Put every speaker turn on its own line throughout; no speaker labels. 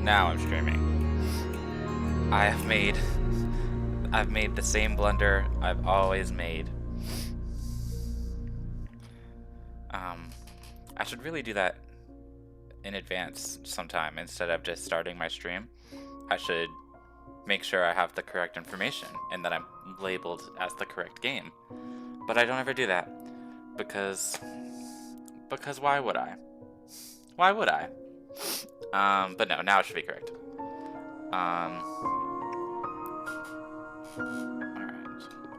Now I'm streaming. I've made the same blunder I've always made. I should really do that in advance sometime instead of just starting my stream. I should make sure I have the correct information and that I'm labeled as the correct game. But I don't ever do that because why would I? Why would I? But no, now it should be correct. Alright.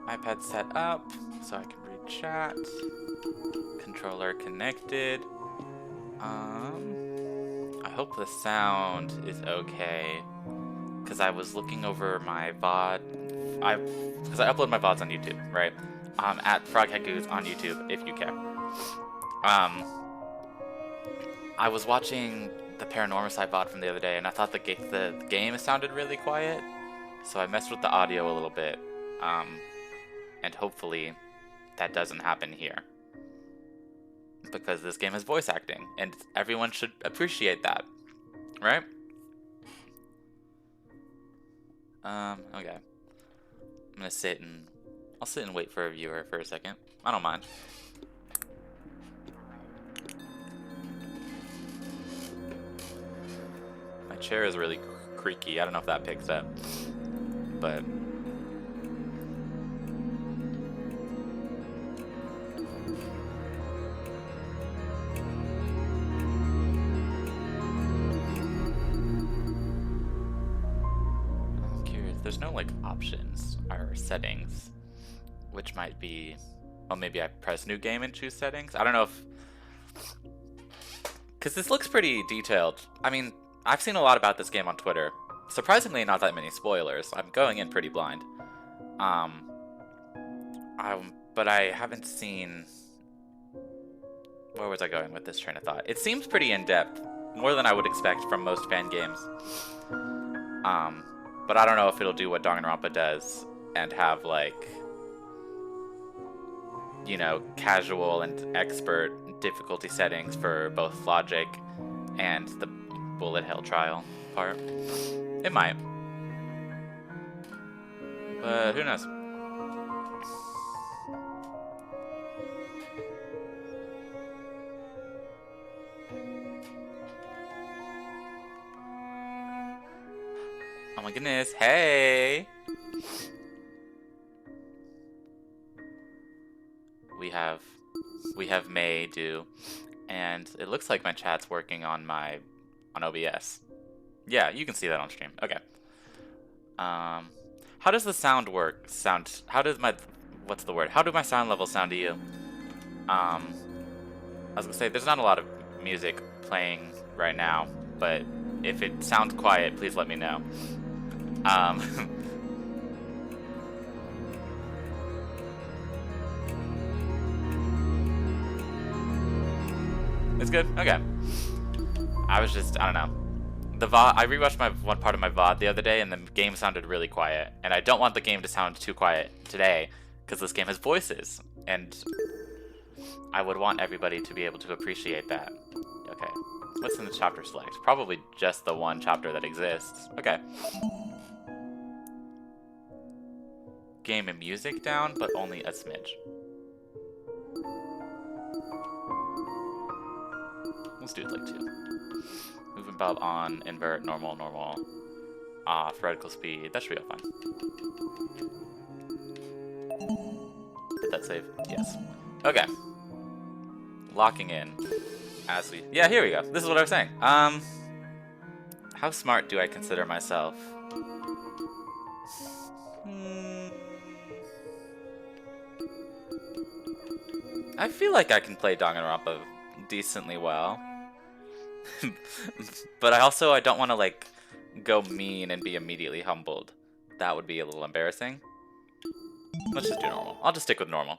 iPad set up so I can read chat. Controller connected. I hope the sound is okay. Because I was looking over my VOD. Because I upload my VODs on YouTube, right? At FrogHeadGoose on YouTube, if you care. I was watching the Paranormal Side VOD from the other day, and I thought the game sounded really quiet. So I messed with the audio a little bit. And hopefully that doesn't happen here. Because this game has voice acting, and everyone should appreciate that, right? Okay. I'll sit and wait for a viewer for a second. I don't mind. My chair is really creaky. I don't know if that picks up, but there's no like options or settings, which might be, well, maybe I press new game and choose settings. I don't know if, because this looks pretty detailed. I mean, I've seen a lot about this game on Twitter. Surprisingly, not that many spoilers. I'm going in pretty blind. But I haven't seen. Where was I going with this train of thought? It seems pretty in depth, more than I would expect from most fan games. But I don't know if it'll do what Danganronpa does and have, like, you know, casual and expert difficulty settings for both logic and the bullet hell trial part. It might. But who knows? Oh my goodness, hey! We have May do, and it looks like my chat's working on OBS. Yeah, you can see that on stream. Okay. How does the sound work? How does my, what's the word? How do my sound levels sound to you? I was gonna say, there's not a lot of music playing right now, but if it sounds quiet, please let me know. It's good? Okay. I don't know. The VOD, I rewatched one part of my VOD the other day, and the game sounded really quiet. And I don't want the game to sound too quiet today, because this game has voices. And I would want everybody to be able to appreciate that. Okay. What's in the chapter select? Probably just the one chapter that exists. Okay. Game and music down, but only a smidge. Let's do it like 2. Movement bob on, invert, normal, off, radical speed. That should be all fine. Did that save? Yes. Okay. Locking in. Yeah, here we go. This is what I was saying. How smart do I consider myself? I feel like I can play Danganronpa decently well. But I don't want to, like, go mean and be immediately humbled. That would be a little embarrassing. Let's just do normal. I'll just stick with normal.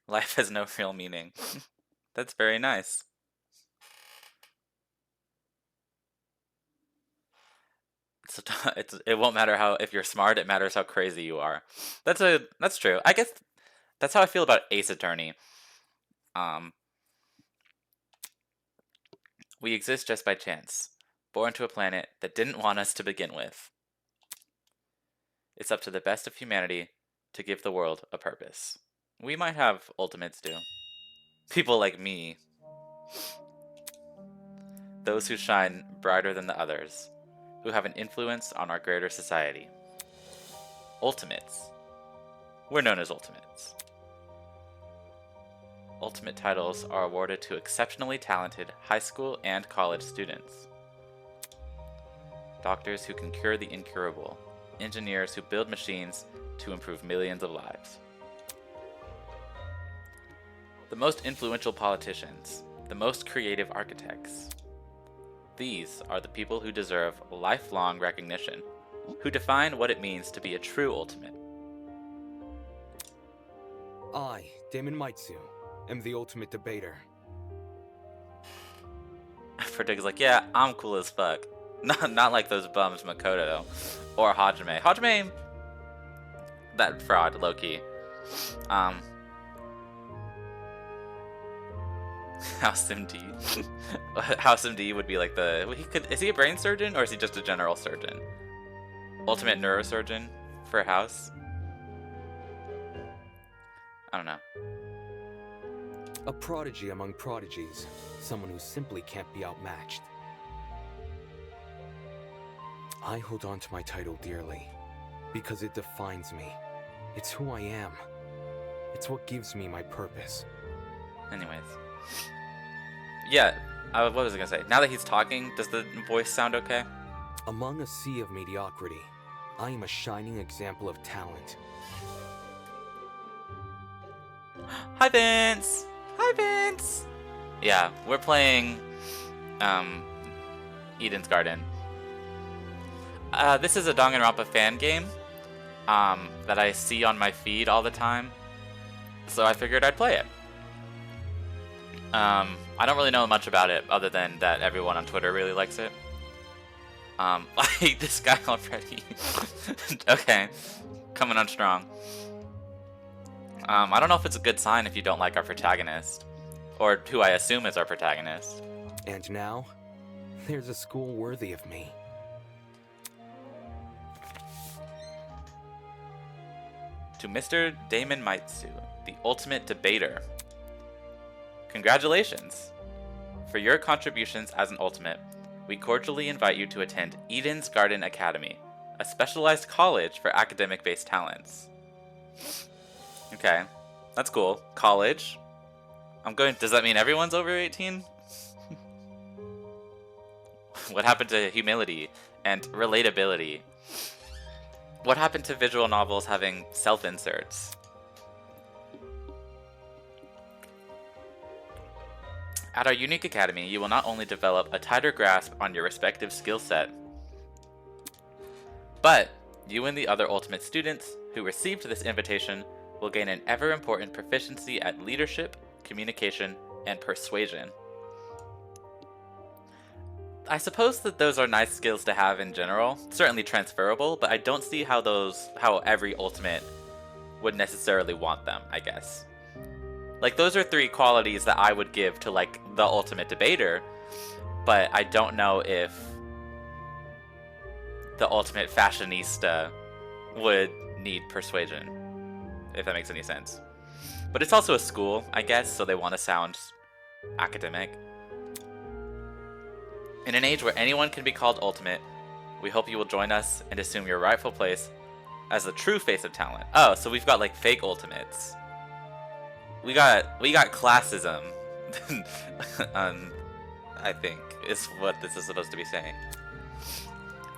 Life has no real meaning. That's very nice. So it won't matter how if you're smart. It matters how crazy you are. That's true. I guess that's how I feel about Ace Attorney. Um, we exist just by chance, born to a planet that didn't want us to begin with. It's up to the best of humanity to give the world a purpose. We might have ultimates too. People like me. Those who shine brighter than the others, who have an influence on our greater society. Ultimates. We're known as Ultimates. Ultimate titles are awarded to exceptionally talented high school and college students. Doctors who can cure the incurable. Engineers who build machines to improve millions of lives. The most influential politicians. The most creative architects. These are the people who deserve lifelong recognition, who define what it means to be a true ultimate.
I, Damon Maitsu, am the ultimate debater.
Predict is like, yeah, I'm cool as fuck. Not like those bums Makoto or Hajime. Hajime, that fraud, low-key. House MD. House MD would be like is he a brain surgeon or is he just a general surgeon? Ultimate neurosurgeon for House? I don't know.
A prodigy among prodigies. Someone who simply can't be outmatched. I hold on to my title dearly, because it defines me. It's who I am. It's what gives me my purpose.
Anyways. Yeah, what was I gonna say? Now that he's talking, does the voice sound okay?
Among a sea of mediocrity, I am a shining example of talent.
Hi, Vince! Hi, Vince! Yeah, we're playing, Eden's Garden. This is a Danganronpa fan game, that I see on my feed all the time, so I figured I'd play it. I don't really know much about it, other than that everyone on Twitter really likes it. I hate this guy already. Okay, coming on strong. I don't know if it's a good sign if you don't like our protagonist, or who I assume is our protagonist.
And now, there's a school worthy of me.
To Mr. Damon Maitsu, the ultimate debater. Congratulations! For your contributions as an ultimate, we cordially invite you to attend Eden's Garden Academy, a specialized college for academic-based talents. Okay, that's cool. College. Does that mean everyone's over 18? What happened to humility and relatability? What happened to visual novels having self-inserts? At our unique academy, you will not only develop a tighter grasp on your respective skill set, but you and the other ultimate students who received this invitation will gain an ever-important proficiency at leadership, communication, and persuasion. I suppose that those are nice skills to have in general, certainly transferable, but I don't see how every ultimate would necessarily want them, I guess. Like, those are 3 qualities that I would give to, like, the ultimate debater, but I don't know if the ultimate fashionista would need persuasion, if that makes any sense. But it's also a school, I guess, so they want to sound academic. In an age where anyone can be called ultimate, we hope you will join us and assume your rightful place as the true face of talent. Oh, so we've got, like, fake ultimates. We got classism, I think, is what this is supposed to be saying.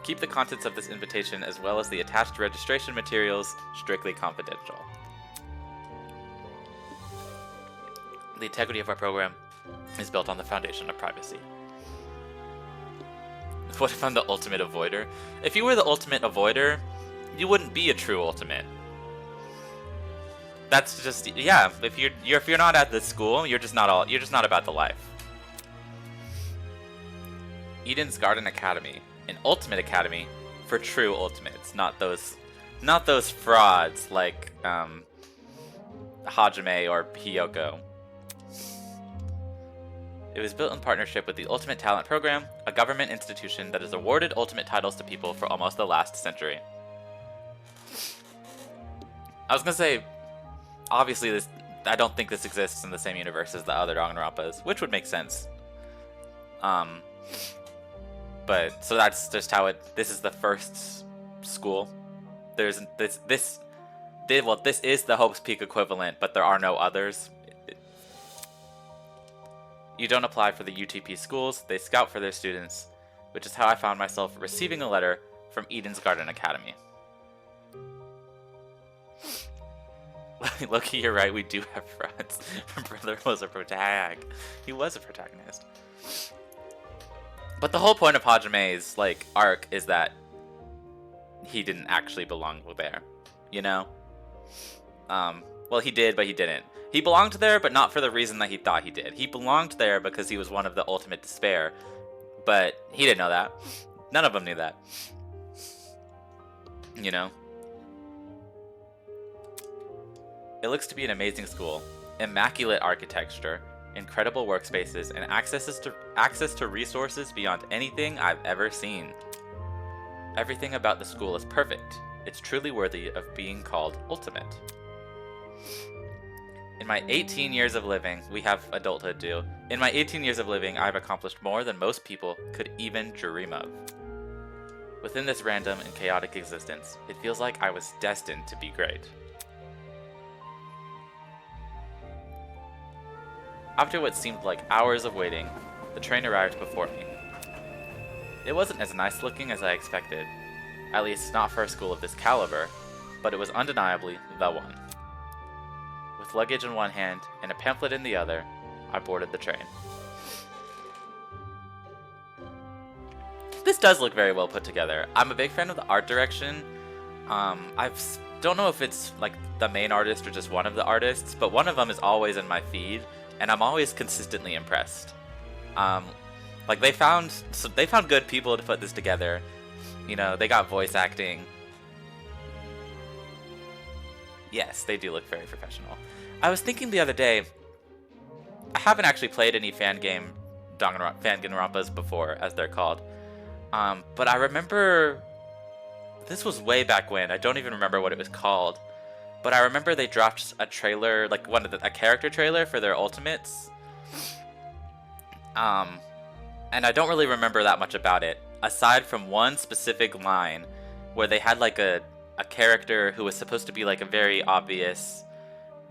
Keep the contents of this invitation as well as the attached registration materials strictly confidential. The integrity of our program is built on the foundation of privacy. What if I'm the ultimate avoider? If you were the ultimate avoider, you wouldn't be a true ultimate. That's just, yeah, if you're not at the school, you're just not about the life. Eden's Garden Academy, an ultimate academy for true ultimates, not those frauds like Hajime or Hiyoko. It was built in partnership with the Ultimate Talent Program, a government institution that has awarded ultimate titles to people for almost the last century. I was gonna say, obviously I don't think this exists in the same universe as the other Danganronpas, which would make sense. But so that's just how this is the first school. There's this is the Hope's Peak equivalent, but there are no others. You don't apply for the UTP schools, they scout for their students, which is how I found myself receiving a letter from Eden's Garden Academy. Loki, you're right, we do have friends. My brother was a protagonist. He was a protagonist. But the whole point of Hajime's like arc is that he didn't actually belong there, you know? Well, he did, but he didn't. He belonged there, but not for the reason that he thought he did. He belonged there because he was one of the ultimate despair, but he didn't know that. None of them knew that. You know? It looks to be an amazing school. Immaculate architecture, incredible workspaces, and access to resources beyond anything I've ever seen. Everything about the school is perfect. It's truly worthy of being called ultimate. In my 18 years of living, we have adulthood too. In my 18 years of living, I've accomplished more than most people could even dream of. Within this random and chaotic existence, it feels like I was destined to be great. After what seemed like hours of waiting, the train arrived before me. It wasn't as nice looking as I expected, at least not for a school of this caliber, but it was undeniably the one. With luggage in one hand and a pamphlet in the other, I boarded the train. This does look very well put together. I'm a big fan of the art direction. I don't know if it's like the main artist or just one of the artists, but one of them is always in my feed, and I'm always consistently impressed. Like they found good people to put this together. You know, they got voice acting. Yes, they do look very professional. I was thinking the other day, I haven't actually played any Danganronpas before, as they're called. But I remember, this was way back when, I don't even remember what it was called. But I remember they dropped a trailer, like a character trailer for their ultimates. And I don't really remember that much about it, aside from one specific line where they had like a character who was supposed to be like a very obvious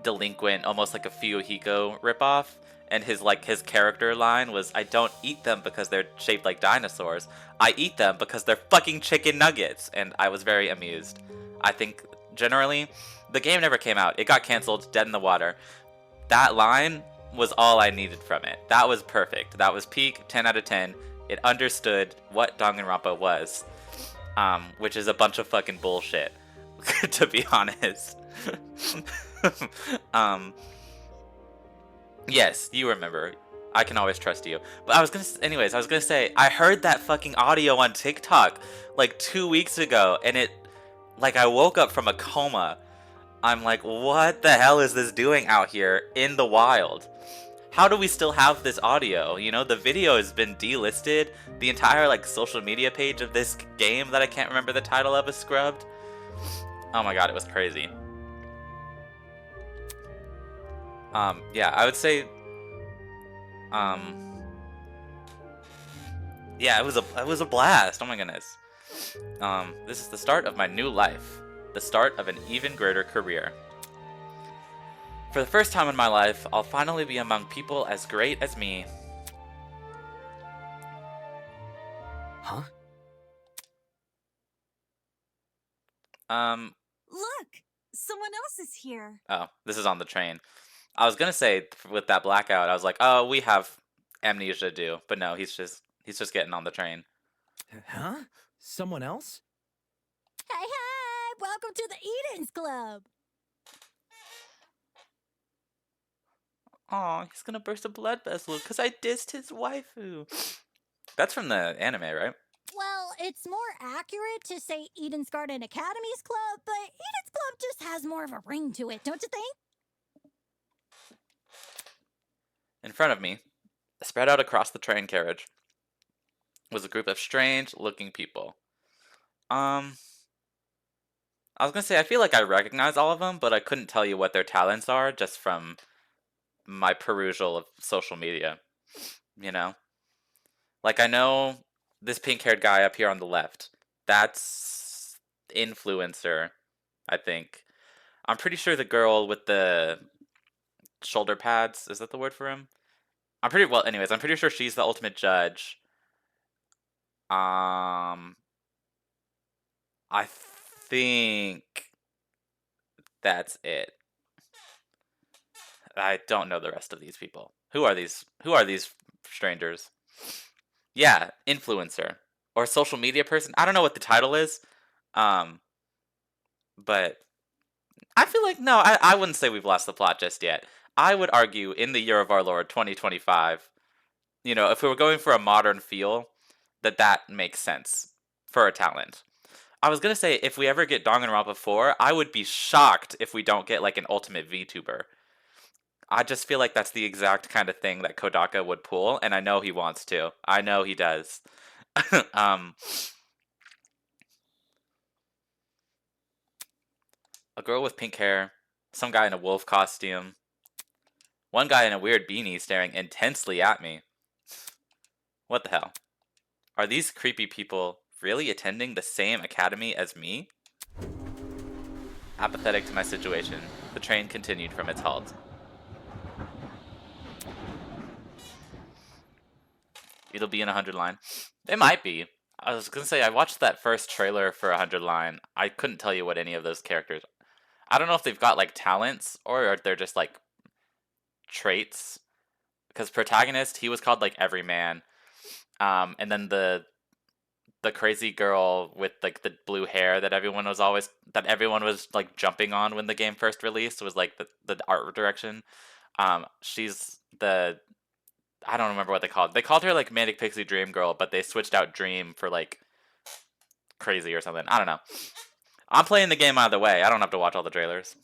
delinquent, almost like a Fuyuhiko ripoff, and his character line was, "I don't eat them because they're shaped like dinosaurs. I eat them because they're fucking chicken nuggets," and I was very amused. I think generally, the game never came out. It got canceled, dead in the water. That line was all I needed from it. That was perfect. That was peak 10 out of 10. It understood what Danganronpa was, which is a bunch of fucking bullshit, to be honest. Yes, you remember. I can always trust you. But I was gonna say, I heard that fucking audio on TikTok like 2 weeks ago, and I woke up from a coma. I'm like, what the hell is this doing out here in the wild? How do we still have this audio? You know, the video has been delisted. The entire social media page of this game that I can't remember the title of is scrubbed. Oh my god, it was crazy. Yeah, I would say, yeah, it was a blast. Oh my goodness. This is the start of my new life, the start of an even greater career. For the first time in my life, I'll finally be among people as great as me.
Huh?
Look! Someone else is here.
Oh, this is on the train. I was gonna say, with that blackout, I was like, oh, we have amnesia due, but no, he's just getting on the train.
Huh? Someone else?
Hey, hey! Welcome to the Eden's Club!
Aw, he's gonna burst a blood vessel because I dissed his waifu. That's from the anime, right?
Well, it's more accurate to say Eden's Garden Academy's club, but Eden's club just has more of a ring to it, don't you think?
In front of me, spread out across the train carriage, was a group of strange-looking people. I was gonna say, I feel like I recognize all of them, but I couldn't tell you what their talents are just from my perusal of social media, you know? Like, I know this pink-haired guy up here on the left. That's influencer, I think. I'm pretty sure the girl with the shoulder pads, is that the word for him? I'm pretty sure she's the ultimate judge. I think that's it. I don't know the rest of these people. Who are these strangers? Yeah, influencer or social media person. I don't know what the title is. But I feel like no, I wouldn't say we've lost the plot just yet. I would argue in the year of our Lord 2025, you know, if we were going for a modern feel, that makes sense for a talent. I was gonna say if we ever get Danganronpa 4, I would be shocked if we don't get like an ultimate VTuber. I just feel like that's the exact kind of thing that Kodaka would pull, and I know he wants to. I know he does. A girl with pink hair, some guy in a wolf costume, one guy in a weird beanie staring intensely at me. What the hell? Are these creepy people really attending the same academy as me? Apathetic to my situation, the train continued from its halt. It'll be in 100 line. It might be. I was gonna say, I watched that first trailer for 100 line. I couldn't tell you what any of those characters. I don't know if they've got like talents or they're just like traits. Because protagonist, he was called like Everyman. And then the crazy girl with like the blue hair that everyone was like jumping on when the game first released was like the art direction. She's the I don't remember what they called. They called her like Manic Pixie Dream Girl, but they switched out Dream for like crazy or something. I don't know. I'm playing the game either way. I don't have to watch all the trailers.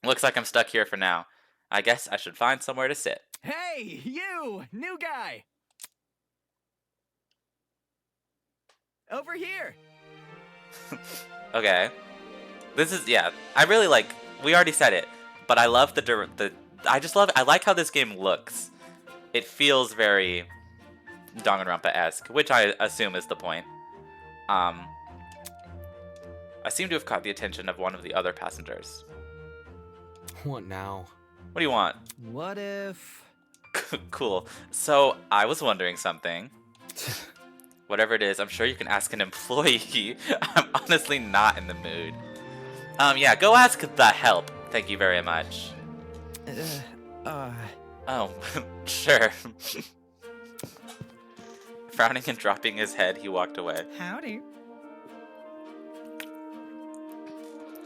Looks like I'm stuck here for now. I guess I should find somewhere to sit.
Hey, you! New guy! Over here!
Okay. This is, yeah. I really like, we already said it, but I love I like how this game looks. It feels very Danganronpa-esque, which I assume is the point. I seem to have caught the attention of one of the other passengers.
What now?
What do you want?
What if...
Cool. So, I was wondering something. Whatever it is, I'm sure you can ask an employee. I'm honestly not in the mood. Yeah, go ask the help. Thank you very much. Oh, sure. Frowning and dropping his head, he walked away.
Howdy.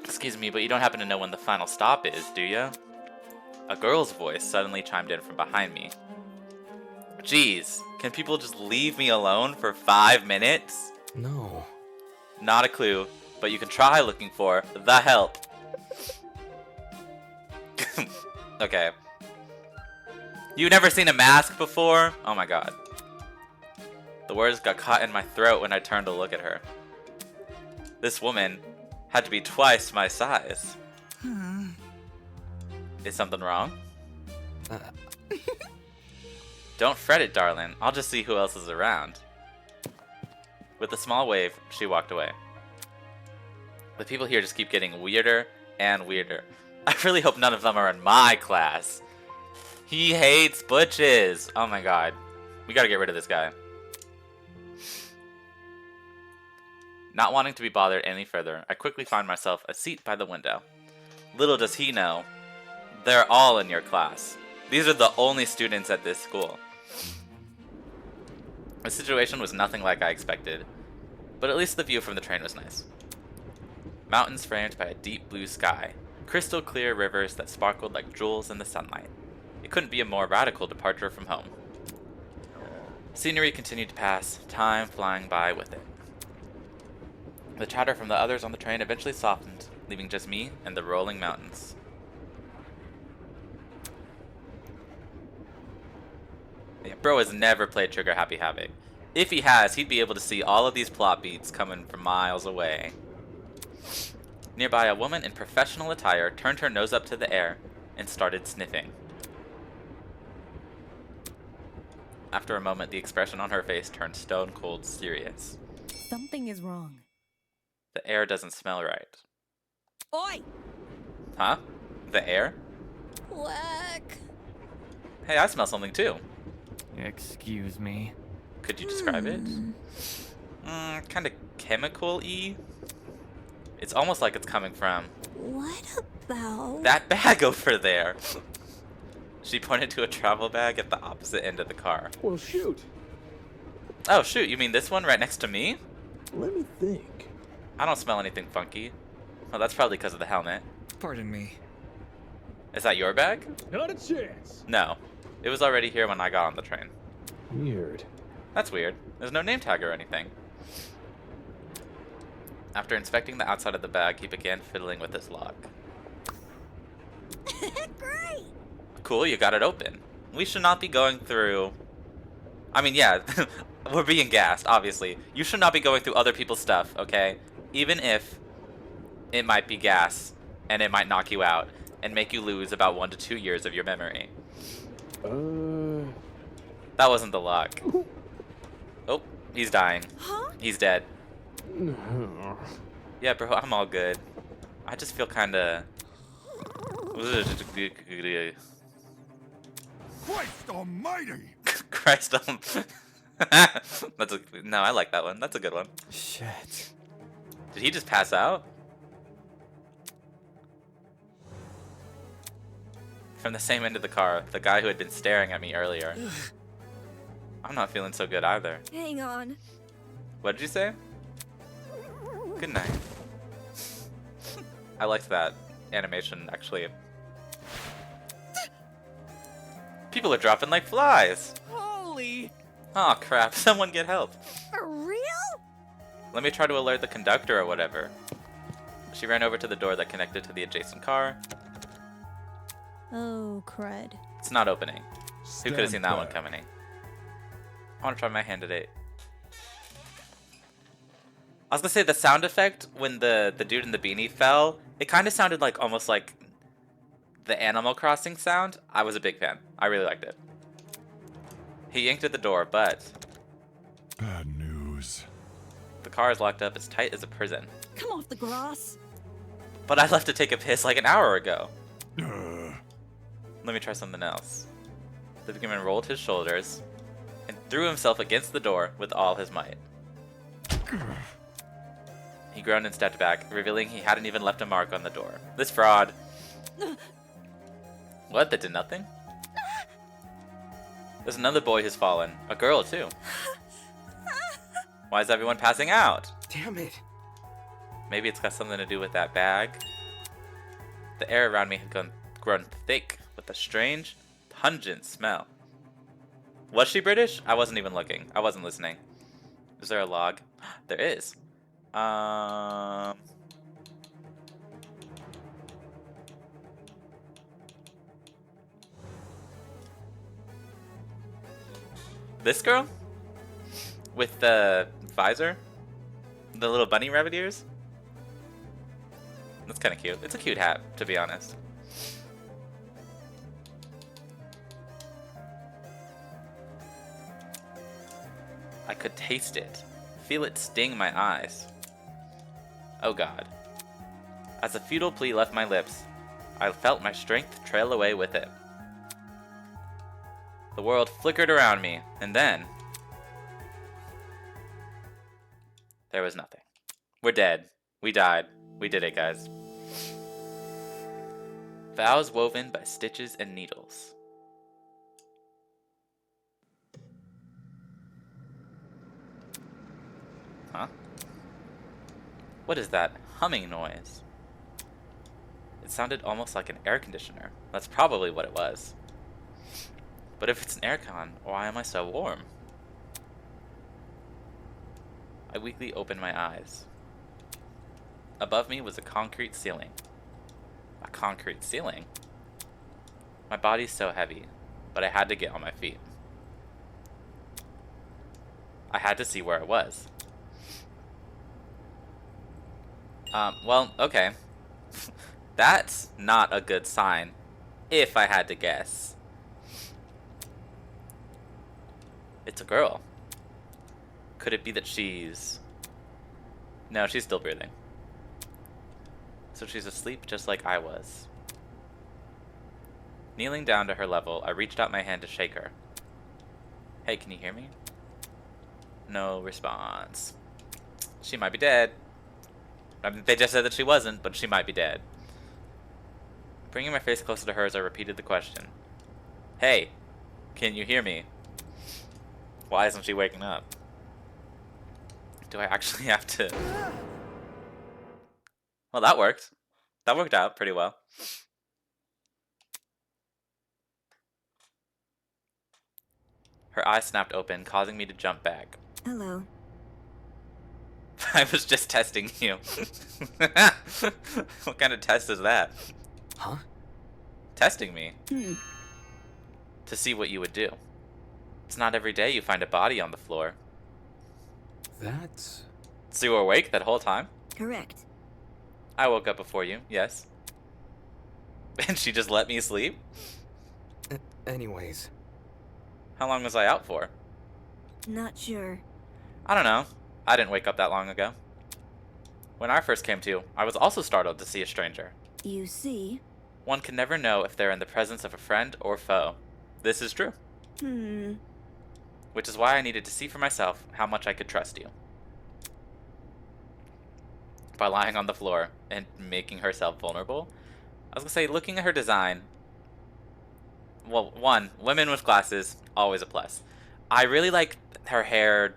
Excuse me, but you don't happen to know when the final stop is, do you? A girl's voice suddenly chimed in from behind me. Jeez, can people just leave me alone for 5 minutes?
No.
Not a clue, but you can try looking for the help. Okay. You've never seen a mask before? Oh my god. The words got caught in my throat when I turned to look at her. This woman had to be twice my size. Is something wrong? Don't fret it, darling. I'll just see who else is around. With a small wave, she walked away. The people here just keep getting weirder and weirder. I really hope none of them are in my class. He hates butches. Oh my god. We gotta get rid of this guy. Not wanting to be bothered any further, I quickly found myself a seat by the window. Little does he know, they're all in your class. These are the only students at this school. The situation was nothing like I expected, but at least the view from the train was nice. Mountains framed by a deep blue sky, crystal clear rivers that sparkled like jewels in the sunlight. It couldn't be a more radical departure from home. Scenery continued to pass, time flying by with it. The chatter from the others on the train eventually softened, leaving just me and the rolling mountains. Yeah, bro has never played Trigger Happy Havoc. If he has, he'd be able to see all of these plot beats coming from miles away. Nearby, a woman in professional attire turned her nose up to the air and started sniffing. After a moment, the expression on her face turned stone cold serious.
Something is wrong.
The air doesn't smell right.
Oi!
Huh? The air?
Whack.
Hey, I smell something too.
Excuse me.
Could you describe it? Kind of chemical-y. It's almost like it's coming from
What about...
that bag over there. She pointed to a travel bag at the opposite end of the car.
Well, shoot.
Oh, shoot, you mean this one right next to me?
Let me think.
I don't smell anything funky. Oh, that's probably because of the helmet.
Pardon me.
Is that your bag?
Not a chance.
No. It was already here when I got on the train.
Weird.
That's weird. There's no name tag or anything. After inspecting the outside of the bag, he began fiddling with his lock.
Great!
Cool, you got it open. We should not be going through... I mean, yeah, we're being gassed, obviously. You should not be going through other people's stuff, okay? Even if it might be gas, and it might knock you out, and make you lose about 1 to 2 years of your memory. That wasn't the lock. Oh, he's dying.
Huh?
He's dead. Yeah, bro, I'm all good. I just feel kinda...
Christ almighty!
Christ, that's a... No, I like that one. That's a good one.
Shit.
Did he just pass out? From the same end of the car, the guy who had been staring at me earlier. I'm not feeling so good either.
Hang on.
What did you say? Good night. I liked that animation, actually. People are dropping like flies.
Holy!
Oh crap, someone get help.
For real?
Let me try to alert the conductor or whatever. She ran over to the door that connected to the adjacent car.
Oh, crud.
It's not opening. Who could have seen that one
back.
coming? I want to try my hand at it. I was gonna say the sound effect when the dude in the beanie fell, it kind of sounded like almost like the Animal Crossing sound. I was a big fan. I really liked it. He yanked at the door, but
Bad news.
the car is locked up as tight as a prison.
Come off the grass.
But I left to take a piss like an hour ago.
Uh,
Let me try something else. The beginner rolled his shoulders and threw himself against the door with all his might. He groaned and stepped back, revealing he hadn't even left a mark on the door. This fraud. What? That did nothing? There's another boy who's fallen. A girl, too. Why is everyone passing out?
Damn it.
Maybe it's got something to do with that bag. The air around me had grown thick with a strange, pungent smell. Was she British? I wasn't even looking. I wasn't listening. Is there a log? There is. This girl? With the visor? The little bunny rabbit ears? That's kind of cute. It's a cute hat, to be honest. I could taste it. Feel it sting my eyes. Oh god. As a futile plea left my lips, I felt my strength trail away with it. The world flickered around me, and then... there was nothing. We're dead. We died. We did it, guys. Vows woven by stitches and needles. Huh? What is that humming noise? It sounded almost like an air conditioner. That's probably what it was. But if it's an aircon, why am I so warm? I weakly opened my eyes. Above me was a concrete ceiling. A concrete ceiling? My body's so heavy, but I had to get on my feet. I had to see where it was. Well, okay. That's not a good sign, if I had to guess. It's a girl. Could it be that she's... No, she's still breathing. So she's asleep just like I was. Kneeling down to her level, I reached out my hand to shake her. Hey, can you hear me? No response. She might be dead. I mean, they just said that she wasn't, but she might be dead. Bringing my face closer to hers, I repeated the question. Hey, can you hear me? Why isn't she waking up? Do I actually have to... Well, that worked. That worked out pretty well. Her eyes snapped open, causing me to jump back.
Hello.
I was just testing you. What kind of test is that?
Huh?
Testing me. To see what you would do. It's not every day you find a body on the floor.
That's...
So you were awake that whole time?
Correct.
I woke up before you, yes. And she just let me sleep?
Anyways.
How long was I out for?
Not sure.
I don't know. I didn't wake up that long ago. When I first came to, I was also startled to see a stranger.
You see?
One can never know if they're in the presence of a friend or foe. This is true. Which is why I needed to see for myself how much I could trust you. By lying on the floor and making herself vulnerable. I was gonna say, looking at her design... Well, one, women with glasses, always a plus. I really like her hair...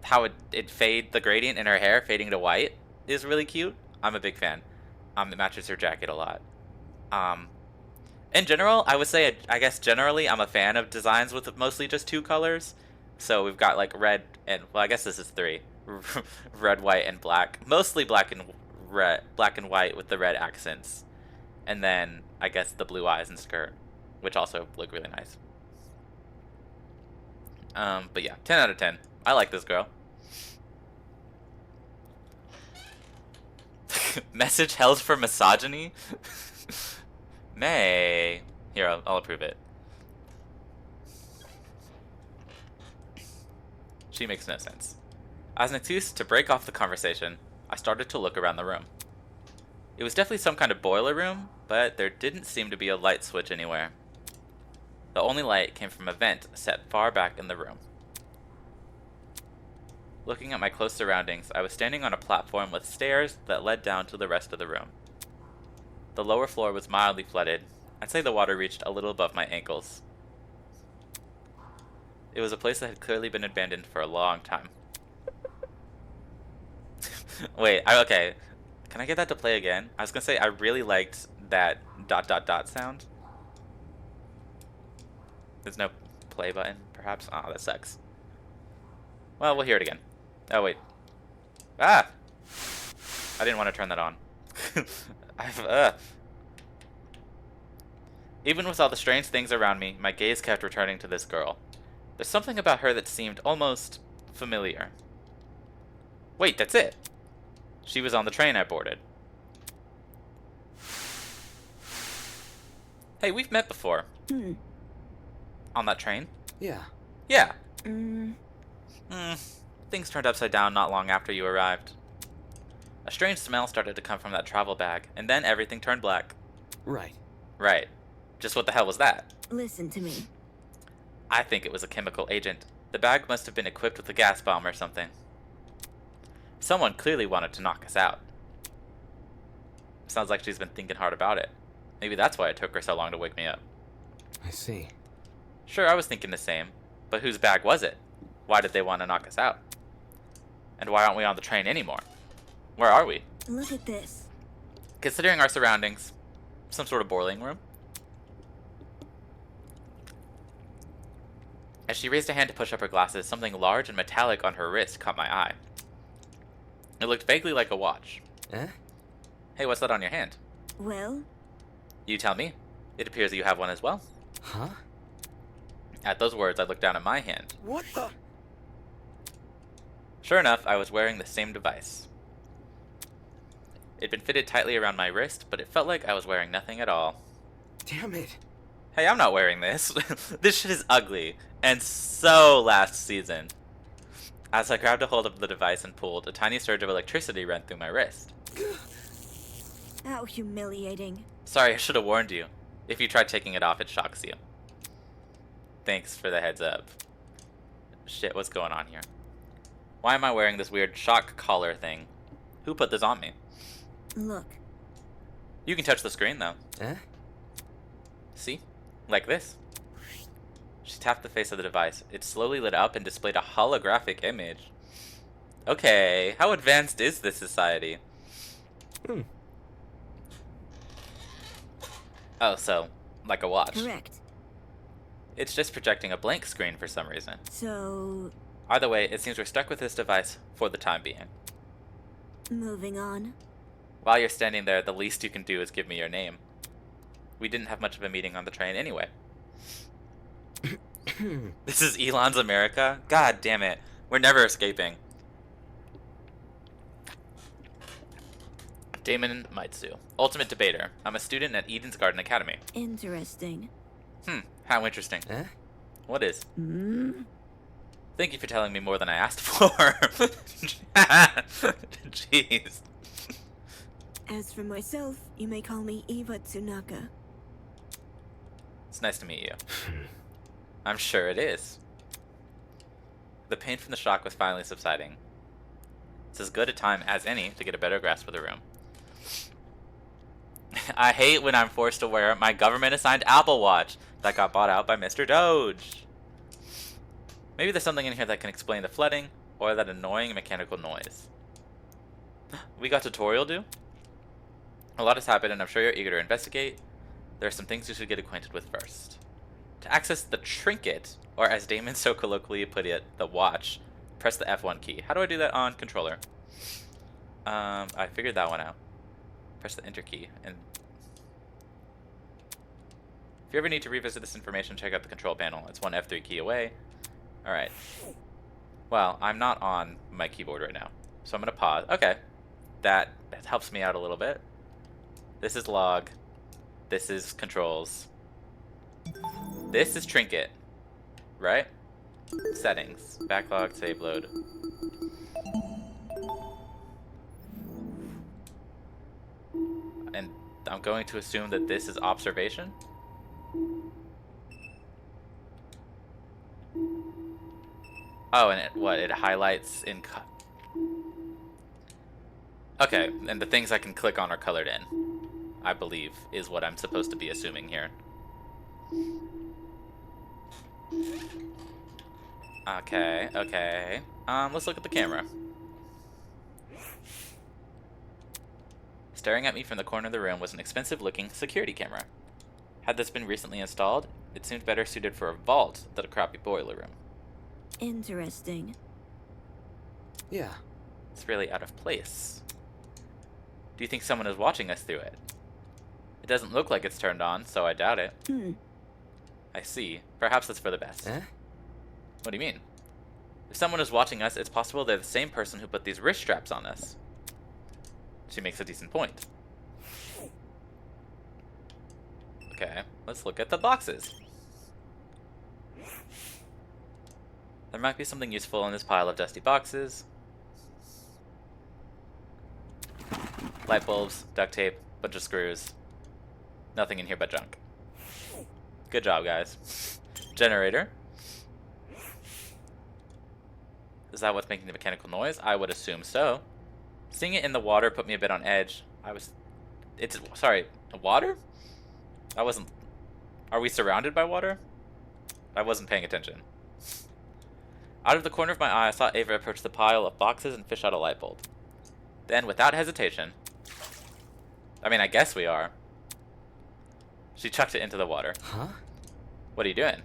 How it fade, the gradient in her hair fading to white is really cute. I'm a big fan. It matches her jacket a lot. In general, I would say, I guess generally, I'm a fan of designs with mostly just two colors. So we've got like red and, well, I guess this is three. Red, white, and black. Mostly black and white with the red accents. And then, I guess, the blue eyes and skirt, which also look really nice. But yeah, 10 out of 10. I like this girl. Message held for misogyny? May. Here, I'll approve it. She makes no sense. As an excuse to break off the conversation, I started to look around the room. It was definitely some kind of boiler room, but there didn't seem to be a light switch anywhere. The only light came from a vent set far back in the room. Looking at my close surroundings, I was standing on a platform with stairs that led down to the rest of the room. The lower floor was mildly flooded. I'd say the water reached a little above my ankles. It was a place that had clearly been abandoned for a long time. Wait, okay. Can I get that to play again? I was gonna say I really liked that ... sound. There's no play button, perhaps? Oh, that sucks. Well, we'll hear it again. Oh, wait. Ah! I didn't want to turn that on. Even with all the strange things around me, my gaze kept returning to this girl. There's something about her that seemed almost familiar. Wait, that's it! She was on the train I boarded. Hey, we've met before. On that train?
Yeah.
Yeah. Things turned upside down not long after you arrived. A strange smell started to come from that travel bag, and then everything turned black.
Right.
Right. Just what the hell was that?
Listen to me.
I think it was a chemical agent. The bag must have been equipped with a gas bomb or something. Someone clearly wanted to knock us out. Sounds like she's been thinking hard about it. Maybe that's why it took her so long to wake me up.
I see.
Sure, I was thinking the same. But whose bag was it? Why did they want to knock us out? And why aren't we on the train anymore? Where are we?
Look at this.
Considering our surroundings, some sort of boiling room. As she raised a hand to push up her glasses, something large and metallic on her wrist caught my eye. It looked vaguely like a watch.
Eh?
Hey, what's that on your hand?
Well,
You tell me. It appears that you have one as well.
Huh?
At those words, I looked down at my hand.
What the?
Sure enough, I was wearing the same device. It'd been fitted tightly around my wrist, but it felt like I was wearing nothing at all.
Damn it.
Hey, I'm not wearing this. This shit is ugly. And so last season. As I grabbed a hold of the device and pulled, a tiny surge of electricity ran through my wrist.
how humiliating.
Sorry, I should have warned you. If you try taking it off, it shocks you. Thanks for the heads up. Shit, what's going on here? Why am I wearing this weird shock collar thing? Who put this on me?
Look,
You can touch the screen, though.
Eh?
See? Like this. She tapped the face of the device. It slowly lit up and displayed a holographic image. Okay, how advanced is this society? Oh, so, like a watch.
correct.
It's just projecting a blank screen for some reason.
So,
Either way, it seems we're stuck with this device for the time being.
moving on.
While you're standing there, the least you can do is give me your name. We didn't have much of a meeting on the train anyway. This is Elon's America? God damn it. We're never escaping. Damon Maitsu, Ultimate Debater. I'm a student at Eden's Garden Academy.
Interesting.
How interesting.
Eh?
What is?
Hmm?
Thank you for telling me more than I asked for. Jeez.
As for myself, you may call me Eva Tsunaka.
It's nice to meet you. I'm sure it is. The pain from the shock was finally subsiding. It's as good a time as any to get a better grasp of the room. I hate when I'm forced to wear my government-assigned Apple Watch that got bought out by Mr. Doge. Maybe there's something in here that can explain the flooding or that annoying mechanical noise. We got tutorial due? A lot has happened and I'm sure you're eager to investigate. There are some things you should get acquainted with first. To access the trinket, or as Damon so colloquially put it, the watch, press the F1 key. How do I do that on controller? I figured that one out. Press the enter key. And if you ever need to revisit this information, check out the control panel. It's one F3 key away. Alright. Well, I'm not on my keyboard right now, so I'm going to pause. Okay. That helps me out a little bit. This is log. This is controls. This is trinket. Right? Settings. Backlog, save load. And I'm going to assume that this is observation. Oh, and it highlights in okay, and the things I can click on are colored in, I believe, is what I'm supposed to be assuming here. Okay, okay. Let's look at the camera. Staring at me from the corner of the room was an expensive-looking security camera. Had this been recently installed, it seemed better suited for a vault than a crappy boiler room.
Interesting.
Yeah.
It's really out of place. Do you think someone is watching us through it? It doesn't look like it's turned on, so I doubt it. I see. Perhaps that's for the best.
Eh?
What do you mean? If someone is watching us, it's possible they're the same person who put these wrist straps on us. She makes a decent point. Okay, let's look at the boxes. There might be something useful in this pile of dusty boxes. Light bulbs, duct tape, bunch of screws. Nothing in here but junk. Good job, guys. Generator. Is that what's making the mechanical noise? I would assume so. Seeing it in the water put me a bit on edge. Sorry, water? Are we surrounded by water? I wasn't paying attention. Out of the corner of my eye, I saw Ava approach the pile of boxes and fish out a light bulb. Then, without hesitation, I guess we are, she chucked it into the water.
Huh?
What are you doing?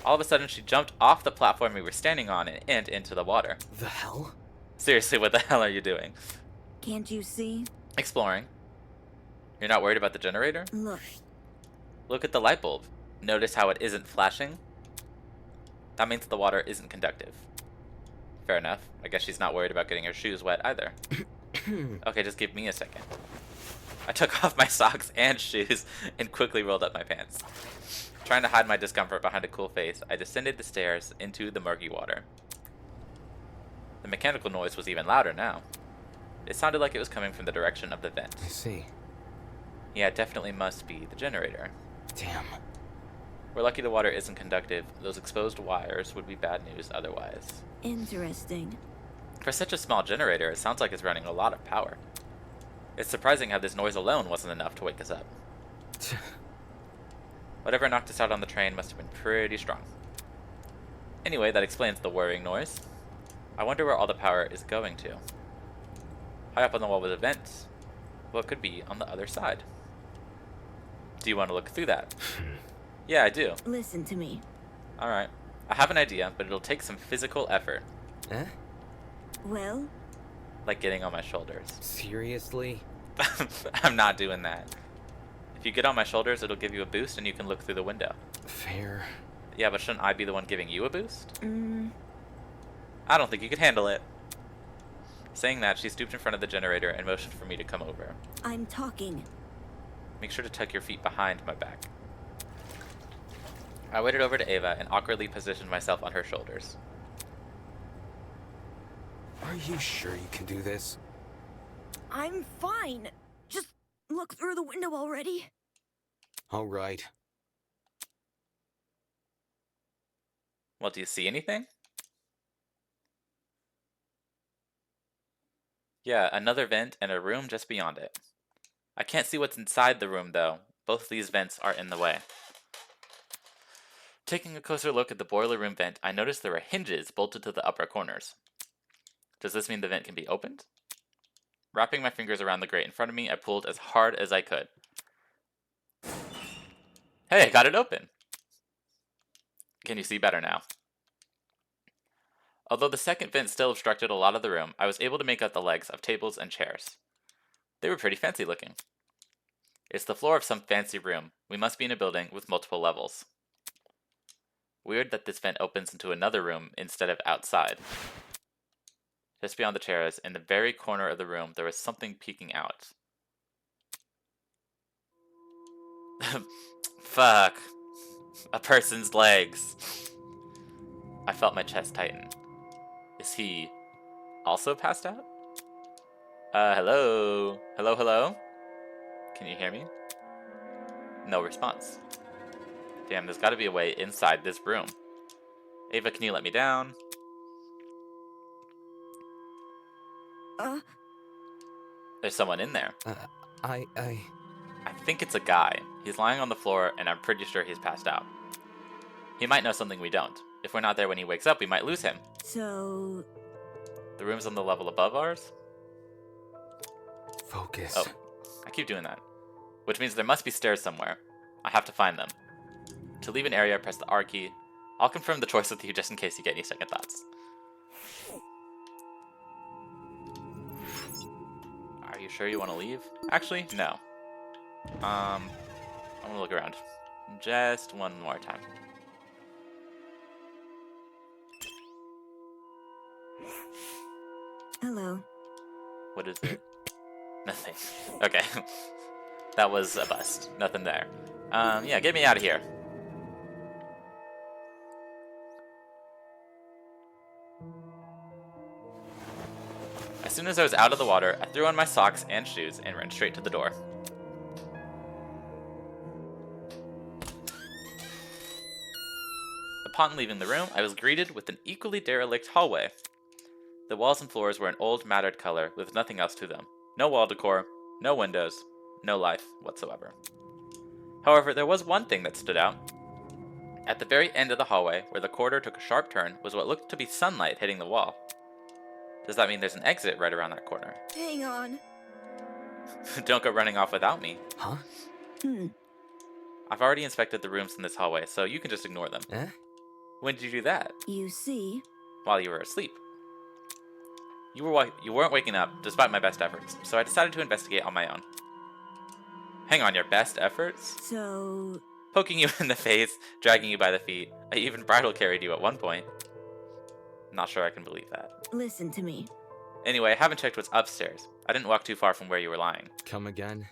All of a sudden, she jumped off the platform we were standing on and into the water.
The hell?
Seriously, what the hell are you doing?
Can't you see?
Exploring. You're not worried about the generator?
Look.
Look at the light bulb. Notice how it isn't flashing? That means the water isn't conductive. Fair enough. I guess she's not worried about getting her shoes wet either. Okay, just give me a second. I took off my socks and shoes and quickly rolled up my pants. Trying to hide my discomfort behind a cool face, I descended the stairs into the murky water. The mechanical noise was even louder now. It sounded like it was coming from the direction of the vent.
I see.
Yeah, it definitely must be the generator.
Damn.
We're lucky the water isn't conductive. Those exposed wires would be bad news otherwise.
Interesting.
For such a small generator, it sounds like it's running a lot of power. It's surprising how this noise alone wasn't enough to wake us up. Whatever knocked us out on the train must have been pretty strong. Anyway, that explains the whirring noise. I wonder where all the power is going to. High up on the wall was a vent. What could be on the other side? Do you want to look through that? Yeah, I do.
Listen to me.
Alright. I have an idea, but it'll take some physical effort.
Eh?
Well,
Like getting on my shoulders.
Seriously?
I'm not doing that. If you get on my shoulders, it'll give you a boost and you can look through the window.
Fair.
Yeah, but shouldn't I be the one giving you a boost?
mm,
I don't think you could handle it. Saying that, she stooped in front of the generator and motioned for me to come over.
I'm talking.
Make sure to tuck your feet behind my back. I waded over to Ava and awkwardly positioned myself on her shoulders.
Are you sure you can do this?
I'm fine. Just look through the window already.
All right.
Well, do you see anything? Yeah, another vent and a room just beyond it. I can't see what's inside the room, though. Both these vents are in the way. Taking a closer look at the boiler room vent, I noticed there were hinges bolted to the upper corners. Does this mean the vent can be opened? Wrapping my fingers around the grate in front of me, I pulled as hard as I could. Hey, I got it open! Can you see better now? Although the second vent still obstructed a lot of the room, I was able to make out the legs of tables and chairs. They were pretty fancy looking. It's the floor of some fancy room. We must be in a building with multiple levels. Weird that this vent opens into another room instead of outside. Just beyond the chairs, in the very corner of the room, there was something peeking out. Fuck. A person's legs. I felt my chest tighten. Is he also passed out? Hello? Hello, hello? Can you hear me? No response. Damn, there's gotta be a way inside this room. Ava, can you let me down? There's someone in there.
I
think it's a guy. He's lying on the floor, and I'm pretty sure he's passed out. He might know something we don't. If we're not there when he wakes up, we might lose him.
So,
The room's on the level above ours?
Focus.
Oh, I keep doing that. Which means there must be stairs somewhere. I have to find them. To leave an area, press the R key. I'll confirm the choice with you just in case you get any second thoughts. Are you sure you want to leave? Actually, no. I want to look around. Just one more time.
hello.
What is it? Nothing. Okay. That was a bust. Nothing there. Yeah, get me out of here. As soon as I was out of the water, I threw on my socks and shoes and ran straight to the door. Upon leaving the room, I was greeted with an equally derelict hallway. The walls and floors were an old, matted color with nothing else to them. No wall decor, no windows, no life whatsoever. However, there was one thing that stood out. At the very end of the hallway, where the corridor took a sharp turn, was what looked to be sunlight hitting the wall. Does that mean there's an exit right around that corner?
Hang on.
Don't go running off without me.
Huh?
I've already inspected the rooms in this hallway, so you can just ignore them.
Eh?
When did you do that?
You see,
While you were asleep. You weren't waking up, despite my best efforts, so I decided to investigate on my own. Hang on, your best efforts?
so
Poking you in the face, dragging you by the feet. I even bridal carried you at one point. Not sure I can believe that.
listen to me.
Anyway, I haven't checked what's upstairs. I didn't walk too far from where you were lying.
Come again?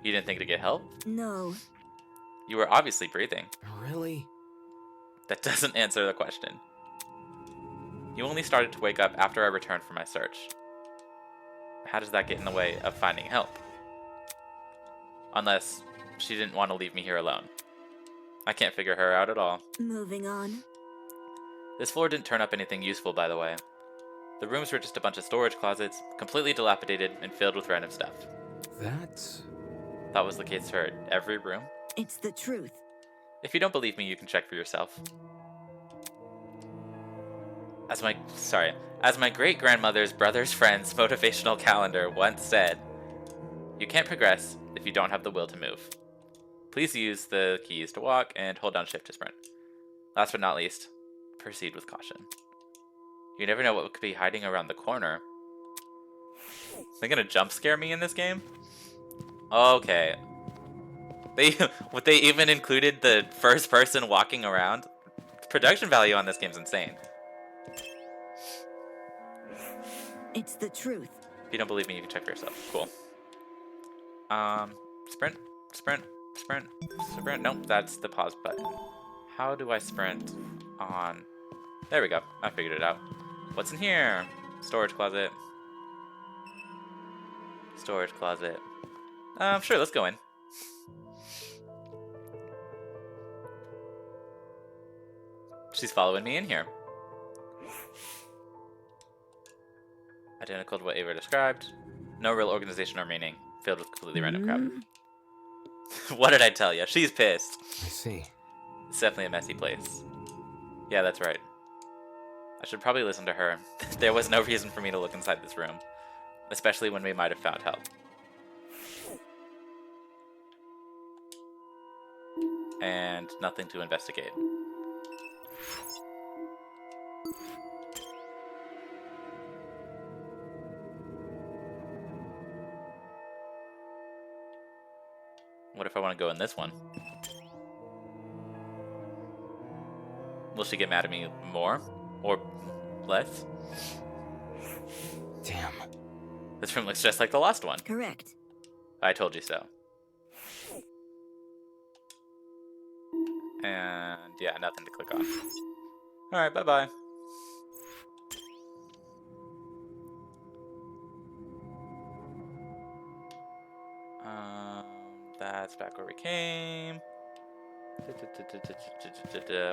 You didn't think to get help?
No,
You were obviously breathing.
Really?
That doesn't answer the question. You only started to wake up after I returned from my search. How does that get in the way of finding help? Unless she didn't want to leave me here alone. I can't figure her out at all.
moving on.
This floor didn't turn up anything useful, by the way. The rooms were just a bunch of storage closets, completely dilapidated and filled with random stuff.
That's...
That was the case for every room.
It's the truth.
If you don't believe me, you can check for yourself. As my great-grandmother's brother's friend's motivational calendar once said, you can't progress if you don't have the will to move. Please use the keys to walk and hold down shift to sprint. Last but not least, proceed with caution. You never know what could be hiding around the corner. They're gonna jump scare me in this game? Okay. They even included the first person walking around? Production value on this game's insane.
It's the truth.
If you don't believe me, you can check for yourself. Cool. Sprint, sprint, sprint, sprint. Nope, that's the pause button. How do I sprint on... There we go. I figured it out. What's in here? Storage closet. Storage closet. Sure, let's go in. She's following me in here. Identical to what Ava described. No real organization or meaning. Filled with completely random crap. What did I tell you? She's pissed.
I see.
It's definitely a messy place. Yeah, that's right. I should probably listen to her. There was no reason for me to look inside this room. Especially when we might have found help. And nothing to investigate. What if I want to go in this one? Will she get mad at me more? Or less?
Damn.
This room looks just like the last one.
Correct.
I told you so. And yeah, nothing to click on. Alright, bye-bye. That's back where we came.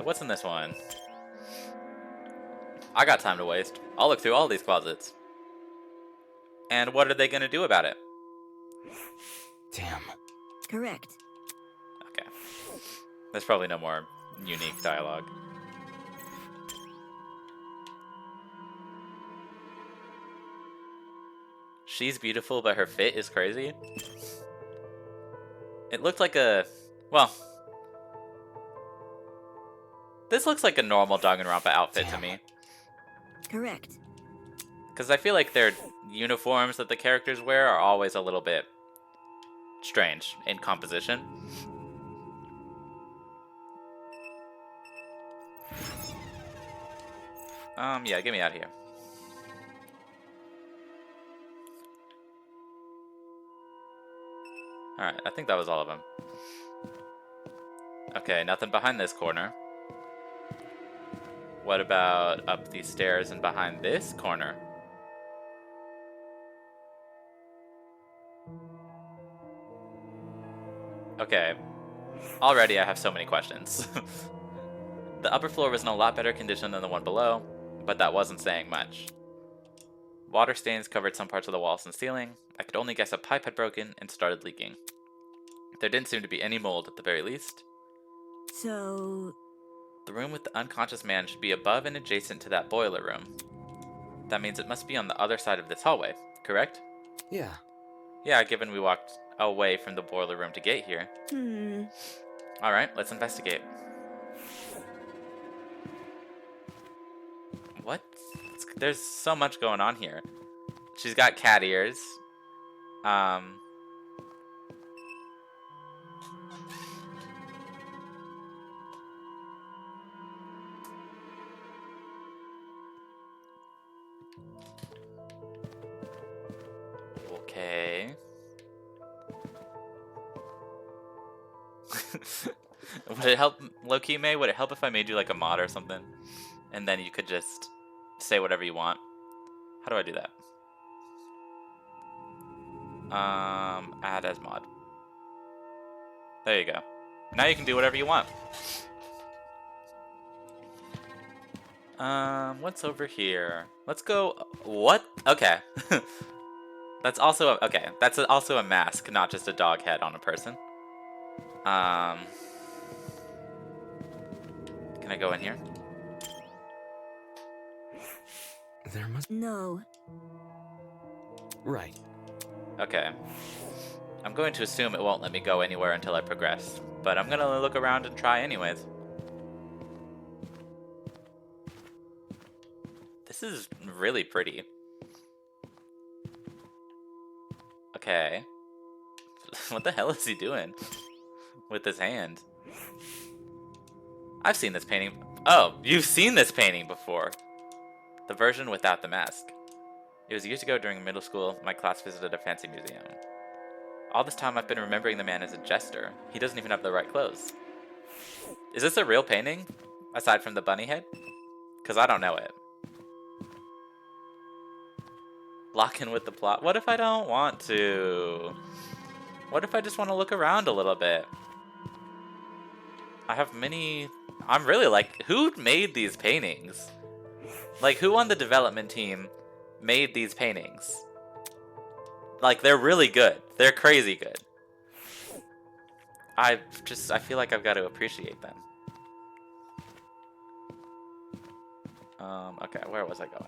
What's in this one? I got time to waste. I'll look through all these closets. And what are they gonna do about it?
Damn.
Correct.
Okay. There's probably no more unique dialogue. She's beautiful, but her fit is crazy. It looked like a... Well... This looks like a normal Danganronpa outfit to me.
Correct.
Because I feel like their uniforms that the characters wear are always a little bit strange in composition. Yeah, get me out of here. Alright, I think that was all of them. Okay, nothing behind this corner. What about up these stairs and behind this corner? Okay. Already I have so many questions. The upper floor was in a lot better condition than the one below, but that wasn't saying much. Water stains covered some parts of the walls and ceiling. I could only guess a pipe had broken and started leaking. There didn't seem to be any mold at the very least.
So...
The room with the unconscious man should be above and adjacent to that boiler room. That means it must be on the other side of this hallway, correct?
Yeah.
Yeah, given we walked away from the boiler room to get here. Alright, let's investigate. there's so much going on here. She's got cat ears. Okay. Would it help, low-key, May? Would it help if I made you like a mod or something? And then you could just say whatever you want. How do I do that? Add as mod. There you go. Now you can do whatever you want. What's over here? Let's go. What? Okay. That's also okay. That's also a mask, not just a dog head on a person. Can I go in here?
There must.
No.
Right.
Okay. I'm going to assume it won't let me go anywhere until I progress, but I'm gonna look around and try anyways. This is really pretty. Okay. What the hell is he doing with his hand? I've seen this painting. Oh, you've seen this painting before. The version without the mask. It was years ago during middle school. My class visited a fancy museum. All this time I've been remembering the man as a jester. He doesn't even have the right clothes. Is this a real painting? Aside from the bunny head? Because I don't know it. Lock in with the plot. What if I don't want to? What if I just want to look around a little bit? I have many... I'm really like, who made these paintings? Like, who on the development team made these paintings? Like, they're really good. They're crazy good. I feel like I've got to appreciate them. Okay, where was I going?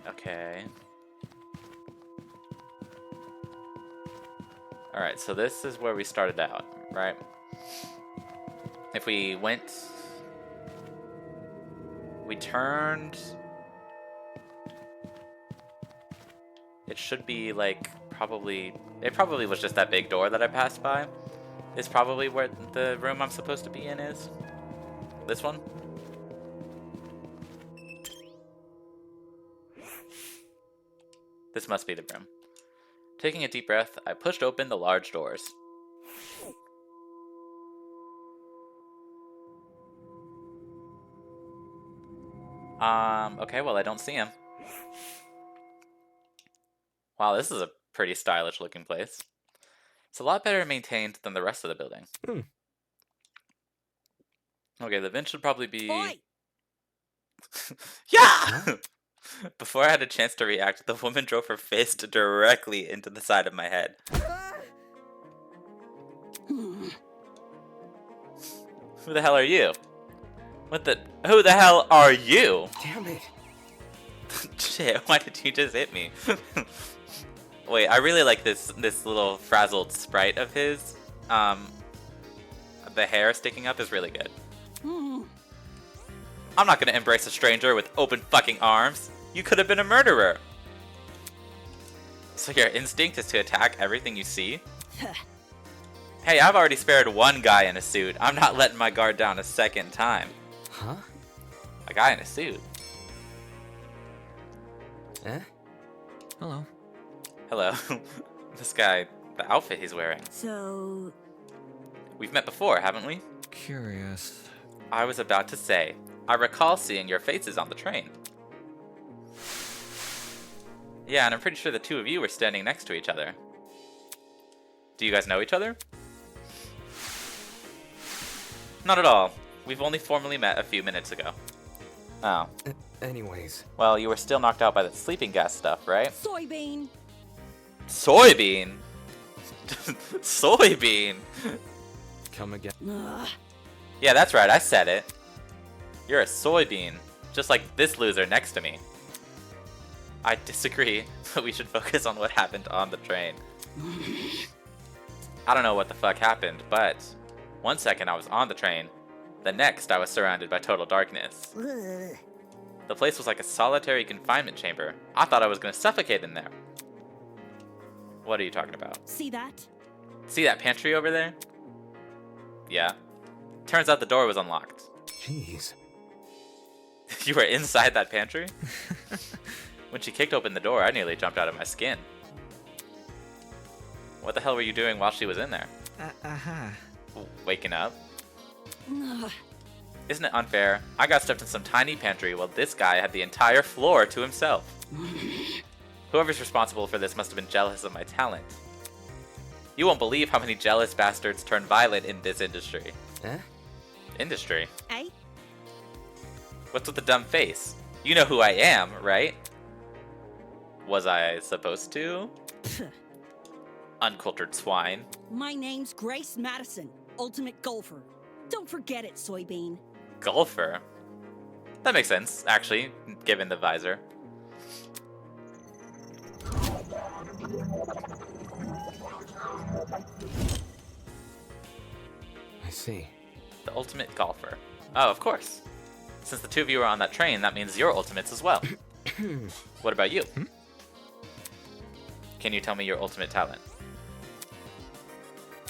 Okay. Alright, so this is where we started out, right? If we went... We turned... It should be, like, probably... It probably was just that big door that I passed by. Is probably where the room I'm supposed to be in is. This one? This must be the room. Taking a deep breath, I pushed open the large doors. Okay, well, I don't see him. Wow, this is a pretty stylish looking place. It's a lot better maintained than the rest of the building. Okay, the vent should probably be...
Oi!
Yeah! Before I had a chance to react, the woman drove her fist directly into the side of my head. Who the hell are you? Who the hell are you?
Damn it.
Shit, why did you just hit me? Wait, I really like this little frazzled sprite of his. The hair sticking up is really good. I'm not gonna embrace a stranger with open fucking arms. You could have been a murderer. So your instinct is to attack everything you see? Hey, I've already spared one guy in a suit. I'm not letting my guard down a second time.
Huh?
A guy in a suit?
Eh?
Hello.
Hello. This guy, the outfit he's wearing.
So,
We've met before, haven't we?
Curious.
I was about to say, I recall seeing your faces on the train. Yeah, and I'm pretty sure the two of you were standing next to each other. Do you guys know each other? Not at all. We've only formally met a few minutes ago. Oh.
Anyways.
Well, you were still knocked out by the sleeping gas stuff, right?
Soybean.
Soybean? Soybean?
Come again.
ugh.
Yeah, that's right, I said it. You're a soybean, just like this loser next to me. I disagree, but we should focus on what happened on the train. I don't know what the fuck happened, but one second I was on the train, the next I was surrounded by total darkness.
Ugh.
The place was like a solitary confinement chamber. I thought I was gonna suffocate in there. What are you talking about?
See that?
See that pantry over there? Yeah. Turns out the door was unlocked.
Jeez.
You were inside that pantry? When she kicked open the door, I nearly jumped out of my skin. What the hell were you doing while she was in there? Waking up?
Ugh.
Isn't it unfair? I got stuffed in some tiny pantry while this guy had the entire floor to himself. Whoever's responsible for this must have been jealous of my talent. You won't believe how many jealous bastards turn violent in this industry.
Eh?
Industry?
Eh?
What's with the dumb face? You know who I am, right? Was I supposed to? Uncultured swine.
My name's Grace Madison, Ultimate Golfer. Don't forget it, Soybean.
Golfer? That makes sense, actually, given the visor.
I see.
The ultimate golfer. Oh, of course. Since the two of you are on that train, that means you're ultimates as well. What about you? Can you tell me your ultimate talent?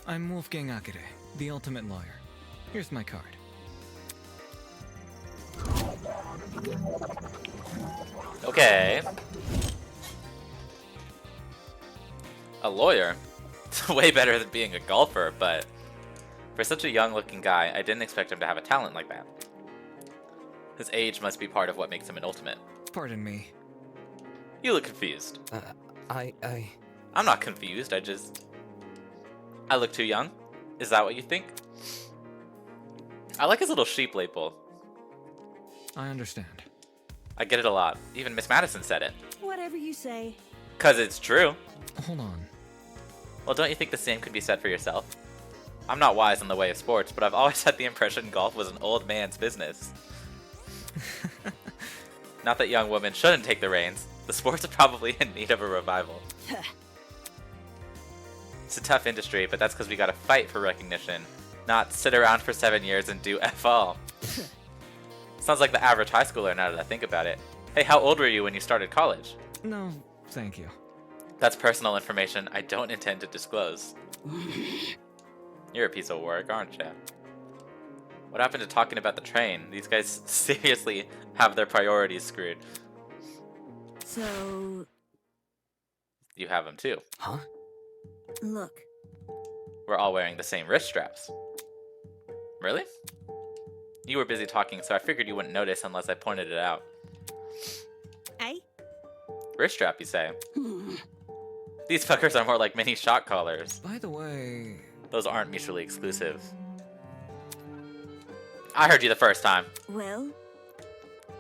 I'm Wolfgang Akere, the ultimate lawyer. Here's my card.
Okay. A lawyer? It's way better than being a golfer, but for such a young-looking guy, I didn't expect him to have a talent like that. His age must be part of what makes him an ultimate.
Pardon me.
You look confused.
I
I'm not confused, I look too young? Is that what you think? I like his little sheep label.
I understand.
I get it a lot. Even Miss Madison said it.
Whatever you say.
'Cause it's true.
Hold on.
Well, don't you think the same could be said for yourself? I'm not wise in the way of sports, but I've always had the impression golf was an old man's business. Not that young women shouldn't take the reins. The sports are probably in need of a revival. It's a tough industry, but that's because we gotta fight for recognition, not sit around for 7 years and do F all. Sounds like the average high schooler now that I think about it. Hey, how old were you when you started college?
No, thank you.
That's personal information I don't intend to disclose. You're a piece of work, aren't you? What happened to talking about the train? These guys seriously have their priorities screwed.
So,
You have them too.
Huh?
look.
We're all wearing the same wrist straps. Really? You were busy talking, so I figured you wouldn't notice unless I pointed it out.
Eh?
Wrist strap, you say? These fuckers are more like mini shock collars.
By the way,
Those aren't mutually exclusive. I heard you the first time.
Well,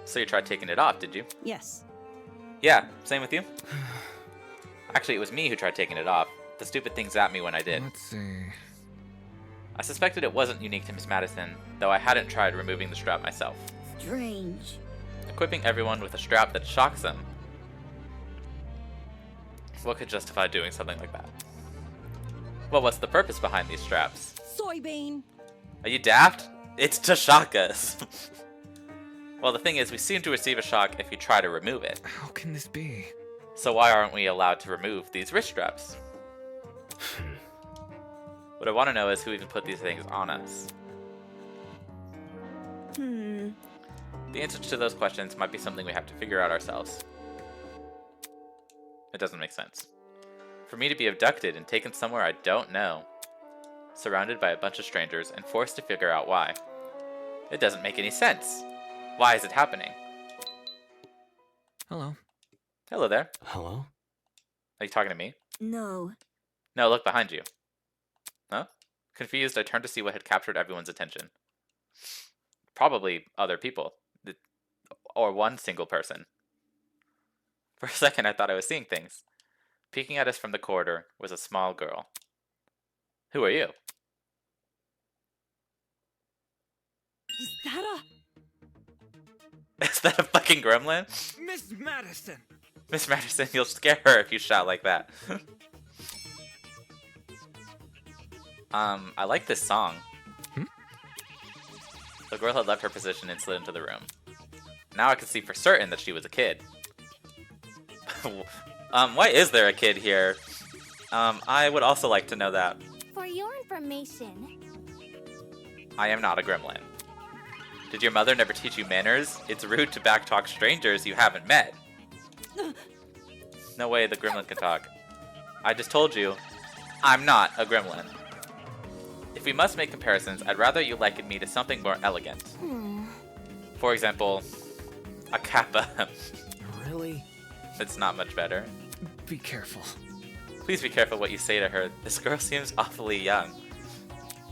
So you tried taking it off, did you?
Yes.
Yeah, same with you. Actually, it was me who tried taking it off. The stupid thing zapped me when I did.
let's see.
I suspected it wasn't unique to Miss Madison, though I hadn't tried removing the strap myself.
strange.
Equipping everyone with a strap that shocks them. What could justify doing something like that? Well, what's the purpose behind these straps?
Soybean.
Are you daft? It's to shock us. Well, the thing is, we seem to receive a shock if you try to remove it.
How can this be?
So why aren't we allowed to remove these wrist straps? What I want to know is who even put these things on us. The answer to those questions might be something we have to figure out ourselves. It doesn't make sense. For me to be abducted and taken somewhere I don't know, surrounded by a bunch of strangers and forced to figure out why. It doesn't make any sense. Why is it happening?
Hello.
Hello there.
Hello?
Are you talking to me?
No.
No, look behind you. Huh? Confused, I turned to see what had captured everyone's attention. Probably other people. Or one single person. For a second, I thought I was seeing things. Peeking at us from the corridor was a small girl. Who are you?
Is that
Is that a fucking gremlin?
Miss Madison!
Miss Madison, you'll scare her if you shout like that. I like this song.
Hmm?
The girl had left her position and slid into the room. Now I can see for certain that she was a kid. Why is there a kid here? I would also like to know that.
For your information,
I am not a gremlin. Did your mother never teach you manners? It's rude to backtalk strangers you haven't met. No way the gremlin can talk. I just told you, I'm not a gremlin. If we must make comparisons, I'd rather you liken me to something more elegant. For example, a kappa.
Really?
It's not much better.
Be careful.
Please be careful what you say to her. This girl seems awfully young.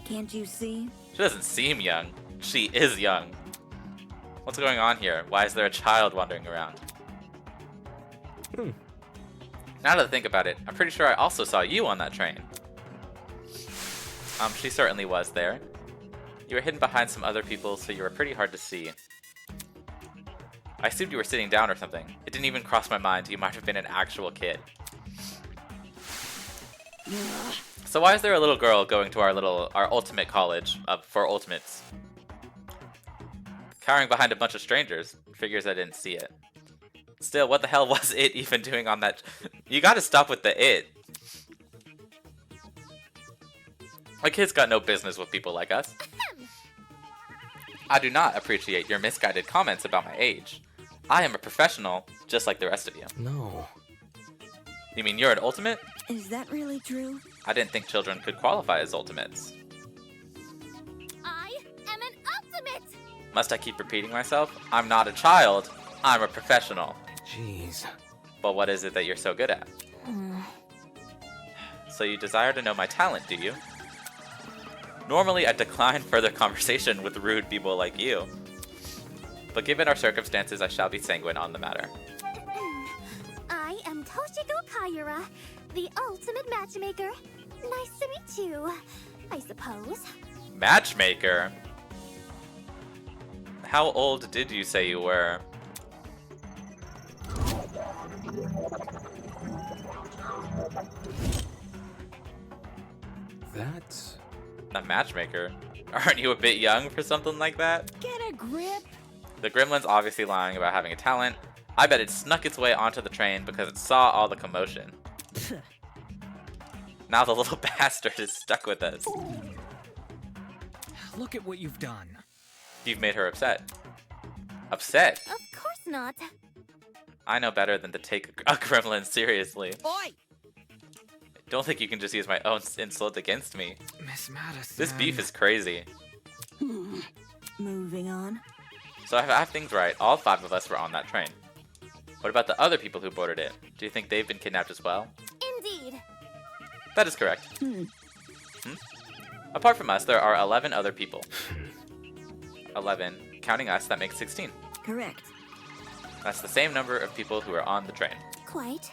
Can't you see?
She doesn't seem young. She is young. What's going on here? Why is there a child wandering around? Now that I think about it, I'm pretty sure I also saw you on that train. She certainly was there. You were hidden behind some other people, so you were pretty hard to see. I assumed you were sitting down or something. It didn't even cross my mind you might have been an actual kid. So why is there a little girl going to our ultimate college for ultimates? Cowering behind a bunch of strangers. Figures I didn't see it. Still, what the hell was it even doing on that? You gotta stop with the it. My kid's got no business with people like us. I do not appreciate your misguided comments about my age. I am a professional, just like the rest of you.
No.
You mean you're an ultimate?
Is that really true?
I didn't think children could qualify as ultimates.
I am an ultimate!
Must I keep repeating myself? I'm not a child, I'm a professional.
Jeez.
But what is it that you're so good at? So you desire to know my talent, do you? Normally, I decline further conversation with rude people like you. But given our circumstances, I shall be sanguine on the matter.
I am Toshiko Kaira, the ultimate matchmaker. Nice to meet you, I suppose.
Matchmaker? How old did you say you were?
That's...
A matchmaker? Aren't you a bit young for something like that?
Get a grip.
The gremlin's obviously lying about having a talent. I bet it snuck its way onto the train because it saw all the commotion. Now the little bastard is stuck with us.
Look at what you've done.
You've made her upset. Upset?
Of course not.
I know better than to take a gremlin seriously.
Oi!
Don't think you can just use my own insult against me.
Miss Madison.
This beef is crazy.
Moving on.
So I have things right. All 5 of us were on that train. What about the other people who boarded it? Do you think they've been kidnapped as well?
Indeed.
That is correct. Apart from us, there are 11 other people. 11. Counting us, that makes 16.
Correct.
That's the same number of people who are on the train.
Quite.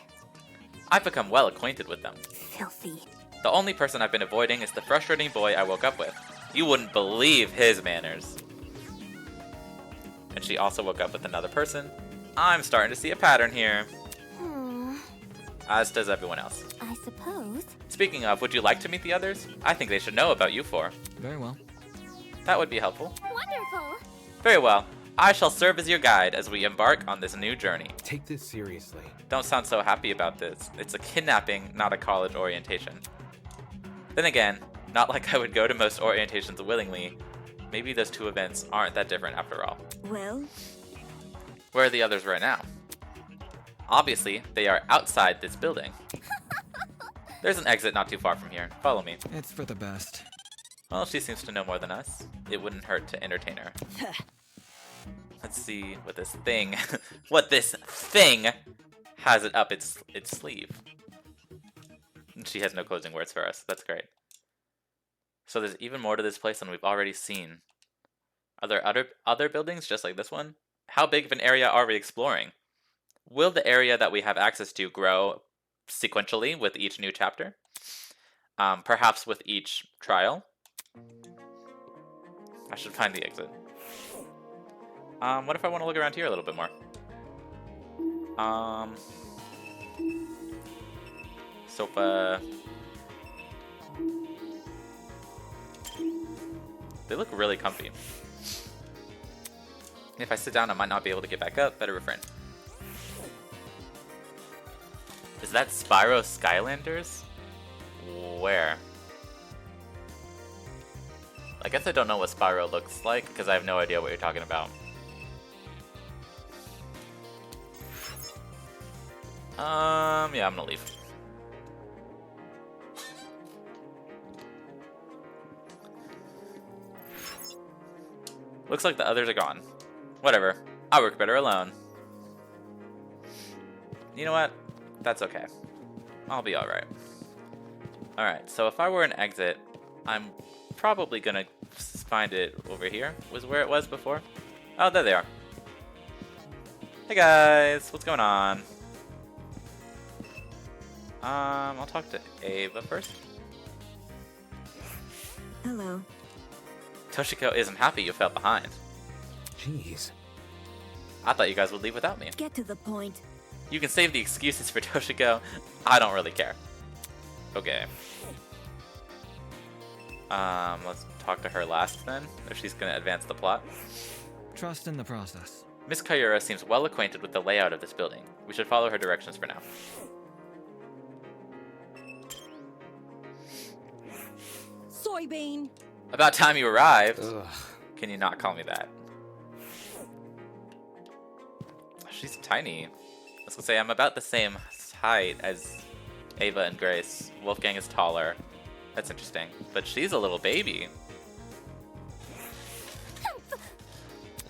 I've become well acquainted with them.
Filthy.
The only person I've been avoiding is the frustrating boy I woke up with. You wouldn't believe his manners. And she also woke up with another person. I'm starting to see a pattern here. As does everyone else.
I suppose.
Speaking of, would you like to meet the others? I think they should know about you 4.
Very well.
That would be helpful.
Wonderful.
Very well. I shall serve as your guide as we embark on this new journey.
Take this seriously.
Don't sound so happy about this. It's a kidnapping, not a college orientation. Then again, not like I would go to most orientations willingly. Maybe those 2 events aren't that different after all.
Well,
Where are the others right now? Obviously, they are outside this building. There's an exit not too far from here. Follow me.
It's for the best.
Well, she seems to know more than us. It wouldn't hurt to entertain her. Let's see what this thing has it up its sleeve. She has no closing words for us. That's great. So there's even more to this place than we've already seen. Are there other buildings just like this one? How big of an area are we exploring? Will the area that we have access to grow sequentially with each new chapter? Perhaps with each trial? I should find the exit. What if I want to look around here a little bit more? Sofa. They look really comfy. If I sit down, I might not be able to get back up. Better refrain. Is that Spyro Skylanders? Where? I guess I don't know what Spyro looks like because I have no idea what you're talking about. Yeah, I'm gonna leave. Looks like the others are gone. Whatever. I work better alone. You know what? That's okay. I'll be alright. Alright, so if I were an exit, I'm probably gonna find it over here. Was where it was before? Oh, there they are. Hey guys, what's going on? I'll talk to Ava first.
Hello.
Toshiko isn't happy you fell behind.
Jeez.
I thought you guys would leave without me.
Get to the point.
You can save the excuses for Toshiko. I don't really care. Okay. Let's talk to her last then, if she's gonna advance the plot.
Trust in the process.
Miss Kayura seems well acquainted with the layout of this building. We should follow her directions for now.
Soybean.
About time you arrived.
Ugh.
Can you not call me that? She's tiny. I was gonna say I'm about the same height as Ava and Grace. Wolfgang is taller. That's interesting. But she's a little baby.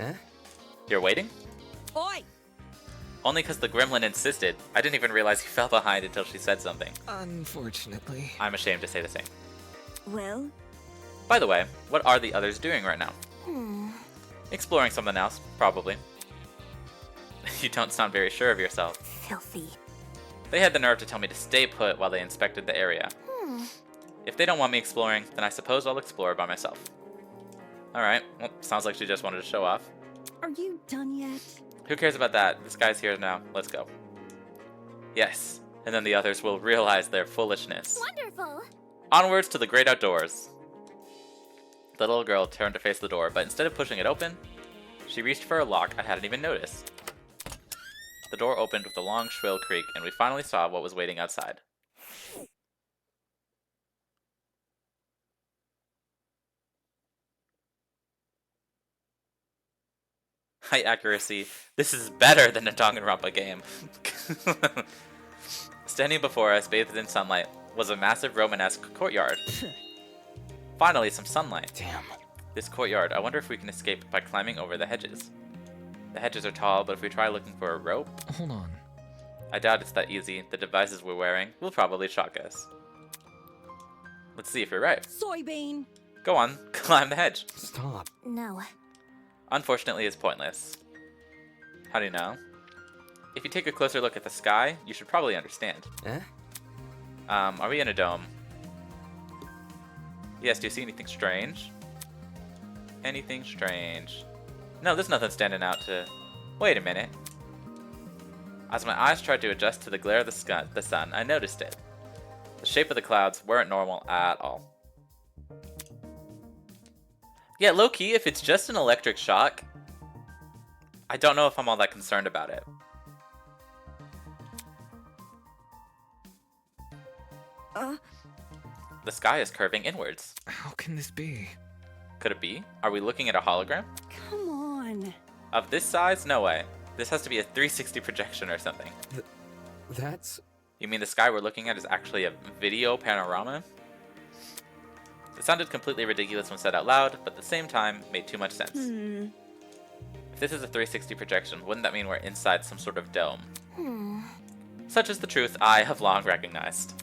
Eh?
You're waiting?
Oi!
Only because the gremlin insisted. I didn't even realize he fell behind until she said something.
Unfortunately.
I'm ashamed to say the same.
Well,
By the way, what are the others doing right now? Exploring something else, probably. You don't sound very sure of yourself.
Filthy.
They had the nerve to tell me to stay put while they inspected the area. If they don't want me exploring, then I suppose I'll explore by myself. Alright, well, sounds like she just wanted to show off.
Are you done yet?
Who cares about that? This guy's here now. Let's go. Yes, and then the others will realize their foolishness.
Wonderful.
Onwards to the great outdoors. The little girl turned to face the door, but instead of pushing it open, she reached for a lock I hadn't even noticed. The door opened with a long, shrill creak, and we finally saw what was waiting outside. Height accuracy. This is better than a Danganronpa game. Standing before us, bathed in sunlight, was a massive Romanesque courtyard. Finally, some sunlight.
Damn.
This courtyard, I wonder if we can escape by climbing over the hedges. The hedges are tall, but if we try looking for a rope...
Hold on.
I doubt it's that easy. The devices we're wearing will probably shock us. Let's see if you're right.
Soybean.
Go on, climb the hedge.
Stop.
No.
Unfortunately, it's pointless. How do you know? If you take a closer look at the sky, you should probably understand.
Eh?
Are we in a dome? Yes, do you see anything strange? Anything strange? No, there's nothing standing out to... Wait a minute. As my eyes tried to adjust to the glare of the sun, I noticed it. The shape of the clouds weren't normal at all. Yeah, low-key, if it's just an electric shock, I don't know if I'm all that concerned about it. The sky is curving inwards.
How can this be?
Could it be? Are we looking at a hologram?
Come on.
Of this size? No way. This has to be a 360 projection or something.
That's...
You mean the sky we're looking at is actually a video panorama? It sounded completely ridiculous when said out loud, but at the same time, made too much sense. If this is a 360 projection, wouldn't that mean we're inside some sort of dome? Such is the truth I have long recognized.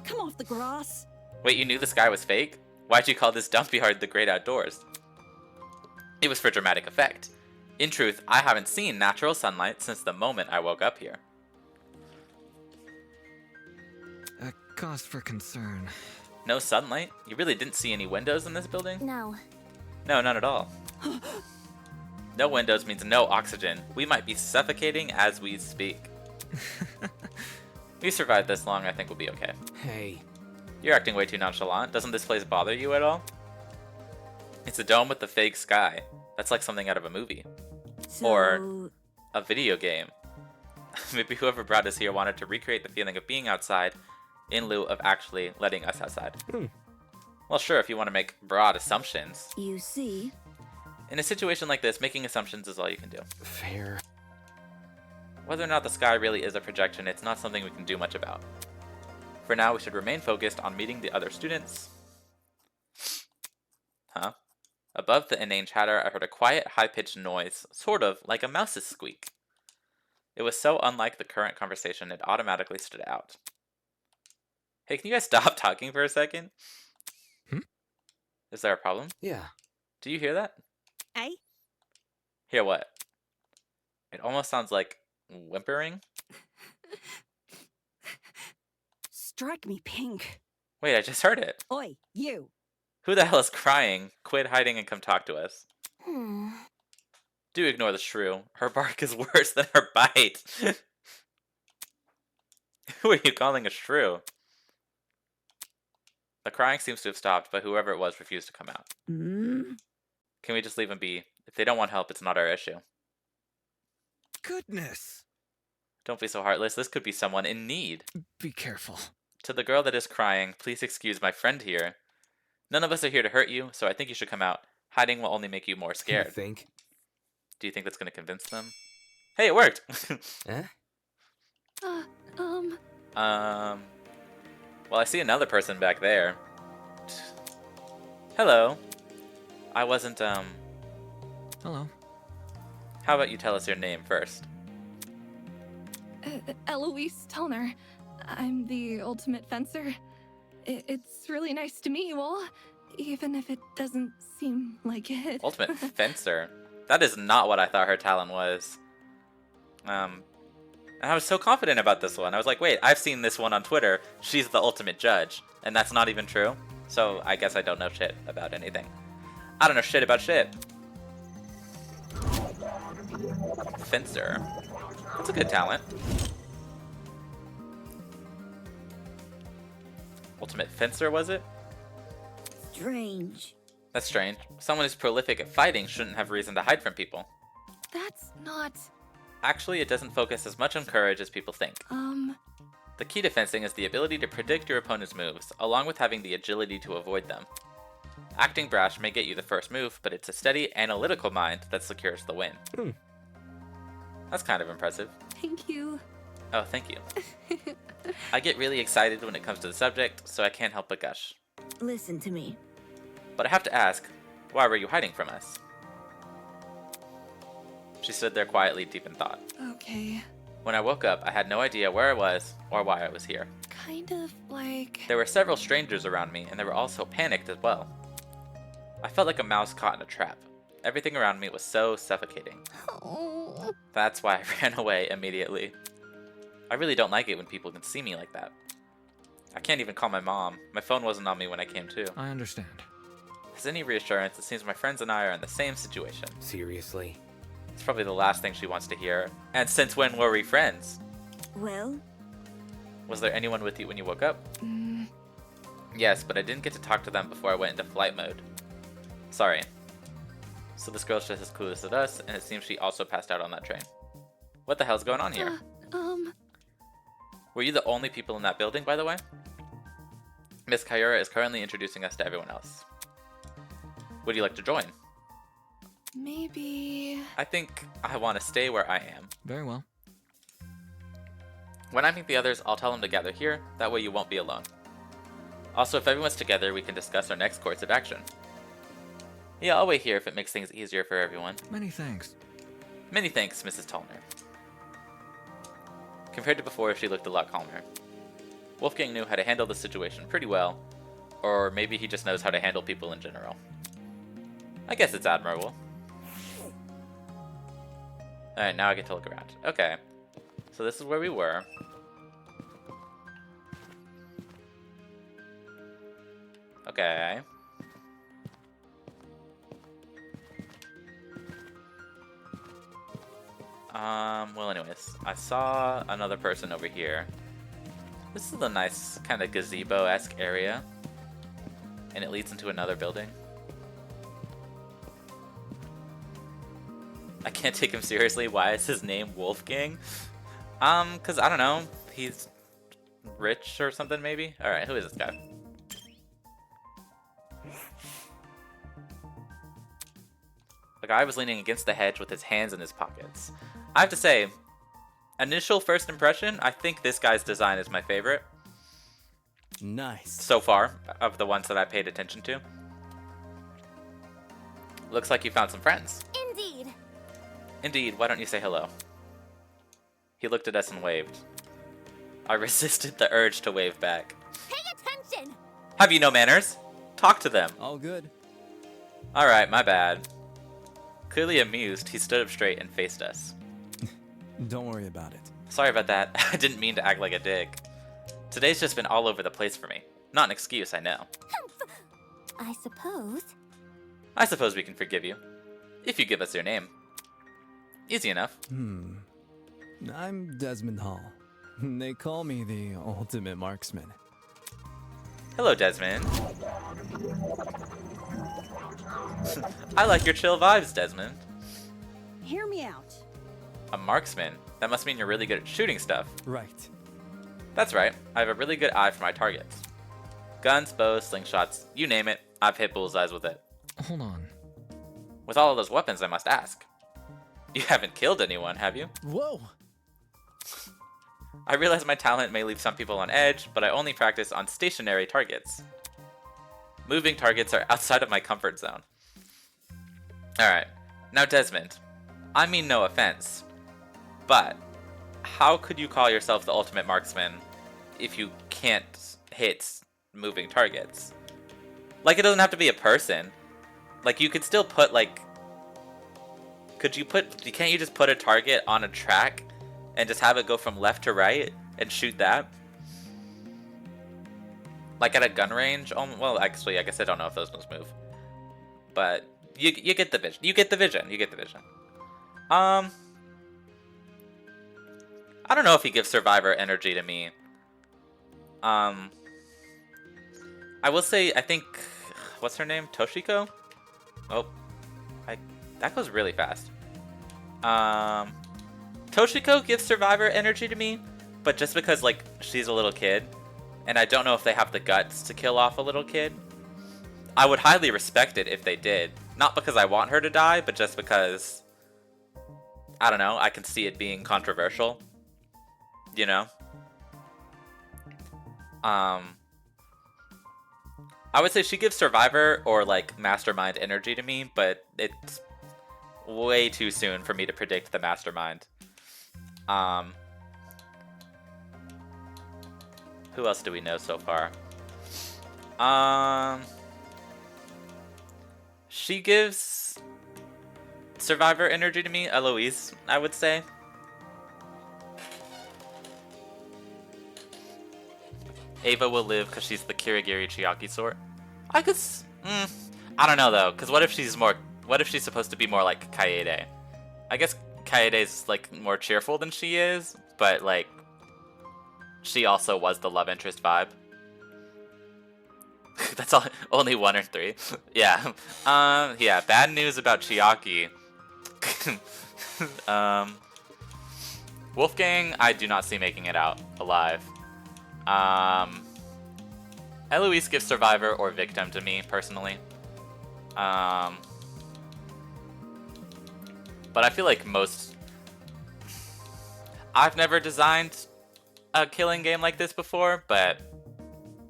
Come off the grass.
Wait, you knew the sky was fake? Why'd you call this dump yard the great outdoors? It was for dramatic effect. In truth, I haven't seen natural sunlight since the moment I woke up here.
A cause for concern.
No sunlight? You really didn't see any windows in this building?
No.
No, none at all. No windows means no oxygen. We might be suffocating as we speak. We survived this long, I think we'll be okay.
Hey.
You're acting way too nonchalant. Doesn't this place bother you at all? It's a dome with the fake sky. That's like something out of a movie.
So,
Or a video game. Maybe whoever brought us here wanted to recreate the feeling of being outside in lieu of actually letting us outside. Well, sure, if you want to make broad assumptions.
you see,
In a situation like this, making assumptions is all you can do.
Fair.
Whether or not the sky really is a projection, it's not something we can do much about. For now, we should remain focused on meeting the other students. Huh? Above the inane chatter, I heard a quiet, high-pitched noise, sort of like a mouse's squeak. It was so unlike the current conversation, it automatically stood out. Hey, can you guys stop talking for a second? Is there a problem?
Yeah.
Do you hear that?
Eh?
Hear what? It almost sounds like whimpering.
Strike me pink.
Wait, I just heard it.
Oi, you.
Who the hell is crying? Quit hiding and come talk to us. Do ignore the shrew. Her bark is worse than her bite. Who are you calling a shrew? The crying seems to have stopped, but whoever it was refused to come out. Can we just leave them be? If they don't want help, it's not our issue.
Goodness!
Don't be so heartless. This could be someone in need.
Be careful.
To the girl that is crying, please excuse my friend here. None of us are here to hurt you, so I think you should come out. Hiding will only make you more
You
scared.
think?
Do you think that's going to convince them? Hey, it worked!
Eh?
Well, I see another person back there. Hello. I wasn't,
Hello.
How about you tell us your name first?
Eloise Tellner. I'm the ultimate fencer. It's really nice to meet you all, even if it doesn't seem like it.
Ultimate fencer? That is not what I thought her talent was. And I was so confident about this one. I was like, wait, I've seen this one on Twitter. She's the ultimate judge. And that's not even true. So I guess I don't know shit about anything. I don't know shit about shit. Fencer. That's a good talent. Ultimate fencer, was it?
strange.
That's strange. Someone who's prolific at fighting shouldn't have reason to hide from people.
That's not...
Actually, it doesn't focus as much on courage as people think. The key to fencing is the ability to predict your opponent's moves, along with having the agility to avoid them. Acting brash may get you the first move, but it's a steady, analytical mind that secures the win. That's kind of impressive.
Thank you.
Oh, thank you. I get really excited when it comes to the subject, so I can't help but gush.
Listen to me.
But I have to ask, why were you hiding from us? She stood there quietly, deep in thought.
Okay.
When I woke up, I had no idea where I was or why I was here.
Kind of like...
There were several strangers around me, and they were all so panicked as well. I felt like a mouse caught in a trap. Everything around me was so suffocating.
Oh.
That's why I ran away immediately. I really don't like it when people can see me like that. I can't even call my mom. My phone wasn't on me when I came to.
I understand.
As any reassurance, it seems my friends and I are in the same situation.
Seriously?
It's probably the last thing she wants to hear. And since when were we friends?
Well?
Was there anyone with you when you woke up? Yes, but I didn't get to talk to them before I went into flight mode. Sorry. So this girl's just as clueless as us, and it seems she also passed out on that train. What the hell's going on here? Were you the only people in that building, by the way? Miss Kayura is currently introducing us to everyone else. Would you like to join?
Maybe...
I think I want to stay where I am.
Very well.
When I meet the others, I'll tell them to gather here. That way you won't be alone. Also, if everyone's together, we can discuss our next course of action. Yeah, I'll wait here if it makes things easier for everyone.
Many thanks.
Many thanks, Mrs. Tallner. Compared to before, she looked a lot calmer. Wolfgang knew how to handle the situation pretty well, or maybe he just knows how to handle people in general. I guess it's admirable. Alright, now I get to look around. Okay, so this is where we were. Okay. Well anyways, I saw another person over here. This is a nice kind of gazebo-esque area. And it leads into another building. I can't take him seriously. Why is his name Wolfgang? Cause I don't know. He's rich or something maybe? Alright, who is this guy? The guy was leaning against the hedge with his hands in his pockets. I have to say, initial first impression, I think this guy's design is my favorite.
Nice.
So far, of the ones that I paid attention to. Looks like you found some friends.
Indeed.
Indeed, why don't you say hello? He looked at us and waved. I resisted the urge to wave back.
Pay attention!
Have you no manners? Talk to them.
All good.
Alright, my bad. Clearly amused, he stood up straight and faced us.
Don't worry about it.
Sorry about that. I didn't mean to act like a dick. Today's just been all over the place for me. Not an excuse, I know.
I suppose.
I suppose we can forgive you. If you give us your name. Easy enough.
I'm Desmond Hall. They call me the ultimate marksman.
Hello, Desmond. I like your chill vibes, Desmond.
Hear me out.
A marksman? That must mean you're really good at shooting stuff.
Right.
That's right. I have a really good eye for my targets. Guns, bows, slingshots, you name it, I've hit bullseyes with it.
Hold on.
With all of those weapons, I must ask. You haven't killed anyone, have you?
Whoa!
I realize my talent may leave some people on edge, but I only practice on stationary targets. Moving targets are outside of my comfort zone. Alright, now Desmond, I mean no offense, but how could you call yourself the ultimate marksman if you can't hit moving targets? Like, it doesn't have to be a person. Like, you could still put, like... Can't you just put a target on a track and just have it go from left to right and shoot that? Like at a gun range? Oh, well, actually, I guess I don't know if those ones move. But you get the vision. You get the vision. You get the vision. I don't know if he gives Survivor energy to me. I will say, I think... What's her name? Toshiko? Oh. That goes really fast. Toshiko gives Survivor energy to me, but just because, like, she's a little kid, and I don't know if they have the guts to kill off a little kid. I would highly respect it if they did. Not because I want her to die, but just because, I don't know, I can see it being controversial. You know? I would say she gives Survivor or, like, Mastermind energy to me, but it's way too soon for me to predict the Mastermind. Who else do we know so far? She gives Survivor energy to me, Eloise, I would say. Ava will live because she's the Kirigiri Chiaki sort. I don't know though, because what if she's supposed to be more like Kaede? I guess Kaede's like more cheerful than she is, but like she also was the love interest vibe. That's all. Only 1 or 3. Yeah. Yeah. Bad news about Chiaki. Wolfgang, I do not see making it out alive. Eloise gives Survivor or Victim to me personally. But I feel like I've never designed a killing game like this before, but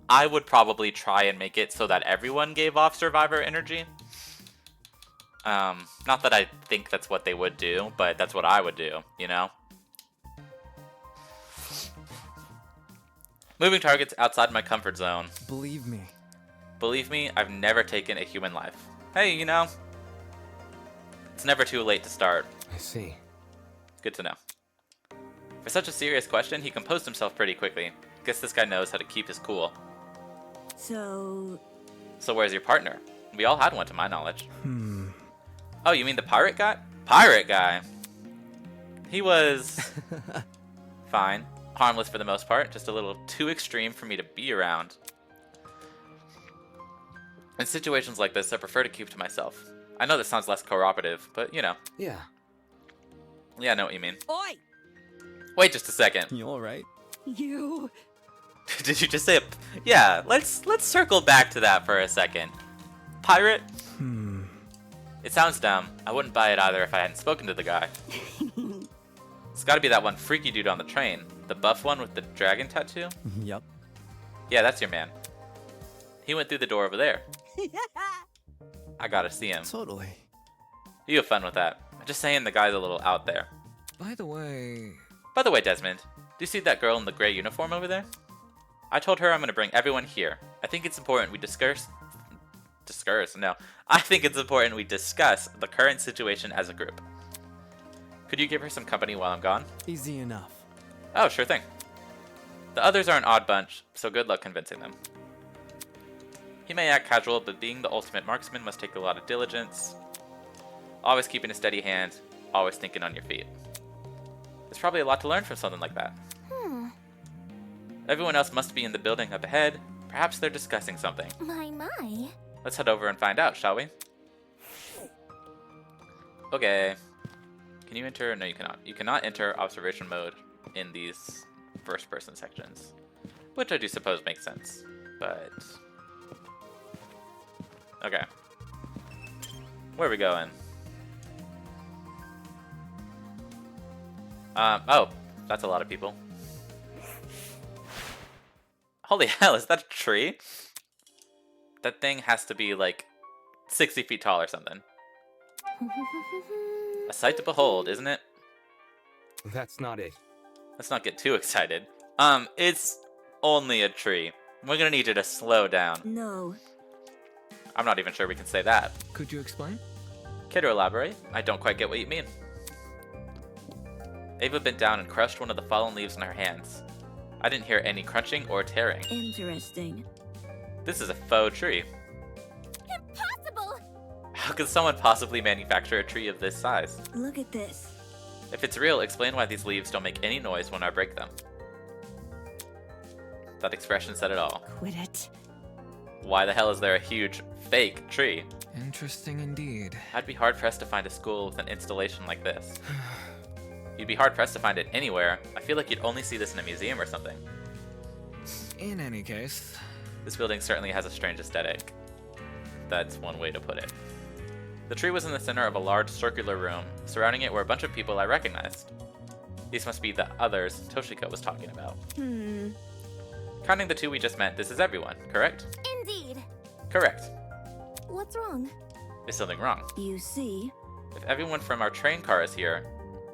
I would probably try and make it so that everyone gave off Survivor energy. Not that I think that's what they would do, but that's what I would do, you know? Moving targets outside my comfort zone.
Believe me.
Believe me, I've never taken a human life. Hey, you know, it's never too late to start.
I see.
Good to know. For such a serious question, he composed himself pretty quickly. Guess this guy knows how to keep his cool.
So
where's your partner? We all had one to my knowledge. Oh, you mean the pirate guy? Pirate guy! He was... fine. Harmless for the most part, just a little too extreme for me to be around. In situations like this, I prefer to keep to myself. I know this sounds less cooperative, but you know.
Yeah,
Yeah, I know what you mean.
Oi!
Wait just a second.
You alright?
You...
Did you just say Yeah, let's circle back to that for a second. Pirate? It sounds dumb. I wouldn't buy it either if I hadn't spoken to the guy. It's gotta be that one freaky dude on the train. The buff one with the dragon tattoo?
Yup.
Yeah, that's your man. He went through the door over there. I gotta see him.
Totally.
You have fun with that. I'm just saying the guy's a little out there.
By the way...
By the way, Desmond, do you see that girl in the gray uniform over there? I told her I'm gonna bring everyone here. I think it's important we discuss the current situation as a group. Could you give her some company while I'm gone?
Easy enough.
Oh, sure thing. The others are an odd bunch, so good luck convincing them. He may act casual, but being the ultimate marksman must take a lot of diligence. Always keeping a steady hand, always thinking on your feet. There's probably a lot to learn from something like that. Everyone else must be in the building up ahead. Perhaps they're discussing something.
My.
Let's head over and find out, shall we? Okay. Can you enter? No, you cannot. You cannot enter observation mode in these first-person sections. Which I do suppose makes sense. But... okay. Where are we going? Oh, that's a lot of people. Holy hell, is that a tree? That thing has to be like 60 feet tall or something. A sight to behold, isn't it?
That's not it.
Let's not get too excited. It's only a tree. We're gonna need you to slow down.
No.
I'm not even sure we can say that.
Could you explain?
Care to elaborate? I don't quite get what you mean. Ava bent down and crushed one of the fallen leaves in her hands. I didn't hear any crunching or tearing.
Interesting.
This is a faux tree.
Impossible!
How could someone possibly manufacture a tree of this size?
Look at this.
If it's real, explain why these leaves don't make any noise when I break them. That expression said it all.
Quit it.
Why the hell is there a huge, fake tree?
Interesting indeed.
I'd be hard-pressed to find a school with an installation like this. You'd be hard-pressed to find it anywhere. I feel like you'd only see this in a museum or something.
In any case...
This building certainly has a strange aesthetic. That's one way to put it. The tree was in the center of a large circular room. Surrounding it were a bunch of people I recognized. These must be the others Toshiko was talking about. Counting the two we just met, this is everyone, correct?
Indeed.
Correct.
What's wrong?
Is something wrong?
You see?
If everyone from our train car is here,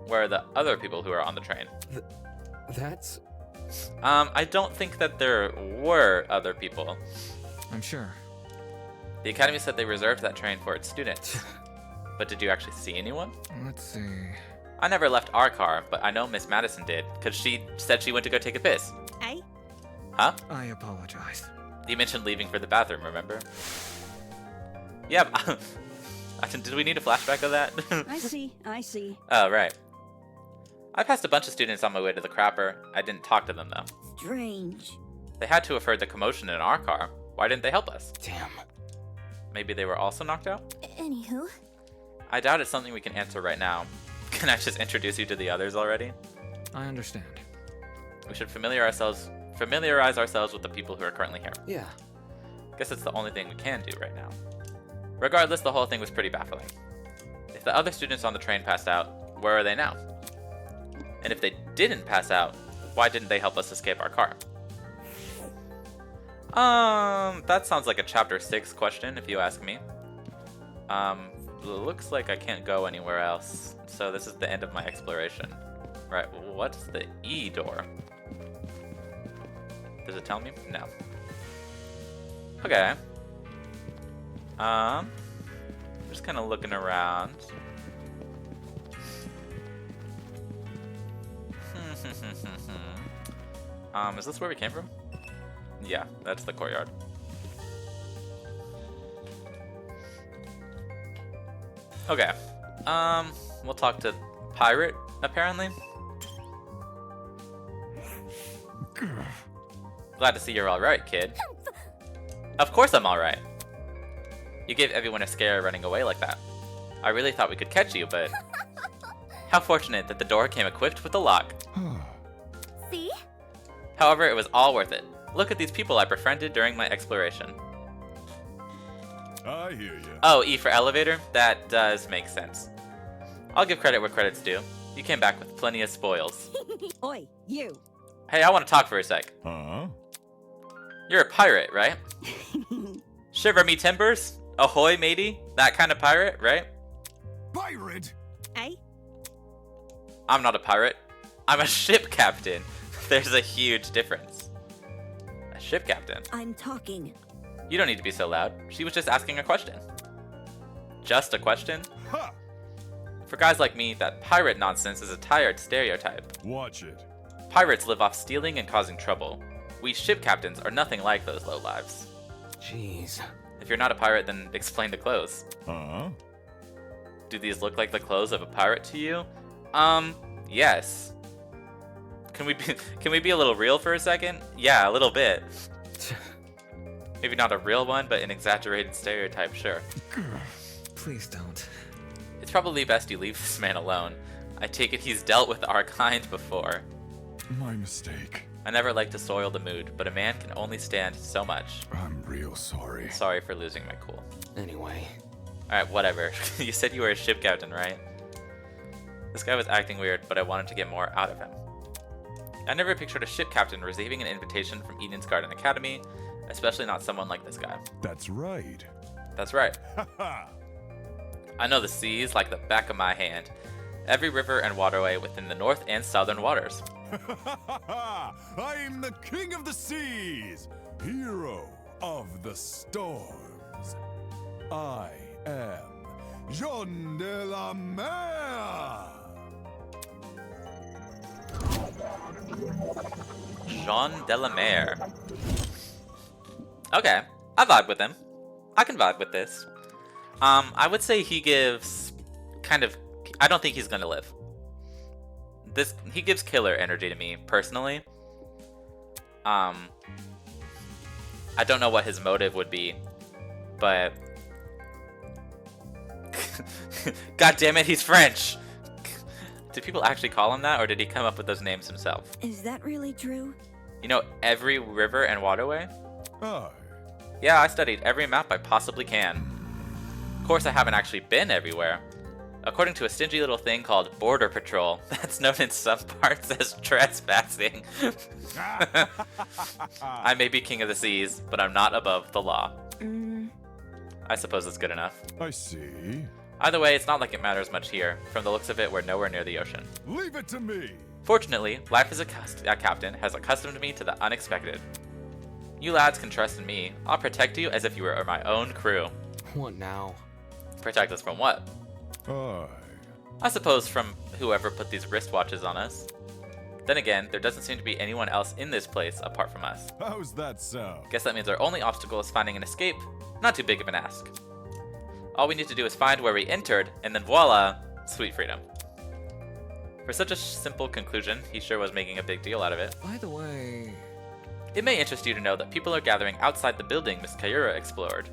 where are the other people who are on the train?
That's...
I don't think that there were other people.
I'm sure.
The Academy said they reserved that train for its students. But did you actually see anyone?
Let's see...
I never left our car, but I know Miss Madison did, because she said she went to go take a piss.
Eh?
Huh?
I apologize.
You mentioned leaving for the bathroom, remember? Yeah, did we need a flashback of that?
I see.
Oh, right. I passed a bunch of students on my way to the crapper. I didn't talk to them, though.
Strange.
They had to have heard the commotion in our car. Why didn't they help us?
Damn.
Maybe they were also knocked out?
Anywho.
I doubt it's something we can answer right now. Can I just introduce you to the others already?
I understand.
We should familiarize ourselves with the people who are currently here.
Yeah.
Guess it's the only thing we can do right now. Regardless, the whole thing was pretty baffling. If the other students on the train passed out, where are they now? And if they didn't pass out, why didn't they help us escape our car? That sounds like a chapter 6 question, if you ask me. Looks like I can't go anywhere else, so this is the end of my exploration. Right, what's the E door? Does it tell me? No. Okay. Just kind of looking around. Is this where we came from? Yeah, that's the courtyard. Okay. We'll talk to Pirate, apparently. Glad to see you're alright, kid. Of course I'm alright. You gave everyone a scare running away like that. I really thought we could catch you, but... How fortunate that the door came equipped with a lock.
See?
However, it was all worth it. Look at these people I befriended during my exploration.
I hear you.
Oh, E for elevator? That does make sense. I'll give credit where credit's due. You came back with plenty of spoils.
Oi, you.
Hey, I want to talk for a sec.
Huh?
You're a pirate, right? Shiver me timbers? Ahoy, matey? That kind of pirate, right?
Pirate?
Eh?
I'm not a pirate. I'm a ship captain. There's a huge difference. A ship captain?
I'm talking.
You don't need to be so loud. She was just asking a question. Just a question?
Ha!
For guys like me, that pirate nonsense is a tired stereotype.
Watch it.
Pirates live off stealing and causing trouble. We ship captains are nothing like those lowlives.
Jeez.
If you're not a pirate, then explain the clothes.
Huh?
Do these look like the clothes of a pirate to you? Yes. Can we be a little real for a second? Yeah, a little bit. Maybe not a real one, but an exaggerated stereotype, sure.
Please don't.
It's probably best you leave this man alone. I take it he's dealt with our kind before.
My mistake.
I never like to soil the mood, but a man can only stand so much.
I'm real sorry.
Sorry for losing my cool.
Anyway.
Alright, whatever. You said you were a ship captain, right? This guy was acting weird, but I wanted to get more out of him. I never pictured a ship captain receiving an invitation from Eden's Garden Academy, especially not someone like this guy.
That's right.
That's right.
Ha
I know the seas like the back of my hand. Every river and waterway within the north and southern waters.
ha! I'm the king of the seas, hero of the storms. I am Jean de la Mer.
Jean de la Mer. Okay, I vibe with him. I can vibe with this. I would say he gives kind of... I don't think he's gonna live. He gives killer energy to me, personally. I don't know what his motive would be, but... God damn it, he's French! Did people actually call him that, or did he come up with those names himself?
Is that really true?
You know every river and waterway?
Aye.
Yeah, I studied every map I possibly can. Of course, I haven't actually been everywhere. According to a stingy little thing called Border Patrol, that's known in some parts as trespassing. I may be king of the seas, but I'm not above the law. I suppose that's good enough.
I see.
Either way, it's not like it matters much here. From the looks of it, we're nowhere near the ocean.
Leave it to me.
Fortunately, life as a captain has accustomed me to the unexpected. You lads can trust in me. I'll protect you as if you were my own crew.
What now?
Protect us from what?
Aye.
I suppose from whoever put these wristwatches on us. Then again, there doesn't seem to be anyone else in this place apart from us.
How's that sound?
Guess that means our only obstacle is finding an escape. Not too big of an ask. All we need to do is find where we entered, and then voila, sweet freedom. For such a simple conclusion, he sure was making a big deal out of it.
By the way...
It may interest you to know that people are gathering outside the building Miss Kayura explored.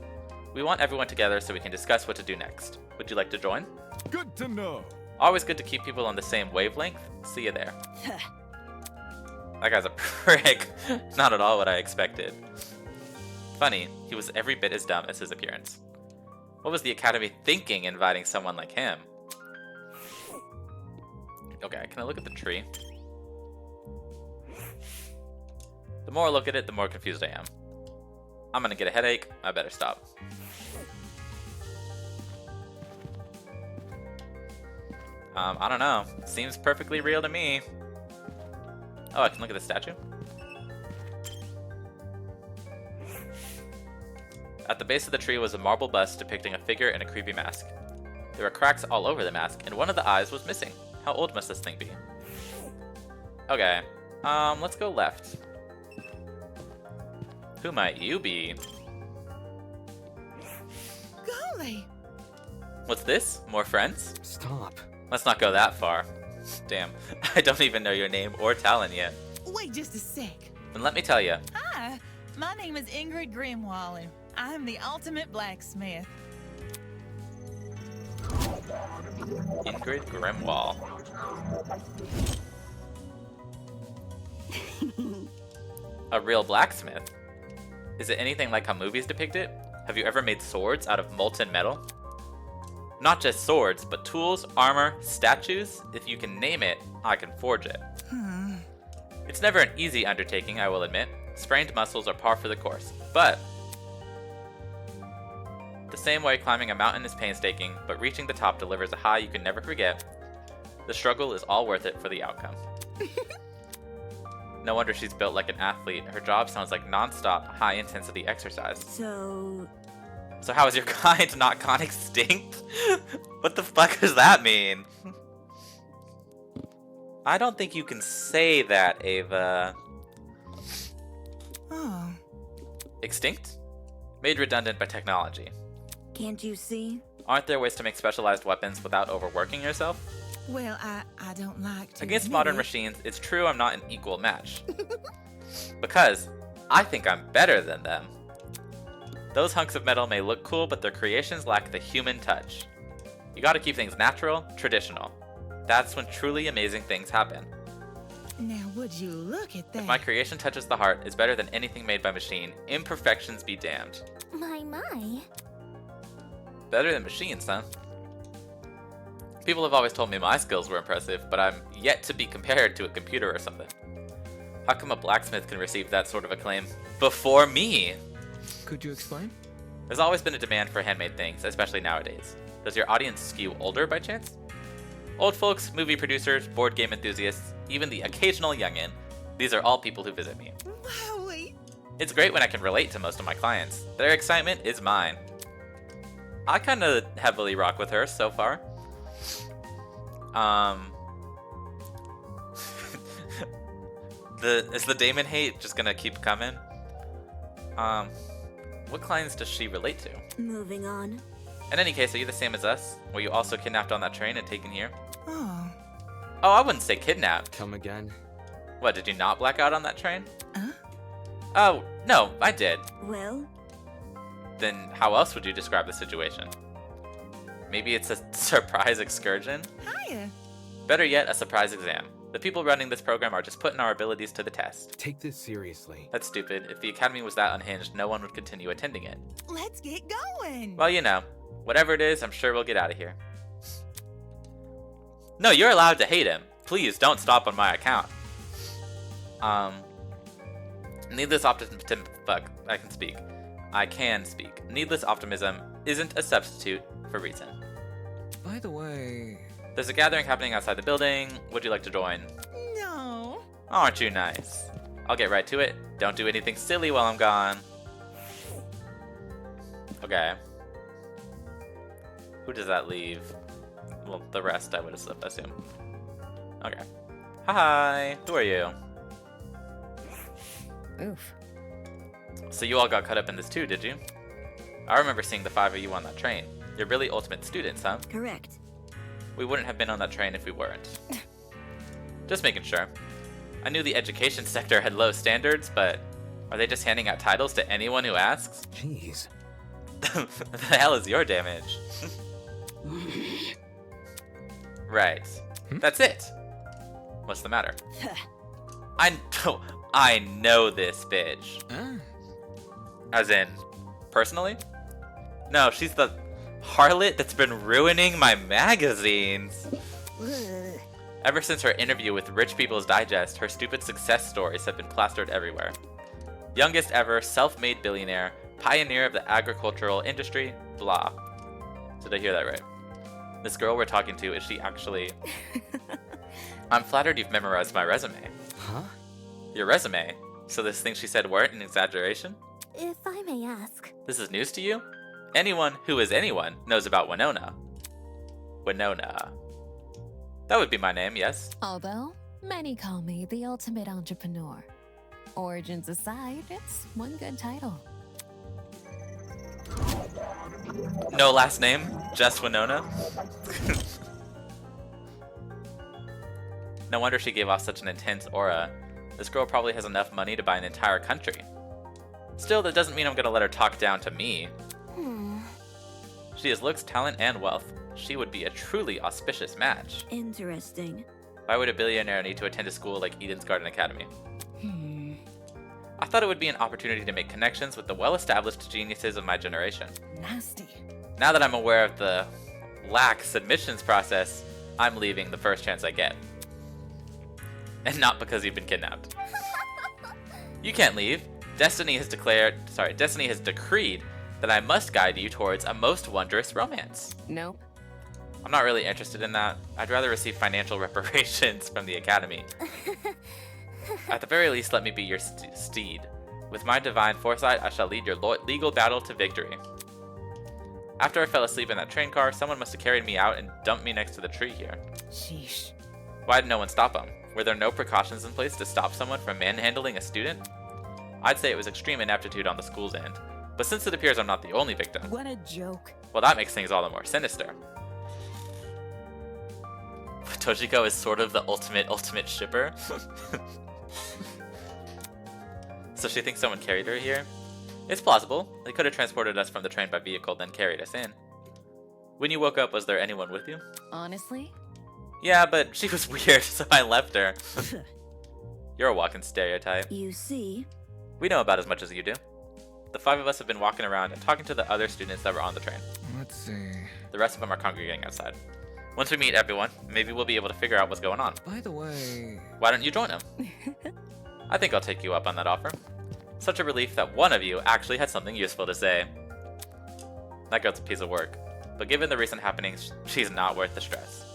We want everyone together so we can discuss what to do next. Would you like to join?
Good to know.
Always good to keep people on the same wavelength. See you there. That guy's a prick. Not at all what I expected. Funny, he was every bit as dumb as his appearance. What was the Academy thinking inviting someone like him? Okay, can I look at the tree? The more I look at it, the more confused I am. I'm gonna get a headache. I better stop. I don't know. Seems perfectly real to me. Oh, I can look at the statue? At the base of the tree was a marble bust depicting a figure in a creepy mask. There were cracks all over the mask, and one of the eyes was missing. How old must this thing be? Okay. Let's go left. Who might you be?
Golly!
What's this? More friends?
Stop.
Let's not go that far. Damn, I don't even know your name or talent yet.
Wait just a sec.
Then let me tell you.
Hi, my name is Ingrid Grimwall, and I'm the ultimate blacksmith.
Ingrid Grimwall. A real blacksmith? Is it anything like how movies depict it? Have you ever made swords out of molten metal? Not just swords, but tools, armor, statues. If you can name it, I can forge it. It's never an easy undertaking, I will admit. Sprained muscles are par for the course. But the same way climbing a mountain is painstaking, but reaching the top delivers a high you can never forget, the struggle is all worth it for the outcome. No wonder she's built like an athlete. Her job sounds like non-stop, high-intensity exercise.
So
how is your kind not gone extinct? What the fuck does that mean? I don't think you can say that, Ava.
Oh.
Extinct? Made redundant by technology.
can't you see?
Aren't there ways to make specialized weapons without overworking yourself?
Well, I don't like to
Against
admit
modern
it.
machines, it's true I'm not an equal match. Because I think I'm better than them. Those hunks of metal may look cool, but their creations lack the human touch. You gotta keep things natural, traditional. That's when truly amazing things happen.
Now, would you look at that?
If my creation touches the heart, it's better than anything made by machine. Imperfections be damned.
My.
Better than machines, huh? People have always told me my skills were impressive, but I'm yet to be compared to a computer or something. How come a blacksmith can receive that sort of acclaim before me?
Could you explain?
There's always been a demand for handmade things, especially nowadays. Does your audience skew older by chance? Old folks, movie producers, board game enthusiasts, even the occasional youngin'. These are all people who visit me.
Wowie.
It's great when I can relate to most of my clients. Their excitement is mine. I kinda heavily rock with her so far. Is the Damon hate just gonna keep coming? What clients does she relate to?
Moving on.
In any case, are you the same as us? Were you also kidnapped on that train and taken here?
Oh.
Oh, I wouldn't say kidnapped.
Come again?
What, did you not black out on that train?
Huh?
Oh, no, I did.
Well,
Then how else would you describe the situation? Maybe it's a surprise excursion?
Hiya.
Better yet, a surprise exam. The people running this program are just putting our abilities to the test.
Take this seriously.
That's stupid. If the academy was that unhinged, no one would continue attending it.
Let's get going.
Well, you know, whatever it is, I'm sure we'll get out of here. No, you're allowed to hate him. Please don't stop on my account. Needless optimism. Fuck, I can speak. I can speak. Needless optimism isn't a substitute for reason.
By the way...
There's a gathering happening outside the building. Would you like to join?
No.
Aren't you nice? I'll get right to it. Don't do anything silly while I'm gone. Okay. Who does that leave? Well, the rest I would assume. Okay. Hi. Who are you?
Oof.
So you all got caught up in this too, did you? I remember seeing the 5 of you on that train. You're really ultimate students, huh?
correct.
We wouldn't have been on that train if we weren't. Just making sure. I knew the education sector had low standards, but are they just handing out titles to anyone who asks?
Jeez.
The hell is your damage? Right. That's it. What's the matter? I know this bitch. As in, personally? No, she's the harlot that's been ruining my magazines. Ever since her interview with Rich People's Digest, her stupid success stories have been plastered everywhere. Youngest ever, self-made billionaire, pioneer of the agricultural industry, blah. Did I hear that right? This girl we're talking to, is she actually... I'm flattered you've memorized my resume.
Huh?
Your resume? So this thing she said weren't an exaggeration?
If I may ask.
This is news to you? Anyone who is anyone knows about Winona. Winona. That would be my name, yes.
Although, many call me the ultimate entrepreneur. Origins aside, it's one good title.
No last name, just Winona. No wonder she gave off such an intense aura. This girl probably has enough money to buy an entire country. Still, that doesn't mean I'm gonna let her talk down to me. She has looks, talent, and wealth. she would be a truly auspicious match.
Interesting.
Why would a billionaire need to attend a school like Eden's Garden Academy? I thought it would be an opportunity to make connections with the well-established geniuses of my generation.
Nasty.
Now that I'm aware of the lax admissions process, I'm leaving the first chance I get. And not because you've been kidnapped. You can't leave. Destiny has decreed that I must guide you towards a most wondrous romance.
Nope.
I'm not really interested in that. I'd rather receive financial reparations from the Academy. At the very least, let me be your steed. With my divine foresight, I shall lead your legal battle to victory. After I fell asleep in that train car, someone must have carried me out and dumped me next to the tree here.
Sheesh.
Why did no one stop him? Were there no precautions in place to stop someone from manhandling a student? I'd say it was extreme ineptitude on the school's end. But since it appears I'm not the only victim,
What a joke.
well, that makes things all the more sinister. Toshiko is sort of the ultimate shipper. So she thinks someone carried her here? It's plausible. They could have transported us from the train by vehicle, then carried us in. When you woke up, was there anyone with you?
Honestly?
Yeah, but she was weird, so I left her. You're a walking stereotype.
You see?
We know about as much as you do. The 5 of us have been walking around and talking to the other students that were on the train.
Let's see.
The rest of them are congregating outside. Once we meet everyone, maybe we'll be able to figure out what's going on.
By the way...
Why don't you join them? I think I'll take you up on that offer. Such a relief that one of you actually had something useful to say. That girl's a piece of work, but given the recent happenings, she's not worth the stress.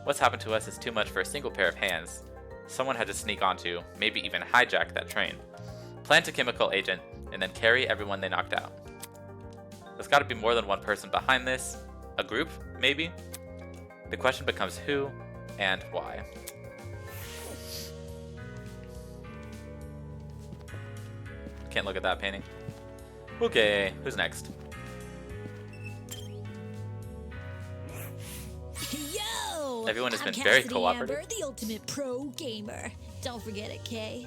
What's happened to us is too much for a single pair of hands. Someone had to sneak onto, maybe even hijack that train, plant a chemical agent, and then carry everyone they knocked out. There's gotta be more than one person behind this. A group, maybe? The question becomes who and why. Can't look at that painting. Okay, who's next?
Yo!
Everyone has
I'm
been very
Cassidy
cooperative.
Amber, the ultimate pro gamer. Don't forget it, Kay.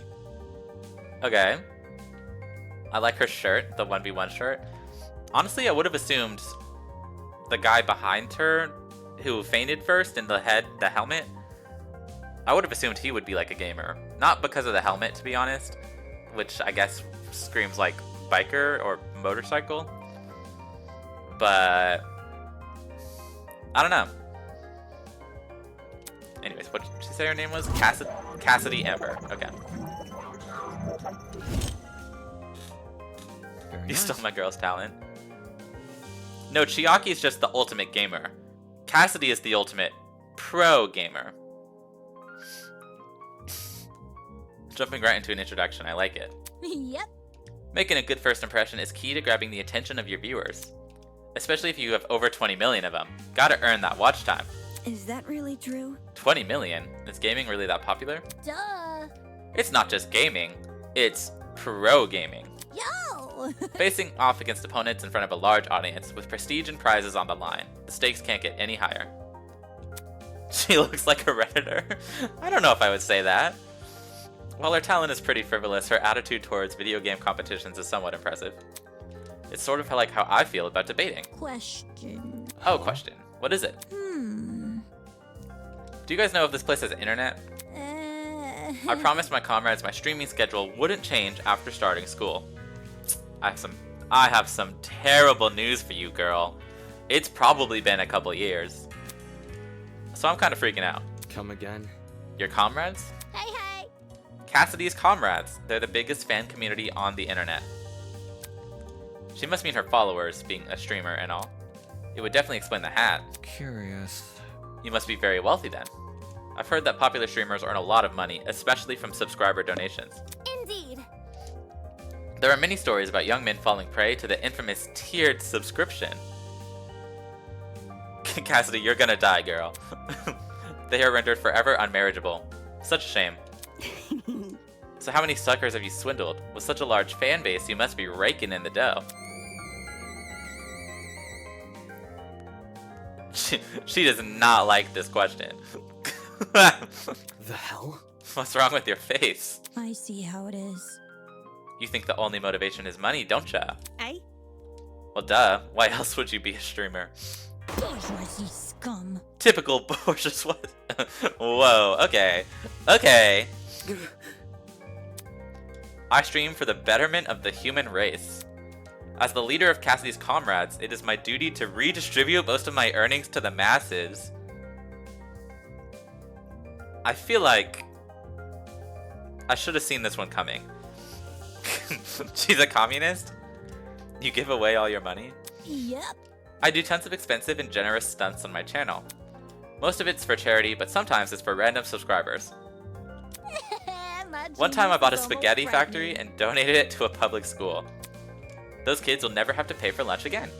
Okay. I like her shirt, the 1v1 shirt. Honestly, I would have assumed the guy behind her who fainted first in the helmet, I would have assumed he would be like a gamer. Not because of the helmet, to be honest, which I guess screams like biker or motorcycle. But I don't know. Anyways, what did she say her name was? Cassidy Amber. Okay.
Very
You
nice.
stole my girl's talent. No, Chiaki's just the ultimate gamer. Cassidy is the ultimate pro gamer. Jumping right into an introduction, I like it.
Yep.
Making a good first impression is key to grabbing the attention of your viewers. Especially if you have over 20 million of them. Gotta earn that watch time.
Is that really true?
20 million? Is gaming really that popular?
Duh.
It's not just gaming, it's pro gaming.
Yo!
Facing off against opponents in front of a large audience with prestige and prizes on the line. The stakes can't get any higher. She looks like a Redditor. I don't know if I would say that. While her talent is pretty frivolous, her attitude towards video game competitions is somewhat impressive. It's sort of like how I feel about debating.
Question.
Oh, question. What is it?
Hmm.
Do you guys know if this place has internet? I promised my comrades my streaming schedule wouldn't change after starting school. I have some terrible news for you, girl. It's probably been a couple years. So I'm kind of freaking out.
Come again?
Your comrades?
Hey, hey.
Cassidy's comrades. They're the biggest fan community on the internet. She must mean her followers, being a streamer and all. It would definitely explain the hat.
Curious.
You must be very wealthy then. I've heard that popular streamers earn a lot of money, especially from subscriber donations.
Indeed.
There are many stories about young men falling prey to the infamous tiered subscription. Cassidy, you're gonna die, girl. They are rendered forever unmarriageable. Such a shame. So how many suckers have you swindled? With such a large fan base, you must be raking in the dough. She does not like this question.
The hell?
What's wrong with your face?
I see how it is.
You think the only motivation is money, don't ya?
Eh?
Well, duh. Why else would you be a streamer?
Bourgeoisie scum.
Typical bourgeois. Whoa, okay. Okay. I stream for the betterment of the human race. As the leader of Cassidy's comrades, it is my duty to redistribute most of my earnings to the masses. I feel like I should have seen this one coming. She's a communist? You give away all your money?
Yep.
I do tons of expensive and generous stunts on my channel. Most of it's for charity, but sometimes it's for random subscribers. One time I bought a spaghetti factory and donated it to a public school. Those kids will never have to pay for lunch again.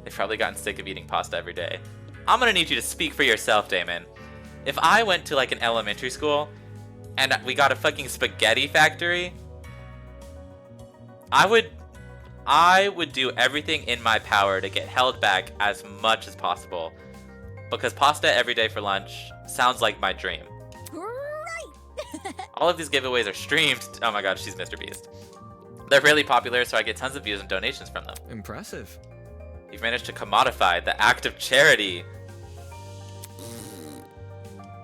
They've probably gotten sick of eating pasta every day. I'm gonna need you to speak for yourself, Damon. If I went to like an elementary school and we got a fucking spaghetti factory, I would do everything in my power to get held back as much as possible. Because pasta every day for lunch sounds like my dream.
Right.
All of these giveaways are streamed. Oh my god, she's Mr. Beast. They're really popular, so I get tons of views and donations from them.
Impressive.
You've managed to commodify the act of charity.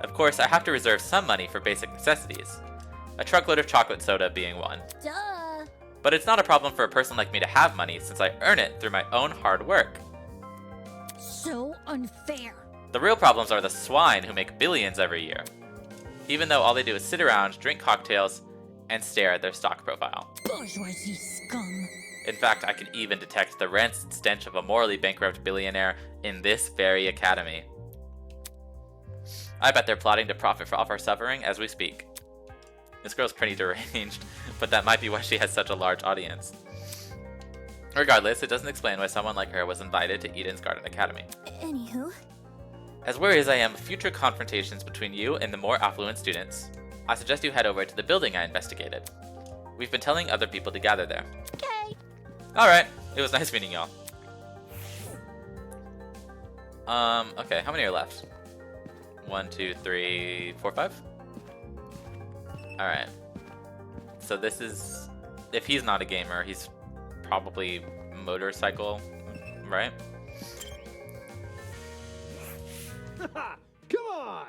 Of course, I have to reserve some money for basic necessities. A truckload of chocolate soda being one.
Duh.
But it's not a problem for a person like me to have money since I earn it through my own hard work.
So unfair.
The real problems are the swine who make billions every year. Even though all they do is sit around, drink cocktails, and stare at their stock profile.
Bourgeoisie scum.
In fact, I can even detect the rancid stench of a morally bankrupt billionaire in this very academy. I bet they're plotting to profit off our suffering as we speak. This girl's pretty deranged, but that might be why she has such a large audience. Regardless, it doesn't explain why someone like her was invited to Eden's Garden Academy.
Anywho.
As worried as I am of future confrontations between you and the more affluent students, I suggest you head over to the building I investigated. We've been telling other people to gather there.
Okay.
Alright, it was nice meeting y'all. Okay, how many are left? 1, 2, 3, 4, 5? Alright. So this is... If he's not a gamer, he's probably motorcycle, right?
Come on!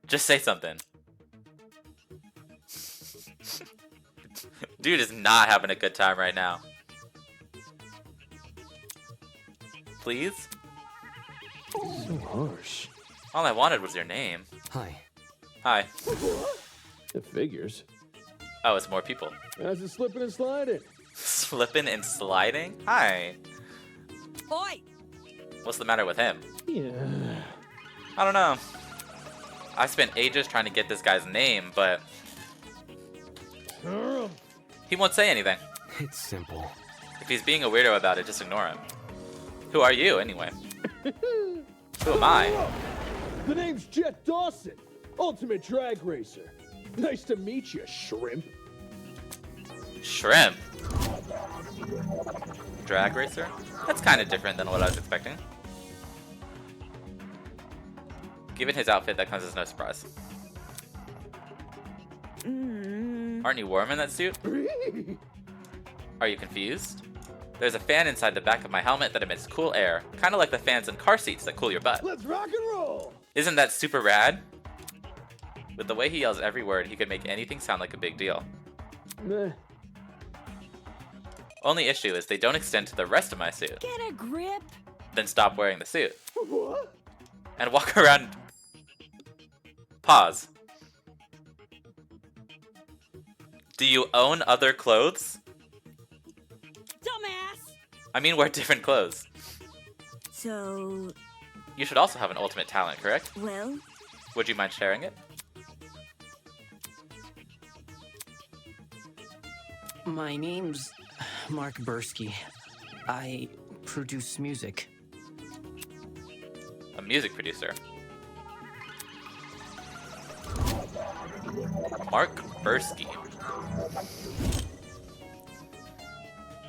Just say something. Dude is not having a good time right now. Please?
So harsh.
All I wanted was your name.
Hi.
Hi.
It figures.
Oh, it's more people.
How's it slipping and sliding?
Slipping and sliding? Hi.
Oi!
What's the matter with him?
Yeah.
I don't know. I spent ages trying to get this guy's name, but he won't say anything.
It's simple.
If he's being a weirdo about it, just ignore him. Who are you, anyway? Who am I?
The name's Jet Dawson, Ultimate Drag Racer. Nice to meet you, shrimp.
Shrimp. Drag racer? That's kind of different than what I was expecting. Given his outfit, that comes as no surprise. Aren't you warm in that suit? Are you confused? There's a fan inside the back of my helmet that emits cool air, kind of like the fans in car seats that cool your butt.
Let's rock and roll!
Isn't that super rad? With the way he yells every word, he could make anything sound like a big deal.
Meh.
Only issue is they don't extend to the rest of my suit.
Get a grip.
Then stop wearing the suit.
What?
And walk around... Pause. Do you own other clothes?
Dumbass!
I mean, wear different clothes.
So,
You should also have an ultimate talent, correct?
well,
Would you mind sharing it?
My name's Mark Bursky. I produce music.
A music producer. Mark Bursky.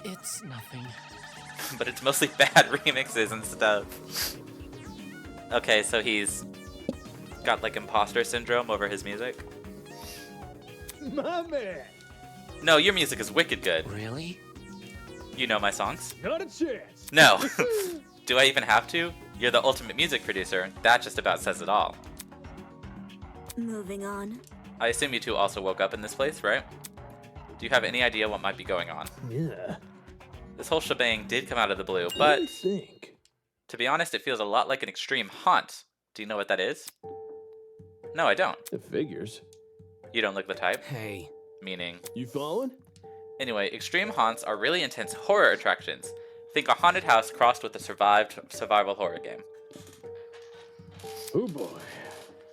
It's nothing.
But it's mostly bad remixes and stuff. Okay, so he's got like imposter syndrome over his music.
My man!
No, your music is wicked good.
Really?
You know my songs?
Not a chance!
No. Do I even have to? You're the ultimate music producer. That just about says it all.
Moving on.
I assume you two also woke up in this place, right? Do you have any idea what might be going on?
Yeah.
This whole shebang did come out of the blue,
What do
but
you think?
to be honest, it feels a lot like an extreme haunt. Do you know what that is? No, I don't.
It figures.
You don't look the type.
Hey.
Meaning.
You following?
Anyway, extreme haunts are really intense horror attractions. Think a haunted house crossed with a survival horror game.
Oh boy.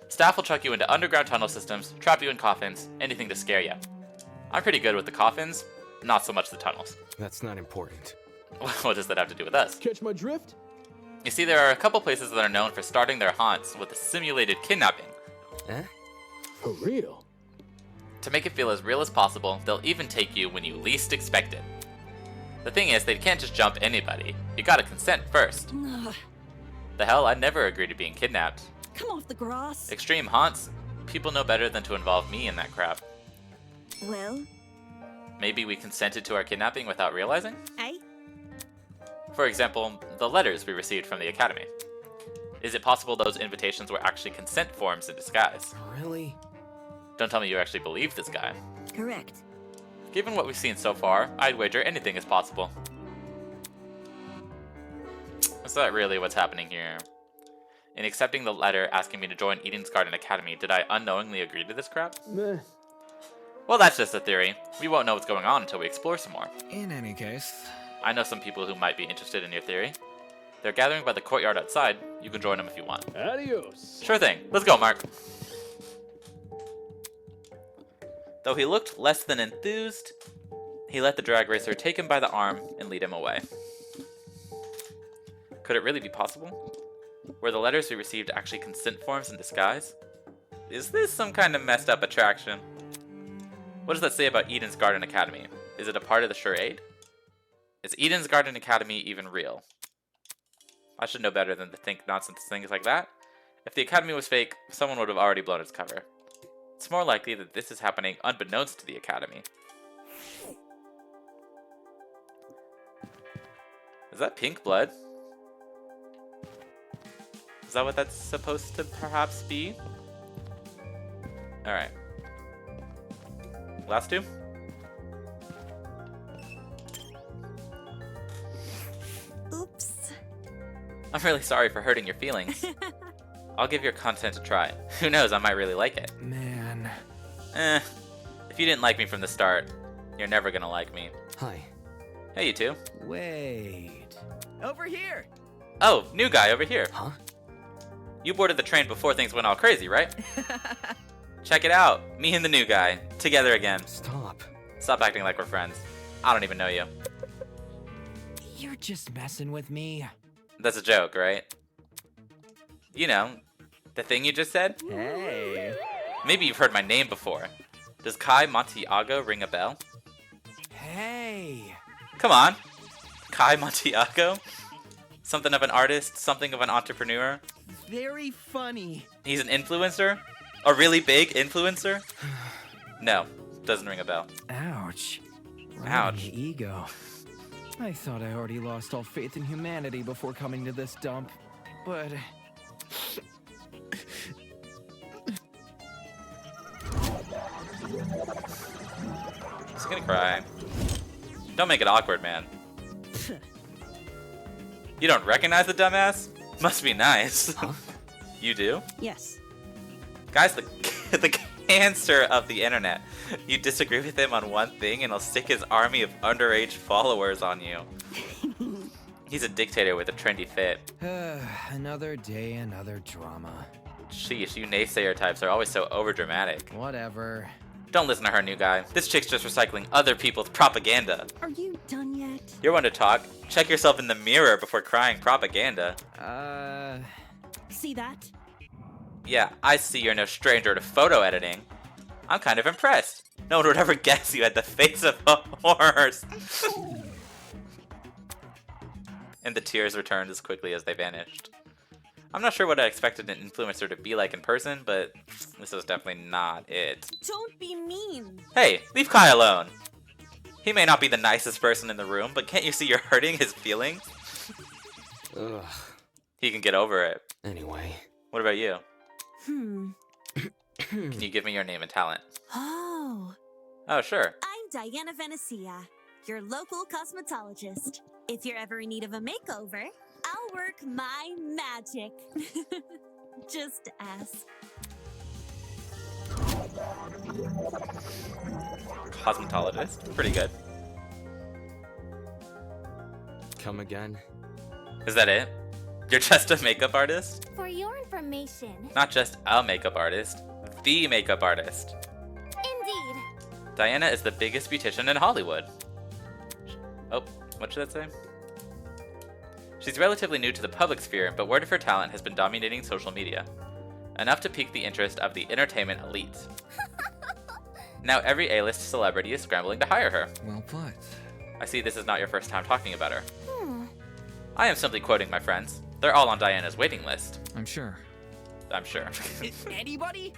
Staff will chuck you into underground tunnel systems, trap you in coffins, anything to scare you. I'm pretty good with the coffins, not so much the tunnels.
That's not important.
What does that have to do with us?
Catch my drift?
You see, there are a couple places that are known for starting their haunts with a simulated kidnapping.
Eh?
For real?
To make it feel as real as possible, they'll even take you when you least expect it. The thing is, they can't just jump anybody. You gotta consent first.
Ugh,
The hell, I'd never agree to being kidnapped.
come off the grass.
Extreme haunts? People know better than to involve me in that crap.
Well,
Maybe we consented to our kidnapping without realizing?
Eh?
For example, the letters we received from the Academy. Is it possible those invitations were actually consent forms in disguise?
Really?
Don't tell me you actually believe this guy.
correct.
Given what we've seen so far, I'd wager anything is possible. Is that really what's happening here? In accepting the letter asking me to join Eden's Garden Academy, did I unknowingly agree to this crap?
Meh.
Well, that's just a theory. We won't know what's going on until we explore some more.
In any case,
I know some people who might be interested in your theory. They're gathering by the courtyard outside. You can join them if you want.
Adios.
Sure thing. Let's go, Mark. Though he looked less than enthused, he let the drag racer take him by the arm and lead him away. Could it really be possible? Were the letters we received actually consent forms in disguise? Is this some kind of messed up attraction? What does that say about Eden's Garden Academy? Is it a part of the charade? Is Eden's Garden Academy even real? I should know better than to think nonsense things like that. If the Academy was fake, someone would have already blown its cover. It's more likely that this is happening unbeknownst to the Academy. Is that pink blood? Is that what that's supposed to perhaps be? Alright. Last two?
Oops.
I'm really sorry for hurting your feelings. I'll give your content a try. Who knows, I might really like it.
man.
If you didn't like me from the start, you're never gonna like me.
Hi.
Hey, you two.
Wait. Over here.
Oh, new guy over here.
Huh?
You boarded the train before things went all crazy, right? Check it out. Me and the new guy. Together again.
Stop.
Stop acting like we're friends. I don't even know you.
You're just messing with me.
That's a joke, right? You know, the thing you just said?
Hey.
Maybe you've heard my name before. Does Kai Montiago ring a bell?
Hey.
Come on. Kai Montiago? Something of an artist, something of an entrepreneur.
Very funny.
He's an influencer? A really big influencer? No, doesn't ring a bell.
Ouch. Right
Ouch.
in the ego. I thought I already lost all faith in humanity before coming to this dump, but...
He's gonna cry. Don't make it awkward, man. You don't recognize the dumbass? Must be nice.
Huh?
You do?
Yes.
Guy's the cancer of the internet. You disagree with him on one thing and he'll stick his army of underage followers on you. He's a dictator with a trendy fit.
Another day, another drama.
Sheesh, you naysayer types are always so overdramatic.
Whatever.
Don't listen to her, new guy. This chick's just recycling other people's propaganda.
Are you done yet?
You're one to talk. Check yourself in the mirror before crying propaganda.
See that?
Yeah, I see you're no stranger to photo editing. I'm kind of impressed. No one would ever guess you had the face of a horse. And the tears returned as quickly as they vanished. I'm not sure what I expected an influencer to be like in person, but this is definitely not it.
Don't be mean.
Hey, leave Kai alone. He may not be the nicest person in the room, but can't you see you're hurting his feelings?
Ugh.
He can get over it.
Anyway.
What about you?
Hmm.
Can you give me your name and talent?
Oh.
Oh, sure.
I'm Diana Venecia, your local cosmetologist. If you're ever in need of a makeover, I'll work my magic. Just ask.
Cosmetologist. Pretty good.
Come again?
Is that it? You're just a makeup artist?
For your information.
Not just a makeup artist, the makeup artist.
Indeed.
Diana is the biggest beautician in Hollywood. Oh, what should that say? She's relatively new to the public sphere, but word of her talent has been dominating social media. Enough to pique the interest of the entertainment elite. Now every A-list celebrity is scrambling to hire her.
Well put.
I see this is not your first time talking about her. I am simply quoting my friends. They're all on Diana's waiting list.
I'm sure.
I'm sure.
Anybody?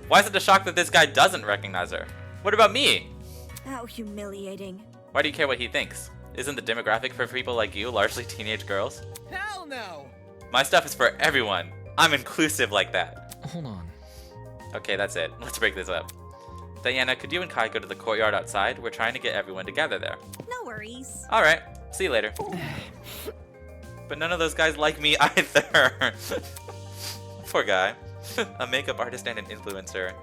Why is it a shock that this guy doesn't recognize her? What about me?
How humiliating.
Why do you care what he thinks? Isn't the demographic for people like you largely teenage girls?
Hell no!
My stuff is for everyone. I'm inclusive like that.
Hold on.
Okay, that's it. Let's break this up. Diana, could you and Kai go to the courtyard outside? We're trying to get everyone to gather there.
No worries.
Alright, see you later. But none of those guys like me either. Poor guy. A makeup artist and an influencer.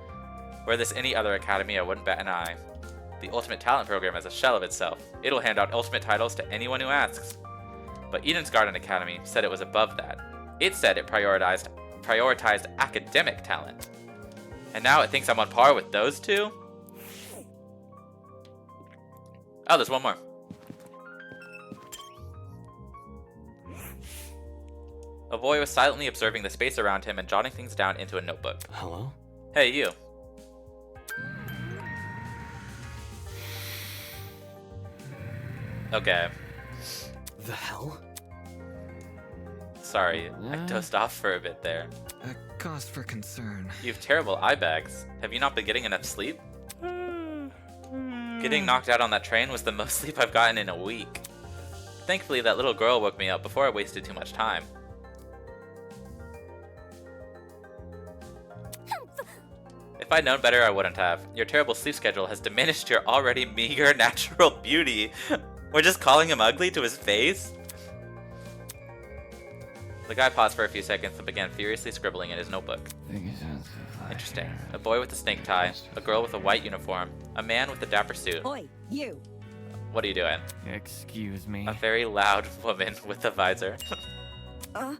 Were this any other academy, I wouldn't bat an eye. The Ultimate Talent Program is a shell of itself. It'll hand out ultimate titles to anyone who asks. But Eden's Garden Academy said it was above that. It said it prioritized academic talent. And now it thinks I'm on par with those two? Oh, there's one more. A boy was silently observing the space around him and jotting things down into a notebook.
Hello?
Hey, you. Okay.
The hell?
Sorry, I dozed off for a bit there.
A cause for concern.
You have terrible eye bags. Have you not been getting enough sleep? Getting knocked out on that train was the most sleep I've gotten in a week. Thankfully, that little girl woke me up before I wasted too much time. If I'd known better, I wouldn't have. Your terrible sleep schedule has diminished your already meager natural beauty. We're just calling him ugly to his face? The guy paused for a few seconds and began furiously scribbling in his notebook. Interesting. A boy with a snake tie, a girl with a white uniform, a man with a dapper suit.
Oi, you.
What are you doing?
Excuse me.
A very loud woman with a visor. Are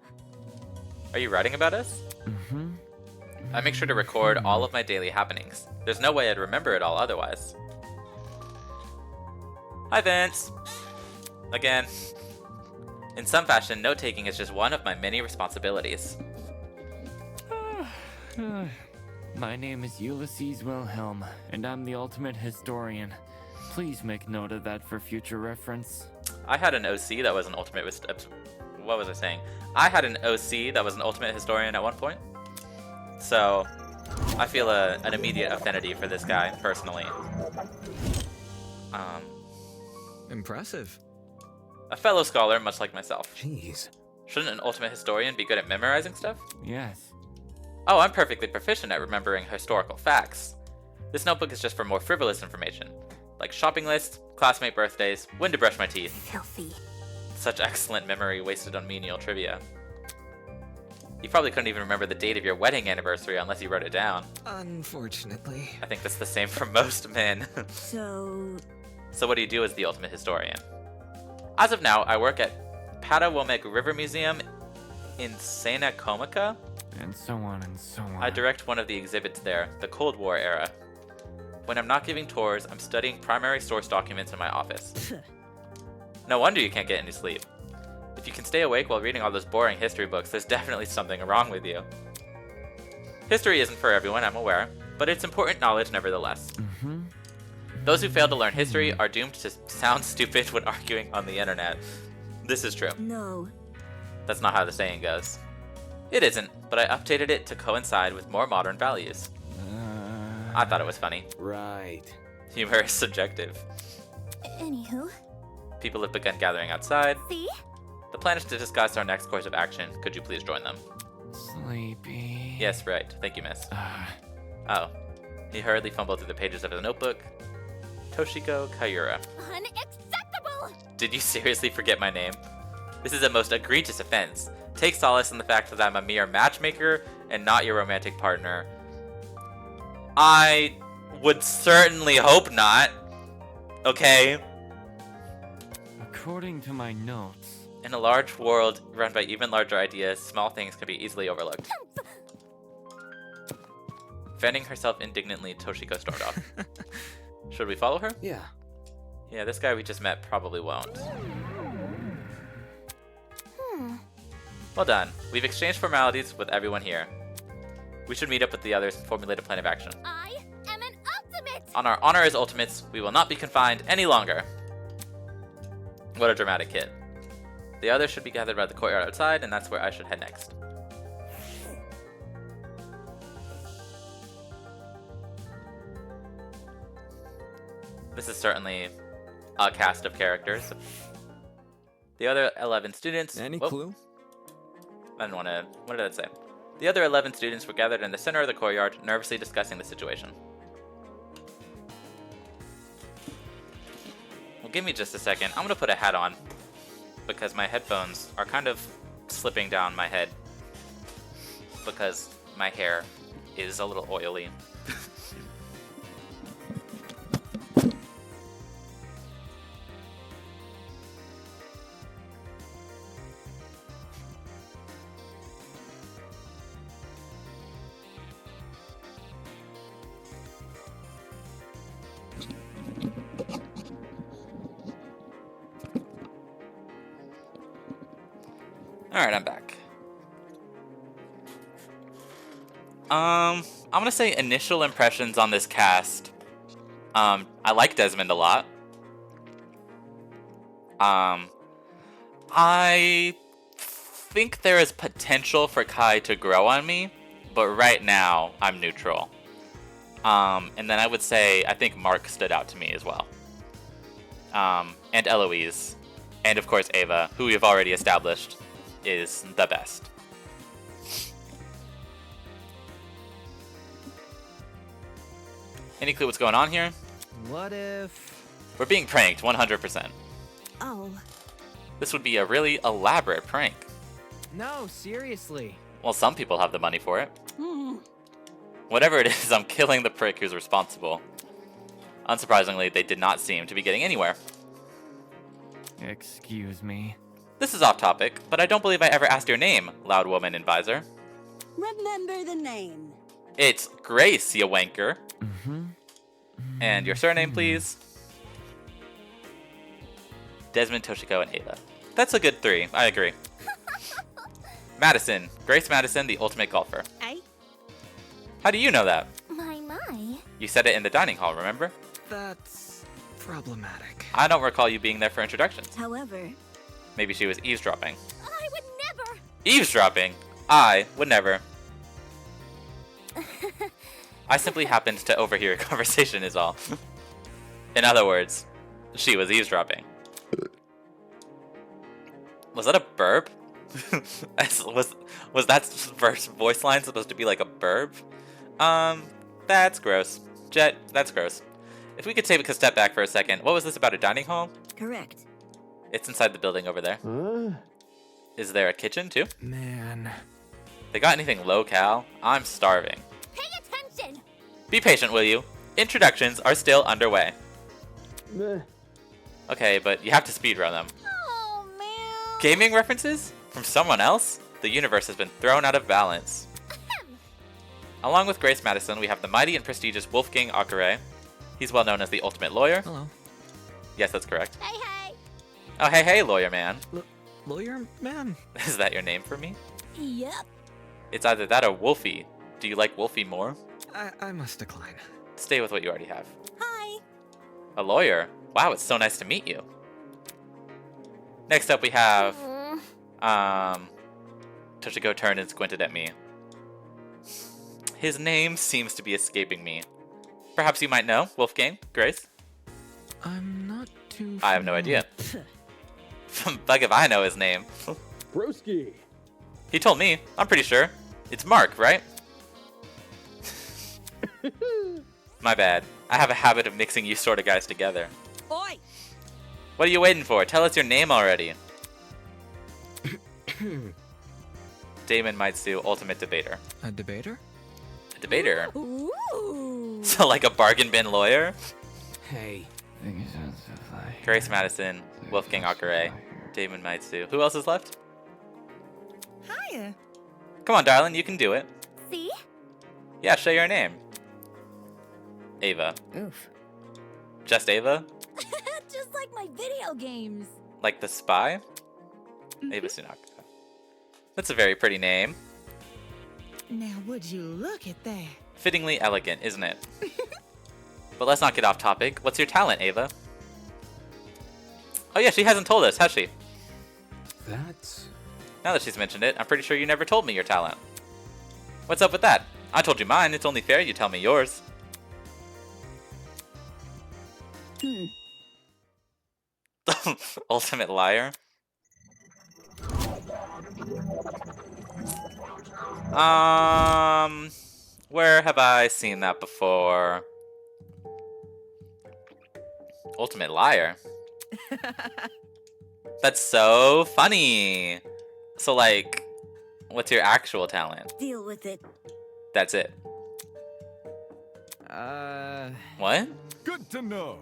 you writing about us?
Mm-hmm.
I make sure to record all of my daily happenings. There's no way I'd remember it all otherwise. Hi, Vince! Again. In some fashion, note-taking is just one of my many responsibilities.
My name is Ulysses Wilhelm, and I'm the ultimate historian. Please make note of that for future reference.
I had an OC that was an ultimate... What was I saying? I had an OC that was an ultimate historian at one point. So, I feel an immediate affinity for this guy, personally.
Impressive.
A fellow scholar, much like myself.
Jeez.
Shouldn't an ultimate historian be good at memorizing stuff?
Yes.
Oh, I'm perfectly proficient at remembering historical facts. This notebook is just for more frivolous information, like shopping lists, classmate birthdays, when to brush my teeth.
Filthy.
Such excellent memory wasted on menial trivia. You probably couldn't even remember the date of your wedding anniversary unless you wrote it down.
Unfortunately.
I think that's the same for most men. So what do you do as the ultimate historian? As of now, I work at Patawomek River Museum in Sena Comica.
And so on and so on.
I direct one of the exhibits there, the Cold War era. When I'm not giving tours, I'm studying primary source documents in my office. No wonder you can't get any sleep. If you can stay awake while reading all those boring history books, there's definitely something wrong with you. History isn't for everyone, I'm aware, but it's important knowledge nevertheless.
Mm-hmm.
Those who fail to learn history are doomed to sound stupid when arguing on the internet. This is true.
No.
That's not how the saying goes. It isn't, but I updated it to coincide with more modern values. I thought it was funny.
Right.
Humor is subjective.
Anywho.
People have begun gathering outside.
See?
The plan is to discuss our next course of action. Could you please join them?
Sleepy.
Yes, right. Thank you, miss. Oh. He hurriedly fumbled through the pages of his notebook. Toshiko Kaiyura.
Unacceptable!
Did you seriously forget my name? This is a most egregious offense. Take solace in the fact that I'm a mere matchmaker and not your romantic partner. I would certainly hope not. Okay?
According to my notes.
In a large world run by even larger ideas, small things can be easily overlooked. Fanning herself indignantly, Toshiko stormed off. Should we follow her?
Yeah.
Yeah, this guy we just met probably won't. Well done. We've exchanged formalities with everyone here. We should meet up with the others and formulate a plan of action.
I am an ultimate!
On our honor as ultimates, we will not be confined any longer. What a dramatic kid. The others should be gathered by the courtyard outside, and that's where I should head next. This is certainly a cast of characters. The other 11 students...
Any
Whoa.
clue?
I didn't want to... What did it say? The other 11 students were gathered in the center of the courtyard, nervously discussing the situation. Well, give me just a second. I'm going to put a hat on, because my headphones are kind of slipping down my head, because my hair is a little oily. Alright, I'm back. I'm gonna say initial impressions on this cast. I like Desmond a lot. I think there is potential for Kai to grow on me, but right now, I'm neutral. And then I would say, I think Mark stood out to me as well. And Eloise. And of course Ava, who we have already established is the best. Any clue what's going on here?
What if...
We're being pranked, 100%.
Oh.
This would be a really elaborate prank.
No, seriously.
Well, some people have the money for it. Whatever it is, I'm killing the prick who's responsible. Unsurprisingly, they did not seem to be getting anywhere.
Excuse me.
This is off topic, but I don't believe I ever asked your name, loud woman in visor.
Remember the name.
It's Grace, you wanker. And your surname, please? Desmond, Toshiko, and Ava. That's a good 3. I agree. Madison. Grace Madison, the ultimate golfer.
Eh?
How do you know that?
My.
You said it in the dining hall, remember?
That's problematic.
I don't recall you being there for introductions.
However...
Maybe she was eavesdropping.
I would never!
Eavesdropping? I would never. I simply happened to overhear a conversation is all. In other words, she was eavesdropping. Was that a burp? was that first voice line supposed to be like a burp? That's gross. Jet, that's gross. If we could take a step back for a second, what was this about a dining hall?
Correct.
It's inside the building over there. Is there a kitchen too?
Man.
They got anything low-cal? I'm starving.
Pay attention!
Be patient, will you? Introductions are still underway. Okay, but you have to speedrun them.
Oh, man.
Gaming references? From someone else? The universe has been thrown out of balance. Along with Grace Madison, we have the mighty and prestigious Wolfgang Akare. He's well known as the ultimate lawyer.
Hello.
Yes, that's correct.
Hey.
Oh, hey, lawyer man.
Lawyer man?
Is that your name for me?
Yep.
It's either that or Wolfie. Do you like Wolfie more?
I must decline.
Stay with what you already have.
Hi.
A lawyer? Wow, it's so nice to meet you. Next up we have... Toshiko turned and squinted at me. His name seems to be escaping me. Perhaps you might know, Wolfgang, Grace?
I'm not too...
I have no idea. Fuck if I know his name.
Broski.
He told me. I'm pretty sure. It's Mark, right? My bad. I have a habit of mixing you sort of guys together.
Oi!
What are you waiting for? Tell us your name already. Damon Maitsu, Ultimate Debater.
A debater?
A debater?
Ooh.
So like a bargain bin lawyer?
Hey.
Grace Madison, Wolfgang Akare, Damon Maitsu. Who else is left?
Hiya.
Come on, darling, you can do it.
See?
Yeah, show your name. Ava.
Oof.
Just Ava?
Just like my video games.
Like the spy? Ava Sunaka. That's a very pretty name.
Now would you look at that?
Fittingly elegant, isn't it? But let's not get off topic. What's your talent, Ava? Oh yeah, she hasn't told us, has she?
That's...
Now that she's mentioned it, I'm pretty sure you never told me your talent. What's up with that? I told you mine, it's only fair you tell me yours. Ultimate liar. Where have I seen that before? Ultimate liar. That's so funny. So like, what's your actual talent?
Deal with it.
That's it. What?
Good to know.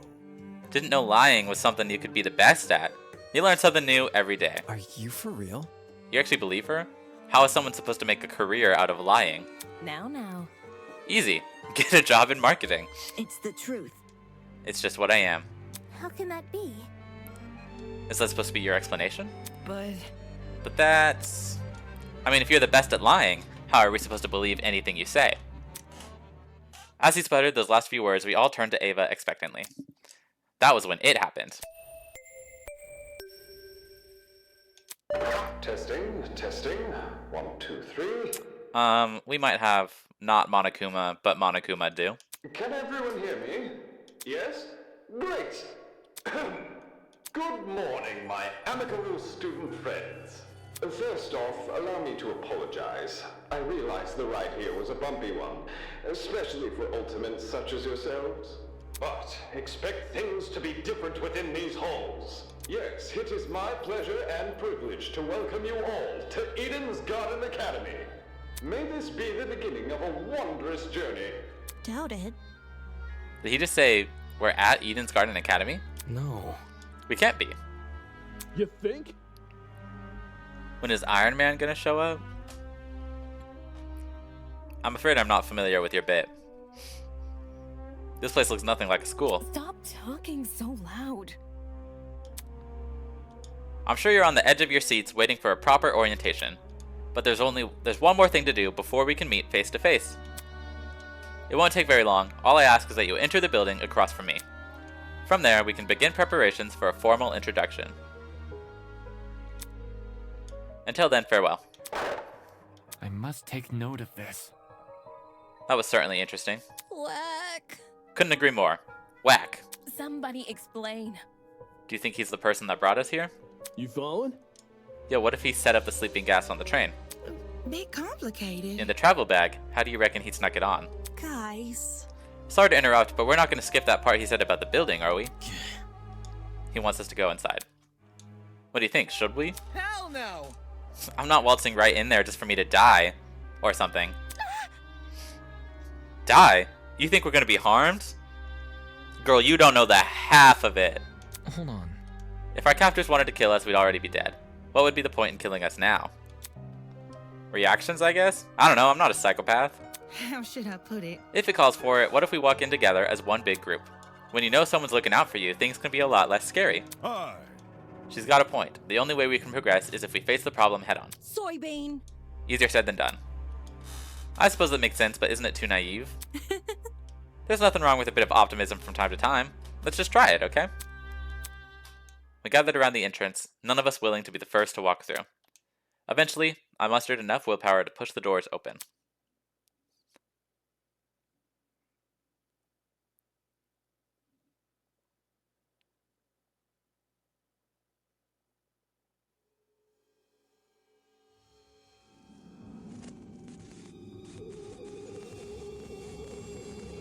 Didn't know lying was something you could be the best at. You learn something new every day.
Are you for real?
You actually believe her? How is someone supposed to make a career out of lying?
Now.
Easy. Get a job in marketing.
It's the truth.
It's just what I am.
How can that be?
Is that supposed to be your explanation?
But
that's... I mean, if you're the best at lying, how are we supposed to believe anything you say? As he sputtered those last few words, we all turned to Ava expectantly. That was when it happened.
Testing. 1, 2, 3.
We might have not Monokuma, but Monokuma do.
Can everyone hear me? Yes? Great! Good morning, my amicable student friends. First off, allow me to apologize. I realize the ride here was a bumpy one, especially for ultimates such as yourselves. But expect things to be different within these halls. Yes, it is my pleasure and privilege to welcome you all to Eden's Garden Academy. May this be the beginning of a wondrous journey.
Doubt it.
Did he just say we're at Eden's Garden Academy?
No.
We can't be.
You think?
When is Iron Man gonna show up? I'm afraid I'm not familiar with your bit. This place looks nothing like a school.
stop talking so loud.
I'm sure you're on the edge of your seats waiting for a proper orientation. But there's one more thing to do before we can meet face to face. It won't take very long. All I ask is that you enter the building across from me. From there, we can begin preparations for a formal introduction. Until then, farewell.
I must take note of this.
That was certainly interesting.
Whack.
Couldn't agree more. Whack.
Somebody explain.
Do you think he's the person that brought us here?
You following?
Yo, what if he set up the sleeping gas on the train?
Bit complicated.
In the travel bag, how do you reckon he snuck it on?
Guys.
Sorry to interrupt, but we're not going to skip that part he said about the building, are we? He wants us to go inside. What do you think? Should we?
Hell no!
I'm not waltzing right in there just for me to die. Or something. Die? You think we're going to be harmed? Girl, you don't know the half of it.
Hold on.
If our captors wanted to kill us, we'd already be dead. What would be the point in killing us now? Reactions, I guess? I don't know, I'm not a psychopath.
How should I put it?
If it calls for it, what if we walk in together as one big group? When you know someone's looking out for you, things can be a lot less scary.
Hi.
She's got a point. The only way we can progress is if we face the problem head on.
Soybean.
Easier said than done. I suppose that makes sense, but isn't it too naive? There's nothing wrong with a bit of optimism from time to time. Let's just try it, okay? We gathered around the entrance, none of us willing to be the first to walk through. Eventually, I mustered enough willpower to push the doors open.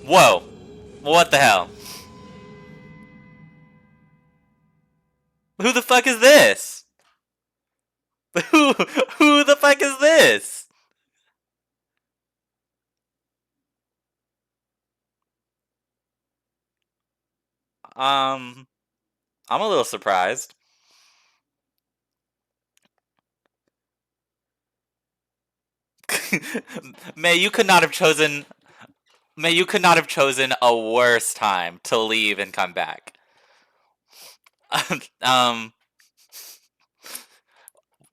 Whoa. What the hell? Who the fuck is this? Who the fuck is this? I'm a little surprised. May you could not have chosen a worse time to leave and come back.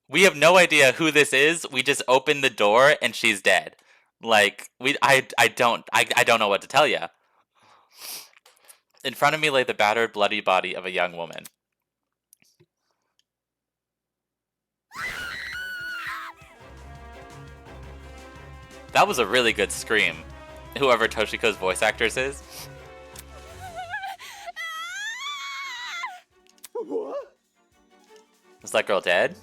We have no idea who this is. We just opened the door and she's dead. Like I don't know what to tell you. In front of me lay the battered, bloody body of a young woman. That was a really good scream. Whoever Toshiko's voice actress is.
What?
Is that girl dead?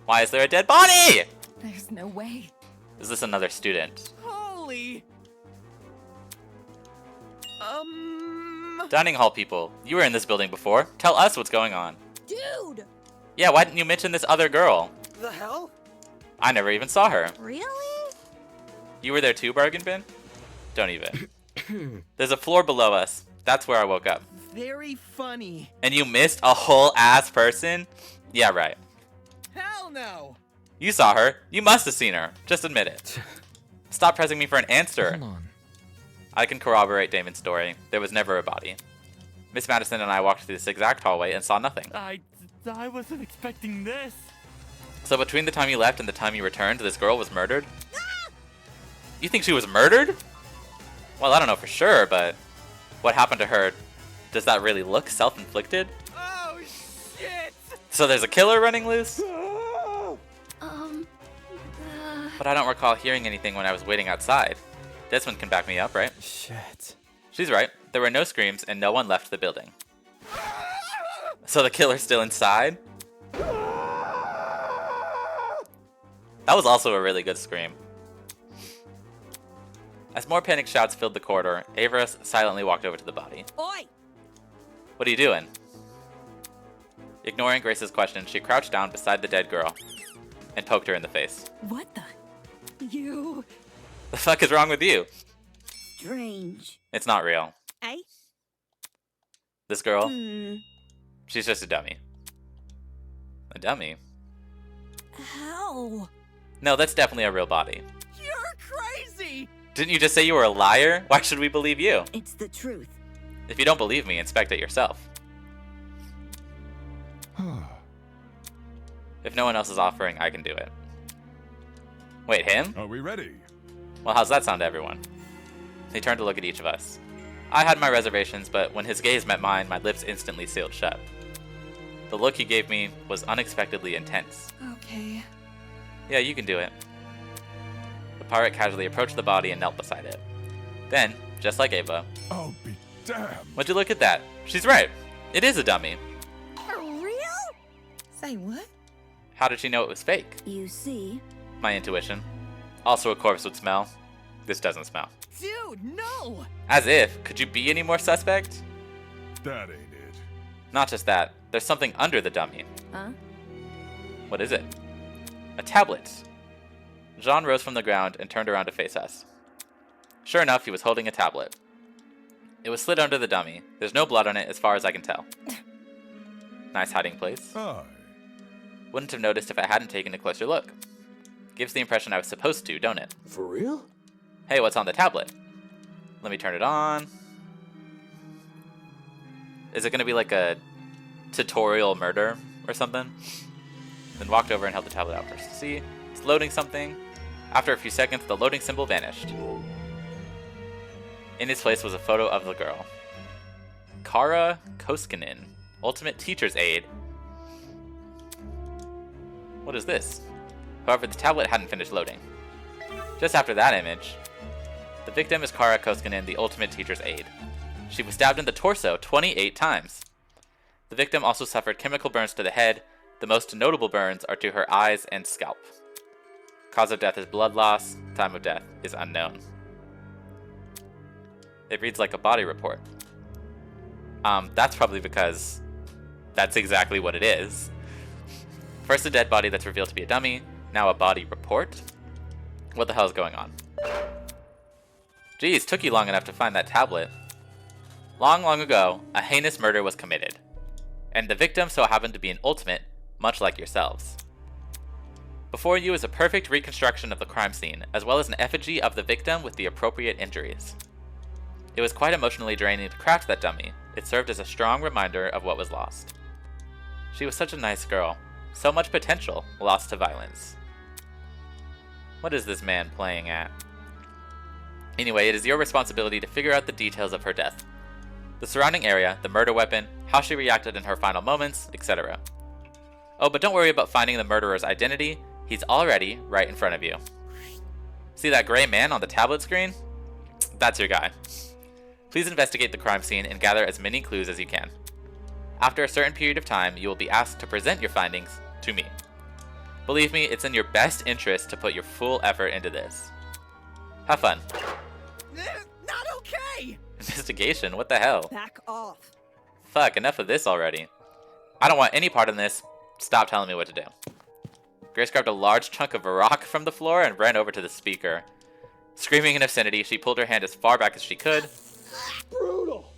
Why is there a dead body?
There's no way.
Is this another student?
Holy.
Dining hall people, you were in this building before. Tell us what's going on.
Dude!
Yeah, why didn't you mention this other girl?
The hell?
I never even saw her.
Really?
You were there too, Bargain Bin? Don't even. There's a floor below us. That's where I woke up.
Very funny.
And you missed a whole ass person? Yeah, right.
Hell no.
You saw her. You must have seen her. Just admit it. Stop pressing me for an answer.
Hold on.
I can corroborate Damon's story. There was never a body. Miss Madison and I walked through this exact hallway and saw nothing.
I wasn't expecting this.
So between the time you left and the time you returned, this girl was murdered? You think she was murdered? Well, I don't know for sure, but what happened to her? Does that really look self-inflicted?
Oh, shit!
So there's a killer running loose? But I don't recall hearing anything when I was waiting outside. Desmond can back me up, right?
Shit.
She's right. There were no screams and no one left the building. So the killer's still inside? That was also a really good scream. As more panic shouts filled the corridor, Averis silently walked over to the body.
Oi!
What are you doing? Ignoring Grace's question, she crouched down beside the dead girl and poked her in the face.
What the? You...
The fuck is wrong with you?
Strange.
It's not real.
Eh?
This girl, she's just a dummy. A dummy?
How?
No, that's definitely a real body.
You're crazy!
Didn't you just say you were a liar? Why should we believe you?
It's the truth.
If you don't believe me, inspect it yourself. If no one else is offering, I can do it. Wait, him?
Are we ready?
Well, how's that sound to everyone? He turned to look at each of us. I had my reservations, but when his gaze met mine, my lips instantly sealed shut. The look he gave me was unexpectedly intense.
Okay.
Yeah, you can do it. The pirate casually approached the body and knelt beside it. Then, just like Ava...
Oh, be damned.
Would you look at that? She's right. It is a dummy.
For real?
Say what?
How did she know it was fake?
You see?
My intuition. Also, a corpse would smell. This doesn't smell.
Dude, no!
As if. Could you be any more suspect?
That ain't it.
Not just that. There's something under the dummy.
Huh?
What is it? A tablet. Jean rose from the ground and turned around to face us. Sure enough, he was holding a tablet. It was slid under the dummy. There's no blood on it as far as I can tell. Nice hiding place.
Aye.
Wouldn't have noticed if I hadn't taken a closer look. Gives the impression I was supposed to, don't it?
For real?
Hey, what's on the tablet? Let me turn it on. Is it going to be like a tutorial murder or something? Then walked over and held the tablet out for us to see. It's loading something. After a few seconds, the loading symbol vanished. In its place was a photo of the girl. Kara Koskinen, Ultimate Teacher's Aide. What is this? However, the tablet hadn't finished loading. Just after that image, the victim is Kara Koskinen, the Ultimate Teacher's Aide. She was stabbed in the torso 28 times. The victim also suffered chemical burns to the head. The most notable burns are to her eyes and scalp. Cause of death is blood loss. Time of death is unknown. It reads like a body report. That's probably because that's exactly what it is. First a dead body that's revealed to be a dummy, now a body report? What the hell is going on? Geez, took you long enough to find that tablet. Long, long ago, a heinous murder was committed, and the victim so happened to be an ultimate, much like yourselves. Before you is a perfect reconstruction of the crime scene, as well as an effigy of the victim with the appropriate injuries. It was quite emotionally draining to craft that dummy. It served as a strong reminder of what was lost. She was such a nice girl. So much potential lost to violence. What is this man playing at? Anyway, it is your responsibility to figure out the details of her death. The surrounding area, the murder weapon, how she reacted in her final moments, etc. Oh, but don't worry about finding the murderer's identity. He's already right in front of you. See that gray man on the tablet screen? That's your guy. Please investigate the crime scene and gather as many clues as you can. After a certain period of time, you will be asked to present your findings to me. Believe me, it's in your best interest to put your full effort into this. Have fun.
Not okay!
Investigation? What the hell?
Back off.
Fuck, enough of this already. I don't want any part in this. Stop telling me what to do. Grace grabbed a large chunk of rock from the floor and ran over to the speaker. Screaming in obscenity, she pulled her hand as far back as she could.
Brutal!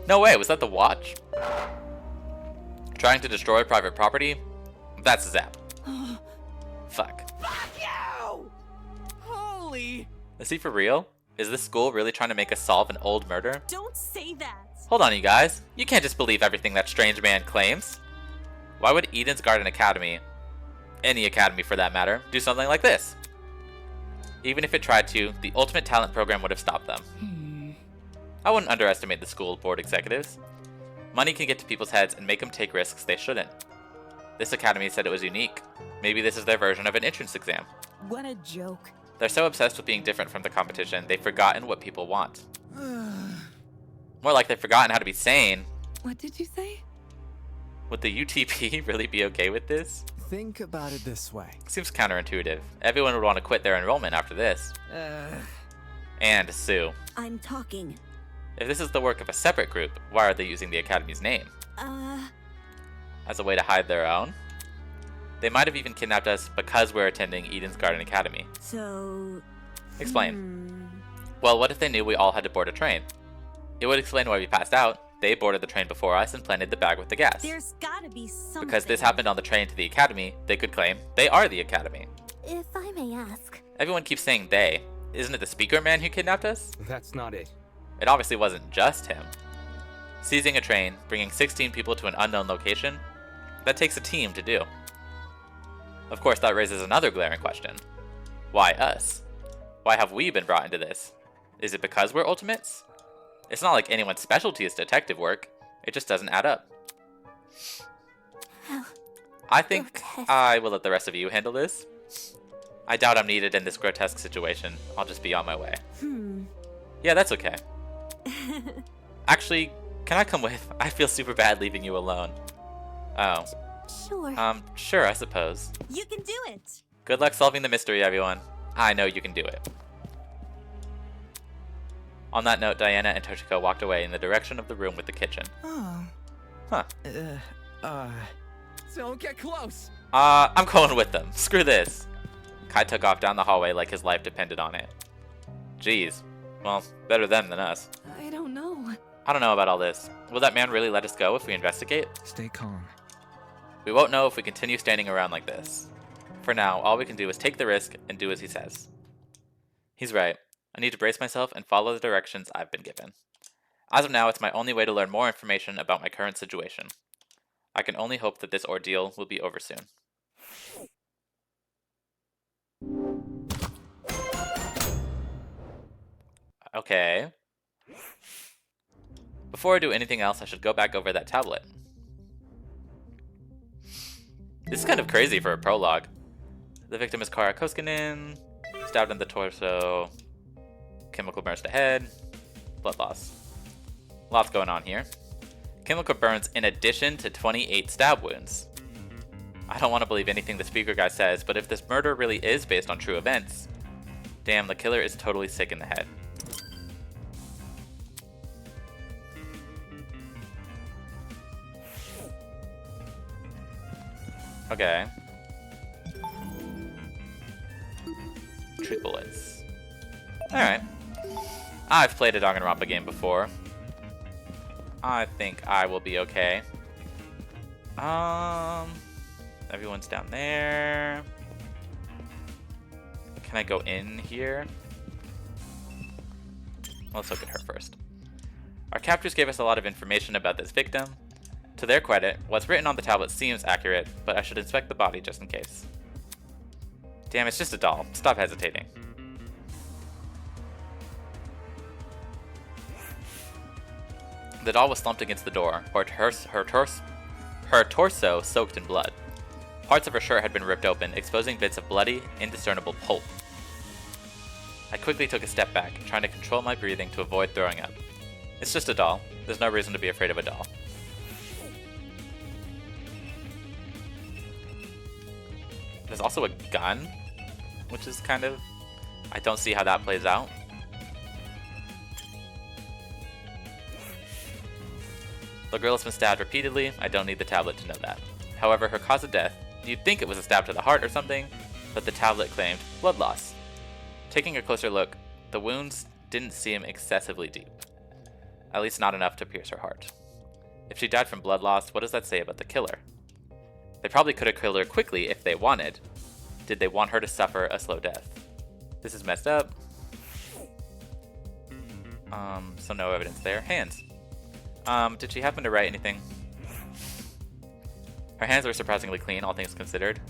No way, was that the watch? Trying to destroy private property? That's Zap. Fuck.
Fuck you! Holy!
Is he for real? Is this school really trying to make us solve an old murder?
Don't say that.
Hold on, you guys. You can't just believe everything that strange man claims. Why would Eden's Garden Academy, any academy for that matter, do something like this? Even if it tried to, the Ultimate Talent Program would have stopped them. I wouldn't underestimate the school board executives. Money can get to people's heads and make them take risks they shouldn't. This academy said it was unique. Maybe this is their version of an entrance exam.
What a joke.
They're so obsessed with being different from the competition, they've forgotten what people want. More like they've forgotten how to be sane.
What did you say?
Would the UTP really be okay with this?
Think about it this way.
Seems counterintuitive. Everyone would want to quit their enrollment after this. And sue.
I'm talking.
If this is the work of a separate group, why are they using the academy's name? As a way to hide their own? They might have even kidnapped us because we're attending Eden's Garden Academy.
So...
Explain. Well, what if they knew we all had to board a train? It would explain why we passed out. They boarded the train before us and planted the bag with the gas.
There's gotta be something.
Because this happened on the train to the academy, they could claim they are the academy.
If I may ask.
Everyone keeps saying they. Isn't it the speaker man who kidnapped us?
That's not it.
It obviously wasn't just him. Seizing a train, bringing 16 people to an unknown location, that takes a team to do. Of course, that raises another glaring question. Why us? Why have we been brought into this? Is it because we're ultimates? It's not like anyone's specialty is detective work. It just doesn't add up. I think I will let the rest of you handle this. I doubt I'm needed in this grotesque situation. I'll just be on my way. Yeah, that's okay. Actually, can I come with? I feel super bad leaving you alone. Oh.
Sure.
Sure, I suppose.
You can do it.
Good luck solving the mystery, everyone. I know you can do it. On that note, Diana and Toshiko walked away in the direction of the room with the kitchen.
Oh.
Huh.
Don't get close.
I'm going with them. Screw this. Kai took off down the hallway like his life depended on it. Jeez. Well, better them than us.
I don't know.
I don't know about all this. Will that man really let us go if we investigate?
Stay calm.
We won't know if we continue standing around like this. For now, all we can do is take the risk and do as he says. He's right. I need to brace myself and follow the directions I've been given. As of now, it's my only way to learn more information about my current situation. I can only hope that this ordeal will be over soon. Okay. Before I do anything else, I should go back over that tablet. This is kind of crazy for a prologue. The victim is Kara Koskinen, stabbed in the torso, chemical burns to head, blood loss. Lots going on here. Chemical burns in addition to 28 stab wounds. I don't want to believe anything the speaker guy says, but if this murder really is based on true events, damn, the killer is totally sick in the head. Okay. Truth bullets. Alright. I've played a Danganronpa game before. I think I will be okay. Everyone's down there. Can I go in here? Let's look at her first. Our captors gave us a lot of information about this victim. To their credit, what's written on the tablet seems accurate, but I should inspect the body just in case. Damn, it's just a doll. Stop hesitating. The doll was slumped against the door, her torso soaked in blood. Parts of her shirt had been ripped open, exposing bits of bloody, indiscernible pulp. I quickly took a step back, trying to control my breathing to avoid throwing up. It's just a doll. There's no reason to be afraid of a doll. There's also a gun, which is kind of... I don't see how that plays out. The girl has been stabbed repeatedly. I don't need the tablet to know that. However, her cause of death, you'd think it was a stab to the heart or something, but the tablet claimed blood loss. Taking a closer look, the wounds didn't seem excessively deep. At least not enough to pierce her heart. If she died from blood loss, what does that say about the killer? They probably could have killed her quickly if they wanted. Did they want her to suffer a slow death? This is messed up. So no evidence there. Hands. Did she happen to write anything? Her hands were surprisingly clean, all things considered.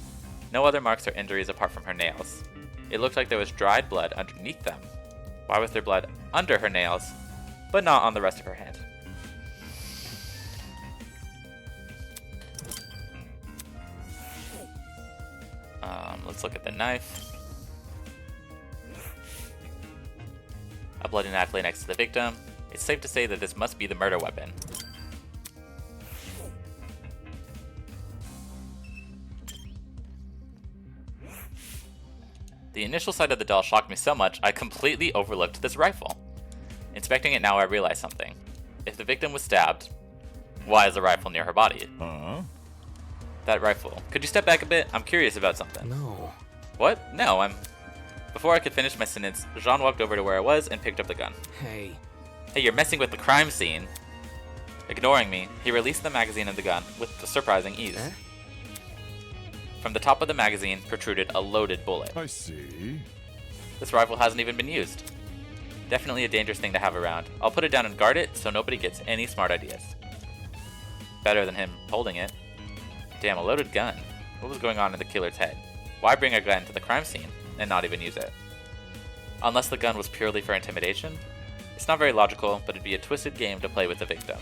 No other marks or injuries apart from her nails. It looked like there was dried blood underneath them. Why was there blood under her nails, but not on the rest of her hand? Let's look at the knife. A bloody knife lay next to the victim. It's safe to say that this must be the murder weapon. The initial sight of the doll shocked me so much, I completely overlooked this rifle. Inspecting it now, I realized something. If the victim was stabbed, why is the rifle near her body? That rifle. Could you step back a bit? I'm curious about something.
No.
What? No, Before I could finish my sentence, Jean walked over to where I was and picked up the gun.
Hey.
Hey, you're messing with the crime scene. Ignoring me, he released the magazine and the gun with surprising ease.
Eh?
From the top of the magazine protruded a loaded bullet.
I see.
This rifle hasn't even been used. Definitely a dangerous thing to have around. I'll put it down and guard it so nobody gets any smart ideas. Better than him holding it. Damn, a loaded gun. What was going on in the killer's head? Why bring a gun to the crime scene and not even use it? Unless the gun was purely for intimidation? It's not very logical, but it'd be a twisted game to play with the victim.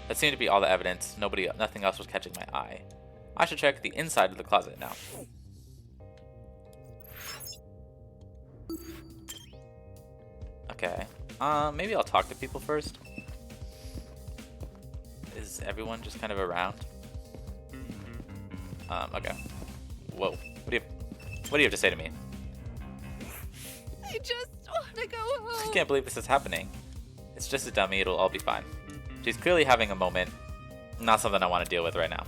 That seemed to be all the evidence. Nothing else was catching my eye. I should check the inside of the closet now. Okay. Maybe I'll talk to people first. Is everyone just kind of around? Okay. Whoa. What do you have to say to me?
I just want to go home.
I can't believe this is happening. It's just a dummy, it'll all be fine. She's clearly having a moment. Not something I want to deal with right now.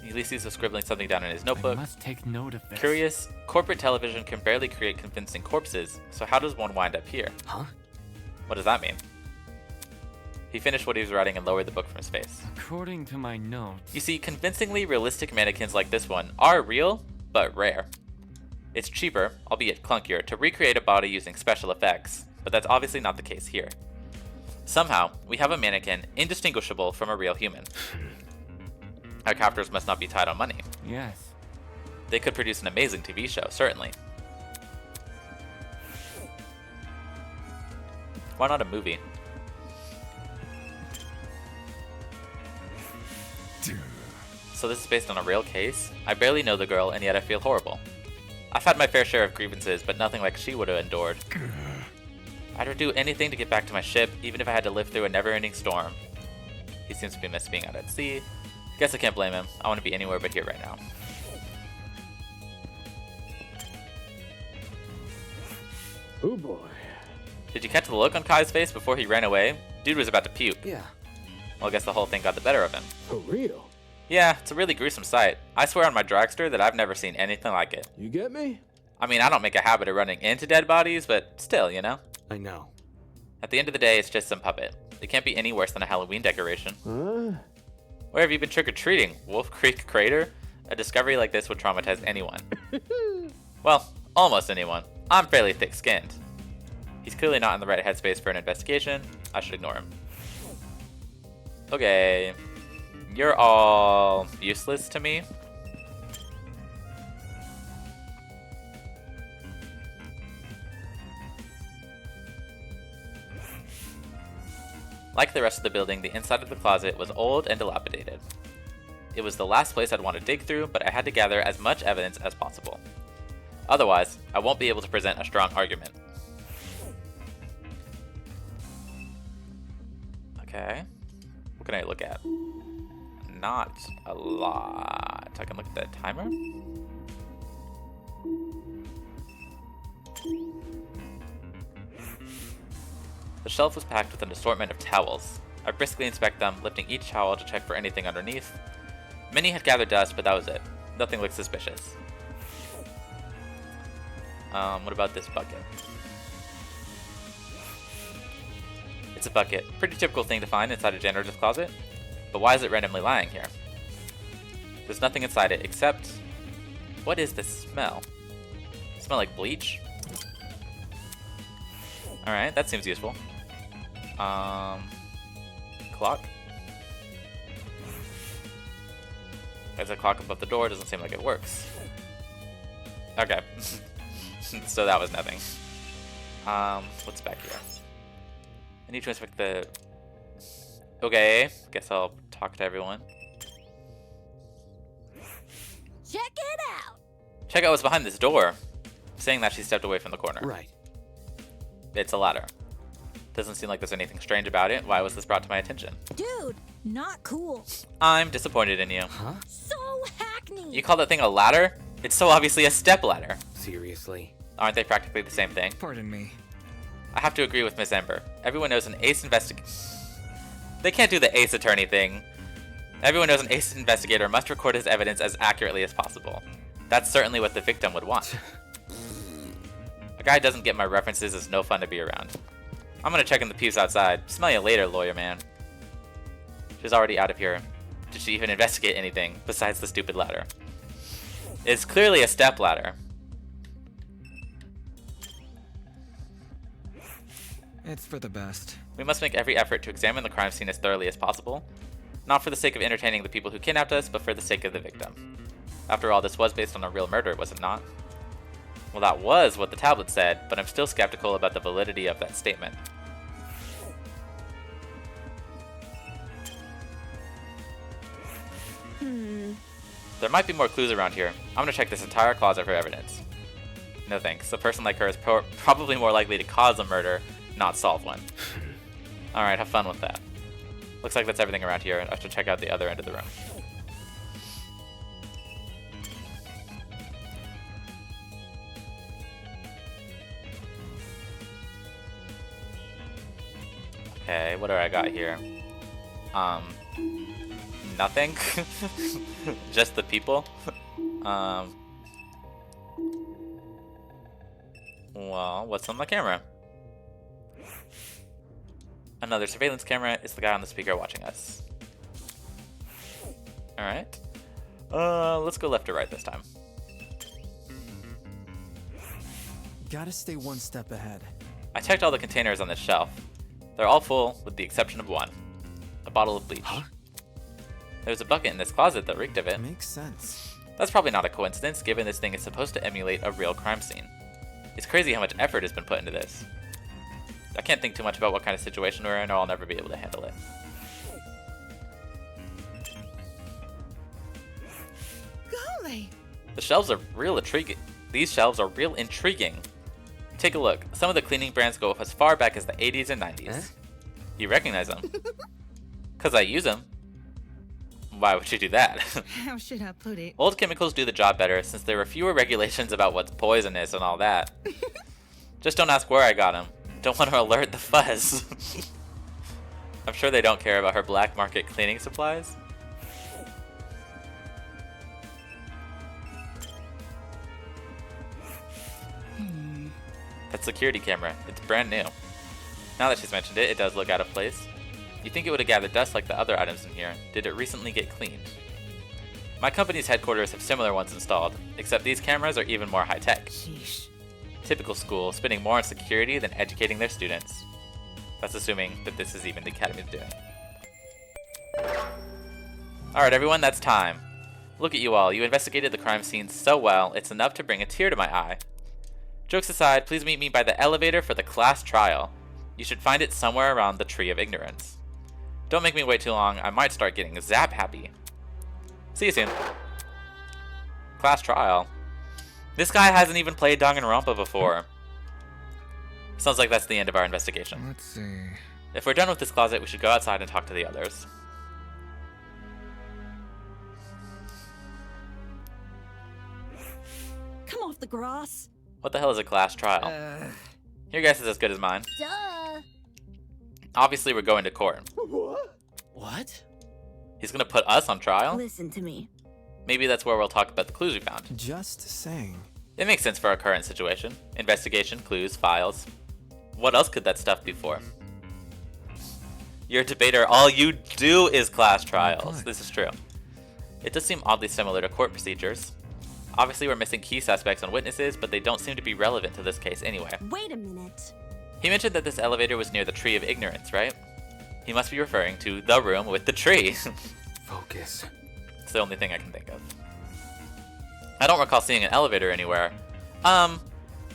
Ulysses is scribbling something down in his notebook.
I must take note of this.
Curious, corporate television can barely create convincing corpses, so how does one wind up here?
Huh?
What does that mean? He finished what he was writing and lowered the book from his face.
According to my notes...
You see, convincingly realistic mannequins like this one are real, but rare. It's cheaper, albeit clunkier, to recreate a body using special effects, but that's obviously not the case here. Somehow, we have a mannequin indistinguishable from a real human. Our captors must not be tight on money.
Yes.
They could produce an amazing TV show, certainly. Why not a movie? So this is based on a real case? I barely know the girl, and yet I feel horrible. I've had my fair share of grievances, but nothing like she would have endured. I'd do anything to get back to my ship, even if I had to live through a never-ending storm. He seems to be miss being out at sea. Guess I can't blame him. I want to be anywhere but here right now.
Oh boy.
Did you catch the look on Kai's face before he ran away? Dude was about to puke.
Yeah.
Well, I guess the whole thing got the better of him.
For real?
Yeah, it's a really gruesome sight. I swear on my dragster that I've never seen anything like it.
You get me?
I mean, I don't make a habit of running into dead bodies, but still, you know?
I know.
At the end of the day, it's just some puppet. It can't be any worse than a Halloween decoration.
Huh?
Where have you been trick-or-treating? Wolf Creek Crater? A discovery like this would traumatize anyone. Well, almost anyone. I'm fairly thick-skinned. He's clearly not in the right headspace for an investigation. I should ignore him. Okay. You're all useless to me. Like the rest of the building, the inside of the closet was old and dilapidated. It was the last place I'd want to dig through, but I had to gather as much evidence as possible. Otherwise, I won't be able to present a strong argument. Okay. What can I look at? Not a lot. I can look at the timer. The shelf was packed with an assortment of towels. I briskly inspect them, lifting each towel to check for anything underneath. Many had gathered dust, but that was it. Nothing looked suspicious. What about this bucket? It's a bucket. Pretty typical thing to find inside a janitor's closet. But why is it randomly lying here? There's nothing inside it except... What is this smell? Smell like bleach? Alright, that seems useful. Clock? There's a clock above the door, doesn't seem like it works. Okay. So that was nothing. What's back here? I need to inspect the... Okay, guess I'll talk to everyone.
Check it out!
Check out what's behind this door. Saying that, she stepped away from the corner.
Right.
It's a ladder. Doesn't seem like there's anything strange about it. Why was this brought to my attention?
Dude, not cool.
I'm disappointed in you.
Huh?
So hackneyed.
You call that thing a ladder? It's so obviously a step ladder.
Seriously?
Aren't they practically the same thing?
Pardon me.
I have to agree with Miss Ember. Everyone knows an ace investigator... They can't do the ace attorney thing. Everyone knows an ace investigator must record his evidence as accurately as possible. That's certainly what the victim would want. A guy who doesn't get my references is no fun to be around. I'm gonna check in the pews outside. Smell you later, lawyer man. She's already out of here. Did she even investigate anything besides the stupid ladder? It's clearly a step ladder.
It's for the best.
We must make every effort to examine the crime scene as thoroughly as possible. Not for the sake of entertaining the people who kidnapped us, but for the sake of the victim. After all, this was based on a real murder, was it not? Well, that was what the tablet said, but I'm still skeptical about the validity of that statement. There might be more clues around here. I'm gonna check this entire closet for evidence. No thanks. A person like her is probably more likely to cause a murder, not solve one. Alright, have fun with that. Looks like that's everything around here. I should check out the other end of the room. Okay, what do I got here? Nothing. Just the people. Well, what's on the camera? Another surveillance camera. It's the guy on the speaker watching us. Alright. Let's go left or right this time.
Gotta stay one step ahead.
I checked all the containers on this shelf. They're all full, with the exception of one. A bottle of bleach.
Huh?
There's a bucket in this closet that reeked of it.
Makes sense.
That's probably not a coincidence, given this thing is supposed to emulate a real crime scene. It's crazy how much effort has been put into this. I can't think too much about what kind of situation we're in, or I'll never be able to handle it.
Golly!
The shelves are real intriguing. These shelves are real intriguing. Take a look. Some of the cleaning brands go as far back as the 80s and 90s.
Eh?
You recognize them? Because I use them. Why would you do that?
How should I put it?
Old chemicals do the job better since there were fewer regulations about what's poisonous and all that. Just don't ask where I got them. Don't want to alert the fuzz. I'm sure they don't care about her black market cleaning supplies. That security camera, it's brand new. Now that she's mentioned it, it does look out of place. You think it would have gathered dust like the other items in here. Did it recently get cleaned? My company's headquarters have similar ones installed, except these cameras are even more high-tech.
Sheesh.
Typical school, spending more on security than educating their students. That's assuming that this is even the Academy's doing. Alright everyone, that's time. Look at you all, you investigated the crime scene so well, it's enough to bring a tear to my eye. Jokes aside, please meet me by the elevator for the class trial. You should find it somewhere around the Tree of Ignorance. Don't make me wait too long, I might start getting zap happy. See you soon. Class trial. This guy hasn't even played Danganronpa before. Sounds like that's the end of our investigation.
Let's see.
If we're done with this closet, we should go outside and talk to the others.
Come off the grass.
What the hell is a class trial? Your guess is as good as mine.
Duh.
Obviously, we're going to court.
What?
He's gonna put us on trial?
Listen to me.
Maybe that's where we'll talk about the clues we found.
Just saying.
It makes sense for our current situation. Investigation, clues, files. What else could that stuff be for? You're a debater. All you do is class trials. This is true. It does seem oddly similar to court procedures. Obviously, we're missing key suspects and witnesses, but they don't seem to be relevant to this case anyway.
Wait a minute.
He mentioned that this elevator was near the Tree of Ignorance, right? He must be referring to the room with the tree.
Focus.
It's the only thing I can think of. I don't recall seeing an elevator anywhere.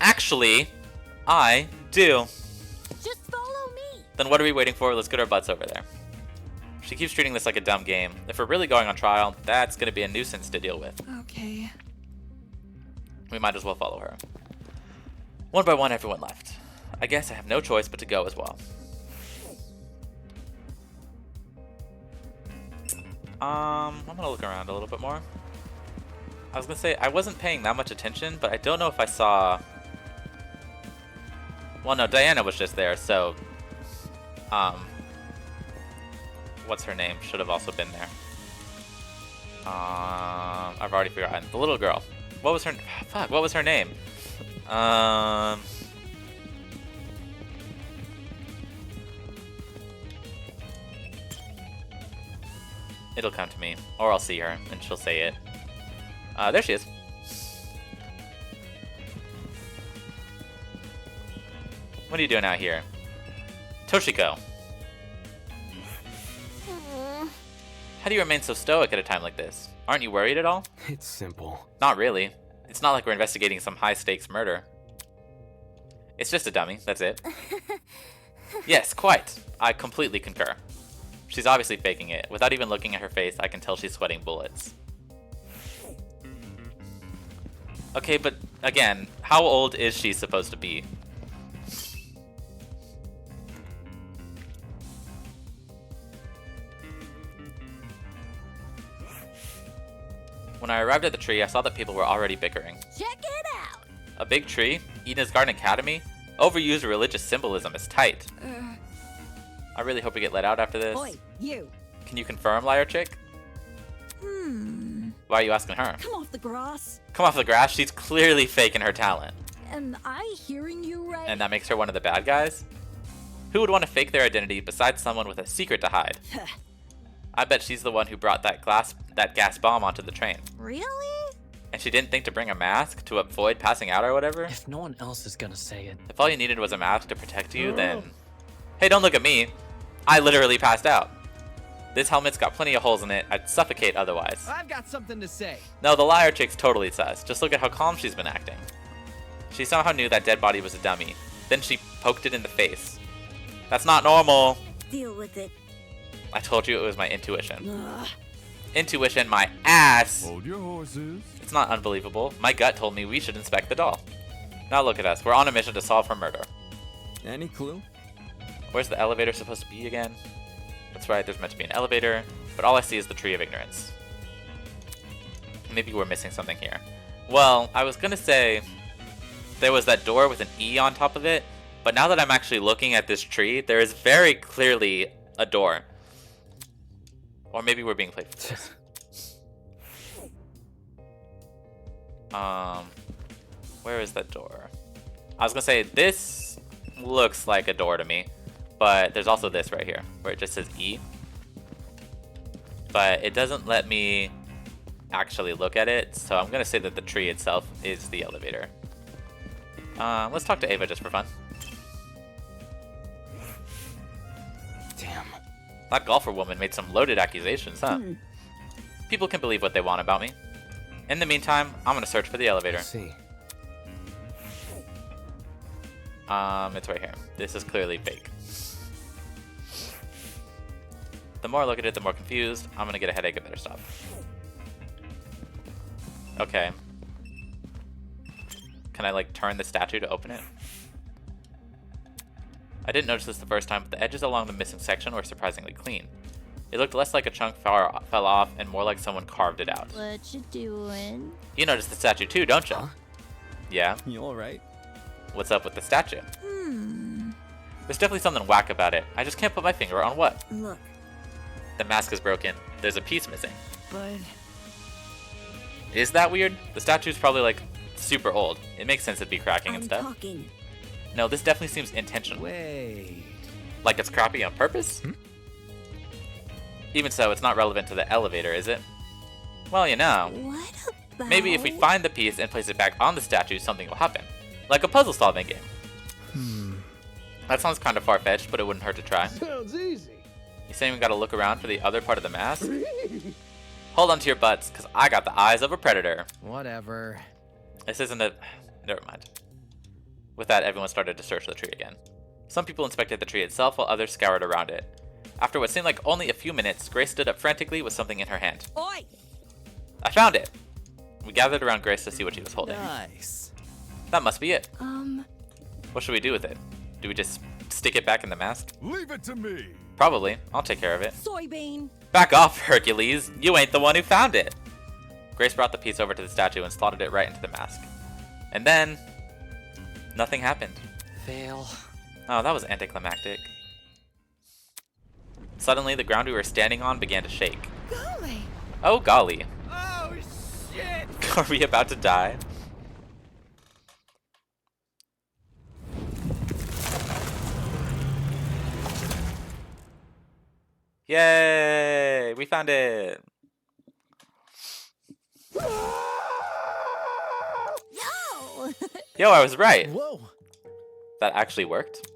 Actually, I do.
Just follow me.
Then what are we waiting for? Let's get our butts over there. She keeps treating this like a dumb game. If we're really going on trial, that's gonna be a nuisance to deal with.
Okay.
We might as well follow her. One by one, everyone left. I guess I have no choice but to go as well. I'm gonna look around a little bit more. I was gonna say, I wasn't paying that much attention, but I don't know if I saw... Well, no, Diana was just there, so... What's her name? Should have also been there. I've already forgotten. The little girl. What was her... Fuck, what was her name? It'll come to me, or I'll see her, and she'll say it. There she is. What are you doing out here? Toshiko. How do you remain so stoic at a time like this? Aren't you worried at all?
It's simple.
Not really. It's not like we're investigating some high-stakes murder. It's just a dummy, that's it. Yes, quite. I completely concur. She's obviously faking it. Without even looking at her face, I can tell she's sweating bullets. Okay, but again, how old is she supposed to be? When I arrived at the tree, I saw that people were already bickering.
Check it out.
A big tree? Eden's Garden Academy? Overused religious symbolism is tight. I really hope we get let out after this.
Oi, you.
Can you confirm, liar chick? Why are you asking her?
Come off the grass.
Come off the grass? She's clearly faking her talent.
Am I hearing you right?
And that makes her one of the bad guys? Who would want to fake their identity besides someone with a secret to hide? I bet she's the one who brought that gas bomb onto the train.
Really?
And she didn't think to bring a mask to avoid passing out or whatever?
If no one else is gonna say it.
If all you needed was a mask to protect you, then... Hey, don't look at me. I literally passed out. This helmet's got plenty of holes in it. I'd suffocate otherwise.
I've got something to say.
No, the liar chick's totally sus. Just look at how calm she's been acting. She somehow knew that dead body was a dummy. Then she poked it in the face. That's not normal.
Deal with it.
I told you it was my intuition. Intuition, my ass!
Hold your horses.
It's not unbelievable. My gut told me we should inspect the doll. Now look at us. We're on a mission to solve her murder.
Any clue?
Where's the elevator supposed to be again? That's right, there's meant to be an elevator, but all I see is the Tree of Ignorance. Maybe we're missing something here. Well, I was gonna say there was that door with an E on top of it, But now that I'm actually looking at this tree, there is very clearly a door. Or maybe we're being played for this. Where is that door? I was gonna say this looks like a door to me, but there's also this right here where it just says E. But it doesn't let me actually look at it, so I'm gonna say that the tree itself is the elevator. Let's talk to Ava just for fun.
Damn.
That golfer woman made some loaded accusations, huh? People can believe what they want about me. In the meantime, I'm gonna search for the elevator.
See.
It's right here. This is clearly fake. The more I look at it, the more confused. I'm gonna get a headache. I better stop. Okay. Can I, like, turn the statue to open it? I didn't notice this the first time, but the edges along the missing section were surprisingly clean. It looked less like a chunk fell off and more like someone carved it out.
What you doing?
You noticed the statue too, don't you?
Huh?
Yeah?
You alright?
What's up with the statue? There's definitely something whack about it. I just can't put my finger on what.
Look.
The mask is broken. There's a piece missing.
But...
Is that weird? The statue's probably, like, super old. It makes sense it'd be cracking and stuff.
Talking.
No, this definitely seems intentional.
Wait.
Like it's crappy on purpose? Even so, it's not relevant to the elevator, is it? Well, you know.
What about...
Maybe if we find the piece and place it back on the statue, something will happen. Like a puzzle-solving game. That sounds kind of far-fetched, but it wouldn't hurt to try.
Sounds easy.
You saying we gotta look around for the other part of the mask? Hold on to your butts, because I got the eyes of a predator.
Whatever.
This isn't a... Never mind. With that, everyone started to search the tree again. Some people inspected the tree itself, while others scoured around it. After what seemed like only a few minutes, Grace stood up frantically with something in her hand.
Oi!
I found it! We gathered around Grace to see what she was holding.
Nice.
That must be it. What should we do with it? Do we just stick it back in the mask?
Leave it to me.
Probably. I'll take care of it.
Soybean.
Back off, Hercules! You ain't the one who found it! Grace brought the piece over to the statue and slotted it right into the mask. And then... nothing happened.
Fail.
Oh, that was anticlimactic. Suddenly, the ground we were standing on began to shake.
Golly.
Oh, golly.
Oh, shit.
Are we about to die? Yay! We found it!
Yo!
Yo, I was right.
Whoa.
That actually worked.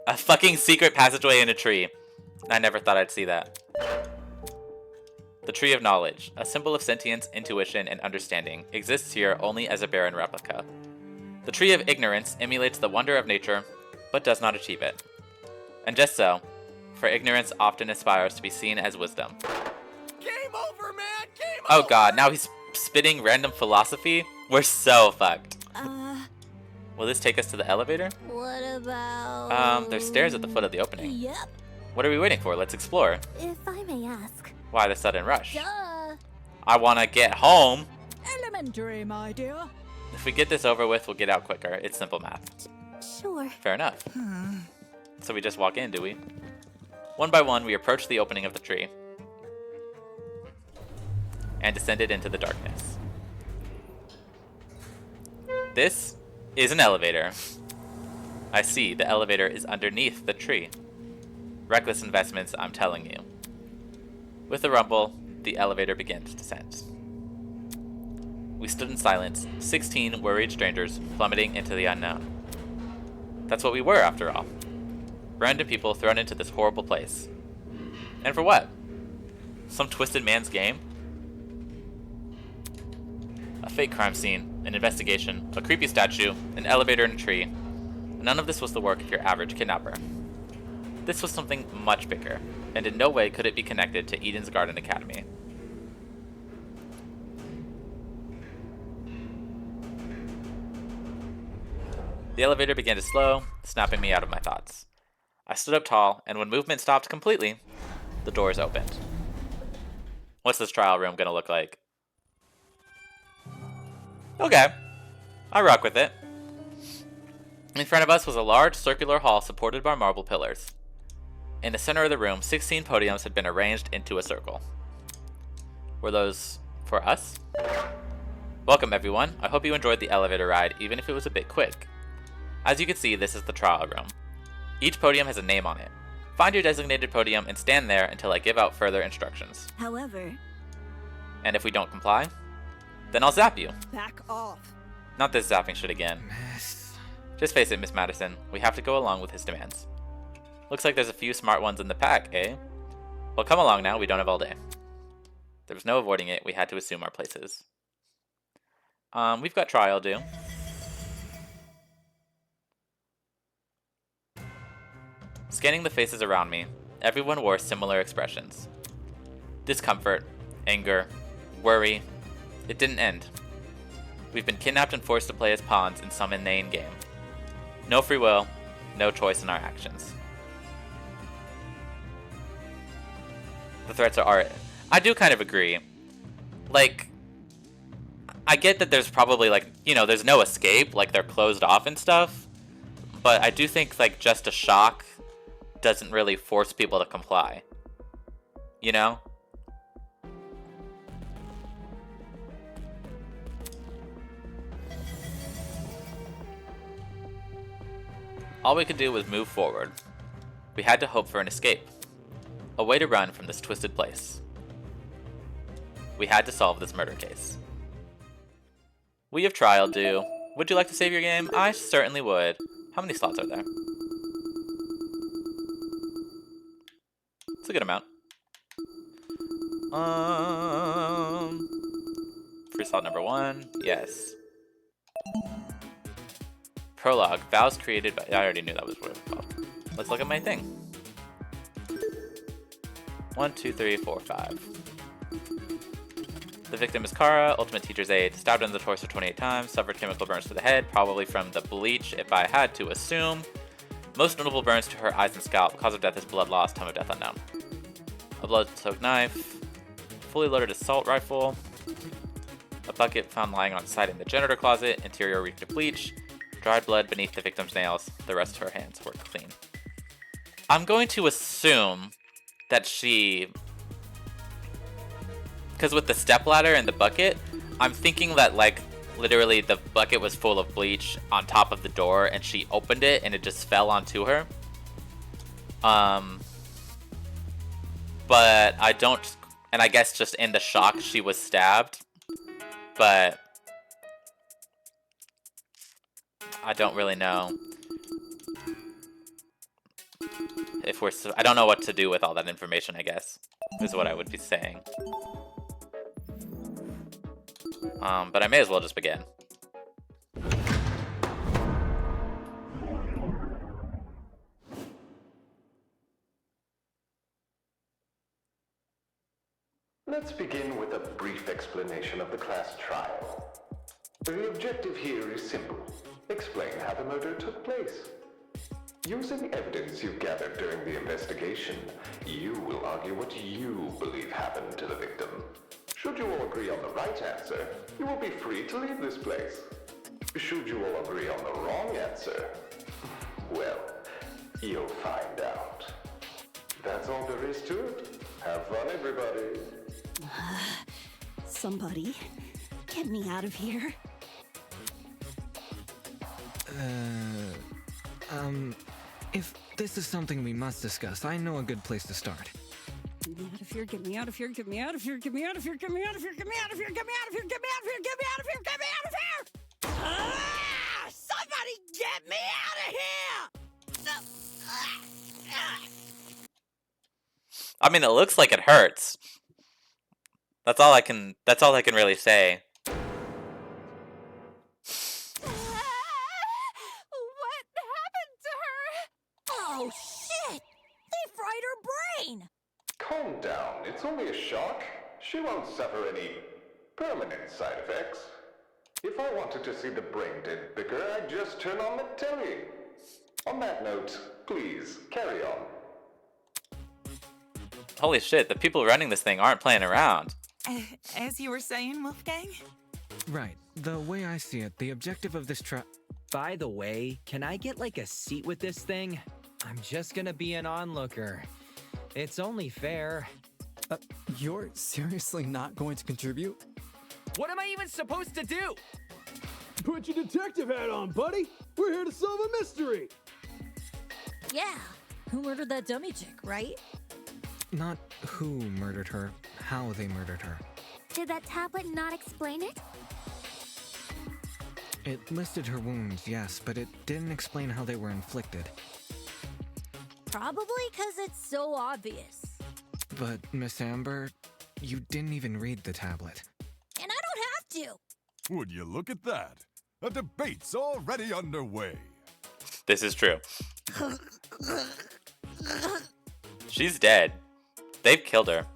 A fucking secret passageway in a tree. I never thought I'd see that. The Tree of Knowledge, a symbol of sentience, intuition, and understanding, exists here only as a barren replica. The Tree of Ignorance emulates the wonder of nature, but does not achieve it. And just so, for ignorance often aspires to be seen as wisdom.
Game over, man. Game
Oh god, now he's spitting random philosophy? We're so fucked. Will this take us to the elevator?
What about...
There's stairs at the foot of the opening.
Yep.
What are we waiting for? Let's explore.
If I may ask.
Why the sudden rush?
Duh.
I wanna get home.
Elementary, my dear.
If we get this over with, we'll get out quicker. It's simple math.
Sure.
Fair enough. So we just walk in, do we? One by one, we approach the opening of the tree and descended into the darkness. This is an elevator. I see, the elevator is underneath the tree. Reckless investments, I'm telling you. With a rumble, the elevator began to descend. We stood in silence, 16 worried strangers plummeting into the unknown. That's what we were, after all. Random people thrown into this horrible place. And for what? Some twisted man's game? A fake crime scene, an investigation, a creepy statue, an elevator in a tree. None of this was the work of your average kidnapper. This was something much bigger, and in no way could it be connected to Eden's Garden Academy. The elevator began to slow, snapping me out of my thoughts. I stood up tall, and when movement stopped completely, the doors opened. What's this trial room gonna look like? Okay, I rock with it. In front of us was a large circular hall supported by marble pillars. In the center of the room, 16 podiums had been arranged into a circle. Were those for us? Welcome everyone. I hope you enjoyed the elevator ride, even if it was a bit quick. As you can see, this is the trial room. Each podium has a name on it. Find your designated podium and stand there until I give out further instructions.
However...
And if we don't comply, then I'll zap you.
Back off.
Not this zapping shit again. Just face it, Miss Madison. We have to go along with his demands. Looks like there's a few smart ones in the pack, eh? Well, come along now. We don't have all day. There was no avoiding it. We had to assume our places. We've got trial due. Scanning the faces around me, everyone wore similar expressions. Discomfort, anger, worry. It didn't end. We've been kidnapped and forced to play as pawns in some inane game. No free will, no choice in our actions. The threats are... I do kind of agree. Like, I get that there's probably, like, you know, there's no escape, like, they're closed off and stuff. But I do think, like, just a shock doesn't really force people to comply. You know? All we could do was move forward. We had to hope for an escape. A way to run from this twisted place. We had to solve this murder case. We have trial due. Would you like to save your game? I certainly would. How many slots are there? It's a good amount. Free slot number 1. Yes. Prologue. Vows created by... I already knew that was what it was called. Let's look at my thing. 1, 2, 3, 4, 5. The victim is Kara, ultimate teacher's aide. Stabbed in the torso 28 times. Suffered chemical burns to the head, probably from the bleach, if I had to assume. Most notable burns to her eyes and scalp. Cause of death is blood loss. Time of death unknown. A blood-soaked knife. Fully loaded assault rifle. A bucket found lying on its side in the janitor closet. Interior reeked of bleach. Dried blood beneath the victim's nails. The rest of her hands were clean. I'm going to assume that she... Because with the stepladder and the bucket, I'm thinking that, like, literally the bucket was full of bleach on top of the door and she opened it and it just fell onto her. But I don't... And I guess just in the shock she was stabbed. But... I don't really know if we're... I don't know what to do with all that information, I guess, is what I would be saying. But I may as well just begin.
Let's begin with a brief explanation of the class trial. The objective here is simple. Explain how the murder took place. Using evidence you've gathered during the investigation, you will argue what you believe happened to the victim. Should you all agree on the right answer, you will be free to leave this place. Should you all agree on the wrong answer, well, you'll find out. That's all there is to it. Have fun, everybody.
Somebody, get me out of here.
If this is something we must discuss, I know a good place to start.
Get me out of here, get me out of here, get me out of here, get me out of here, get me out of here, get me out of here, get me out of here, get me out of here, get me out of here, get me out of here! Ah! Somebody get me out of here!
I mean, it looks like it hurts. That's all I can really say.
What happened to her? Oh, shit! They fried her brain!
Calm down, it's only a shock. She won't suffer any permanent side effects. If I wanted to see the brain dead bigger, I'd just turn on the telly. On that note, please, carry on.
Holy shit, the people running this thing aren't playing around.
As you were saying, Wolfgang?
Right. The way I see it, the objective of this trial...
By the way, can I get like a seat with this thing? I'm just gonna be an onlooker. It's only fair.
You're seriously not going to contribute?
What am I even supposed to do?
Put your detective hat on, buddy. We're here to solve a mystery.
Yeah, who murdered that dummy chick, right?
Not who murdered her, how they murdered her.
Did that tablet not explain it?
It listed her wounds, yes, but it didn't explain how they were inflicted.
Probably because it's so obvious.
But, Miss Amber, you didn't even read the tablet.
And I don't have to.
Would you look at that? A debate's already underway.
This is true. She's dead. They've killed her.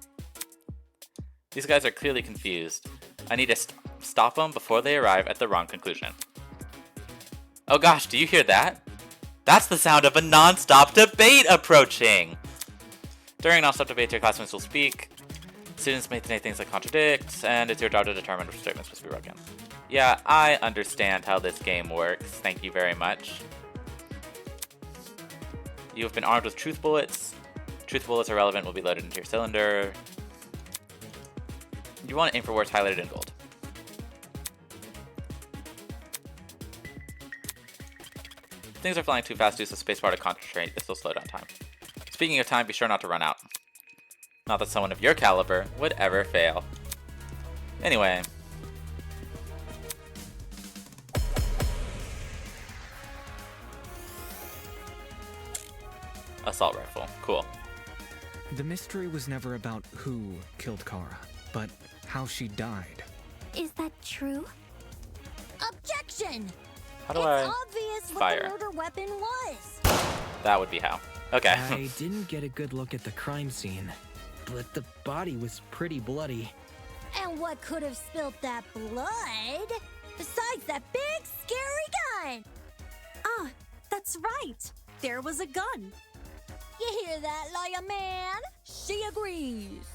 These guys are clearly confused. I need to stop them before they arrive at the wrong conclusion. Oh gosh, do you hear that? That's the sound of a non-stop debate approaching! During non-stop debates, your classmates will speak. Students may say things that contradict, and it's your job to determine which statements must be broken. Yeah, I understand how this game works. Thank you very much. You have been armed with truth bullets. Truth bullets are relevant, will be loaded into your cylinder. You want to aim for words highlighted in gold. Things are flying too fast, use the spacebar to concentrate. This will slow down time. Speaking of time, be sure not to run out. Not that someone of your caliber would ever fail. Anyway. Assault rifle. Cool.
The mystery was never about who killed Kara, but how she died.
Is that true?
Objection!
How do
it's
I
obvious
fire?
what the murder weapon was.
That would be how. Okay.
I didn't get a good look at the crime scene, but the body was pretty bloody.
And what could have spilt that blood? Besides that big, scary gun!
Ah, that's right. There was a gun.
You hear that, lawyer man? She agrees.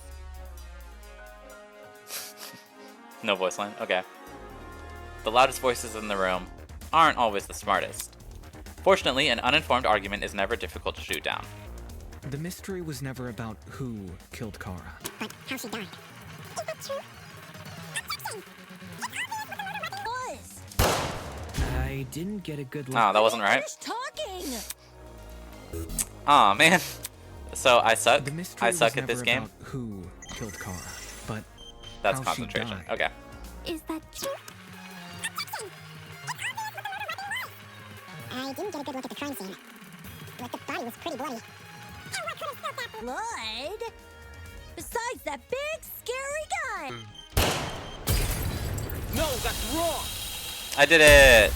No voice line? Okay. The loudest voices in the room aren't always the smartest. Fortunately, an uninformed argument is never difficult to shoot down.
The mystery was never about who killed Kara.
But how she died. Is that true?
Was.
I didn't get a good look.
Oh, that wasn't right.
Who's talking?
Aw, man. So I suck.
The mystery
I suck
was
at this
never
game.
about who killed Kara, but
That's
how she
concentration.
died.
Okay.
Is that true? I didn't get a good look at the crime scene, but the body was pretty bloody. And what could have spilled that
Blood? Besides that big, scary gun!
No, that's wrong!
I did it!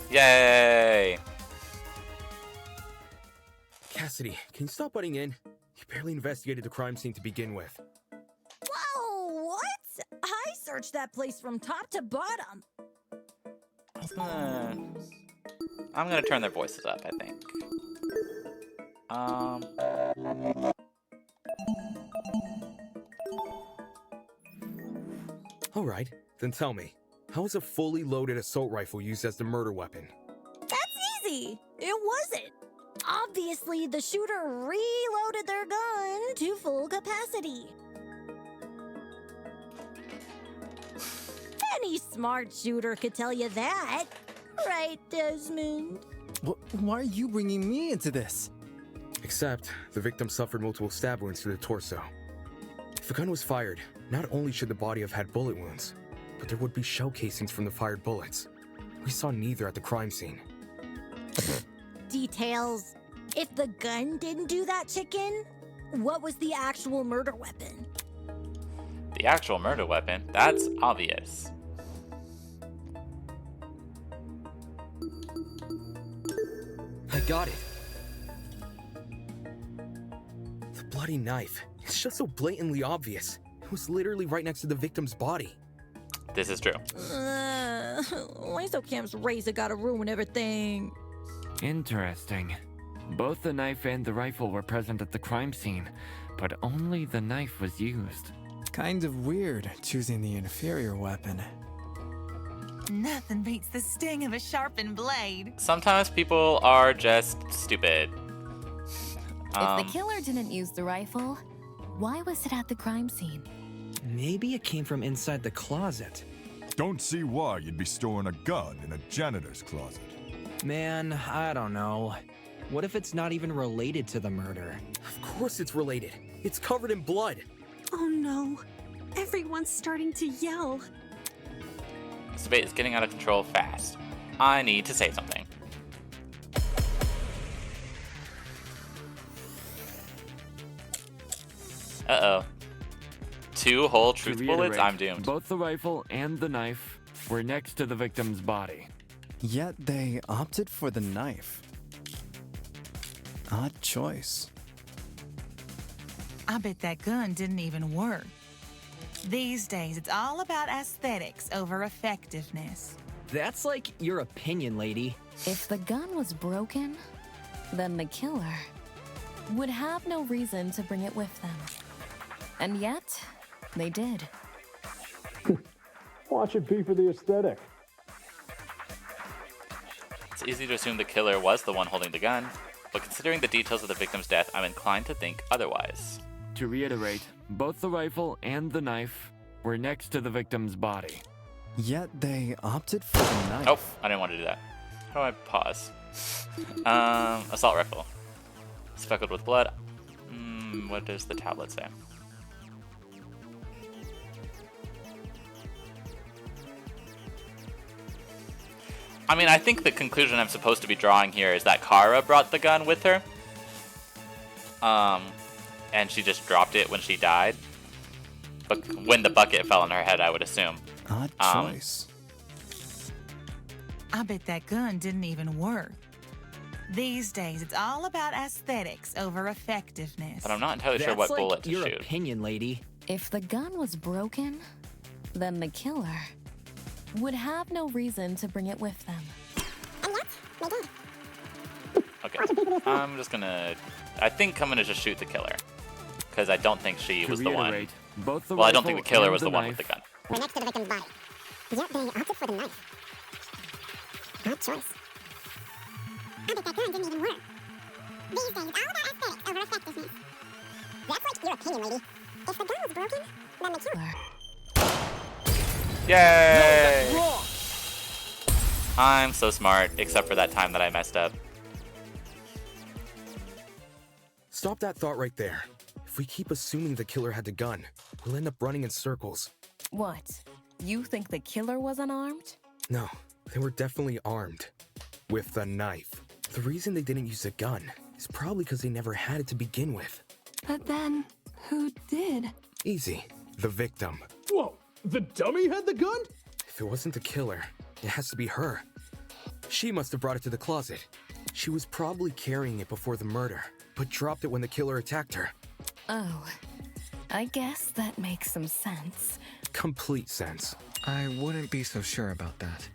Yay!
Cassidy, can you stop butting in? You barely investigated the crime scene to begin with.
Whoa, what? I searched that place from top to bottom.
I'm gonna turn their voices up, I think.
Alright, then tell me, how is a fully loaded assault rifle used as the murder weapon?
That's easy. It wasn't. Obviously, the shooter reloaded their gun to full capacity. Any smart shooter could tell you that. Right, Desmond?
Why are you bringing me into this?
Except, the victim suffered multiple stab wounds to the torso. If the gun was fired, not only should the body have had bullet wounds, but there would be shell casings from the fired bullets. We saw neither at the crime scene.
Details. If the gun didn't do that, chicken, what was the actual murder weapon?
The actual murder weapon? That's obvious.
I got it. The bloody knife. It's just so blatantly obvious. It was literally right next to the victim's body.
This is true.
Why so Cam's razor gotta ruin everything?
Interesting. Both the knife and the rifle were present at the crime scene, but only the knife was used.
Kind of weird choosing the inferior weapon.
Nothing beats the sting of a sharpened blade.
Sometimes people are just stupid.
If the killer didn't use the rifle, why was it at the crime scene?
Maybe it came from inside the closet.
Don't see why you'd be storing a gun in a janitor's closet.
Man, I don't know. What if it's not even related to the murder?
Of course it's related. It's covered in blood.
Oh no. Everyone's starting to yell.
This debate is getting out of control fast. I need to say something. Uh-oh. 2 whole truth
To
bullets?
reiterate,
I'm doomed.
Both the rifle and the knife were next to the victim's body.
Yet they opted for the knife. Odd choice.
I bet that gun didn't even work. These days, it's all about aesthetics over effectiveness.
That's like your opinion, lady.
If the gun was broken, then the killer would have no reason to bring it with them. And yet, they did.
Watch it be for the aesthetic.
It's easy to assume the killer was the one holding the gun, but considering the details of the victim's death, I'm inclined to think otherwise.
To reiterate, both the rifle and the knife were next to the victim's body.
Yet they opted for the knife.
Oh, I didn't want to do that. How do I pause? Assault rifle. Speckled with blood. What does the tablet say? I mean, I think the conclusion I'm supposed to be drawing here is that Kara brought the gun with her. And she just dropped it when she died. But when the bucket fell on her head, I would assume.
Odd choice.
I bet that gun didn't even work. These days, it's all about aesthetics over effectiveness.
But I'm not entirely sure what
That's
bullet
like
to
your
shoot.
opinion, lady.
If the gun was broken, then the killer would have no reason to bring it with them.
Okay. I'm just gonna... I think I'm gonna just shoot the killer. Because I don't think she was the one.
reiterate, both the
Well, I don't think the
rifle
killer
and
was the one with
knife
the gun.
We're next to the victim's body. Yet they opted for the knife. Odd choice. I bet that gun didn't even work. These days, it's all about aesthetics over effectiveness. That's like your opinion, lady. If the gun was broken, then the killer...
Yay!
No, that's wrong.
I'm so smart, except for that time that I messed up.
Stop that thought right there. If we keep assuming the killer had the gun, we'll end up running in circles.
What? You think the killer was unarmed?
No, they were definitely armed. With the knife. The reason they didn't use a gun is probably because they never had it to begin with.
But then, who did?
Easy. The victim.
Whoa, the dummy had the gun?
If it wasn't the killer, it has to be her. She must have brought it to the closet. She was probably carrying it before the murder, but dropped it when the killer attacked her.
Oh, I guess that makes some sense.
Complete sense.
I wouldn't be so sure about that.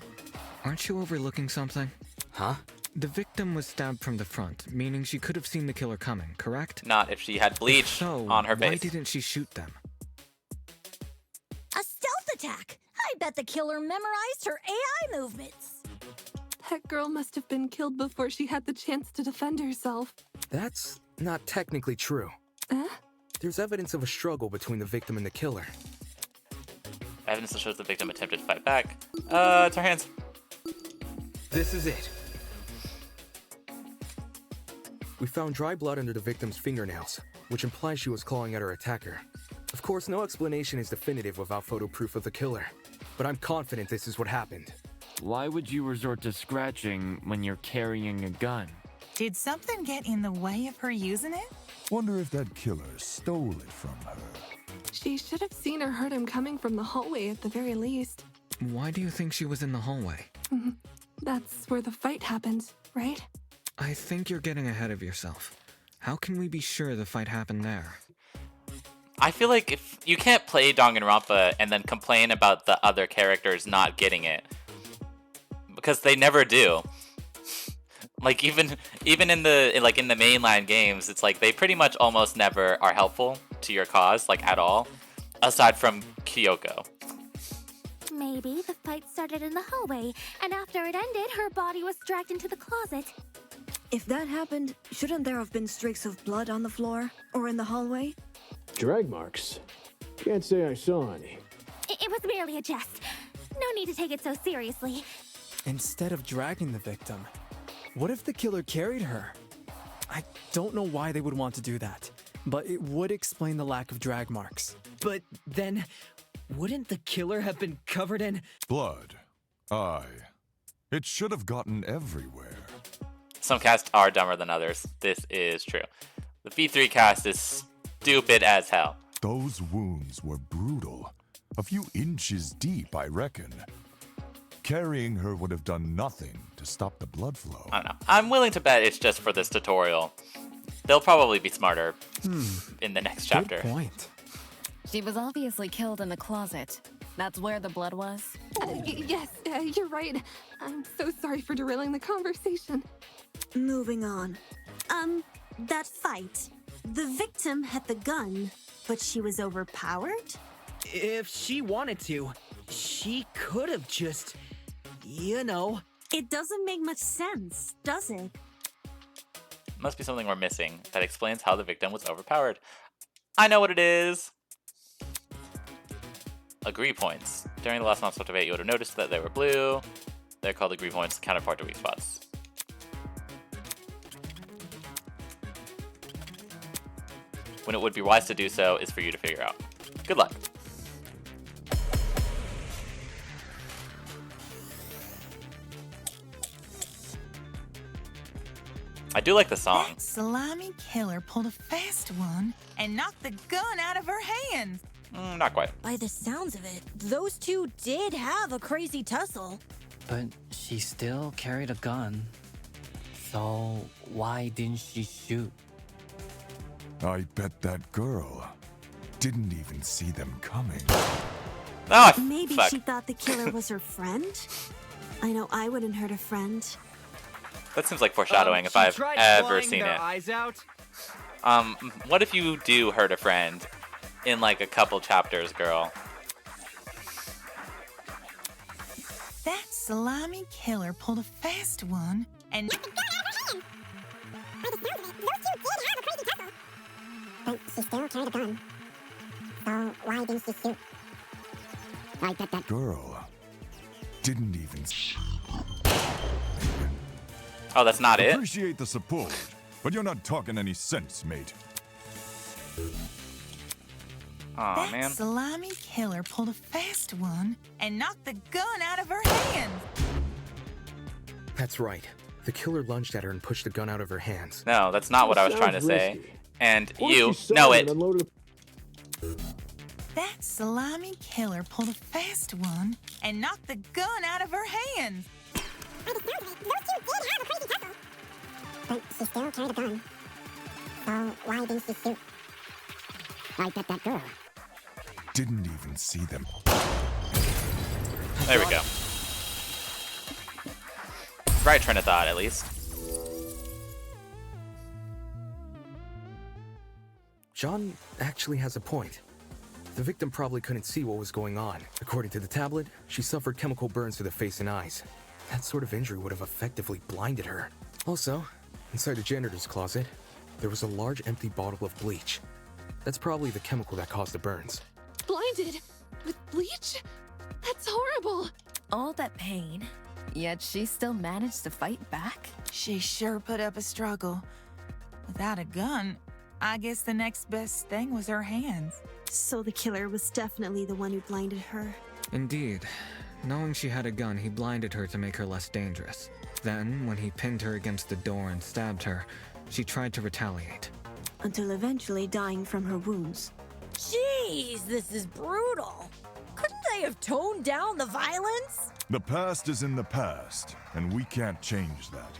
Aren't you overlooking something?
Huh?
The victim was stabbed from the front, meaning she could have seen the killer coming, correct?
Not if she had bleach
So,
on her
why
face.
didn't she shoot them?
A stealth attack! I bet the killer memorized her AI movements.
That girl must have been killed before she had the chance to defend herself.
That's not technically true. There's evidence of a struggle between the victim and the killer.
Evidence that shows the victim attempted to fight back. It's her hands.
This is it. We found dry blood under the victim's fingernails, which implies she was clawing at her attacker. Of course, no explanation is definitive without photo proof of the killer, but I'm confident this is what happened.
Why would you resort to scratching when you're carrying a gun?
Did something get in the way of her using it?
Wonder if that killer stole it from her.
She should have seen or heard him coming from the hallway at the very least.
Why do you think she was in the hallway?
That's where the fight happened, right?
I think you're getting ahead of yourself. How can we be sure the fight happened there?
I feel like if you can't play Danganronpa and then complain about the other characters not getting it, because they never do. Like even in the mainline games, it's like they pretty much almost never are helpful to your cause, like at all, aside from Kyoko.
Maybe the fight started in the hallway, and after it ended, her body was dragged into the closet.
If that happened, shouldn't there have been streaks of blood on the floor or in the hallway?
Drag marks? Can't say I saw any.
It was merely a jest. No need to take it so seriously.
Instead of dragging the victim, what if the killer carried her? I don't know why they would want to do that, but it would explain the lack of drag marks.
But then, wouldn't the killer have been covered in
blood? Aye. It should have gotten everywhere.
Some casts are dumber than others. This is true. The V3 cast is stupid as hell.
Those wounds were brutal. A few inches deep, I reckon. Carrying her would have done nothing to stop the blood flow.
I don't know. I'm willing to bet it's just for this tutorial. They'll probably be smarter in the next chapter.
Good point.
She was obviously killed in the closet. That's where the blood was?
Yes, you're right. I'm so sorry for derailing the conversation.
Moving on.
That fight. The victim had the gun, but she was overpowered?
If she wanted to, she could have just, you know.
It doesn't make much sense, does it?
Must be something we're missing that explains how the victim was overpowered. I know what it is. Agree points. During the last month's debate, you would have noticed that they were blue. They're called agree points, counterpart to weak spots. When it would be wise to do so is for you to figure out. Good luck. I do like the song.
That slimy killer pulled a fast one and knocked the gun out of her hands.
Not quite.
By the sounds of it, those two did have a crazy tussle.
But she still carried a gun. So why didn't she shoot?
I bet that girl didn't even see them coming.
Oh,
Maybe
fuck.
she thought the killer was her friend? I know I wouldn't hurt a friend.
That seems like foreshadowing if I've ever seen it.
Eyes out.
What if you do hurt a friend in like a couple chapters, girl?
That slimy killer pulled a fast one and...
But she still carried a gun. So why didn't she shoot? I bet that
girl didn't even.
Oh, that's not it?
Appreciate the support, but you're not talking any sense, mate.
Aw,
that
man.
slimy killer pulled a fast one and knocked the gun out of her hands.
That's right. The killer lunged at her and pushed the gun out of her hands.
No, that's not what I was trying to say.
risky.
And
What if
you
she saw
know
it
it.
and unloaded
That slimy killer pulled a fast one and knocked the gun out of her hands.
By the sound of it, those two did have a crazy tussle. But she still carried a gun. So why didn't she shoot? I bet that girl
didn't even see them.
There we go. Right train of thought, at least.
John actually has a point. The victim probably couldn't see what was going on. According to the tablet, she suffered chemical burns to the face and eyes. That sort of injury would have effectively blinded her. Also, inside the janitor's closet, there was a large empty bottle of bleach. That's probably the chemical that caused the burns.
Blinded? With bleach? That's horrible.
All that pain, yet she still managed to fight back?
She sure put up a struggle. Without a gun, I guess the next best thing was her hands.
So the killer was definitely the one who blinded her.
Indeed. Knowing she had a gun, he blinded her to make her less dangerous. Then, when he pinned her against the door and stabbed her, she tried to retaliate.
Until eventually dying from her wounds.
Jeez, this is brutal. Couldn't they have toned down the violence?
The past is in the past, and we can't change that.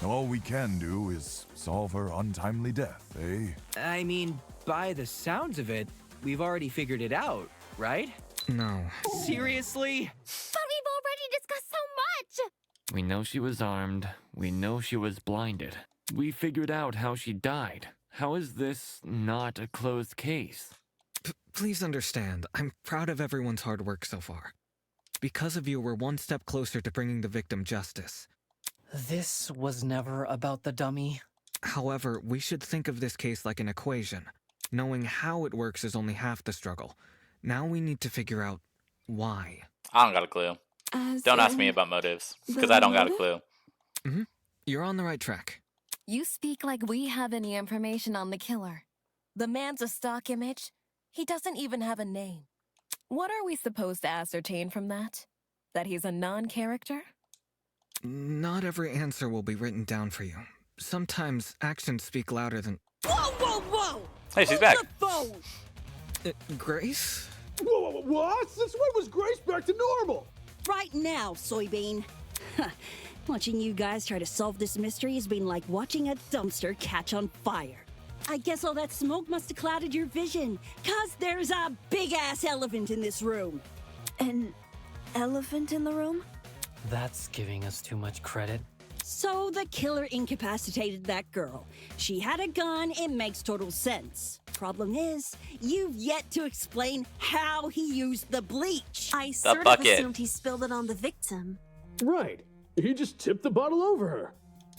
All we can do is solve her untimely death, eh?
I mean, by the sounds of it, we've already figured it out, right?
No.
But
Seriously?
we've already discussed so much!
We know she was armed. We know she was blinded. We figured out how she died. How is this not a closed case?
Please understand, I'm proud of everyone's hard work so far. because of you, we're one step closer to bringing the victim justice.
This was never about the dummy.
However, we should think of this case like an equation. Knowing how it works is only half the struggle. Now we need to figure out why.
I don't got a clue. Don't ask me about motives, because I don't got a clue.
Mm-hmm. You're on the right track.
You speak like we have any information on the killer. The man's a stock image. He doesn't even have a name. What are we supposed to ascertain from that? That he's a non-character?
Not every answer will be written down for you. Sometimes actions speak louder than...
Whoa, whoa, whoa!
Hey, she's back.
The phone!
Grace?
Whoa, what? Since when was Grace back to normal?
Right now, Soybean. Watching you guys try to solve this mystery has been like watching a dumpster catch on fire. I guess all that smoke must have clouded your vision, 'cause there's a big-ass elephant in this room.
An elephant in the room?
That's giving us too much credit.
So the killer incapacitated that girl. She had a gun, it makes total sense. Problem is, you've yet to explain how he used the bleach.
I sort of assumed he spilled it on the victim.
Right. He just tipped the bottle over her.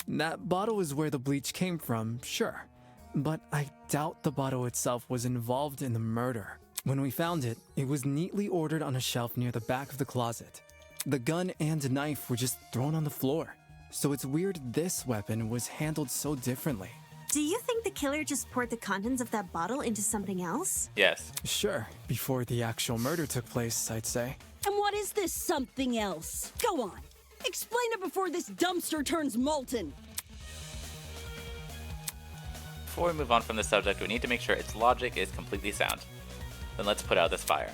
That bottle is where the bleach came from, sure. But I doubt the bottle itself was involved in the murder. When we found it, it was neatly ordered on a shelf near the back of the closet. The gun and knife were just thrown on the floor. So it's weird this weapon was handled so differently.
Do you think the killer just poured the contents of that bottle into something else?
Yes.
Sure, before the actual murder took place, I'd say.
And what is this something else? Go on. Explain it before this dumpster turns molten.
Before we move on from this subject, we need to make sure its logic is completely sound. Then let's put out this fire.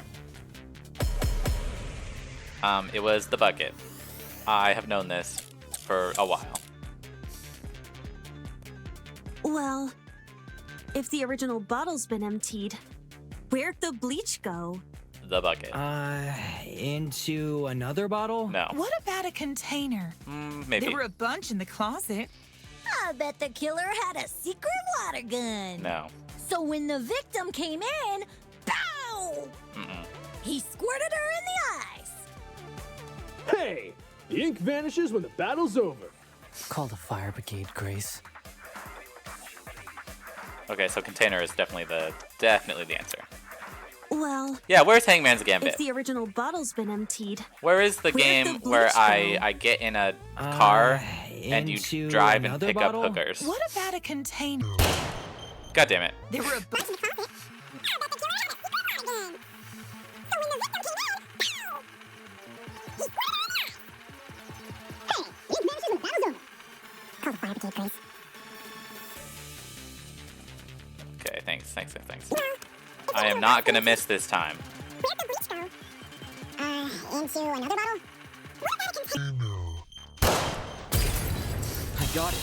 It was the bucket. I have known this for a while.
Well, if the original bottle's been emptied, where'd the bleach go?
The bucket.
Into another bottle?
No.
What about a container?
Maybe.
There were a bunch in the closet.
I bet the killer had a secret water gun.
No.
So when the victim came in, pow! He squirted her in the eyes.
Hey! The ink vanishes when the battle's over.
Call the fire brigade, Grace.
Okay, so container is definitely the answer.
Well,
Yeah, where's Hangman's Gambit?
if the original bottle's been emptied,
Where is the
Where'd
game
the
where
bleach
I get in a car and you
into
drive and
another
pick
bottle?
up hookers?
What about a container?
God damn it.
There were a bunch.
Okay, thanks. I am not gonna miss this time.
Into another bottle?
I got it.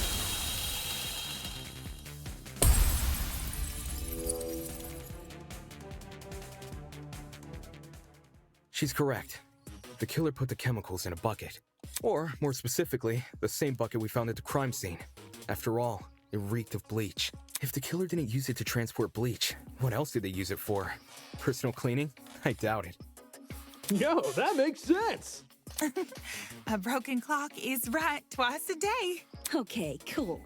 She's correct. The killer put the chemicals in a bucket. Or, more specifically, the same bucket we found at the crime scene. After all, it reeked of bleach. If the killer didn't use it to transport bleach, what else did they use it for? Personal cleaning? I doubt it.
Yo, that makes sense.
A broken clock is right twice a day.
Okay, cool.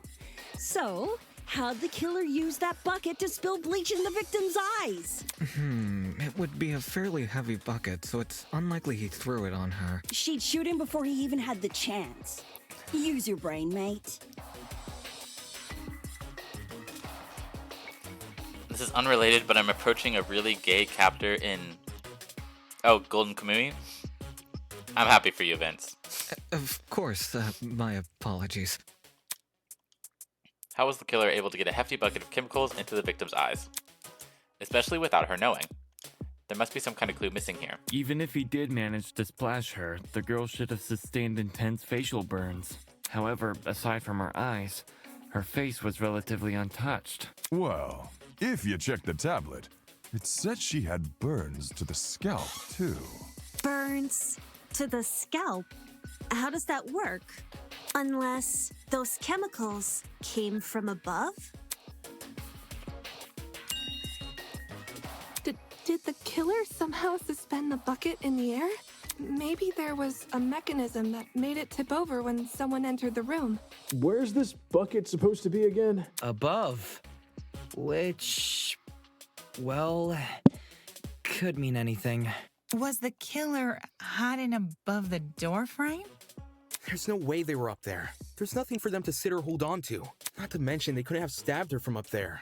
So, how'd the killer use that bucket to spill bleach in the victim's eyes?
It would be a fairly heavy bucket, so it's unlikely he threw it on her.
She'd shoot him before he even had the chance. Use your brain, mate.
This is unrelated, but I'm approaching a really gay chapter in... Oh, Golden Kamui? I'm happy for you, Vince.
Of course, my apologies.
How was the killer able to get a hefty bucket of chemicals into the victim's eyes? Especially without her knowing. There must be some kind of clue missing here.
Even if he did manage to splash her, the girl should have sustained intense facial burns. However, aside from her eyes, her face was relatively untouched.
Well, if you check the tablet, it said she had burns to the scalp, too.
burns to the scalp. How does that work? Unless those chemicals came from above?
Did the killer somehow suspend the bucket in the air? Maybe there was a mechanism that made it tip over when someone entered the room.
Where's this bucket supposed to be again?
Above. Which, well, could mean anything.
Was the killer hiding above the door frame?
There's no way they were up there. There's nothing for them to sit or hold on to. Not to mention, they couldn't have stabbed her from up there.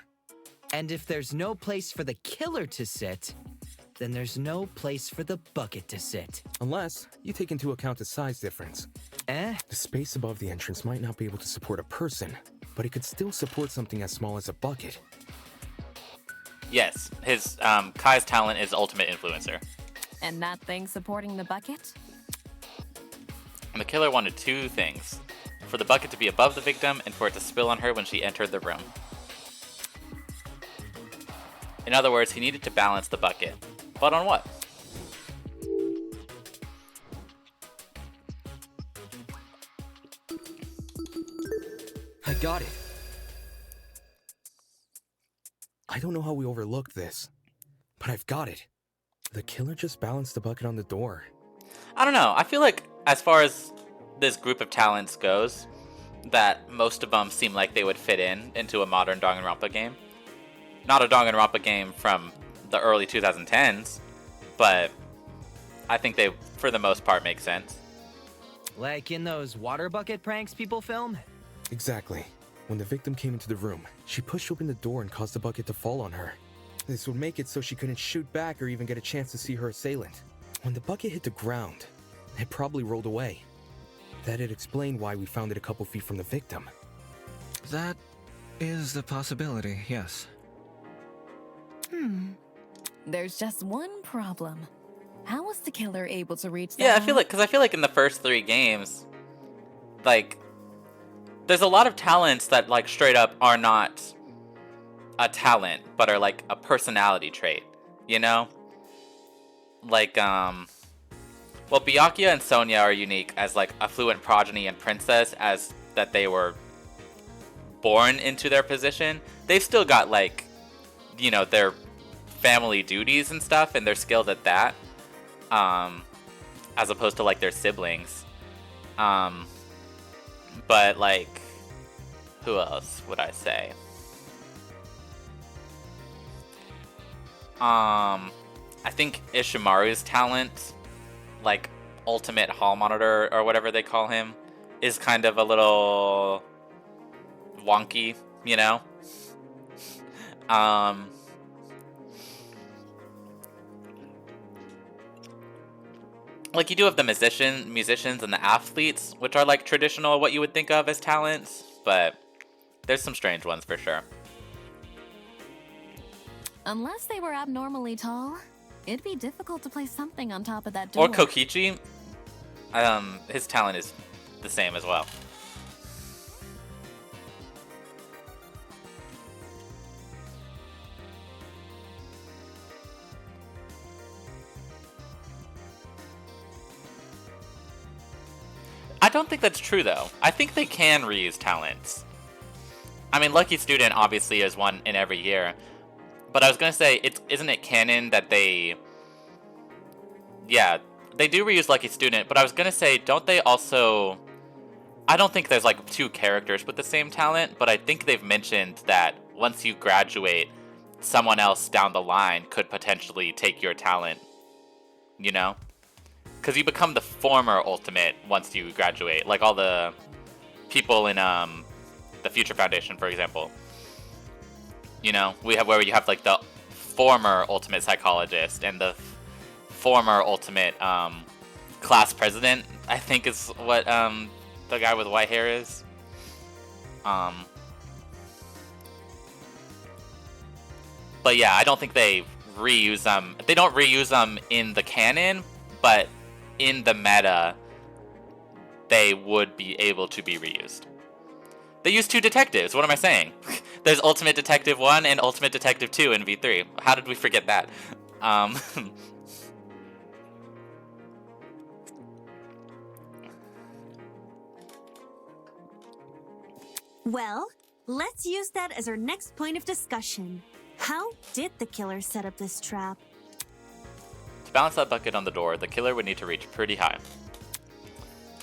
And if there's no place for the killer to sit, then there's no place for the bucket to sit.
Unless you take into account the size difference. The space above the entrance might not be able to support a person, but it could still support something as small as a bucket.
Yes, his Kai's talent is ultimate influencer.
And that thing supporting the bucket?
And the killer wanted two things. For the bucket to be above the victim and for it to spill on her when she entered the room. In other words, he needed to balance the bucket. But on what?
I got it. I don't know how we overlooked this, but I've got it. The killer just balanced the bucket on the door.
I don't know. I feel like as far as this group of talents goes, that most of them seem like they would fit into a modern Danganronpa game. Not a Danganronpa game from the early 2010s, but I think they, for the most part, make sense.
Like in those water bucket pranks people film?
Exactly. When the victim came into the room, she pushed open the door and caused the bucket to fall on her. This would make it so she couldn't shoot back or even get a chance to see her assailant. When the bucket hit the ground, it probably rolled away. That'd explain why we found it a couple feet from the victim.
That is a possibility, yes.
There's just one problem. How was the killer able to reach that?
Yeah, I feel like in the first 3 games, like, there's a lot of talents that, like, straight up are not a talent, but are, like, a personality trait, you know? Like, well, Byakuya and Sonia are unique as, like, affluent progeny and princess, as that they were born into their position. They've still got, like, you know, their family duties and stuff, and they're skilled at that, as opposed to, like, their siblings. But, like, who else would I say? I think Ishimaru's talent, like, ultimate hall monitor, or whatever they call him, is kind of a little wonky, you know? Like, you do have the musicians and the athletes, which are, like, traditional, what you would think of as talents, but there's some strange ones for sure.
Unless they were abnormally tall, it'd be difficult to place something on top of that door.
Or Kokichi, his talent is the same as well. I don't think that's true, though. I think they can reuse talents. I mean, Lucky Student obviously is one in every year. But I was going to say, isn't it canon that they... Yeah, they do reuse Lucky Student, but I was going to say, don't they also... I don't think there's, like, 2 characters with the same talent, but I think they've mentioned that once you graduate, someone else down the line could potentially take your talent, you know? Because you become the former Ultimate once you graduate. Like all the people in the Future Foundation, for example. You know, where you have like the former Ultimate Psychologist and the former Ultimate Class President, I think is what the guy with white hair is. But yeah, I don't think they reuse them. They don't reuse them in the canon, but in the meta, they would be able to be reused. They use 2 detectives. What am I saying? There's Ultimate Detective 1 and Ultimate Detective 2 in V3. How did we forget that?
Well, let's use that as our next point of discussion. How did the killer set up this trap?
It's balance that bucket on the door, the killer would need to reach pretty high.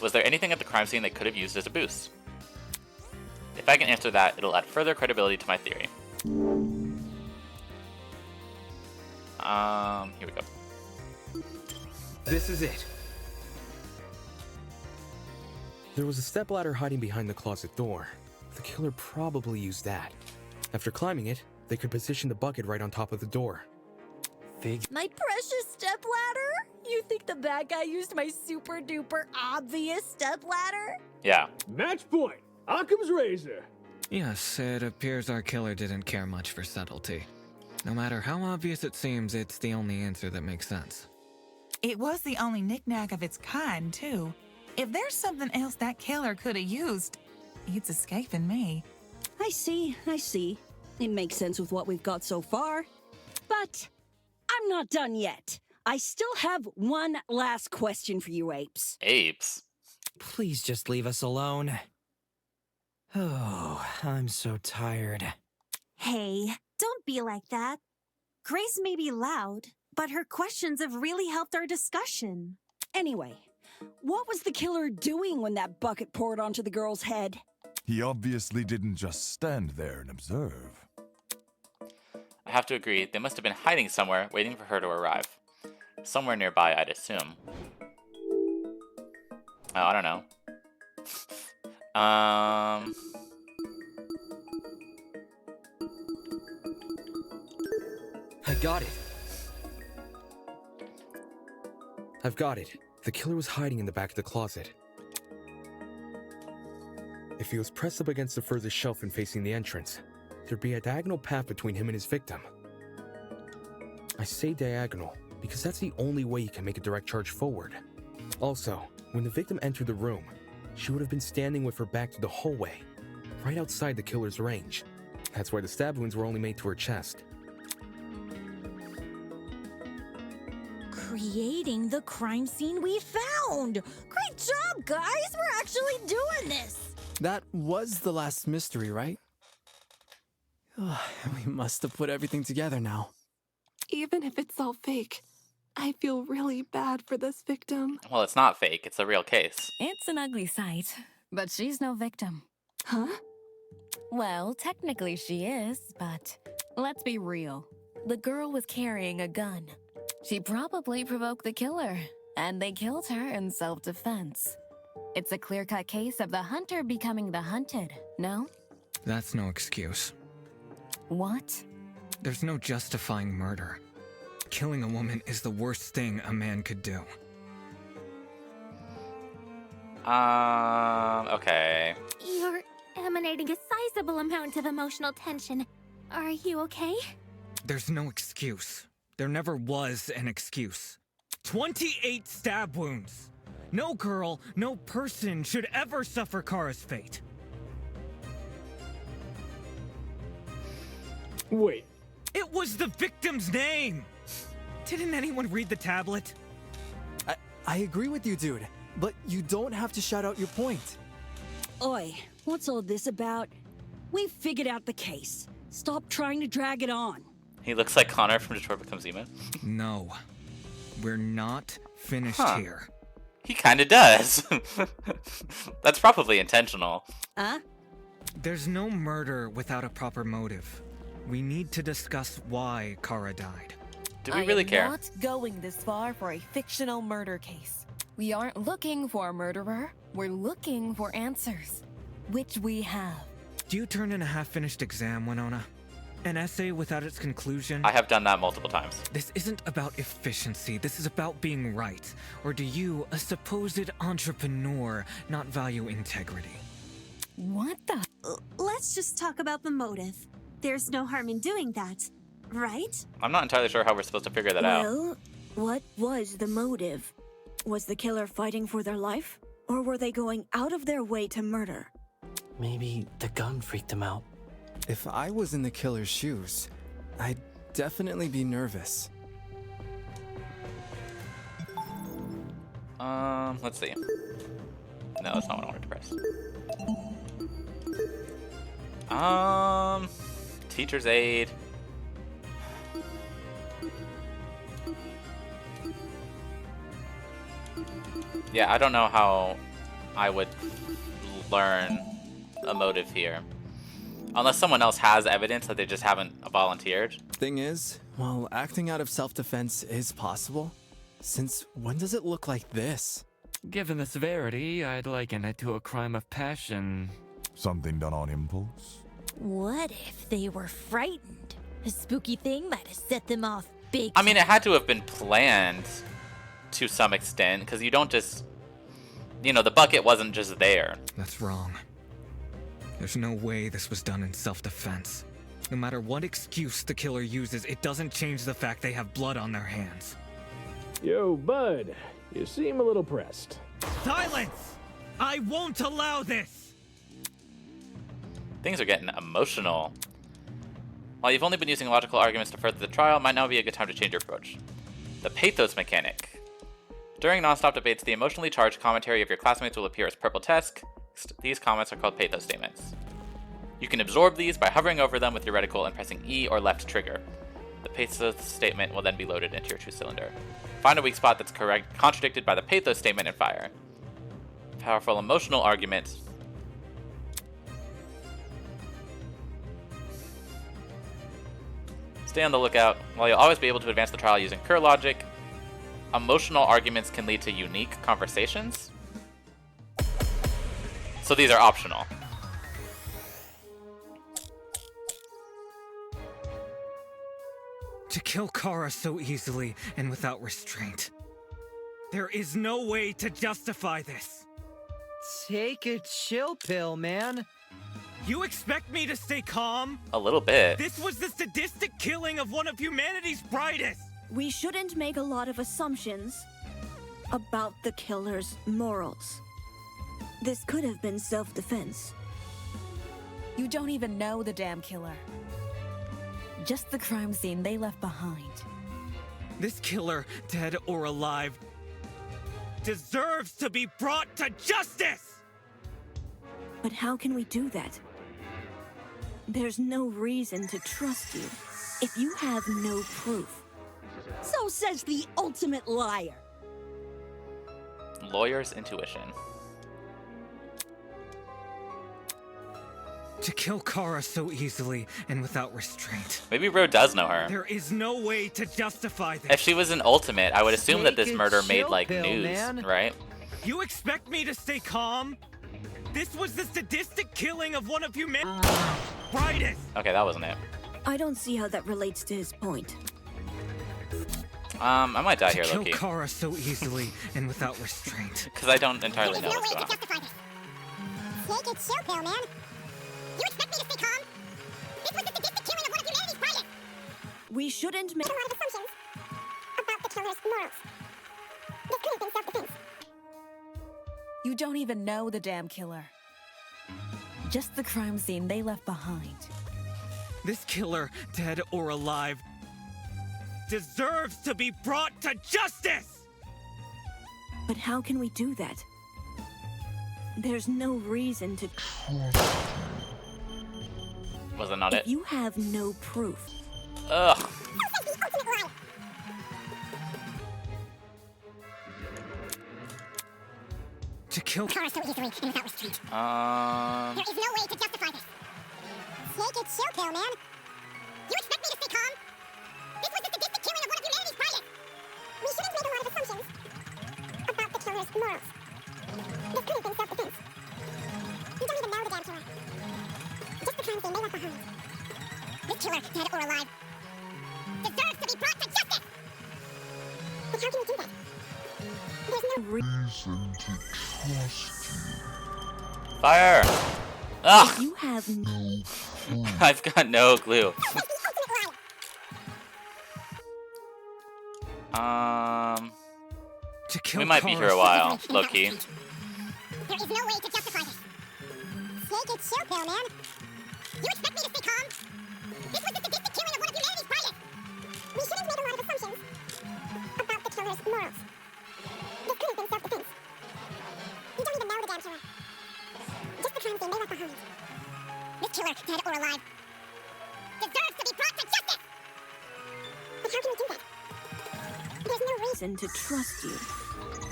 Was there anything at the crime scene they could have used as a boost? If I can answer that, it'll add further credibility to my theory. Here we go.
This is it. There was a stepladder hiding behind the closet door. The killer probably used that. After climbing it, they could position the bucket right on top of the door.
My precious stepladder? You think the bad guy used my super duper obvious stepladder?
Yeah.
Match point! Occam's razor!
Yes, it appears our killer didn't care much for subtlety. No matter how obvious it seems, it's the only answer that makes sense.
It was the only knick-knack of its kind, too. If there's something else that killer could have used, it's escaping me.
I see. It makes sense with what we've got so far. But I'm not done yet. I still have one last question for you, apes.
Apes?
Please just leave us alone. Oh, I'm so tired.
Hey, don't be like that. Grace may be loud, but her questions have really helped our discussion.
Anyway, what was the killer doing when that bucket poured onto the girl's head?
He obviously didn't just stand there and observe.
I have to agree, they must have been hiding somewhere, waiting for her to arrive. Somewhere nearby, I'd assume. Oh, I don't know.
I got it. I've got it. The killer was hiding in the back of the closet. If he was pressed up against the furthest shelf and facing the entrance, there'd be a diagonal path between him and his victim. I say diagonal because that's the only way you can make a direct charge forward. Also, when the victim entered the room, she would have been standing with her back to the hallway, right outside the killer's range. That's why the stab wounds were only made to her chest.
Creating the crime scene we found! Great job, guys! We're actually doing this!
That was the last mystery, right? We must have put everything together now.
Even if it's all fake, I feel really bad for this victim.
Well, it's not fake, it's a real case.
It's an ugly sight, but she's no victim.
Huh?
Well, technically she is, but let's be real. The girl was carrying a gun. She probably provoked the killer, and they killed her in self-defense. It's a clear-cut case of the hunter becoming the hunted, no?
That's no excuse.
What?
There's no justifying murder. Killing a woman is the worst thing a man could do.
Okay.
You're emanating a sizable amount of emotional tension. Are you okay?
There's no excuse. There never was an excuse. 28 stab wounds! No girl, no person should ever suffer Kara's fate.
Wait.
It was the victim's name! Didn't anyone read the tablet?
I agree with you, dude, but you don't have to shout out your point.
Oi, what's all this about? We figured out the case. Stop trying to drag it on.
He looks like Connor from Detroit Becomes Human.
No. We're not finished here.
He kinda does. That's probably intentional.
Huh?
There's no murder without a proper motive. We need to discuss why Kara died.
Do we really care?
I am not going this far for a fictional murder case. We aren't looking for a murderer. We're looking for answers, which we have.
Do you turn in a half-finished exam, Winona? An essay without its conclusion?
I have done that multiple times.
This isn't about efficiency. This is about being right. Or do you, a supposed entrepreneur, not value integrity?
What the?
Let's just talk about the motive. There's no harm in doing that, right?
I'm not entirely sure how we're supposed to figure that out.
Well, what was the motive? Was the killer fighting for their life? Or were they going out of their way to murder?
Maybe the gun freaked him out.
If I was in the killer's shoes, I'd definitely be nervous.
Let's see. No, that's not what I wanted to press. Teacher's aide. Yeah, I don't know how I would learn a motive here. Unless someone else has evidence that they just haven't volunteered.
Thing is, while acting out of self-defense is possible, since when does it look like this?
Given the severity, I'd liken it to a crime of passion.
Something done on impulse?
What if they were frightened? A spooky thing might have set them off big.
I mean, it had to have been planned to some extent, because you don't just... You know, the bucket wasn't just there.
That's wrong. There's no way this was done in self-defense. No matter what excuse the killer uses, it doesn't change the fact they have blood on their hands.
Yo, bud. You seem a little pressed.
Silence! I won't allow this!
Things are getting emotional. While you've only been using logical arguments to further the trial, might now be a good time to change your approach. The pathos mechanic. During non-stop debates, the emotionally charged commentary of your classmates will appear as purple text. These comments are called pathos statements. You can absorb these by hovering over them with your reticle and pressing E or left trigger. The pathos statement will then be loaded into your true cylinder. Find a weak spot that's contradicted by the pathos statement and fire. Powerful emotional argument. Stay on the lookout. While you'll always be able to advance the trial using pure logic, emotional arguments can lead to unique conversations. So these are optional.
To kill Kara so easily and without restraint. There is no way to justify this.
Take a chill pill, man.
You expect me to stay calm?
A little bit.
This was the sadistic killing of one of humanity's brightest.
We shouldn't make a lot of assumptions about the killer's morals. This could have been self-defense.
You don't even know the damn killer. Just the crime scene they left behind.
This killer, dead or alive, deserves to be brought to justice!
But how can we do that? There's no reason to trust you if you have no proof.
So says the ultimate liar.
Lawyer's intuition.
To kill Kara so easily and without restraint.
Maybe Ro does know her.
There is no way to justify this.
If she was an ultimate, I would assume that this
Take a
murder made
chill
like
pill,
news,
man.
right?
You expect me to stay calm? This was the sadistic killing of one of humanity's brightest.
Okay, that wasn't it.
I don't see how that relates to his point.
I might die here,
To
Loki.
kill Kara so easily and without restraint.
Because I don't entirely know what's going on.
Take a chill pill, man. You expect me to stay calm? This was the sadistic killing of one of humanity's brightest.
We shouldn't make
a lot of assumptions about the killer's morals. This could have been self-defense.
You don't even know the damn killer. Just the crime scene they left behind.
This killer, dead or alive, deserves to be brought to justice!
But how can we do that? There's no reason to...
Was that not
if
it?
you have no proof.
Ugh.
To kill
Kara so easily and without restraint.
Um.
There is no way to justify this. Take a chill pill, man. You expect me to stay calm? This was the sadistic killing of one of humanity's brightest. We shouldn't make a lot of assumptions about the killer's morals. This could have been self-defense. You don't even know the damn killer. Just the crime scene they left behind. This killer, dead or alive, deserves to be brought to justice. But how can we do that? There's no reason to trust you.
Fire! Ugh!
You have no...
I've got no clue.
To kill
We might be here a while, low-key.
There is no way to justify this. Take a chill pill, man. You expect me to stay calm? This was the sadistic killing of one of humanity's brightest. We shouldn't make a lot of assumptions about the killer's morals. This could have been self-defense. You don't even know the damn killer. Just the crime scene they left behind. This killer, dead or alive, deserves to be brought to justice. But how can we do that? There's no reason
to trust you.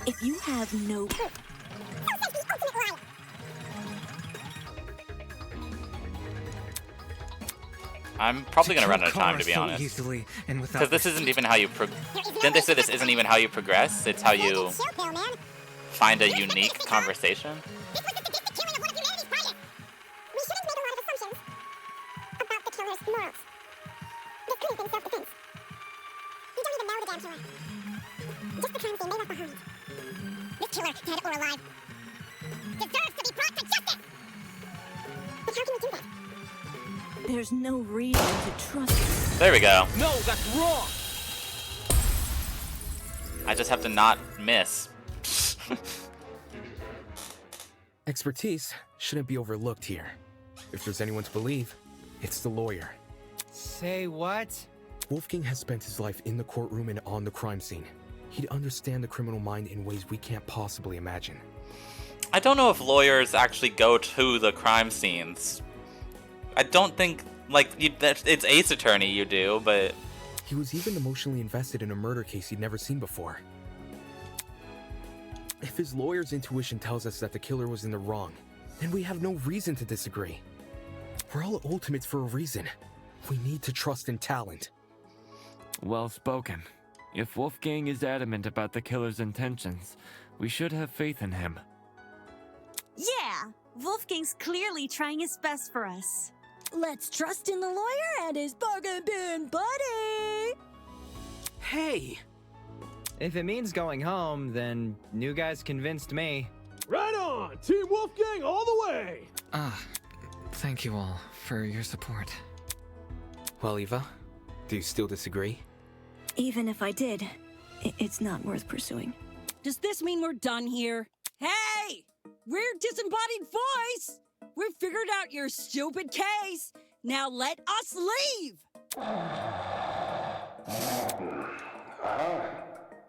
If you have no proof,
I'm probably gonna
To
run
kill
out of time,
Kara
to be
so
honest.
easily and without
Because this isn't even how you didn't they say this isn't even how you progress? It's how you find a unique conversation.
We shouldn't make a lot of assumptions about the killer's morals. This could have been self-defense. You don't even know the damn killer. Just the crimes they left behind. This killer, dead or alive, deserves to be brought to justice! But how can we do that?
there's no reason to trust you.
There we go.
No, that's wrong!
I just have to not miss.
Expertise shouldn't be overlooked here. If there's anyone to believe, it's the lawyer.
Say what?
Wolfgang has spent his life in the courtroom and on the crime scene. He'd understand the criminal mind in ways we can't possibly imagine.
I don't know if lawyers actually go to the crime scenes. I don't think, like, it's Ace Attorney you do, but...
He was even emotionally invested in a murder case he'd never seen before. If his lawyer's intuition tells us that the killer was in the wrong, then we have no reason to disagree. We're all ultimates for a reason. We need to trust in talent.
Well spoken. If Wolfgang is adamant about the killer's intentions, we should have faith in him.
Yeah, Wolfgang's clearly trying his best for us.
Let's trust in the lawyer and his bargain bin buddy!
Hey! If it means going home, then new guys convinced me.
Right on! Team Wolfgang all the way!
Thank you all for your support.
Well, Eva, do you still disagree?
Even if I did, it's not worth pursuing.
Does this mean we're done here? Hey! We're Disembodied Voice! We've figured out your stupid case! Now let us leave!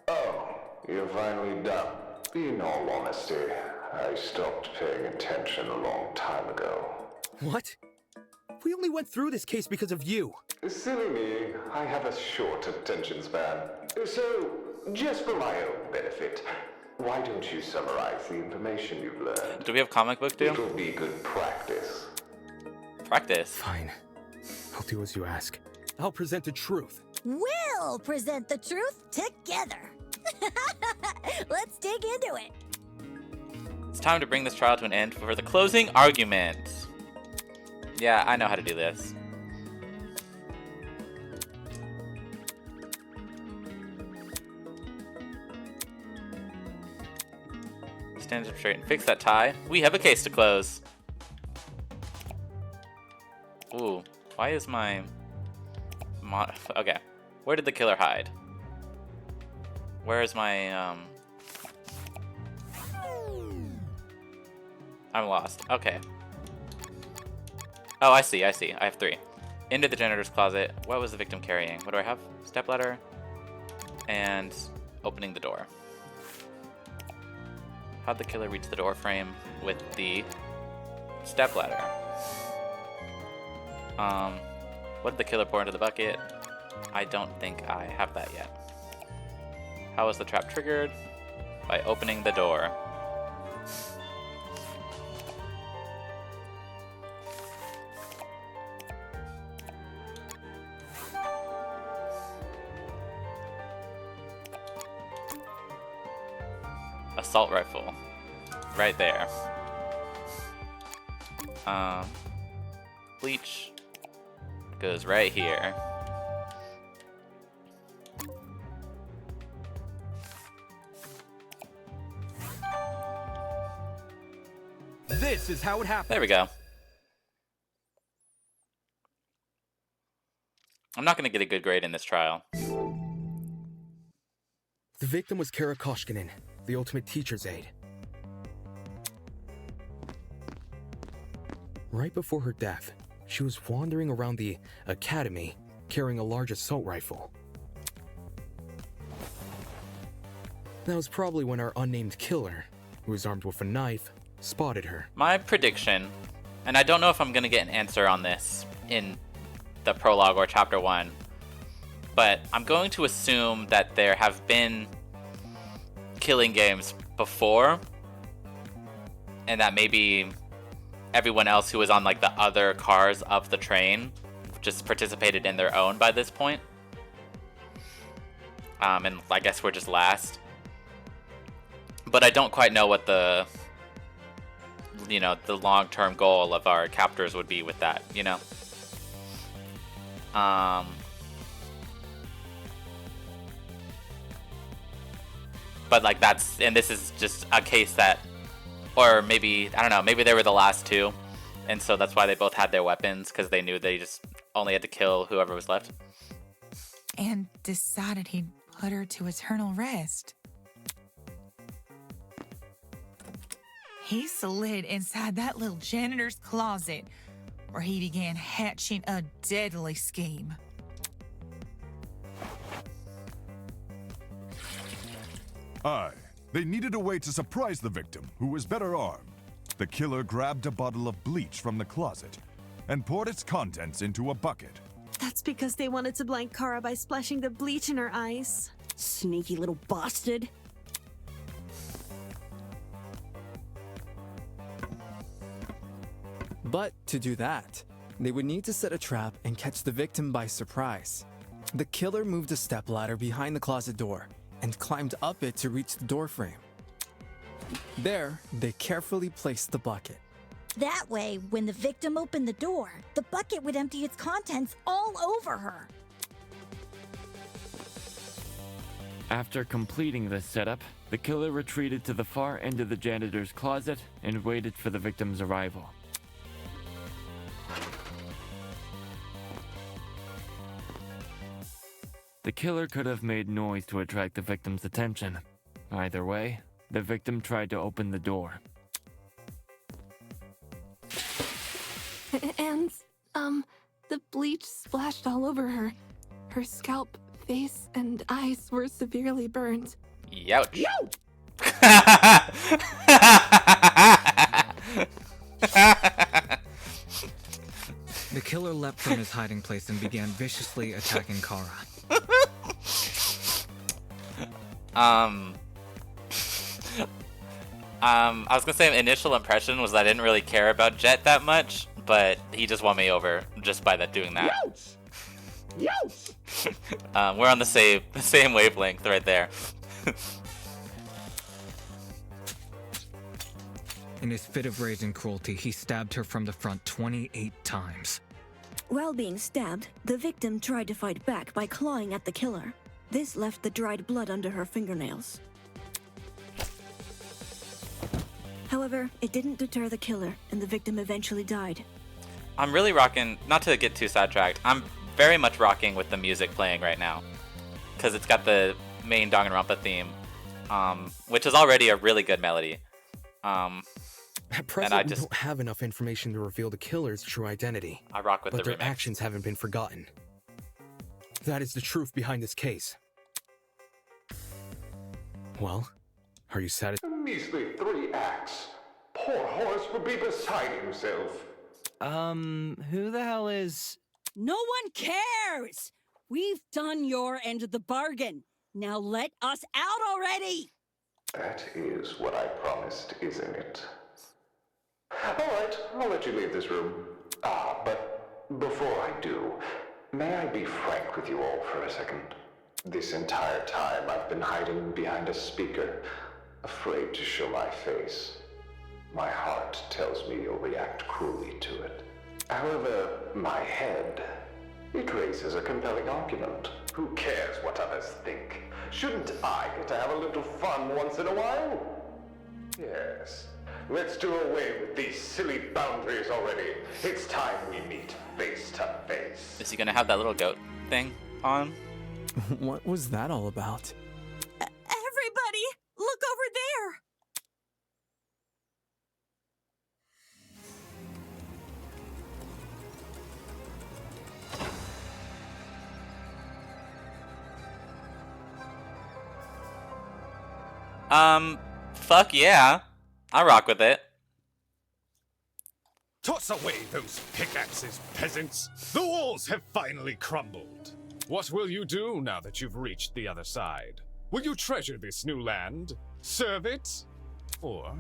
Oh, you're finally done. In all honesty, I stopped paying attention a long time ago.
What? We only went through this case because of you.
Silly me, I have a short attention span. So, just for my own benefit, why don't you summarize the information you've learned?
Do we have comic book too?
It'll be good practice.
Practice?
Fine. I'll do as you ask. I'll present the truth.
We'll present the truth together. Let's dig into it.
It's time to bring this trial to an end for the closing argument. Yeah, I know how to do this. Stand up straight and fix that tie. We have a case to close. Ooh, why is my... Okay, where did the killer hide? Where is my, I'm lost. Okay. Oh, I see. I have 3. Into the janitor's closet. What was the victim carrying? What do I have? Stepladder. And opening the door. How'd the killer reach the door frame with the stepladder? What did the killer pour into the bucket? I don't think I have that yet. How was the trap triggered? By opening the door. Assault rifle. Right there. Bleach goes right here.
This is how it happened.
There we go. I'm not going to get a good grade in this trial.
The victim was Kara Koshkinen, the ultimate teacher's aide. Right before her death, she was wandering around the academy carrying a large assault rifle. That was probably when our unnamed killer, who was armed with a knife, spotted her.
My prediction, and I don't know if I'm going to get an answer on this in the prologue or chapter 1, but I'm going to assume that there have been killing games before, and that maybe everyone else who was on like the other cars of the train just participated in their own by this point. And I guess we're just last. But I don't quite know what the, you know, the long-term goal of our captors would be with that, you know? But like that's, and this is just a case that, or maybe, I don't know, maybe they were the last two, and so that's why they both had their weapons, because they knew they just only had to kill whoever was left.
And decided he'd put her to eternal rest. He slid inside that little janitor's closet, where he began hatching a deadly scheme.
Aye, they needed a way to surprise the victim, who was better armed. The killer grabbed a bottle of bleach from the closet and poured its contents into a bucket.
That's because they wanted to blind Kara by splashing the bleach in her eyes. Sneaky little bastard.
But to do that, they would need to set a trap and catch the victim by surprise. The killer moved a stepladder behind the closet door and climbed up it to reach the doorframe. There, they carefully placed the bucket.
That way, when the victim opened the door, the bucket would empty its contents all over her.
After completing this setup, the killer retreated to the far end of the janitor's closet and waited for the victim's arrival. The killer could have made noise to attract the victim's attention. Either way, the victim tried to open the door.
And, the bleach splashed all over her. Her scalp, face, and eyes were severely burned.
Youch.
The killer leapt from his hiding place and began viciously attacking Kara.
I was gonna say initial impression was that I didn't really care about Jet that much, but he just won me over just by doing that. We're on the same wavelength right there.
In his fit of rage and cruelty, he stabbed her from the front 28 times.
While being stabbed, the victim tried to fight back by clawing at the killer. This left the dried blood under her fingernails. However, it didn't deter the killer, and the victim eventually died.
I'm really rocking, not to get too sidetracked, I'm very much rocking with the music playing right now. Because it's got the main Danganronpa theme, which is already a really good melody.
At present, we don't have enough information to reveal the killer's true identity.
I rock with
but
the
their
remix.
actions haven't been forgotten. That is the truth behind this case. Well, are you satisfied?
Measly 3 acts. Poor Horace would be beside himself.
Who the hell is...
No one cares! We've done your end of the bargain. Now let us out already!
That is what I promised, isn't it? Alright, I'll let you leave this room. But before I do, may I be frank with you all for a second? This entire time I've been hiding behind a speaker, afraid to show my face. My heart tells me you'll react cruelly to it. However, my head, it raises a compelling argument. Who cares what others think? Shouldn't I get to have a little fun once in a while? Yes. Let's do away with these silly boundaries already. It's time we meet face to face.
Is he gonna have that little goat thing on?
What was that all about?
Everybody, look over there!
Fuck yeah. I rock with it.
Toss away those pickaxes, peasants! The walls have finally crumbled. What will you do now that you've reached the other side? Will you treasure this new land? Serve it? Or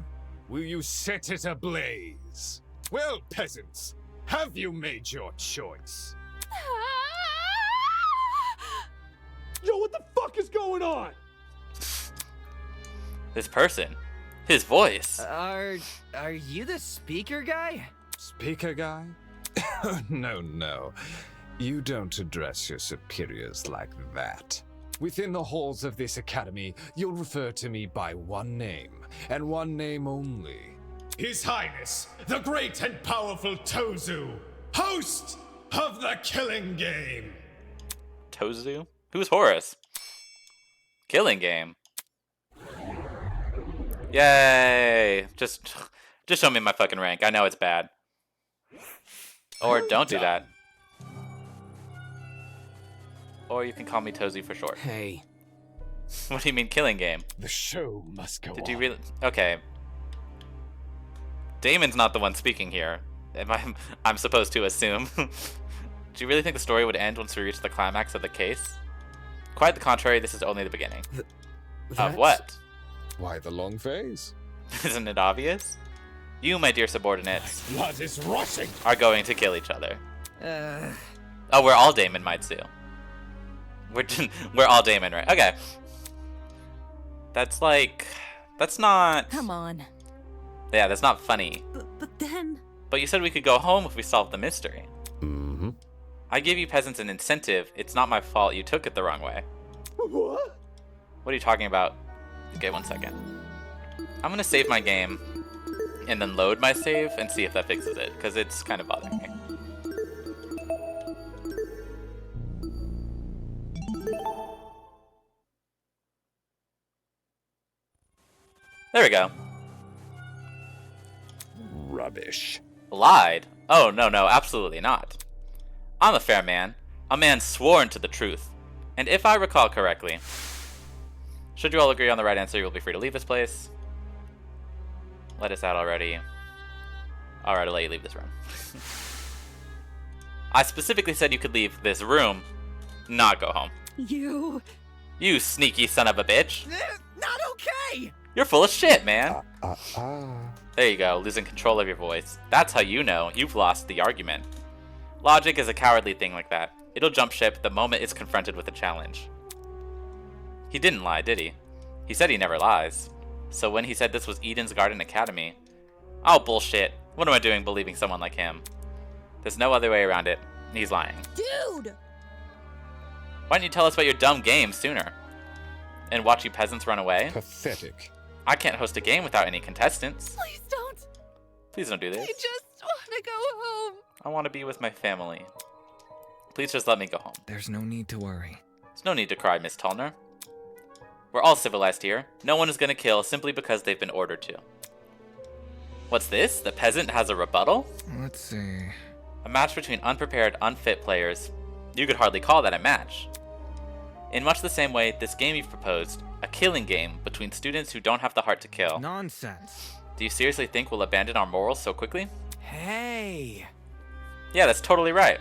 will you set it ablaze? Well, peasants, have you made your choice?
Yo, what the fuck is going on?
This person. His voice.
Are you the speaker guy?
Speaker guy? No. You don't address your superiors like that. Within the halls of this academy, you'll refer to me by one name, and one name only. His Highness, the great and powerful Tozu, host of the Killing Game.
Tozu? Who's Horus? Killing Game. Yay! Just show me my fucking rank. I know it's bad. Or don't do that. Or you can call me Tozu for short.
Hey.
What do you mean Killing Game?
The show must go on.
Did you really? Okay. Damon's not the one speaking here. I'm supposed to assume. Do you really think the story would end once we reach the climax of the case? Quite the contrary, this is only the beginning. Of what?
Why the long phase?
Isn't it obvious? You, my dear subordinates,
Blood is rushing.
are going to kill each other. Oh, we're all Damon Maitsu. We're all Damon, right? Okay. That's not...
Come on.
Yeah, that's not funny.
But then...
But you said we could go home if we solved the mystery.
Mm-hmm.
I gave you peasants an incentive. It's not my fault you took it the wrong way.
What?
What are you talking about? Okay, 1 second. I'm gonna save my game and then load my save and see if that fixes it, because it's kind of bothering me. There we go.
Rubbish.
Lied? Oh, no, absolutely not. I'm a fair man. A man sworn to the truth. And if I recall correctly, should you all agree on the right answer, you will be free to leave this place. Let us out already. Alright, I'll let you leave this room. I specifically said you could leave this room, not go home. You sneaky son of a bitch.
Not okay!
You're full of shit, man. There you go, losing control of your voice. That's how you know you've lost the argument. Logic is a cowardly thing like that. It'll jump ship the moment it's confronted with a challenge. He didn't lie, did he? He said he never lies. So when he said this was Eden's Garden Academy... Oh, bullshit. What am I doing believing someone like him? There's no other way around it. He's lying.
Dude!
Why didn't you tell us about your dumb game sooner? And watch you peasants run away?
Pathetic.
I can't host a game without any contestants.
Please don't.
Please don't do this.
I just want to go home.
I want to be with my family. Please just let me go home.
There's no need to worry.
There's no need to cry, Miss Tulner. We're all civilized here. No one is going to kill simply because they've been ordered to. What's this? The peasant has a rebuttal?
Let's see.
A match between unprepared, unfit players. You could hardly call that a match. In much the same way, this game you've proposed, a killing game between students who don't have the heart to kill.
Nonsense.
Do you seriously think we'll abandon our morals so quickly?
Hey!
Yeah, that's totally right.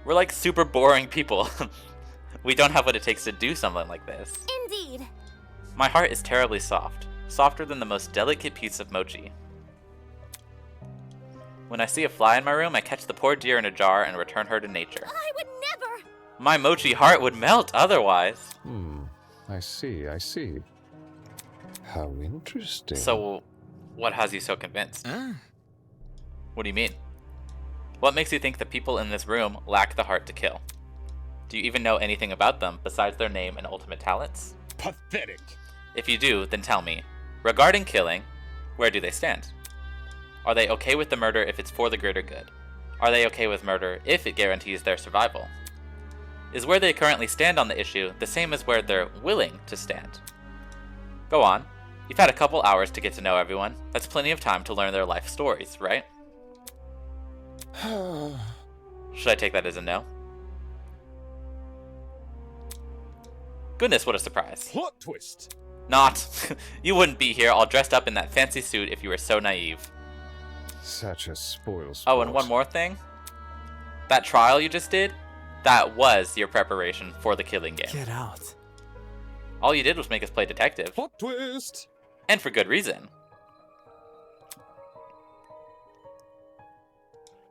We're like super boring people. We don't have what it takes to do something like this.
Indeed.
My heart is terribly soft, softer than the most delicate piece of mochi. When I see a fly in my room, I catch the poor deer in a jar and return her to nature.
I would never.
My mochi heart would melt otherwise.
I see. How interesting.
So, what has you so convinced? What do you mean? What makes you think the people in this room lack the heart to kill? Do you even know anything about them besides their name and ultimate talents?
Pathetic.
If you do, then tell me. Regarding killing, where do they stand? Are they okay with the murder if it's for the greater good? Are they okay with murder if it guarantees their survival? Is where they currently stand on the issue the same as where they're willing to stand? Go on. You've had a couple hours to get to know everyone. That's plenty of time to learn their life stories, right? Should I take that as a no? Goodness, what a surprise.
Plot twist.
Not. You wouldn't be here all dressed up in that fancy suit if you were so naive.
Such a spoil
Oh, and one more thing. That trial you just did, that was your preparation for the killing game.
Get out.
All you did was make us play detective.
Plot twist!
And for good reason.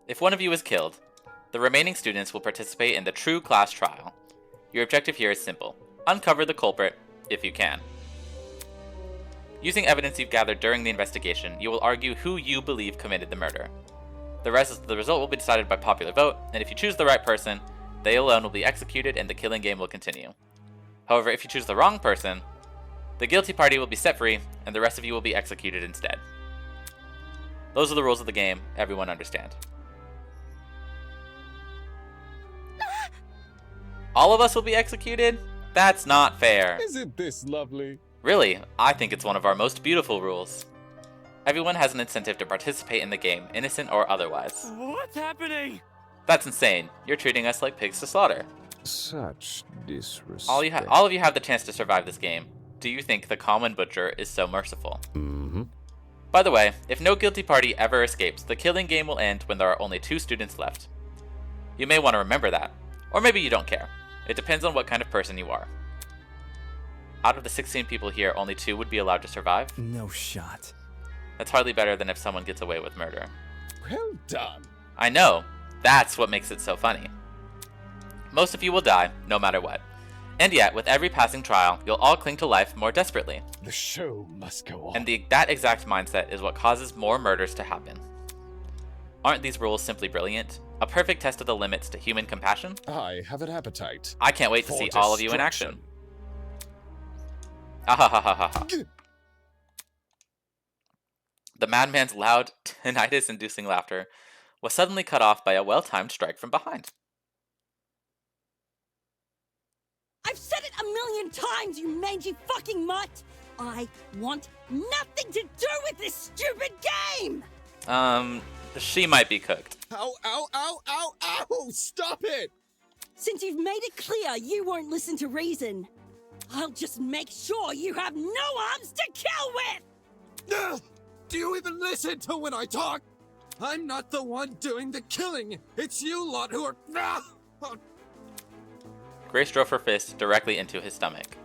If one of you is killed, the remaining students will participate in the true class trial. Your objective here is simple. Uncover the culprit, if you can. Using evidence you've gathered during the investigation, you will argue who you believe committed the murder. The result will be decided by popular vote, and if you choose the right person, they alone will be executed and the killing game will continue. However, if you choose the wrong person, the guilty party will be set free, and the rest of you will be executed instead. Those are the rules of the game, everyone understand. All of us will be executed? That's not fair.
Isn't this lovely?
Really, I think it's one of our most beautiful rules. Everyone has an incentive to participate in the game, innocent or otherwise.
What's happening?
That's insane. You're treating us like pigs to slaughter.
Such disrespect.
All of you have the chance to survive this game. Do you think the common butcher is so merciful?
Mm-hmm.
By the way, if no guilty party ever escapes, the killing game will end when there are only 2 students left. You may want to remember that. Or maybe you don't care. It depends on what kind of person you are. Out of the 16 people here, only 2 would be allowed to survive?
No shot.
That's hardly better than if someone gets away with murder.
Well done.
I know. That's what makes it so funny. Most of you will die, no matter what. And yet, with every passing trial, you'll all cling to life more desperately.
The show must go on.
And that exact mindset is what causes more murders to happen. Aren't these rules simply brilliant? A perfect test of the limits to human compassion?
I have an appetite.
I can't wait to see all of you in action. Ahahaha. The madman's loud, tinnitus-inducing laughter was suddenly cut off by a well-timed strike from behind.
I've said it a million times, you mangy fucking mutt! I want nothing to do with this stupid game!
She might be cooked.
Ow, ow, ow, ow, ow! Stop it!
Since you've made it clear you won't listen to reason, I'll just make sure you have no arms to kill with!
Do you even listen to when I talk? I'm not the one doing the killing. It's you lot who are...
Grace drove her fist directly into his stomach.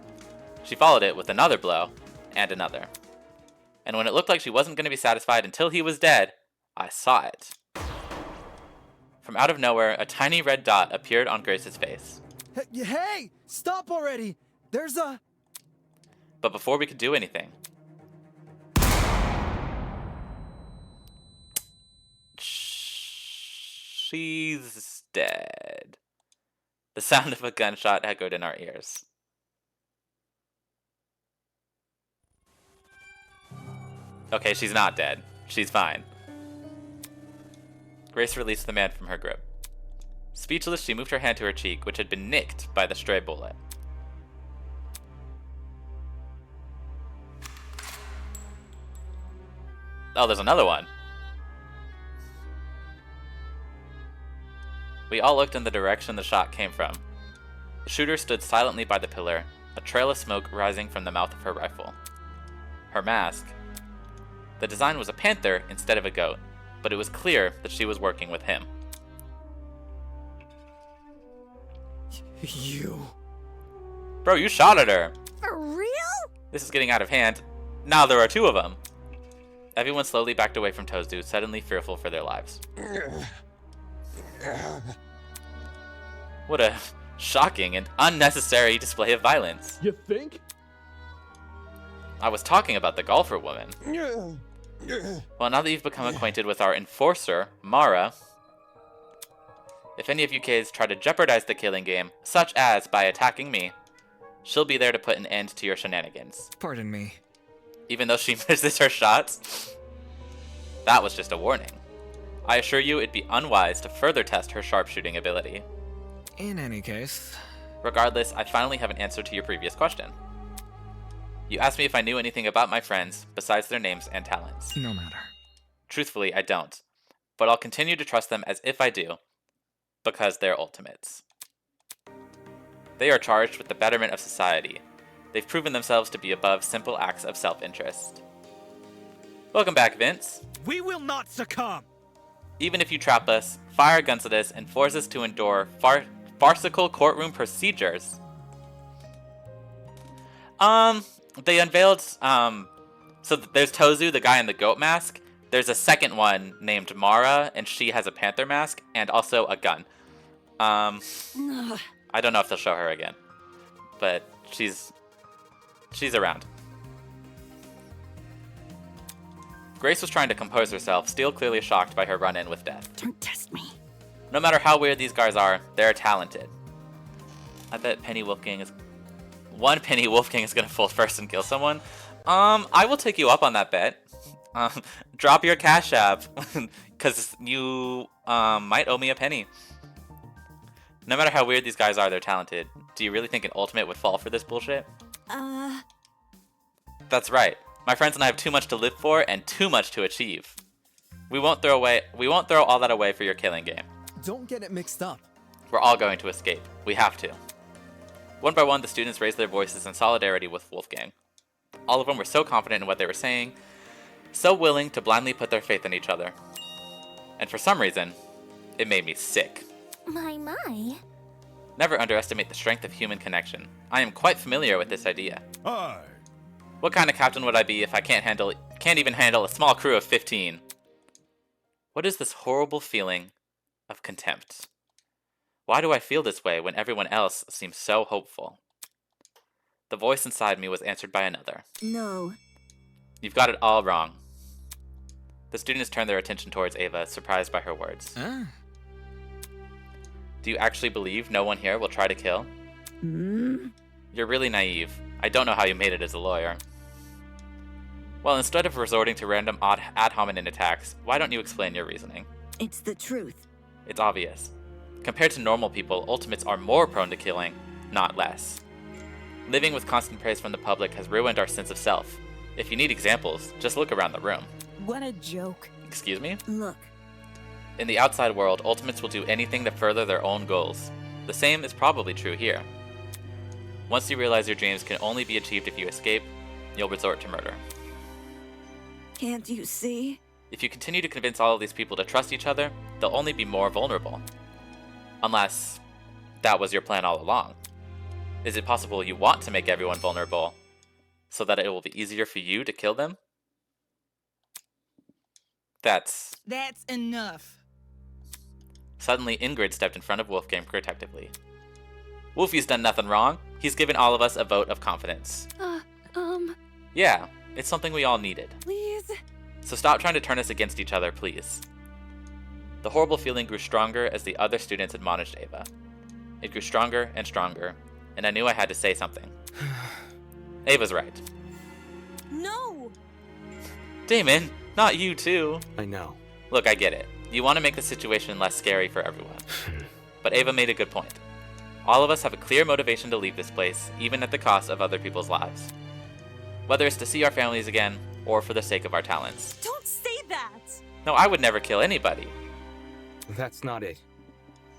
She followed it with another blow, and another. And when it looked like she wasn't going to be satisfied until he was dead, I saw it. From out of nowhere, a tiny red dot appeared on Grace's face.
Hey! Stop already! There's a...
But before we could do anything... She's dead. The sound of a gunshot echoed in our ears. Okay, she's not dead. She's fine. Grace released the man from her grip. Speechless, she moved her hand to her cheek, which had been nicked by the stray bullet. Oh, there's another one. We all looked in the direction the shot came from. The shooter stood silently by the pillar, a trail of smoke rising from the mouth of her rifle. Her mask. The design was a panther instead of a goat, but it was clear that she was working with him.
You...
Bro, you shot at her!
For real?
This is getting out of hand. Now there are 2 of them. Everyone slowly backed away from Tozu, suddenly fearful for their lives. What a shocking and unnecessary display of violence.
You think?
I was talking about the golfer woman. Well, now that you've become acquainted with our enforcer, Mara, if any of you kids try to jeopardize the killing game, such as by attacking me, she'll be there to put an end to your shenanigans.
Pardon me.
Even though she misses her shots? That was just a warning. I assure you it'd be unwise to further test her sharpshooting ability.
In any case...
Regardless, I finally have an answer to your previous question. You asked me if I knew anything about my friends, besides their names and talents.
No matter.
Truthfully, I don't. But I'll continue to trust them as if I do, because they're ultimates. They are charged with the betterment of society. They've proven themselves to be above simple acts of self-interest. Welcome back, Vince.
We will not succumb!
Even if you trap us, fire guns at us, and force us to endure farcical courtroom procedures. They unveiled, so there's Tozu, the guy in the goat mask. There's a second one named Mara, and she has a panther mask, and also a gun. I don't know if they'll show her again, but she's around. Grace was trying to compose herself, still clearly shocked by her run-in with death.
Don't test me.
No matter how weird these guys are, they're talented. I bet one Penny Wolfgang is gonna fold first and kill someone. I will take you up on that bet. Drop your cash app, because you might owe me a penny. No matter how weird these guys are, they're talented. Do you really think an ultimate would fall for this bullshit? That's right. My friends and I have too much to live for and too much to achieve. We won't throw all that away for your killing game.
Don't get it mixed up.
We're all going to escape. We have to. One by one, the students raised their voices in solidarity with Wolfgang. All of them were so confident in what they were saying, so willing to blindly put their faith in each other. And for some reason, it made me sick.
My.
Never underestimate the strength of human connection. I am quite familiar with this idea.
Aye.
What kind of captain would I be if I can't even handle a small crew of 15? What is this horrible feeling of contempt? Why do I feel this way when everyone else seems so hopeful? The voice inside me was answered by another.
No.
You've got it all wrong. The students turned their attention towards Ava, surprised by her words. Do you actually believe no one here will try to kill? You're really naive. I don't know how you made it as a lawyer. Well, instead of resorting to random ad hominem attacks, why don't you explain your reasoning?
It's the truth.
It's obvious. Compared to normal people, ultimates are more prone to killing, not less. Living with constant praise from the public has ruined our sense of self. If you need examples, just look around the room.
What a joke.
Excuse me?
Look.
In the outside world, ultimates will do anything to further their own goals. The same is probably true here. Once you realize your dreams can only be achieved if you escape, you'll resort to murder.
Can't you see?
If you continue to convince all of these people to trust each other, they'll only be more vulnerable. Unless that was your plan all along. Is it possible you want to make everyone vulnerable so that it will be easier for you to kill them? That's
enough.
Suddenly, Ingrid stepped in front of Wolfgang protectively. Wolfie's done nothing wrong. He's given all of us a vote of confidence. Yeah, it's something we all needed.
Please?
So stop trying to turn us against each other, please. The horrible feeling grew stronger as the other students admonished Ava. It grew stronger and stronger, and I knew I had to say something. Ava's right.
No!
Damon, not you too.
I know.
Look, I get it. You want to make the situation less scary for everyone. But Ava made a good point. All of us have a clear motivation to leave this place, even at the cost of other people's lives. Whether it's to see our families again, or for the sake of our talents.
Don't say that!
No, I would never kill anybody.
That's not it.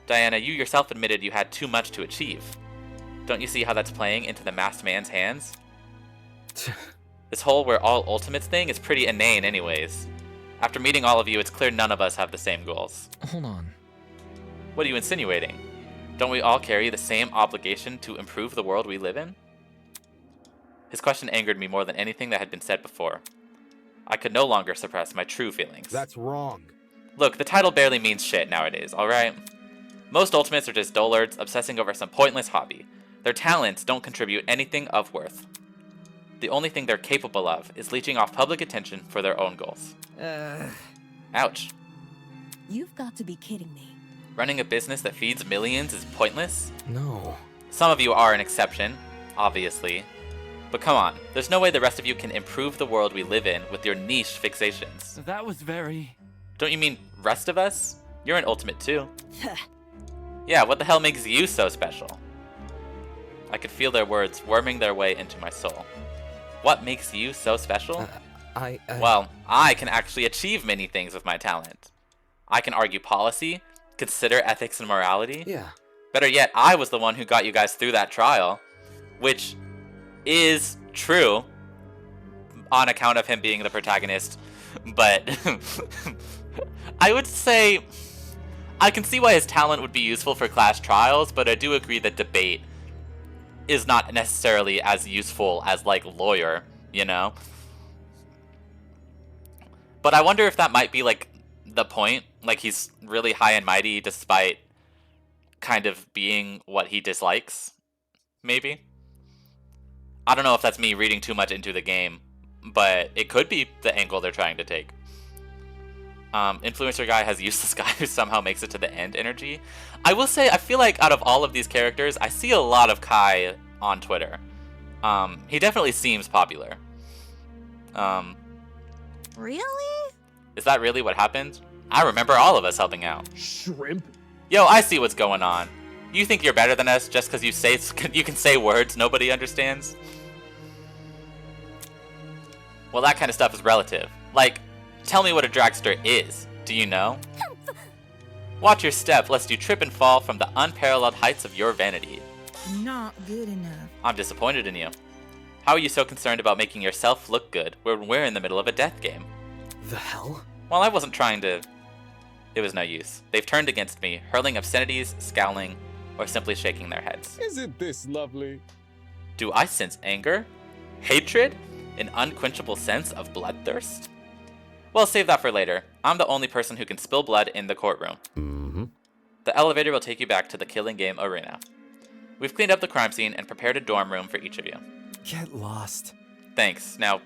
Diana, you yourself admitted you had too much to achieve. Don't you see how that's playing into the masked man's hands? This whole we're all ultimates thing is pretty inane anyways. After meeting all of you, it's clear none of us have the same goals.
Hold on.
What are you insinuating? Don't we all carry the same obligation to improve the world we live in? His question angered me more than anything that had been said before. I could no longer suppress my true feelings.
That's wrong.
Look, the title barely means shit nowadays, alright? Most ultimates are just dullards obsessing over some pointless hobby. Their talents don't contribute anything of worth. The only thing they're capable of is leeching off public attention for their own goals. Ouch.
You've got to be kidding me.
Running a business that feeds millions is pointless?
No.
Some of you are an exception, obviously. But come on, there's no way the rest of you can improve the world we live in with your niche fixations.
That was very...
Don't you mean rest of us? You're an ultimate too. Yeah, what the hell makes you so special? I could feel their words worming their way into my soul. What makes you so special? Well, I can actually achieve many things with my talent. I can argue policy, consider ethics and morality.
Yeah.
Better yet, I was the one who got you guys through that trial, which is true on account of him being the protagonist, but I would say I can see why his talent would be useful for class trials, but I do agree that debate is not necessarily as useful as like lawyer, you know? But I wonder if that might be like the point. Like he's really high and mighty despite kind of being what he dislikes, maybe? I don't know if that's me reading too much into the game, but it could be the angle they're trying to take. Influencer guy has useless guy who somehow makes it to the end energy. I will say, I feel like out of all of these characters, I see a lot of Kai on Twitter. He definitely seems popular.
Really?
Is that really what happened? I remember all of us helping out.
Shrimp?
Yo, I see what's going on. You think you're better than us just because you can say words nobody understands? Well, that kind of stuff is relative. Like, tell me what a dragster is. Do you know? Watch your step lest you trip and fall from the unparalleled heights of your vanity.
Not good enough.
I'm disappointed in you. How are you so concerned about making yourself look good when we're in the middle of a death game?
The hell?
Well, I wasn't trying to... It was no use. They've turned against me, hurling obscenities, scowling, or simply shaking their heads.
Isn't this lovely?
Do I sense anger? Hatred? An unquenchable sense of bloodthirst? Well, save that for later. I'm the only person who can spill blood in the courtroom.
Mm-hmm.
The elevator will take you back to the killing game arena. We've cleaned up the crime scene and prepared a dorm room for each of you.
Get lost.
Thanks. Now,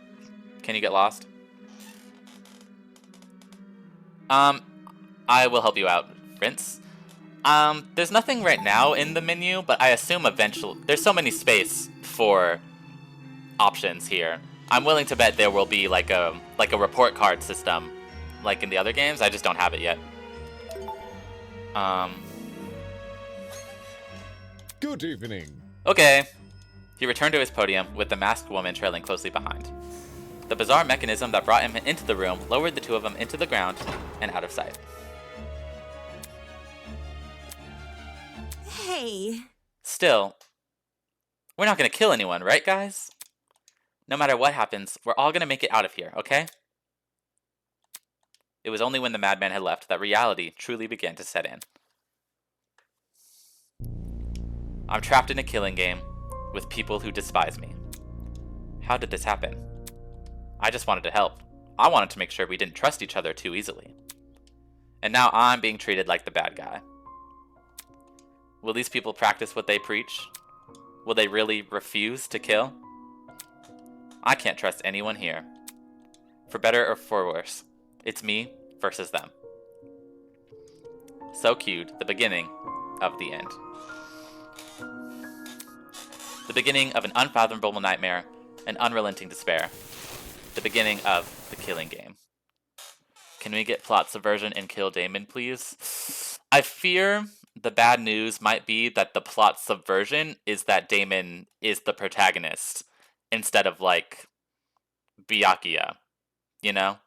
can you get lost? I will help you out, Prince. There's nothing right now in the menu, but I assume eventually... There's so many space for options here. I'm willing to bet there will be like a report card system, like in the other games. I just don't have it yet.
Good evening.
Okay. He returned to his podium, with the masked woman trailing closely behind. The bizarre mechanism that brought him into the room lowered the two of them into the ground and out of sight.
Hey.
Still, we're not gonna kill anyone, right, guys? No matter what happens, we're all gonna make it out of here, okay? It was only when the madman had left that reality truly began to set in. I'm trapped in a killing game with people who despise me. How did this happen? I just wanted to help. I wanted to make sure we didn't trust each other too easily. And now I'm being treated like the bad guy. Will these people practice what they preach? Will they really refuse to kill? I can't trust anyone here. For better or for worse, it's me versus them. So cued, the beginning of the end. The beginning of an unfathomable nightmare, an unrelenting despair. The beginning of the killing game. Can we get plot subversion and kill Damon, please? I fear the bad news might be that the plot subversion is that Damon is the protagonist instead of, like, Byakuya, you know?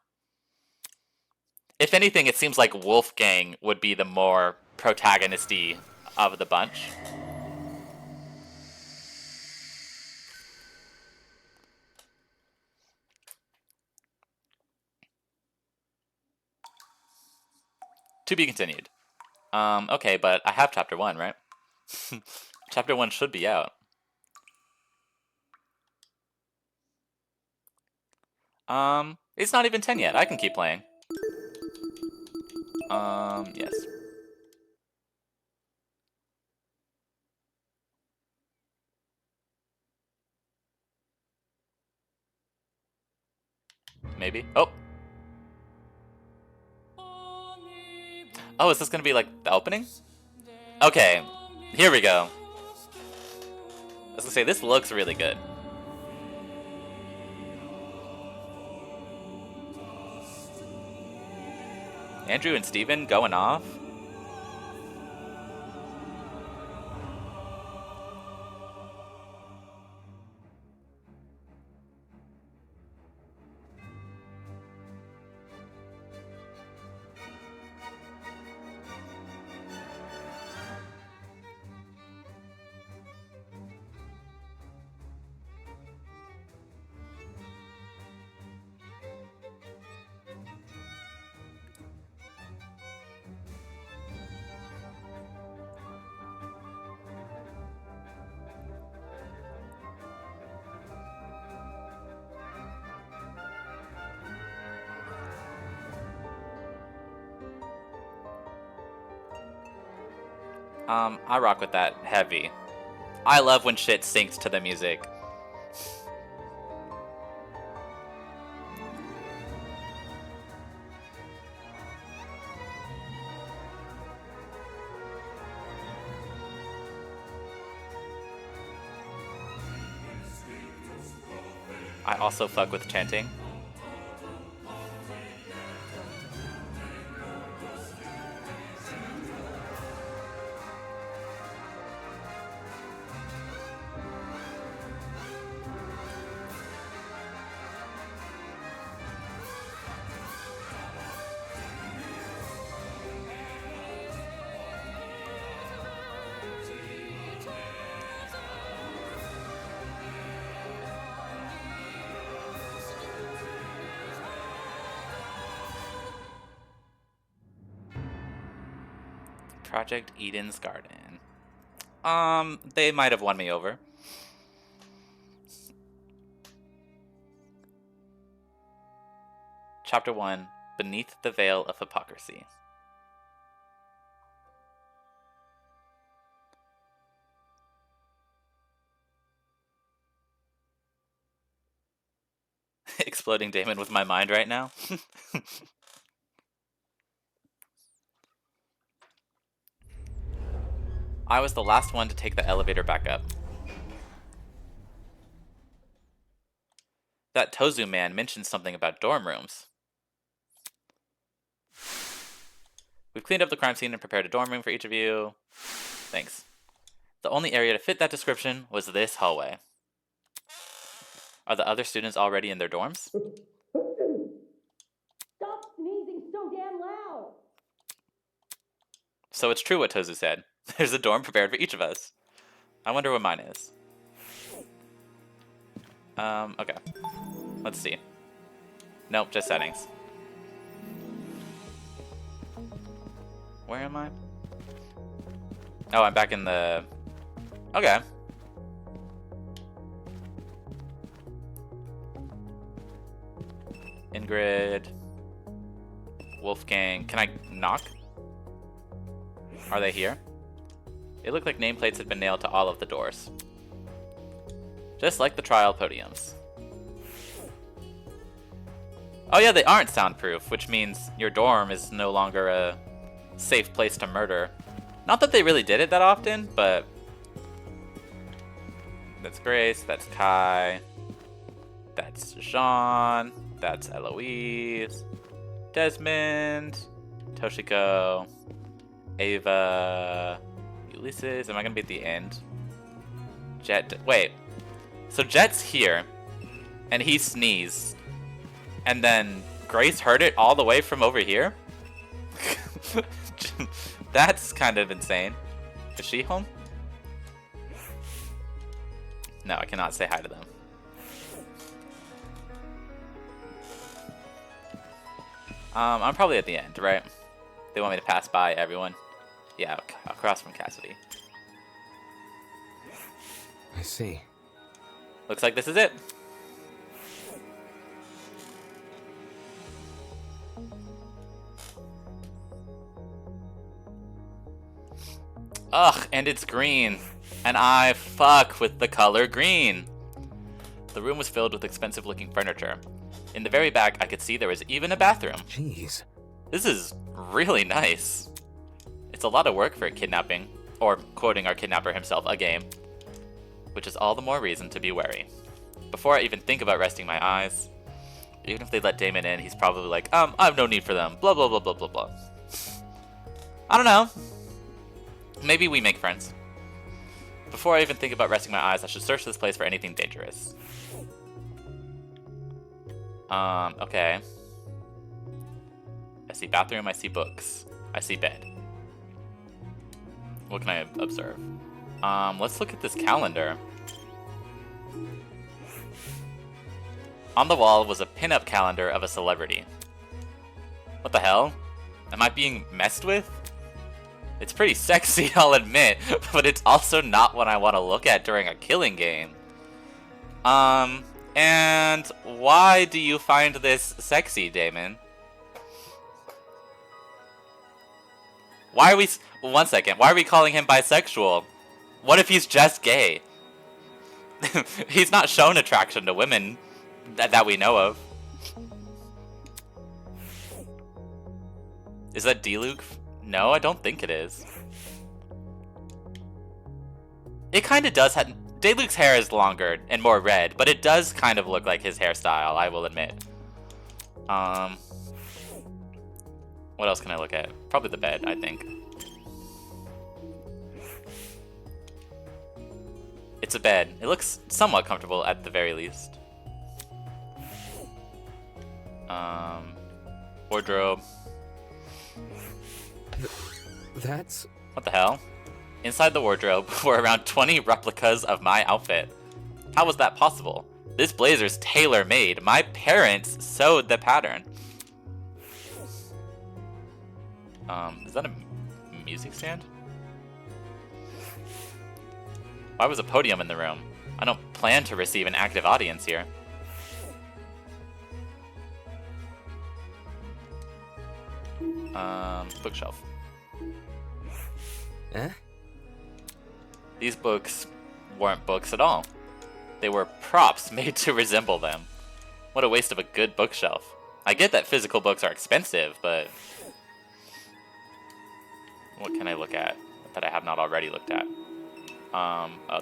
If anything, it seems like Wolfgang would be the more protagonisty of the bunch. To be continued. Okay, but I have chapter 1, right? Chapter 1 should be out. It's not even 10 yet. I can keep playing. Yes. Maybe. Oh! Oh, is this gonna be like the opening? Okay, here we go. I was gonna say, this looks really good. Andrew and Steven going off? I rock with that heavy. I love when shit syncs to the music. I also fuck with chanting. Project Eden's Garden. They might have won me over. Chapter 1, Beneath the Veil of Hypocrisy. Exploding Damon with my mind right now. I was the last one to take the elevator back up. That Tozu man mentioned something about dorm rooms. We've cleaned up the crime scene and prepared a dorm room for each of you. Thanks. The only area to fit that description was this hallway. Are the other students already in their dorms?
Stop sneezing so damn loud!
So it's true what Tozu said. There's a dorm prepared for each of us. I wonder what mine is. Okay. Let's see. Nope, just settings. Where am I? Oh, I'm back in the... Okay. Ingrid. Wolfgang. Can I knock? Are they here? It looked like nameplates had been nailed to all of the doors. Just like the trial podiums. Oh yeah, they aren't soundproof, which means your dorm is no longer a safe place to murder. Not that they really did it that often, but... That's Grace, that's Kai, that's Jean, that's Eloise, Desmond, Toshiko, Ava, Ulysses. Am I gonna be at the end? Jet. Wait. So Jet's here, and he sneezed, and then Grace heard it all the way from over here? That's kind of insane. Is she home? No, I cannot say hi to them. I'm probably at the end, right? They want me to pass by everyone. Yeah, across from Cassidy.
I see.
Looks like this is it. Ugh, and it's green. And I fuck with the color green. The room was filled with expensive looking furniture. In the very back, I could see there was even a bathroom.
Jeez.
This is really nice. It's a lot of work for a kidnapping, or quoting our kidnapper himself, a game. Which is all the more reason to be wary. Before I even think about resting my eyes, even if they let Damon in, he's probably like, I have no need for them, blah blah blah blah blah blah. I don't know. Maybe we make friends. Before I even think about resting my eyes, I should search this place for anything dangerous. Okay. I see bathroom, I see books, I see bed. What can I observe? Let's look at this calendar. On the wall was a pin-up calendar of a celebrity. What the hell? Am I being messed with? It's pretty sexy, I'll admit, but it's also not what I want to look at during a killing game. And why do you find this sexy, Damon? Why 1 second. Why are we calling him bisexual? What if he's just gay? He's not shown attraction to women that we know of. Is that D-Luke? No, I don't think it is. It kind of does have... D-Luke's hair is longer and more red, but it does kind of look like his hairstyle, I will admit. What else can I look at? Probably the bed, I think. It's a bed. It looks somewhat comfortable at the very least. Wardrobe.
That's...
What the hell? Inside the wardrobe were around 20 replicas of my outfit. How was that possible? This blazer's tailor-made. My parents sewed the pattern. Is that a music stand? Why was a podium in the room? I don't plan to receive an active audience here. Bookshelf.
Eh?
These books weren't books at all. They were props made to resemble them. What a waste of a good bookshelf. I get that physical books are expensive, but... what can I look at that I have not already looked at?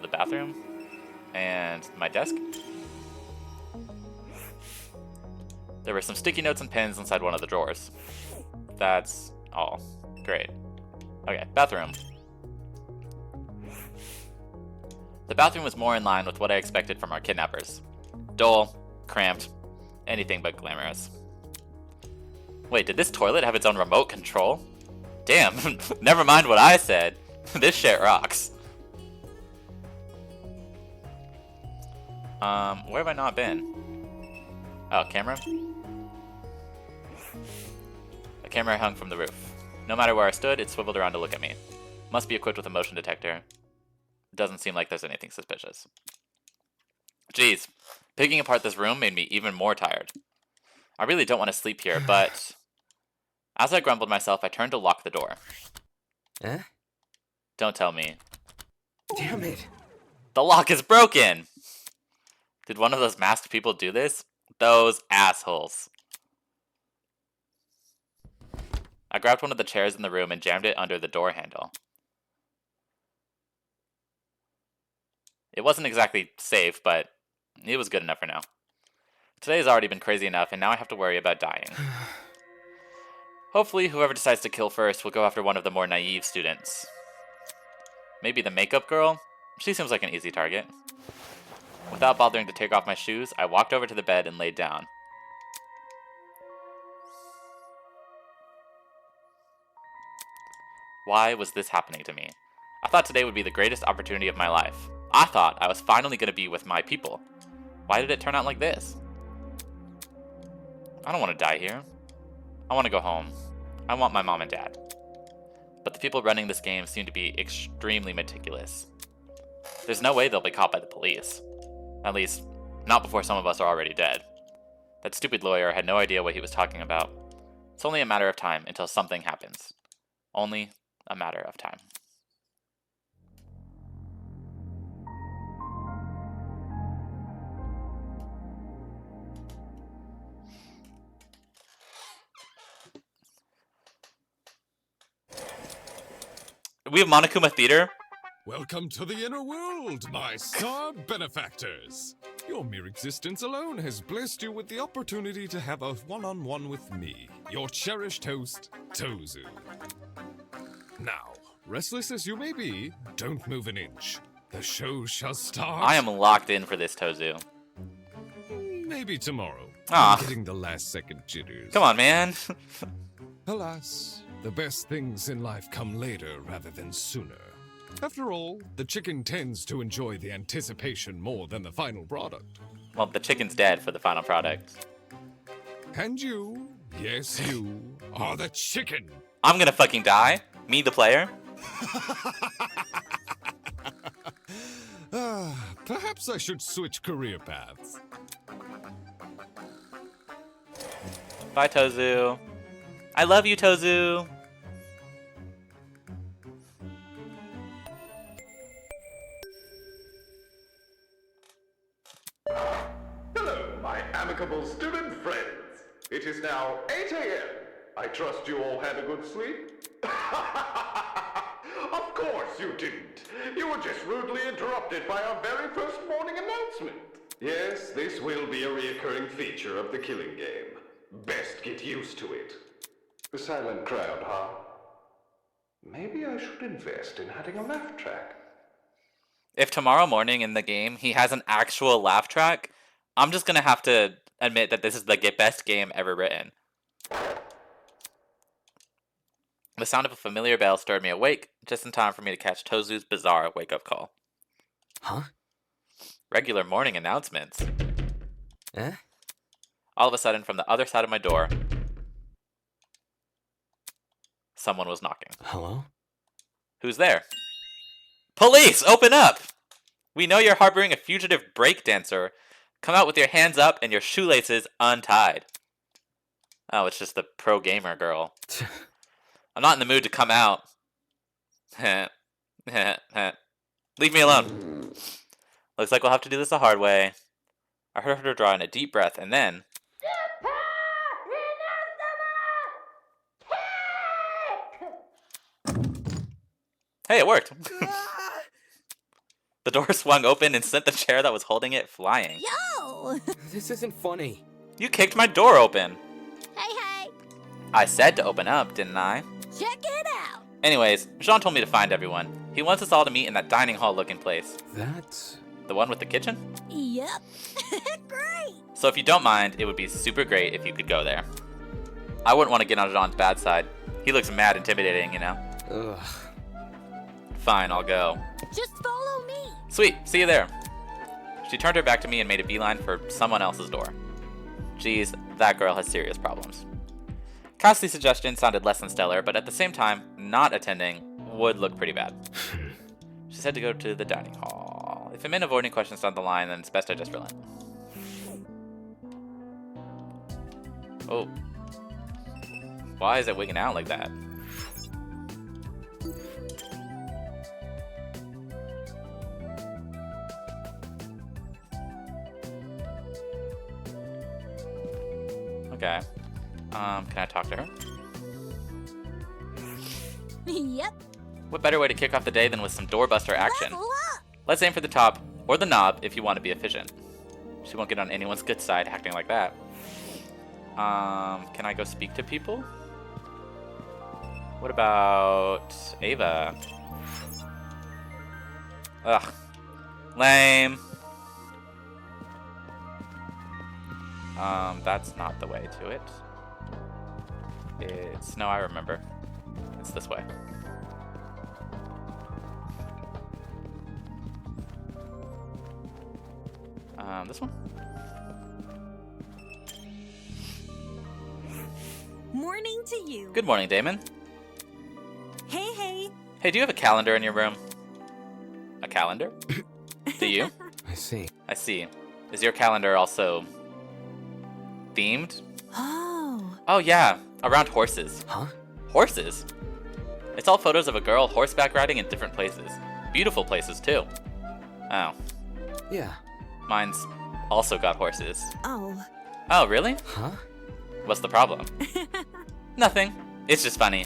The bathroom and my desk. There were some sticky notes and pens inside one of the drawers. That's all. Great. Okay, bathroom. The bathroom was more in line with what I expected from our kidnappers. Dull, cramped, anything but glamorous. Wait, did this toilet have its own remote control? Damn, never mind what I said. This shit rocks. Where have I not been? Oh, camera? A camera hung from the roof. No matter where I stood, it swiveled around to look at me. Must be equipped with a motion detector. Doesn't seem like there's anything suspicious. Jeez, picking apart this room made me even more tired. I really don't want to sleep here, but... as I grumbled myself, I turned to lock the door.
Eh?
Don't tell me.
Damn it.
The lock is broken! Did one of those masked people do this? Those assholes. I grabbed one of the chairs in the room and jammed it under the door handle. It wasn't exactly safe, but it was good enough for now. Today has already been crazy enough, and now I have to worry about dying. Hopefully, whoever decides to kill first will go after one of the more naive students. Maybe the makeup girl? She seems like an easy target. Without bothering to take off my shoes, I walked over to the bed and laid down. Why was this happening to me? I thought today would be the greatest opportunity of my life. I thought I was finally going to be with my people. Why did it turn out like this? I don't want to die here. I want to go home. I want my mom and dad. But the people running this game seem to be extremely meticulous. There's no way they'll be caught by the police. At least, not before some of us are already dead. That stupid lawyer had no idea what he was talking about. It's only a matter of time until something happens. Only a matter of time. We have Monokuma Theater.
Welcome to the inner world, my star benefactors. Your mere existence alone has blessed you with the opportunity to have a one-on-one with me, your cherished host, Tozu. Now, restless as you may be, don't move an inch. The show shall start.
I am locked in for this, Tozu.
Maybe tomorrow.
Aw.
I'm getting the last-second jitters.
Come on, man.
Alas, the best things in life come later rather than sooner. After all, the chicken tends to enjoy the anticipation more than the final product.
Well, the chicken's dead for the final product.
And you, yes you, are the chicken.
I'm gonna fucking die. Me, the player.
Perhaps I should switch career paths.
Bye, Tozu. I love you, Tozu.
It is now 8 a.m. I trust you all had a good sleep? Of course you didn't. You were just rudely interrupted by our very first morning announcement. Yes, this will be a reoccurring feature of the killing game. Best get used to it. The silent crowd, huh? Maybe I should invest in adding a laugh track.
If tomorrow morning in the game he has an actual laugh track, I'm just gonna have to admit that this is the best game ever written. The sound of a familiar bell stirred me awake, just in time for me to catch Tozu's bizarre wake-up call.
Huh?
Regular morning announcements.
Eh?
All of a sudden, from the other side of my door, someone was knocking.
Hello?
Who's there? Police! Open up! We know you're harboring a fugitive breakdancer. Come out with your hands up and your shoelaces untied. Oh, it's just the pro gamer girl. I'm not in the mood to come out. Leave me alone. Looks like we'll have to do this the hard way. I heard her draw in a deep breath and then... Hey, it worked. The door swung open and sent the chair that was holding it flying.
Yo!
This isn't funny.
You kicked my door open.
Hey!
I said to open up, didn't I?
Check it out!
Anyways, Jean told me to find everyone. He wants us all to meet in that dining hall looking place.
That's...
The one with the kitchen?
Yep. Great!
So if you don't mind, it would be super great if you could go there. I wouldn't want to get on Jean's bad side. He looks mad intimidating, you know?
Ugh.
Fine, I'll go.
Just follow me!
Sweet, see you there. She turned her back to me and made a beeline for someone else's door. Geez, that girl has serious problems. Cassie's suggestion sounded less than stellar, but at the same time, not attending would look pretty bad. She said to go to the dining hall. If it meant avoiding questions down the line, then it's best I just relent. Oh. Why is it wigging out like that? Okay. Can I talk to her?
Yep.
What better way to kick off the day than with some doorbuster action?
Level up!
Let's aim for the top, or the knob if you want to be efficient. She won't get on anyone's good side acting like that. Can I go speak to people? What about Ava? Ugh. Lame. That's not the way to it. It's... No, I remember. It's this way. This one?
Morning to you.
Good morning, Damon.
Hey.
Hey, do you have a calendar in your room? A calendar? Do you?
I see.
I see. Is your calendar also... themed? Oh yeah, around horses.
Huh?
Horses? It's all photos of a girl horseback riding in different places. Beautiful places too. Oh.
Yeah.
Mine's also got horses.
Oh.
Oh, really?
Huh?
What's the problem? Nothing. It's just funny.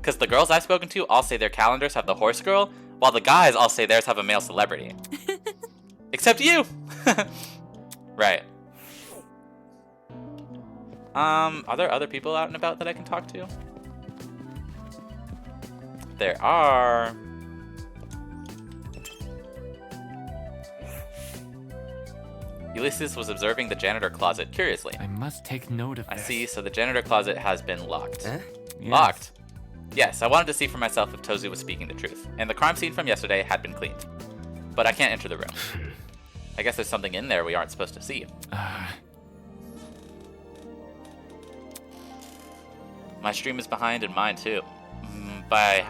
Because the girls I've spoken to all say their calendars have the horse girl, while the guys all say theirs have a male celebrity. Except you! Right. Are there other people out and about that I can talk to? There are. Ulysses was observing the janitor closet curiously.
I must take note of
I
this.
see, so the janitor closet has been locked.
Eh?
Yes.
Locked? Yes, I wanted to see for myself if Tozu was speaking the truth, and the crime scene from yesterday had been cleaned. But I can't enter the room. I guess there's something in there we aren't supposed to see. My stream is behind and mine too. By...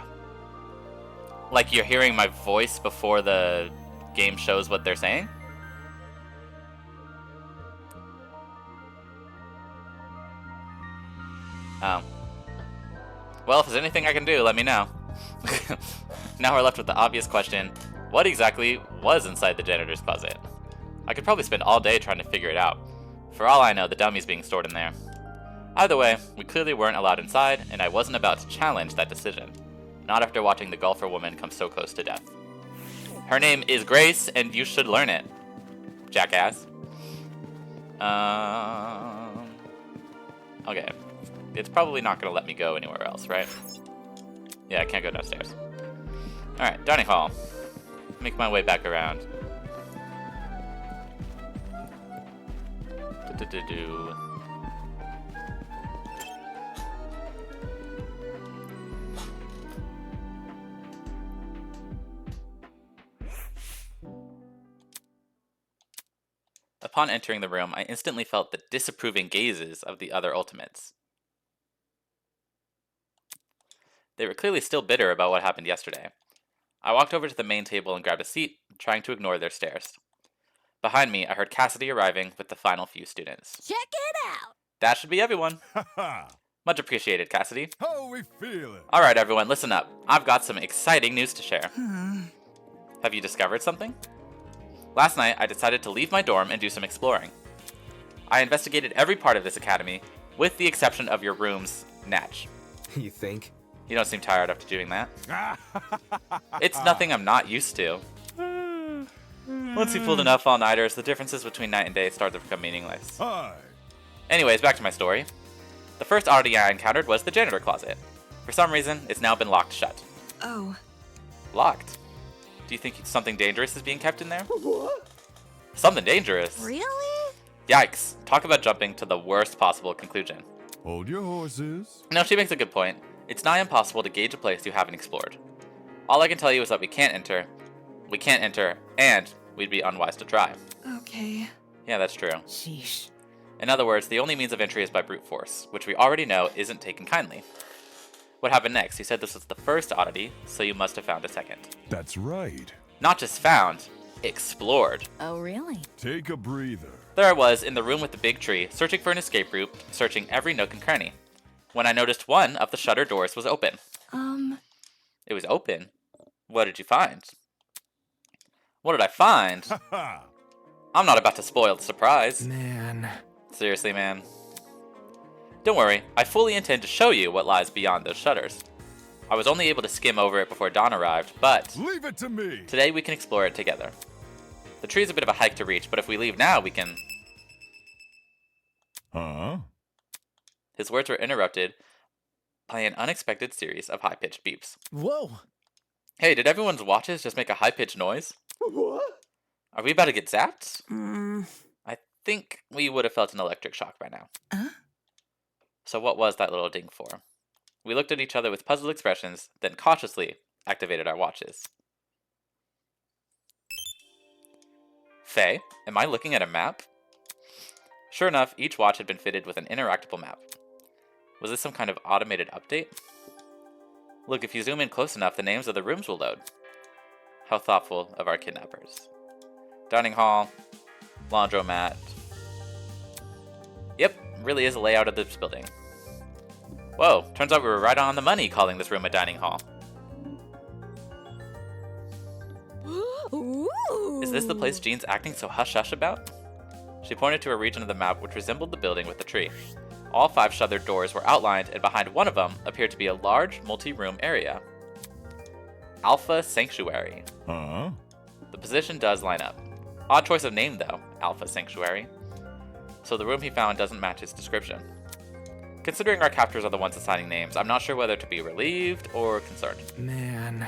Like you're hearing my voice before the game shows what they're saying? Oh. Well, if there's anything I can do, let me know. Now we're left with the obvious question, what exactly was inside the janitor's closet? I could probably spend all day trying to figure it out. For all I know, the dummy's being stored in there. Either way, we clearly weren't allowed inside, and I wasn't about to challenge that decision. Not after watching the golfer woman come so close to death. Her name is Grace, and you should learn it. Jackass. Okay. It's probably not going to let me go anywhere else, right? Yeah, I can't go downstairs. Alright, dining hall. Make my way back around. Do-do-do-do. Upon entering the room, I instantly felt the disapproving gazes of the other Ultimates. They were clearly still bitter about what happened yesterday. I walked over to the main table and grabbed a seat, trying to ignore their stares. Behind me, I heard Cassidy arriving with the final few students.
Check it out!
That should be everyone. Much appreciated, Cassidy.
How we feeling?
Alright, everyone, listen up. I've got some exciting news to share. Have you discovered something? Last night, I decided to leave my dorm and do some exploring. I investigated every part of this academy, with the exception of your room's natch.
You think?
You don't seem tired after doing that. It's nothing I'm not used to. Once you pulled enough all-nighters, the differences between night and day start to become meaningless.
Hi.
Anyways, back to my story. The first oddity I encountered was the janitor closet. For some reason, it's now been locked shut.
Oh.
Locked? Do you think something dangerous is being kept in there?
What?
Something dangerous?
Really?
Yikes. Talk about jumping to the worst possible conclusion.
Hold your horses.
No, she makes a good point. It's nigh impossible to gauge a place you haven't explored. All I can tell you is that we can't enter, and we'd be unwise to try.
Okay.
Yeah, that's true.
Sheesh.
In other words, the only means of entry is by brute force, which we already know isn't taken kindly. What happened next? You said this was the first oddity, so you must have found a second.
That's right.
Not just found, explored.
Oh, really?
Take a breather.
There I was, in the room with the big tree, searching for an escape route, searching every nook and cranny, when I noticed one of the shutter doors was open. It was open? What did you find? What did I find? I'm not about to spoil the surprise.
Man.
Seriously, man. Don't worry, I fully intend to show you what lies beyond those shutters. I was only able to skim over it before dawn arrived, but
leave it to me.
Today we can explore it together. The tree's a bit of a hike to reach, but if we leave now, we can...
Huh?
His words were interrupted by an unexpected series of high-pitched beeps.
Whoa!
Hey, did everyone's watches just make a high-pitched noise?
What?
Are we about to get zapped? I think we would have felt an electric shock by now. So what was that little ding for? We looked at each other with puzzled expressions, then cautiously activated our watches. Faye, am I looking at a map? Sure enough, each watch had been fitted with an interactable map. Was this some kind of automated update? Look, if you zoom in close enough, the names of the rooms will load. How thoughtful of our kidnappers. Dining hall, laundromat. Yep, really is a layout of this building. Whoa, turns out we were right on the money calling this room a dining hall. Is this the place Jean's acting so hush-hush about? She pointed to a region of the map which resembled the building with the tree. All 5 shuttered doors were outlined, and behind one of them appeared to be a large, multi-room area. Alpha Sanctuary.
Huh?
The position does line up. Odd choice of name, though, Alpha Sanctuary. So the room he found doesn't match his description. Considering our captors are the ones assigning names, I'm not sure whether to be relieved or concerned.
Man.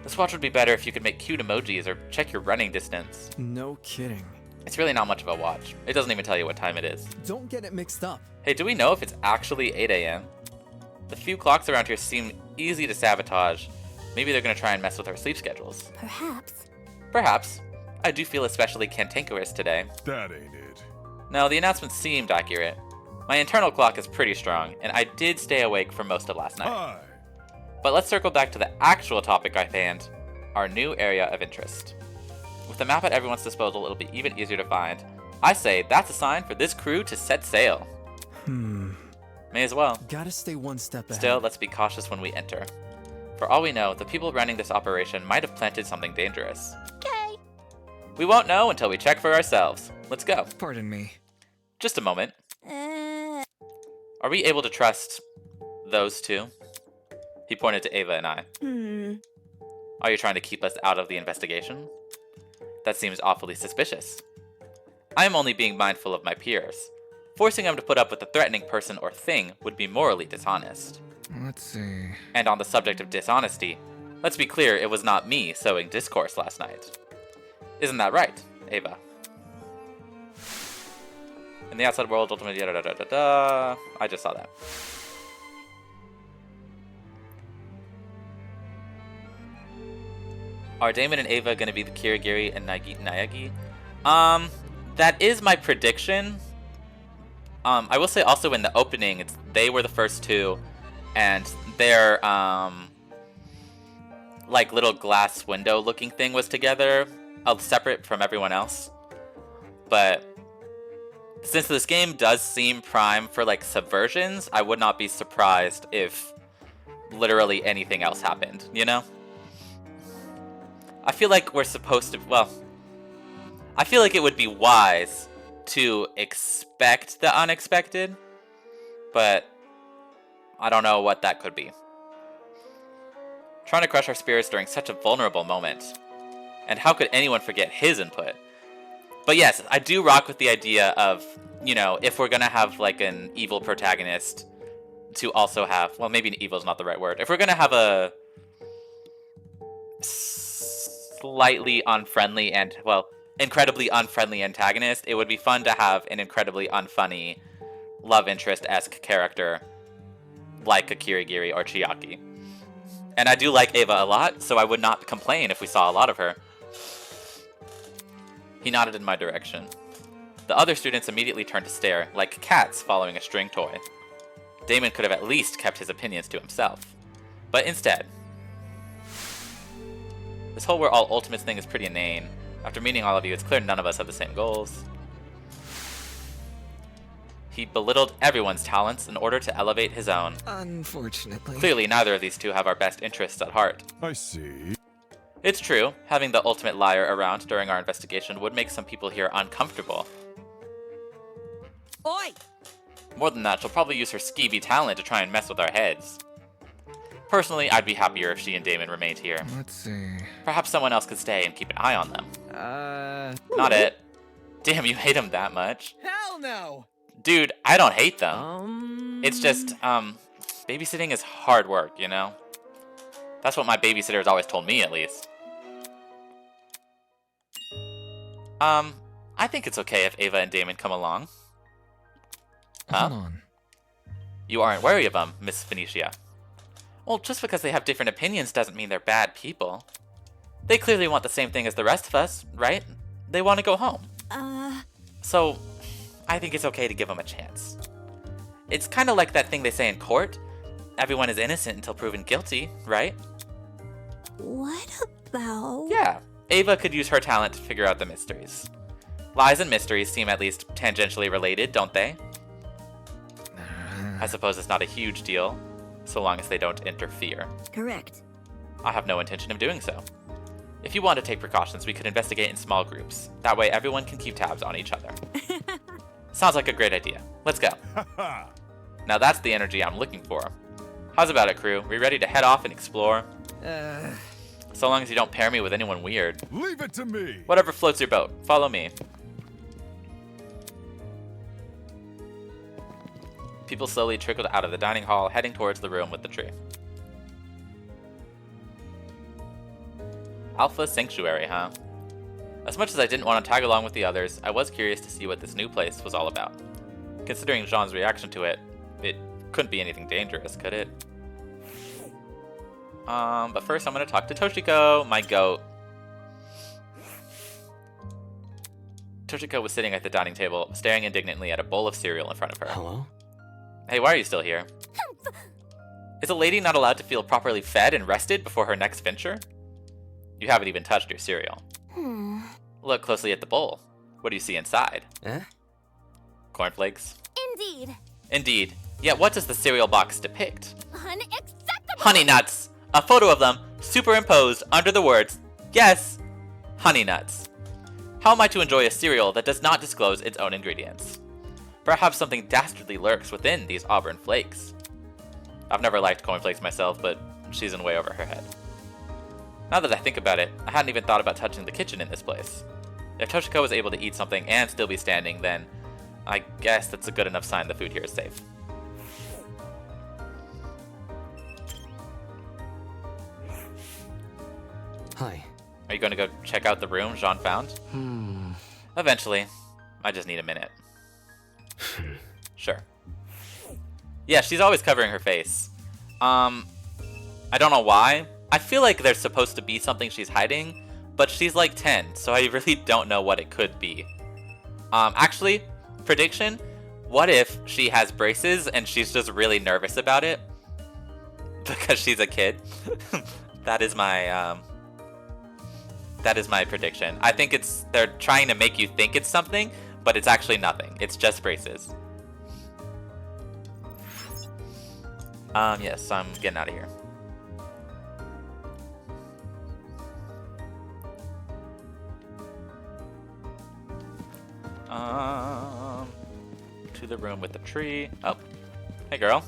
This watch would be better if you could make cute emojis or check your running distance.
No kidding.
It's really not much of a watch. It doesn't even tell you what time it is.
Don't get it mixed up.
Hey, do we know if it's actually 8 a.m.? The few clocks around here seem easy to sabotage. Maybe they're going to try and mess with our sleep schedules.
Perhaps.
Perhaps. I do feel especially cantankerous today.
That ain't it.
No, the announcement seemed accurate. My internal clock is pretty strong, and I did stay awake for most of last night.
Hi.
But let's circle back to the actual topic at hand, our new area of interest. With the map at everyone's disposal, it'll be even easier to find. I say that's a sign for this crew to set sail. May as well.
Gotta stay one step ahead.
Still, let's be cautious when we enter. For all we know, the people running this operation might have planted something dangerous.
Okay.
We won't know until we check for ourselves. Let's go.
Pardon me.
Just a moment. Are we able to trust those two? He pointed to Ava and I. Are you trying to keep us out of the investigation? That seems awfully suspicious. I am only being mindful of my peers. Forcing them to put up with a threatening person or thing would be morally dishonest.
Let's see.
And on the subject of dishonesty, let's be clear, it was not me sowing discourse last night. Isn't that right, Ava? In the outside world, ultimately, I just saw that. Are Damon and Ava going to be the Kirigiri and Nayagi? That is my prediction. I will say also in the opening, they were the first two, and their like little glass window looking thing was together, separate from everyone else. But since this game does seem prime for like subversions, I would not be surprised if literally anything else happened, you know? I feel like we're supposed to, well, I feel like it would be wise to expect the unexpected, but I don't know what that could be. Trying to crush our spirits during such a vulnerable moment. And how could anyone forget his input? But yes, I do rock with the idea of, you know, if we're gonna have like an evil protagonist, to also have, well, maybe evil is not the right word. If we're gonna have a slightly unfriendly and, well, incredibly unfriendly antagonist, it would be fun to have an incredibly unfunny love interest-esque character like a Kirigiri or Chiaki. And I do like Ava a lot, so I would not complain if we saw a lot of her. He nodded in my direction. The other students immediately turned to stare, like cats following a string toy. Damon could have at least kept his opinions to himself. But instead, this whole we're all ultimates thing is pretty inane. After meeting all of you, it's clear none of us have the same goals. He belittled everyone's talents in order to elevate his own.
Unfortunately.
Clearly, neither of these two have our best interests at heart.
I see.
It's true, having the ultimate liar around during our investigation would make some people here uncomfortable.
Oi!
More than that, she'll probably use her skeevy talent to try and mess with our heads. Personally, I'd be happier if she and Damon remained here.
Let's see.
Perhaps someone else could stay and keep an eye on them. Not it. Damn, you hate them that much.
Hell no!
Dude, I don't hate them. It's just, babysitting is hard work, you know? That's what my babysitter has always told me, at least. I think it's okay if Ava and Damon come along. Huh?
Hold on.
You aren't wary of them, Miss Phoenicia. Well, just because they have different opinions doesn't mean they're bad people. They clearly want the same thing as the rest of us, right? They want to go home. So, I think it's okay to give them a chance. It's kind of like that thing they say in court. Everyone is innocent until proven guilty, right?
What about...
Yeah, Ava could use her talent to figure out the mysteries. Lies and mysteries seem at least tangentially related, don't they? I suppose it's not a huge deal, so long as they don't interfere.
Correct.
I have no intention of doing so. If you want to take precautions, we could investigate in small groups. That way everyone can keep tabs on each other. Sounds like a great idea. Let's go. Now that's the energy I'm looking for. How's about it, crew? We ready to head off and explore? So long as you don't pair me with anyone weird.
Leave it to me!
Whatever floats your boat. Follow me. People slowly trickled out of the dining hall, heading towards the room with the tree. Alpha Sanctuary, huh? As much as I didn't want to tag along with the others, I was curious to see what this new place was all about. Considering Jean's reaction to it, it couldn't be anything dangerous, could it? But first I'm gonna talk to Toshiko, my goat. Toshiko was sitting at the dining table, staring indignantly at a bowl of cereal in front of her.
Hello?
Hey, why are you still here? Is a lady not allowed to feel properly fed and rested before her next venture? You haven't even touched your cereal. Look closely at the bowl. What do you see inside? Cornflakes?
Indeed.
Indeed. Yet what does the cereal box depict?
Unacceptable!
Honey nuts! A photo of them superimposed under the words, yes, honey nuts. How am I to enjoy a cereal that does not disclose its own ingredients? Perhaps something dastardly lurks within these auburn flakes. I've never liked cornflakes myself, but she's in way over her head. Now that I think about it, I hadn't even thought about touching the kitchen in this place. If Toshiko was able to eat something and still be standing, then I guess that's a good enough sign the food here is safe.
Hi.
Are you going to go check out the room Jean found? Eventually. I just need a minute. Sure. Yeah, she's always covering her face. I don't know why. I feel like there's supposed to be something she's hiding, but she's like 10, so I really don't know what it could be. Actually, prediction, what if she has braces and she's just really nervous about it? Because she's a kid. That is my prediction. I think they're trying to make you think it's something, but it's actually nothing. It's just braces. Yes, I'm getting out of here. To the room with the tree. Oh, hey girl.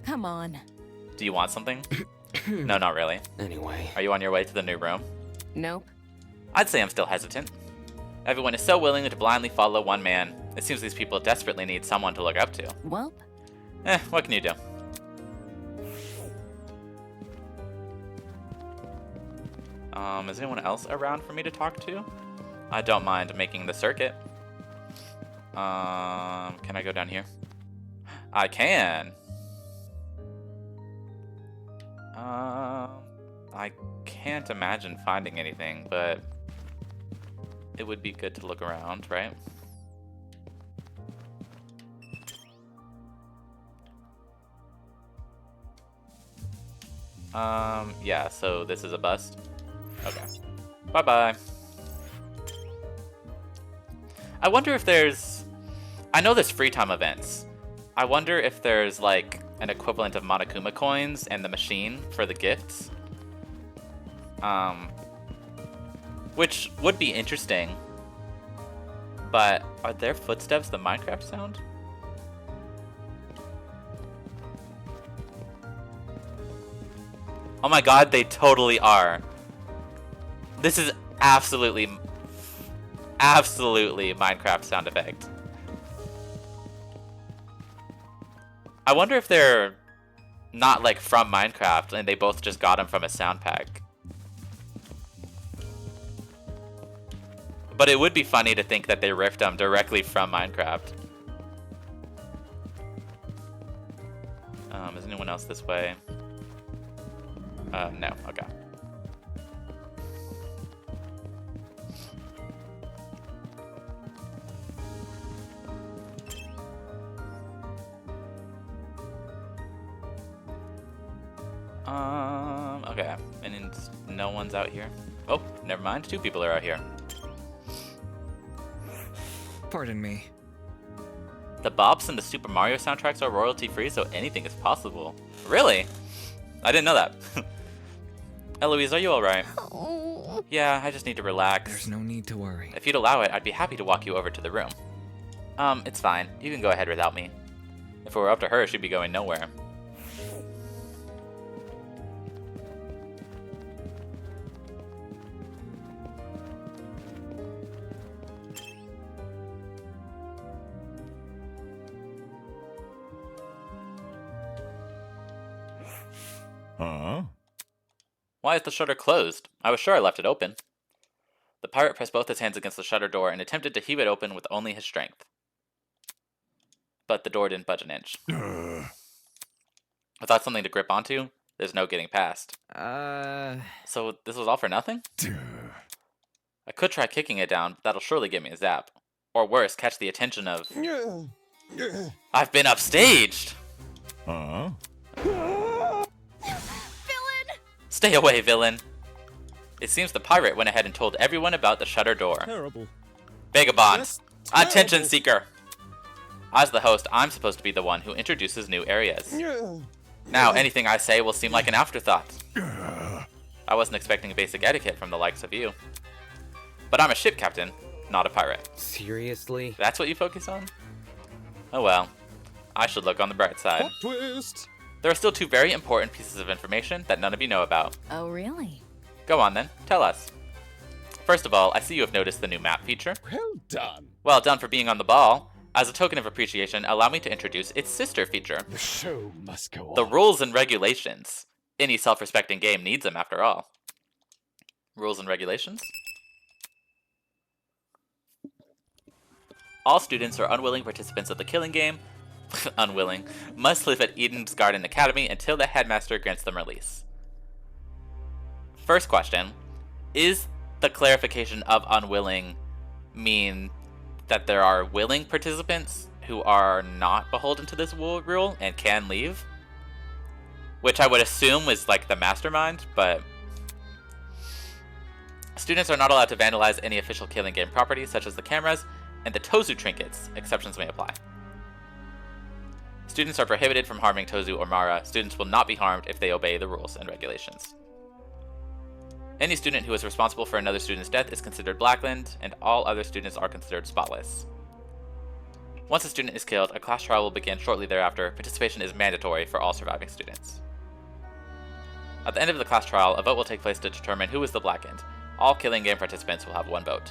Come on.
Do you want something? No, not really.
Anyway.
Are you on your way to the new room?
Nope.
I'd say I'm still hesitant. Everyone is so willing to blindly follow one man. It seems these people desperately need someone to look up to.
Well?
What can you do? Is anyone else around for me to talk to? I don't mind making the circuit. Can I go down here? I can. I can't imagine finding anything, but it would be good to look around, right? Yeah, so this is a bust. Okay. Bye-bye. I wonder if there's... I know there's free time events. I wonder if there's, like, an equivalent of Monokuma coins and the machine for the gifts. Which would be interesting. But are their footsteps the Minecraft sound? Oh my god, they totally are. This is absolutely Minecraft sound effect. I wonder if they're not like from Minecraft and they both just got them from a sound pack. But it would be funny to think that they ripped them directly from Minecraft. Is anyone else this way? No, okay. Okay, and no one's out here. Oh, never mind, 2 people are out here.
Pardon me.
The bops and the Super Mario soundtracks are royalty free, so anything is possible. Really? I didn't know that. Eloise, are you alright? Yeah, I just need to relax.
There's no need to worry.
If you'd allow it, I'd be happy to walk you over to the room. It's fine. You can go ahead without me. If it were up to her, she'd be going nowhere.
Huh?
Why is the shutter closed? I was sure I left it open. The pirate pressed both his hands against the shutter door and attempted to heave it open with only his strength. But the door didn't budge an inch. Without something to grip onto, there's no getting past. So this was all for nothing? I could try kicking it down, but that'll surely give me a zap. Or worse, catch the attention of... I've been upstaged!
Huh?
Stay away, villain! It seems the pirate went ahead and told everyone about the shutter door.
Terrible.
Vagabond! Attention seeker! As the host, I'm supposed to be the one who introduces new areas. Now, anything I say will seem like an afterthought. I wasn't expecting basic etiquette from the likes of you. But I'm a ship captain. not a pirate.
Seriously?
That's what you focus on? Oh well. I should look on the bright side.
Plot twist!
There are still 2 very important pieces of information that none of you know about.
Oh, really?
Go on then, tell us. First of all, I see you have noticed the new map feature.
Well done.
Well done for being on the ball. As a token of appreciation, allow me to introduce its sister feature.
The show must go on.
The rules and regulations. Any self-respecting game needs them after all. Rules and regulations? All students or unwilling participants of the killing game unwilling, must live at Eden's Garden Academy until the headmaster grants them release. First question, is the clarification of unwilling mean that there are willing participants who are not beholden to this rule and can leave? Which I would assume was like the mastermind, but students are not allowed to vandalize any official killing game properties such as the cameras and the Tozu trinkets. Exceptions may apply. Students are prohibited from harming Tozu or Mara. Students will not be harmed if they obey the rules and regulations. Any student who is responsible for another student's death is considered blacklisted, and all other students are considered spotless. Once a student is killed, a class trial will begin shortly thereafter. Participation is mandatory for all surviving students. At the end of the class trial, a vote will take place to determine who is the blackened. All killing game participants will have 1 vote.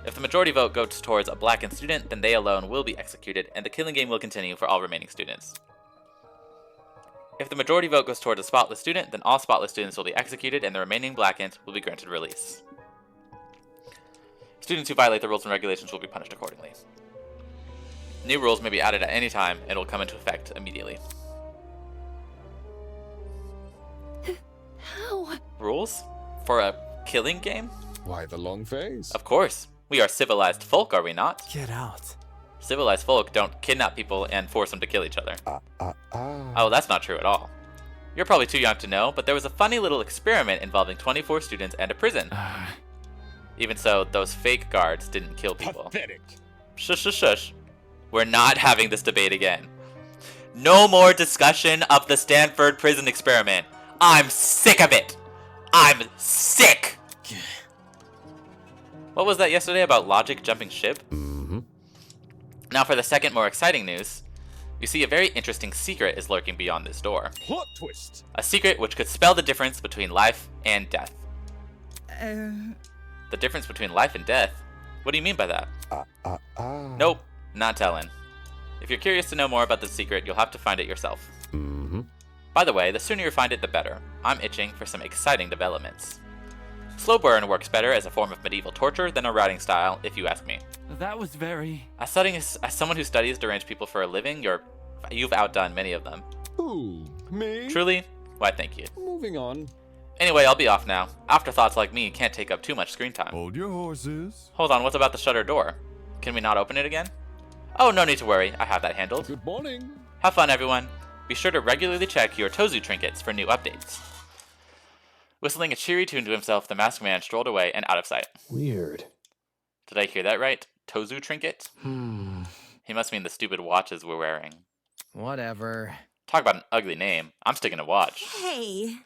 If the majority vote goes towards a blackened student, then they alone will be executed, and the killing game will continue for all remaining students. If the majority vote goes toward a spotless student, then all spotless students will be executed, and the remaining blackened will be granted release. Students who violate the rules and regulations will be punished accordingly. New rules may be added at any time, and will come into effect immediately.
How?
Rules? For a killing game?
Why the long face?
Of course. We are civilized folk, are we not?
Get out.
Civilized folk don't kidnap people and force them to kill each other. Oh, that's not true at all. You're probably too young to know, but there was a funny little experiment involving 24 students and a prison. Even so, those fake guards didn't kill people.
Pathetic.
Shush, shush, shush. We're not having this debate again. No more discussion of the Stanford prison experiment. I'm sick of it. I'm sick. What was that yesterday about logic jumping ship? Now for the second more exciting news. You see, a very interesting secret is lurking beyond this door.
Plot twist.
A secret which could spell the difference between life and death. The difference between life and death? What do you mean by that? Nope, not telling. If you're curious to know more about this secret, you'll have to find it yourself. By the way, the sooner you find it, the better. I'm itching for some exciting developments. Slow burn works better as a form of medieval torture than a writing style, if you ask me.
That was very...
As someone who studies deranged people for a living, you've outdone many of them.
Who? Me?
Truly? Why, thank you.
Moving on.
Anyway, I'll be off now. Afterthoughts like me can't take up too much screen time.
Hold your horses.
Hold on, what's about the shutter door? Can we not open it again? Oh, no need to worry. I have that handled.
Good morning.
Have fun, everyone. Be sure to regularly check your Tozu trinkets for new updates. Whistling a cheery tune to himself, the masked man strolled away and out of sight.
Weird.
Did I hear that right? Tozu trinket? He must mean the stupid watches we're wearing.
Whatever.
Talk about an ugly name. I'm sticking to watch.
Hey.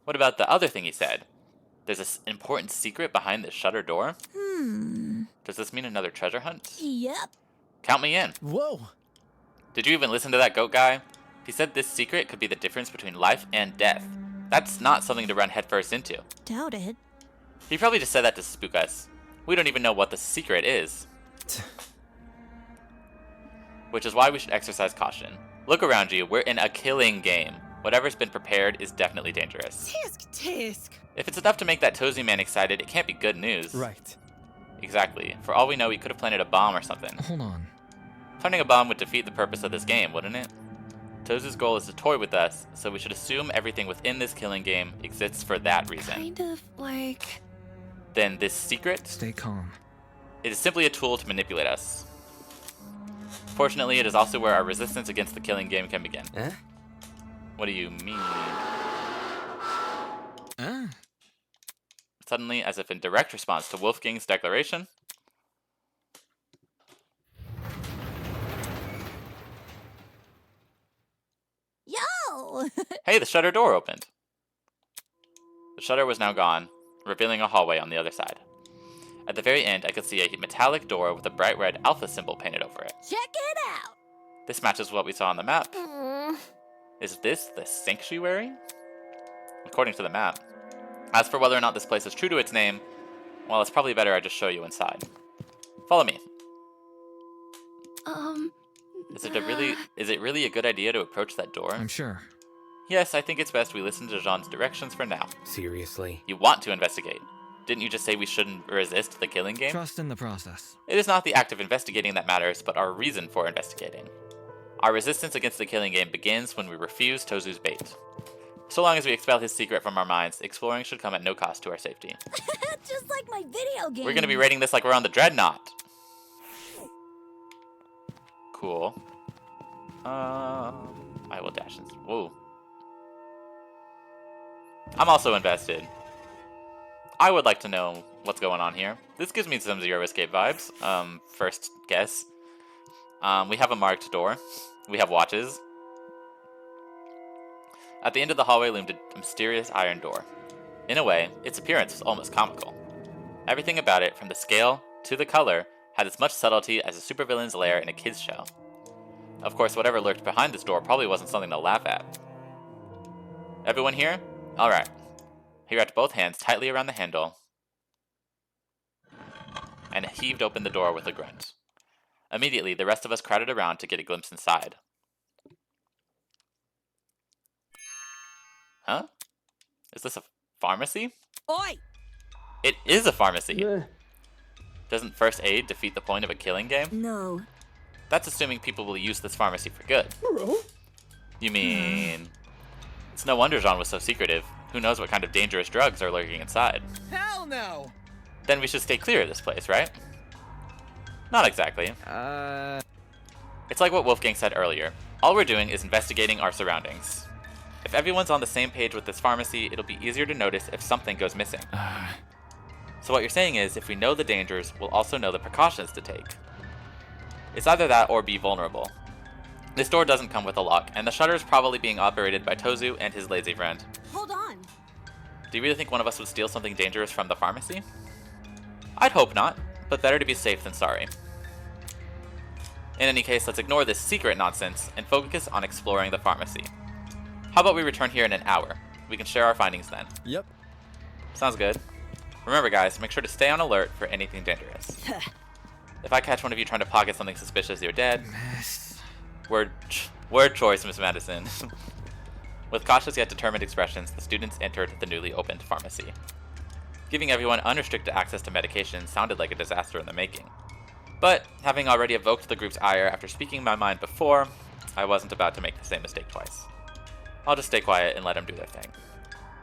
What about the other thing he said? There's an important secret behind this shutter door? Does this mean another treasure hunt?
Yep.
Count me in.
Whoa.
Did you even listen to that goat guy? He said this secret could be the difference between life and death. That's not something to run headfirst into.
Doubt it.
He probably just said that to spook us. We don't even know what the secret is. Which is why we should exercise caution. Look around you, we're in a killing game. Whatever's been prepared is definitely dangerous.
Tisk.
If it's enough to make that Tozu man excited, it can't be good news.
Right.
Exactly. For all we know, he could have planted a bomb or something.
Hold on.
Planting a bomb would defeat the purpose of this game, wouldn't it? Tozu's goal is to toy with us, so we should assume everything within this killing game exists for that reason.
Kind of like...
Then this secret?
Stay calm.
It is simply a tool to manipulate us. Fortunately, it is also where our resistance against the killing game can begin. What do you mean? Suddenly, as if in direct response to Wolfgang's declaration,
Yo!
hey, the shutter door opened. The shutter was now gone, revealing a hallway on the other side. At the very end, I could see a metallic door with a bright red alpha symbol painted over it.
Check it out!
This matches what we saw on the map. Is this the sanctuary? According to the map. As for whether or not this place is true to its name, well, it's probably better I just show you inside. Follow me. Is it really a good idea to approach that door?
I'm sure.
Yes, I think it's best we listen to Jean's directions for now.
Seriously?
You want to investigate. Didn't you just say we shouldn't resist the killing game?
Trust in the process.
It is not the act of investigating that matters, but our reason for investigating. Our resistance against the killing game begins when we refuse Tozu's bait. So long as we expel his secret from our minds, exploring should come at no cost to our safety.
Just like my video game.
We're gonna be rating this like we're on the Dreadnought. Cool. I will dash in. Whoa. I'm also invested. I would like to know what's going on here. This gives me some Zero Escape vibes. First guess. We have a marked door. We have watches. At the end of the hallway loomed a mysterious iron door. In a way, its appearance was almost comical. Everything about it, from the scale to the color, had as much subtlety as a supervillain's lair in a kid's show. Of course, whatever lurked behind this door probably wasn't something to laugh at. Everyone here? Alright. He wrapped both hands tightly around the handle and heaved open the door with a grunt. Immediately, the rest of us crowded around to get a glimpse inside. Huh? Is this a pharmacy?
Oi!
It is a pharmacy! Doesn't first aid defeat the point of a killing game?
No.
That's assuming people will use this pharmacy for good. You mean... It's no wonder Jean was so secretive. Who knows what kind of dangerous drugs are lurking inside?
Hell no!
Then we should stay clear of this place, right? Not exactly. It's like what Wolfgang said earlier. All we're doing is investigating our surroundings. If everyone's on the same page with this pharmacy, it'll be easier to notice if something goes missing. So what you're saying is, if we know the dangers, we'll also know the precautions to take. It's either that or be vulnerable. This door doesn't come with a lock, and the shutter is probably being operated by Tozu and his lazy friend.
Hold on.
Do you really think one of us would steal something dangerous from the pharmacy? I'd hope not, but better to be safe than sorry. In any case, let's ignore this secret nonsense and focus on exploring the pharmacy. How about we return here in an hour? We can share our findings then.
Yep.
Sounds good. Remember guys, make sure to stay on alert for anything dangerous. If I catch one of you trying to pocket something suspicious, you're dead. Word choice, Miss Madison. With cautious yet determined expressions, the students entered the newly opened pharmacy. Giving everyone unrestricted access to medication sounded like a disaster in the making. But, having already evoked the group's ire after speaking my mind before, I wasn't about to make the same mistake twice. I'll just stay quiet and let them do their thing.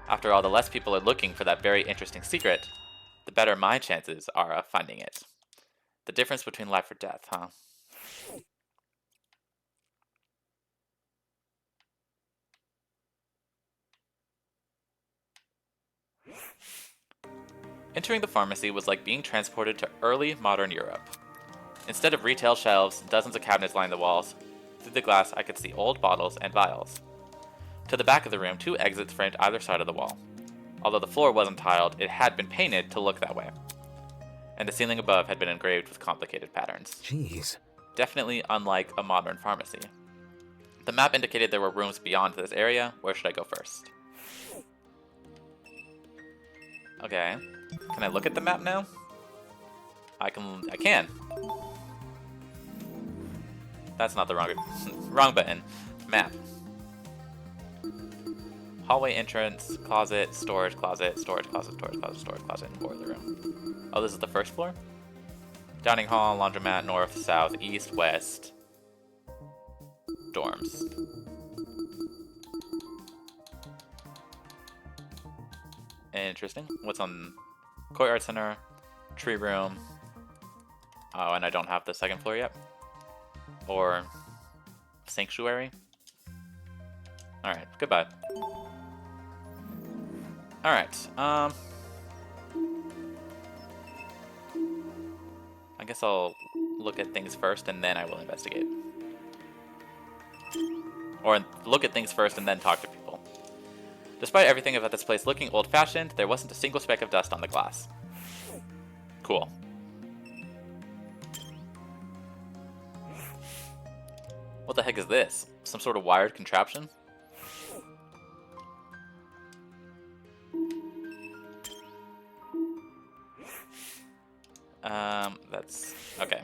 After all, the less people are looking for that very interesting secret, the better my chances are of finding it. The difference between life or death, huh? Entering the pharmacy was like being transported to early modern Europe. Instead of retail shelves, dozens of cabinets lined the walls. Through the glass, I could see old bottles and vials. To the back of the room, 2 exits framed either side of the wall. Although the floor wasn't tiled, it had been painted to look that way. And the ceiling above had been engraved with complicated patterns.
Jeez.
Definitely unlike a modern pharmacy. The map indicated there were rooms beyond this area. Where should I go first? Okay. Can I look at the map now? I can. That's not the wrong button. Map. Hallway entrance, closet, storage closet, storage closet, storage closet, storage closet, and boiler room. Oh, this is the first floor? Dining hall, laundromat, north, south, east, west. Dorms. Interesting. What's on Courtyard Center, tree room. Oh, and I don't have the second floor yet. Or sanctuary. Alright, goodbye. Alright, I guess I'll look at things first and then I will investigate. Or look at things first and then talk to people. Despite everything about this place looking old-fashioned, there wasn't a single speck of dust on the glass. Cool. What the heck is this? Some sort of wired contraption? That's... okay.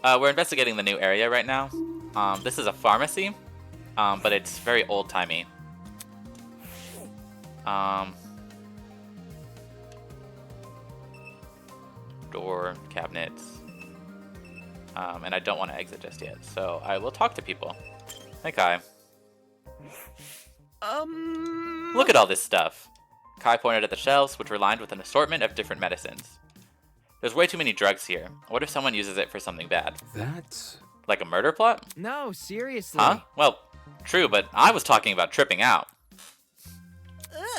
We're investigating the new area right now. This is a pharmacy, but it's very old-timey. Door, cabinets. And I don't want to exit just yet, so I will talk to people. Hey, Kai. Look at all this stuff. Kai pointed at the shelves, which were lined with an assortment of different medicines. There's way too many drugs here. What if someone uses it for something bad?
That's...
like a murder plot?
No, seriously.
Huh? Well, true, but I was talking about tripping out.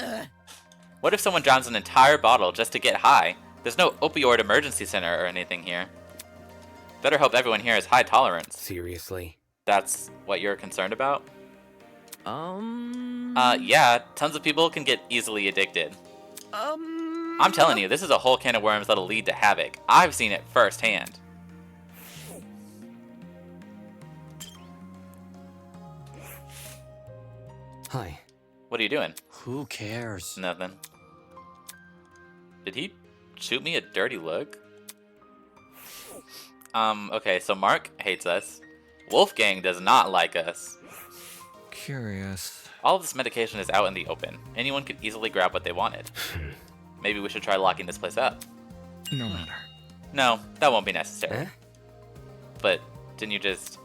Ugh.
What if someone drowns an entire bottle just to get high? There's no opioid emergency center or anything here. Better hope everyone here has high tolerance.
Seriously?
That's what you're concerned about? Yeah, tons of people can get easily addicted. I'm telling you, this is a whole can of worms that'll lead to havoc. I've seen it firsthand.
Hi.
What are you doing?
Who cares?
Nothing. Did he shoot me a dirty look? Okay, so Mark hates us. Wolfgang does not like us.
Curious.
All of this medication is out in the open. Anyone could easily grab what they wanted. Maybe we should try locking this place up.
No matter.
No, that won't be necessary. But didn't you just...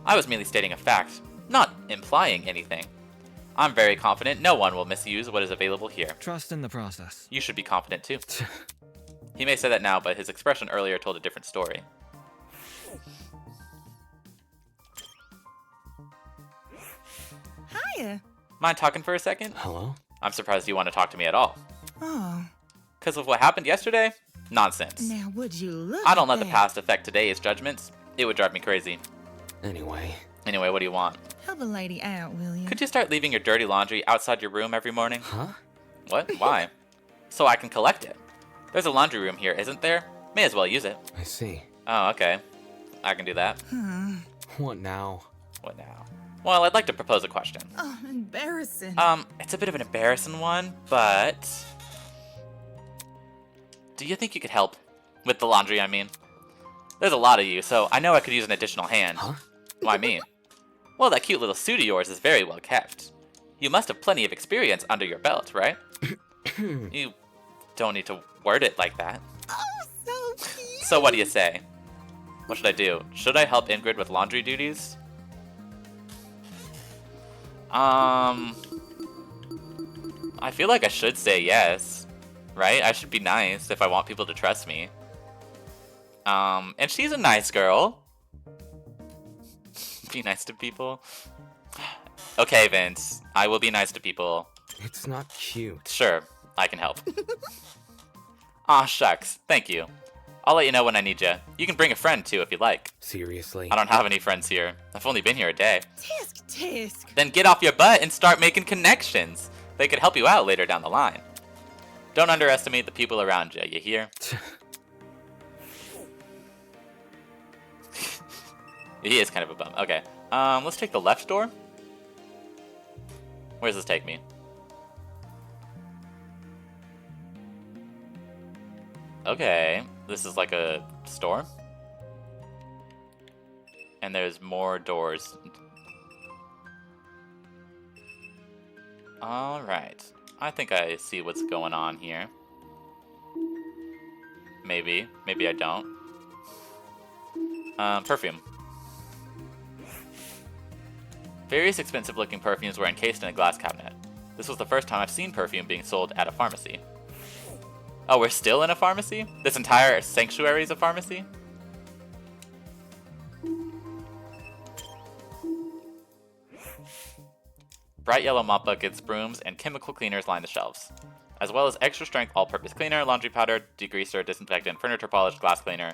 I was merely stating a fact, not implying anything. I'm very confident no one will misuse what is available here.
Trust in the process.
You should be confident too. He may say that now, but his expression earlier told a different story.
Hiya.
Mind talking for a second?
Hello?
I'm surprised you want to talk to me at all.
Oh.
Because of what happened yesterday? Nonsense.
Now would you look
I don't
at
let the
that.
past affect today's judgments. It would drive me crazy.
Anyway,
what do you want?
Help a lady out, will you?
Could you start leaving your dirty laundry outside your room every morning?
Huh?
What? Why? So I can collect it. There's a laundry room here, isn't there? May as well use it.
I see.
Oh, okay. I can do that.
What now?
What now? Well, I'd like to propose a question.
Oh, embarrassing.
It's a bit of an embarrassing one, but... do you think you could help? With the laundry, I mean. There's a lot of you, so I know I could use an additional hand.
Huh?
Why me? Well, that cute little suit of yours is very well kept. You must have plenty of experience under your belt, right? You don't need to word it like that.
Oh, so cute.
So what do you say? What should I do? Should I help Ingrid with laundry duties? I feel like I should say yes, right? I should be nice if I want people to trust me. And she's a nice girl. Be nice to people. Okay, Vince, I will be nice to people.
It's not cute.
Sure, I can help. Aw, shucks, thank you. I'll let you know when I need you. You can bring a friend too if you like.
Seriously?
I don't have any friends here. I've only been here a day.
Tisk.
Then get off your butt and start making connections. They could help you out later down the line. Don't underestimate the people around you, you hear? He is kind of a bum. Okay, let's take the left door. Where does this take me? Okay, this is like a store. And there's more doors. Alright. I think I see what's going on here. Maybe. Maybe I don't. Perfume. Various expensive looking perfumes were encased in a glass cabinet. This was the first time I've seen perfume being sold at a pharmacy. Oh, we're still in a pharmacy? This entire sanctuary is a pharmacy? Bright yellow mop buckets, brooms, and chemical cleaners line the shelves, as well as extra strength all-purpose cleaner, laundry powder, degreaser, disinfectant, furniture polish, glass cleaner.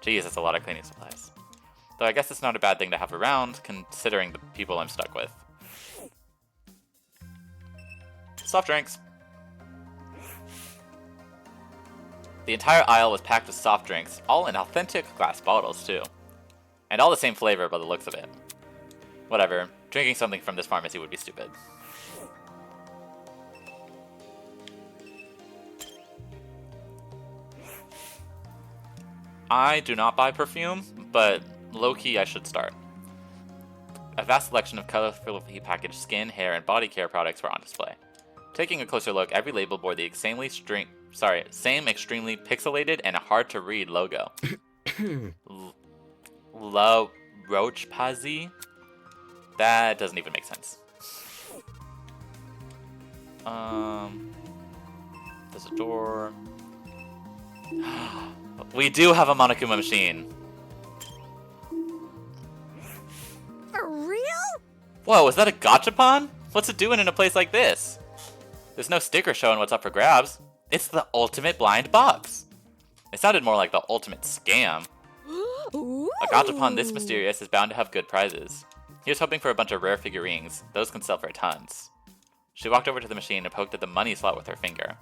Jeez, that's a lot of cleaning supplies. Though I guess it's not a bad thing to have around, considering the people I'm stuck with. Soft drinks. The entire aisle was packed with soft drinks, all in authentic glass bottles too. And all the same flavor by the looks of it. Whatever, drinking something from this pharmacy would be stupid. I do not buy perfume, but low-key I should start. A vast selection of colorfully packaged skin, hair, and body care products were on display. Taking a closer look, every label bore the same extremely pixelated and hard-to-read logo. La Roche-Posay? That doesn't even make sense. There's a door. We do have a Monokuma machine.
For real?
Whoa, is that a gachapon? What's it doing in a place like this? There's no sticker showing what's up for grabs. It's the ultimate blind box. It sounded more like the ultimate scam. A gachapon this mysterious is bound to have good prizes. Here's hoping for a bunch of rare figurines. Those can sell for tons. She walked over to the machine and poked at the money slot with her finger.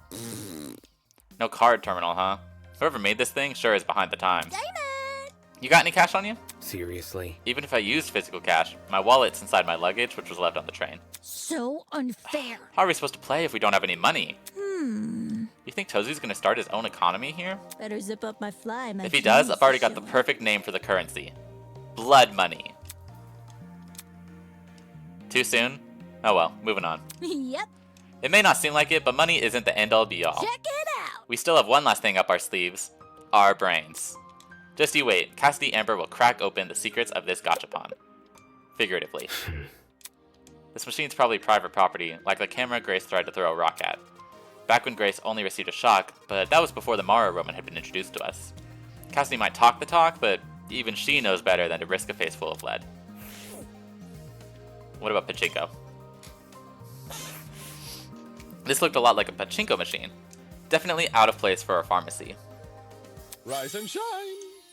No card terminal, huh? Whoever made this thing sure is behind the times. You got any cash on you?
Seriously?
Even if I used physical cash, my wallet's inside my luggage, which was left on the train.
So unfair.
How are we supposed to play if we don't have any money? You think Tozu's gonna start his own economy here?
Better zip up my fly. My
If he does, I've already got the perfect name for the currency. Blood money. Too soon? Oh well, moving on.
Yep.
It may not seem like it, but money isn't the end-all be-all.
Check it out.
We still have one last thing up our sleeves. Our brains. Just you wait, Cassidy Amber will crack open the secrets of this gachapon. Figuratively. This machine's probably private property, like the camera Grace tried to throw a rock at. Back when Grace only received a shock, but that was before the Mara Roman had been introduced to us. Cassidy might talk the talk, but even she knows better than to risk a face full of lead. What about Pachinko? This looked a lot like a pachinko machine. Definitely out of place for a pharmacy.
Rise and shine!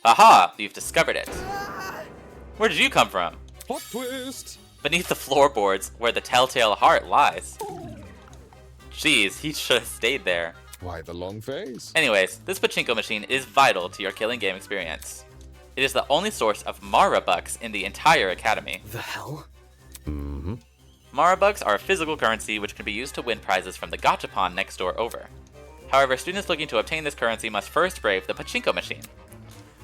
Aha! You've discovered it. Where did you come from?
Plot twist!
Beneath the floorboards, where the telltale heart lies. Jeez, he should have stayed there.
Why the long face?
Anyways, this pachinko machine is vital to your killing game experience. It is the only source of Mara bucks in the entire academy.
The hell?
Mara bucks are a physical currency which can be used to win prizes from the gachapon next door over. However, students looking to obtain this currency must first brave the pachinko machine.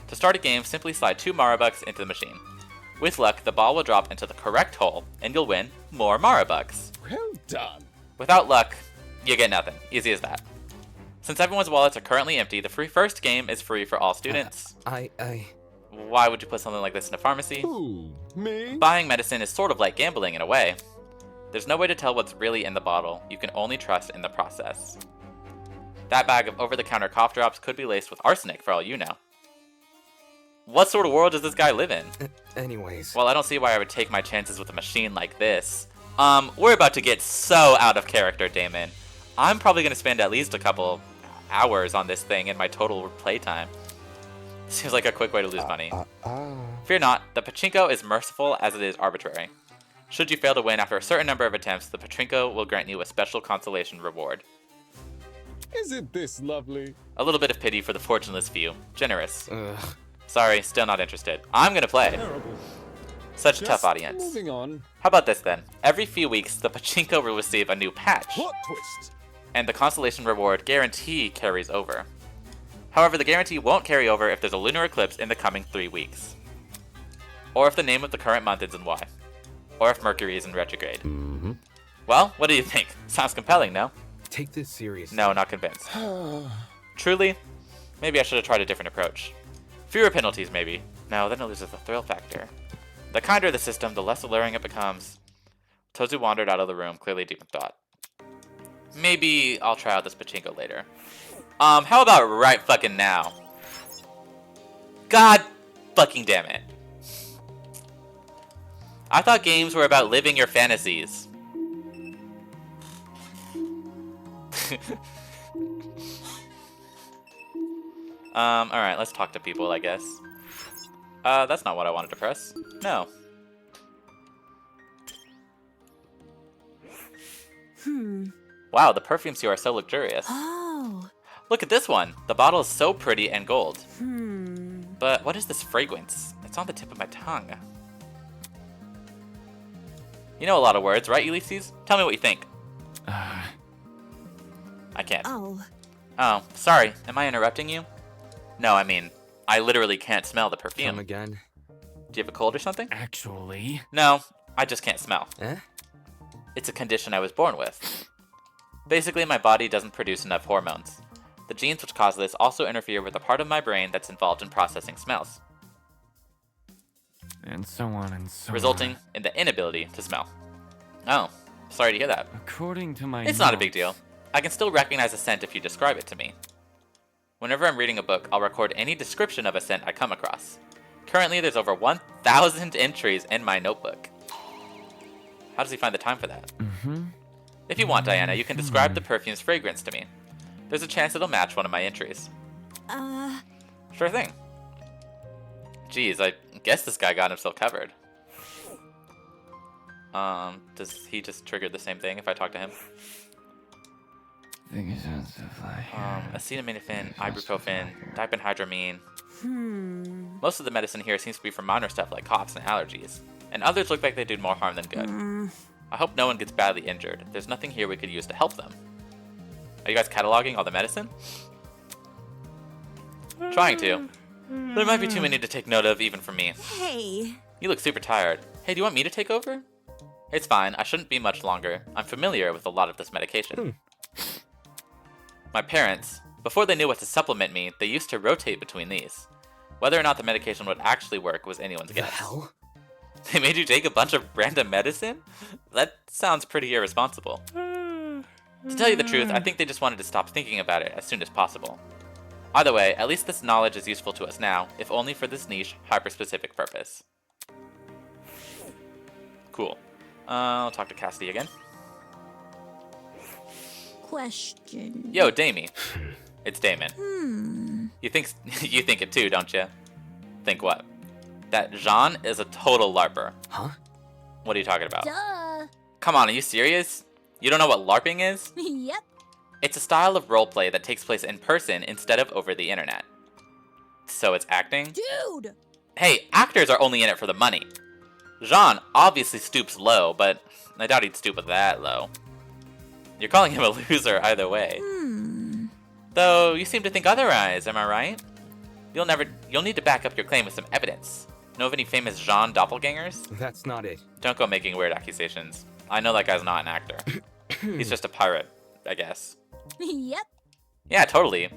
To start a game, simply slide 2 Mara bucks into the machine. With luck, the ball will drop into the correct hole, and you'll win more Mara bucks.
Well done.
Without luck, you get nothing. Easy as that. Since everyone's wallets are currently empty, the first game is free for all students. Why would you put something like this in a pharmacy?
Who? Me?
Buying medicine is sort of like gambling in a way. There's no way to tell what's really in the bottle. You can only trust in the process. That bag of over-the-counter cough drops could be laced with arsenic for all you know. What sort of world does this guy live in?
Anyways.
Well, I don't see why I would take my chances with a machine like this. We're about to get so out of character, Damon. I'm probably going to spend at least a couple hours on this thing in my total playtime. Seems like a quick way to lose money. Fear not, the pachinko is merciful as it is arbitrary. Should you fail to win after a certain number of attempts, the pachinko will grant you a special consolation reward.
Isn't this lovely?
A little bit of pity for the fortuneless few. Generous. Sorry, still not interested. I'm gonna play.
Terrible.
Such a
Just
tough audience.
Moving on.
How about this then? Every few weeks, the pachinko will receive a new patch.
Plot twist.
And the consolation reward guarantee carries over. However, the guarantee won't carry over if there's a lunar eclipse in the coming 3 weeks. Or if the name of the current month is in Y. Or if Mercury is in retrograde. Well, what do you think? Sounds compelling, no?
Take this seriously.
No, not convinced. Truly? Maybe I should have tried a different approach. Fewer penalties, maybe. No, then it loses the thrill factor. The kinder the system, the less alluring it becomes. Tozu wandered out of the room, clearly deep in thought. Maybe I'll try out this pachinko later. How about right fucking now? God fucking damn it. I thought games were about living your fantasies. Alright, let's talk to people, I guess. That's not what I wanted to press. No. Wow, the perfumes here are so luxurious.
Oh.
Look at this one. The bottle is so pretty and gold.
Hmm.
But what is this fragrance? It's on the tip of my tongue. You know a lot of words, right, Ulysses? Tell me what you think. I can't.
Oh.
Oh, sorry. Am I interrupting you? No, I mean, I literally can't smell the perfume.
Come again?
Do you have a cold or something?
Actually...
No, I just can't smell.
Eh?
It's a condition I was born with. Basically, my body doesn't produce enough hormones. The genes which cause this also interfere with the part of my brain that's involved in processing smells,
and so on and so
resulting
on.
in the inability to smell. Oh, sorry to hear that.
According to my
It's not a big deal. I can still recognize a scent if you describe it to me. Whenever I'm reading a book, I'll record any description of a scent I come across. Currently, there's over 1,000 entries in my notebook. How does he find the time for that? If you want, Diana, you can describe the perfume's fragrance to me. There's a chance it'll match one of my entries. Sure thing. Geez, I guess this guy got himself covered. Does he just trigger the same thing if I talk to him? Acetaminophen, ibuprofen, diphenhydramine. Most of the medicine here seems to be for minor stuff like coughs and allergies, and others look like they do more harm than good. I hope no one gets badly injured. There's nothing here we could use to help them. Are you guys cataloging all the medicine? Trying to. There might be too many to take note of even for me.
Hey.
You look super tired. Hey, do you want me to take over? It's fine. I shouldn't be much longer. I'm familiar with a lot of this medication. My parents, before they knew what to supplement me, they used to rotate between these. Whether or not the medication would actually work was anyone's guess.
Hell?
They made you take a bunch of random medicine? That sounds pretty irresponsible. To tell you the truth, I think they just wanted to stop thinking about it as soon as possible. Either way, at least this knowledge is useful to us now, if only for this niche, hyper-specific purpose. Cool. I'll talk to Cassidy again.
Question.
Yo, Damie. It's Damon. You think it too, don't you? Think what? That Jean is a total LARPer.
Huh?
What are you talking about?
Duh.
Come on, are you serious? You don't know what LARPing is?
Yep.
It's a style of roleplay that takes place in person instead of over the internet. So it's acting?
Dude!
Hey, actors are only in it for the money. Jean obviously stoops low, but I doubt he'd stoop that low. You're calling him a loser either way. Though you seem to think otherwise, am I right? You'll need to back up your claim with some evidence. Know of any famous Jean doppelgangers?
That's not it.
Don't go making weird accusations. I know that guy's not an actor. He's just a pirate, I guess.
Yep.
Yeah, totally.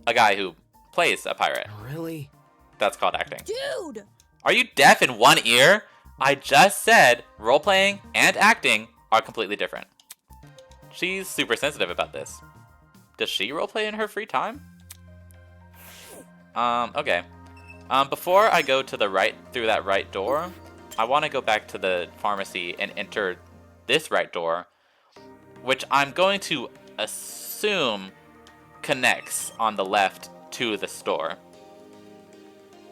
A guy who plays a pirate.
Really?
That's called acting.
Dude!
Are you deaf in one ear? I just said role-playing and acting are completely different. She's super sensitive about this. Does she roleplay in her free time? Okay. Before I go to the right through that right door, I want to go back to the pharmacy and enter this right door, which I'm going to assume connects on the left to the store.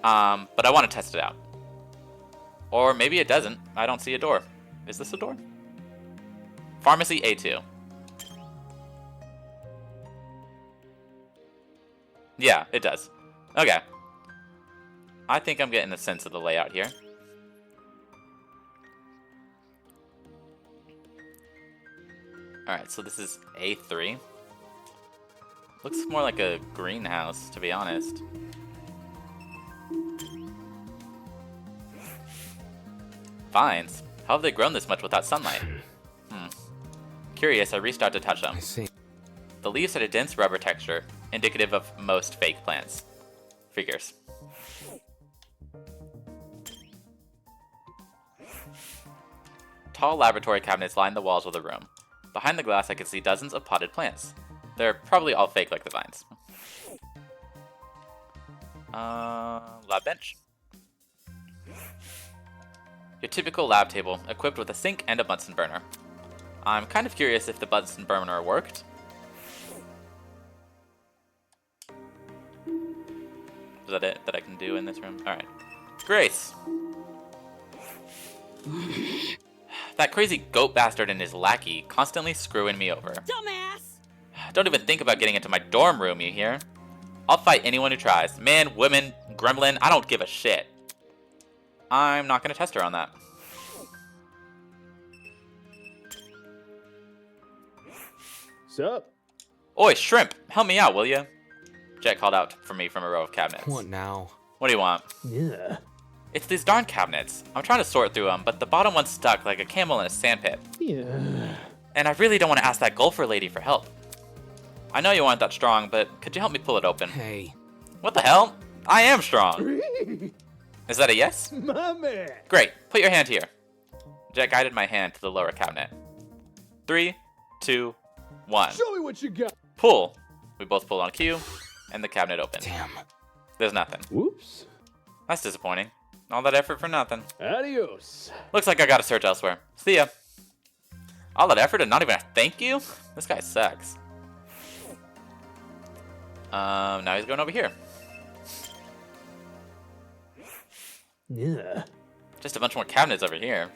But I want to test it out. Or maybe it doesn't. I don't see a door. Is this a door? Pharmacy A2. Yeah, it does. Okay. I think I'm getting a sense of the layout here. Alright, so this is A3. Looks more like a greenhouse, to be honest. Vines? How have they grown this much without sunlight? Curious, I reached out to touch them.
I see.
The leaves had a dense rubber texture, indicative of most fake plants. Figures. Tall laboratory cabinets lined the walls of the room. Behind the glass, I could see dozens of potted plants. They're probably all fake like the vines. Lab bench. Your typical lab table, equipped with a sink and a Bunsen burner. I'm kind of curious if the Bunsen burner worked. Is that it that I can do in this room? Alright. Grace! That crazy goat bastard and his lackey constantly screwing me over.
Dumbass!
Don't even think about getting into my dorm room, you hear? I'll fight anyone who tries. Man, woman, gremlin, I don't give a shit. I'm not gonna test her on that.
Sup?
Oi, shrimp, help me out, will ya? Jet called out for me from a row of cabinets.
What now?
What do you want?
Yeah.
It's these darn cabinets. I'm trying to sort through them, but the bottom one's stuck like a camel in a sandpit.
Yeah.
And I really don't want to ask that golfer lady for help. I know you aren't that strong, but could you help me pull it open?
Hey.
What the hell? I am strong. Is that a yes?
My man.
Great. Put your hand here. Jet guided my hand to the lower cabinet. 3, 2, 1.
Show me what you got.
Pull. We both pulled on cue, and the cabinet opened.
Damn.
There's nothing.
Whoops.
That's disappointing. All that effort for nothing.
Adios.
Looks like I gotta search elsewhere. See ya. All that effort and not even a thank you? This guy sucks. Now he's going over here.
Yeah.
Just a bunch more cabinets over here.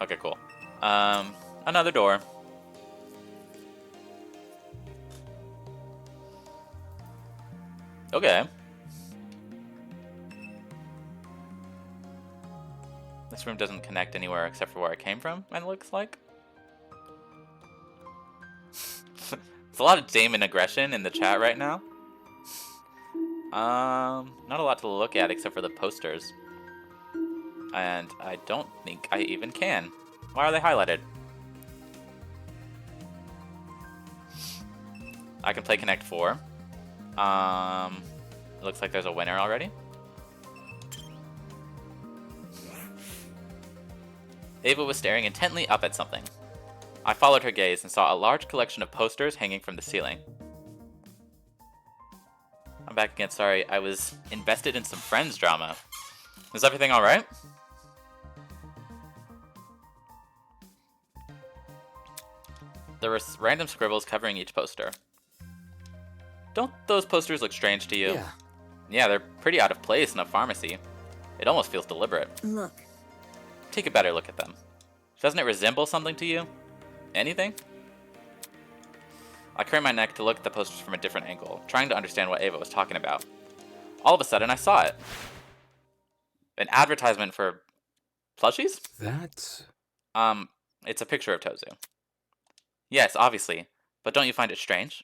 Okay, cool. Another door. Okay. This room doesn't connect anywhere except for where I came from, it looks like. It's a lot of Damon aggression in the chat right now. Not a lot to look at except for the posters. And I don't think I even can. Why are they highlighted? I can play Connect 4. It looks like there's a winner already. Ava was staring intently up at something. I followed her gaze and saw a large collection of posters hanging from the ceiling. I'm back again, sorry. I was invested in some Friends drama. Is everything alright? There were random scribbles covering each poster. Don't those posters look strange to you?
Yeah.
Yeah, they're pretty out of place in a pharmacy. It almost feels deliberate.
Look.
Take a better look at them. Doesn't it resemble something to you? Anything? I craned my neck to look at the posters from a different angle, trying to understand what Ava was talking about. All of a sudden, I saw it. An advertisement for plushies?
That's...
It's a picture of Tozu. Yes, obviously, but don't you find it strange?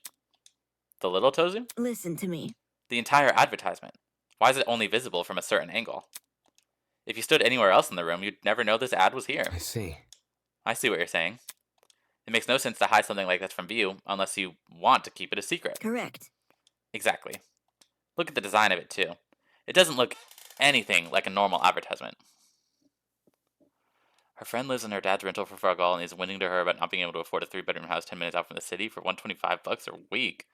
The little Tozu?
Listen to me.
The entire advertisement. Why is it only visible from a certain angle? If you stood anywhere else in the room, you'd never know this ad was here.
I see.
I see what you're saying. It makes no sense to hide something like this from view unless you want to keep it a secret.
Correct.
Exactly. Look at the design of it, too. It doesn't look anything like a normal advertisement. Her friend lives in her dad's rental for Fargal and is whining to her about not being able to afford a 3-bedroom house 10 minutes out from the city for $125 a week.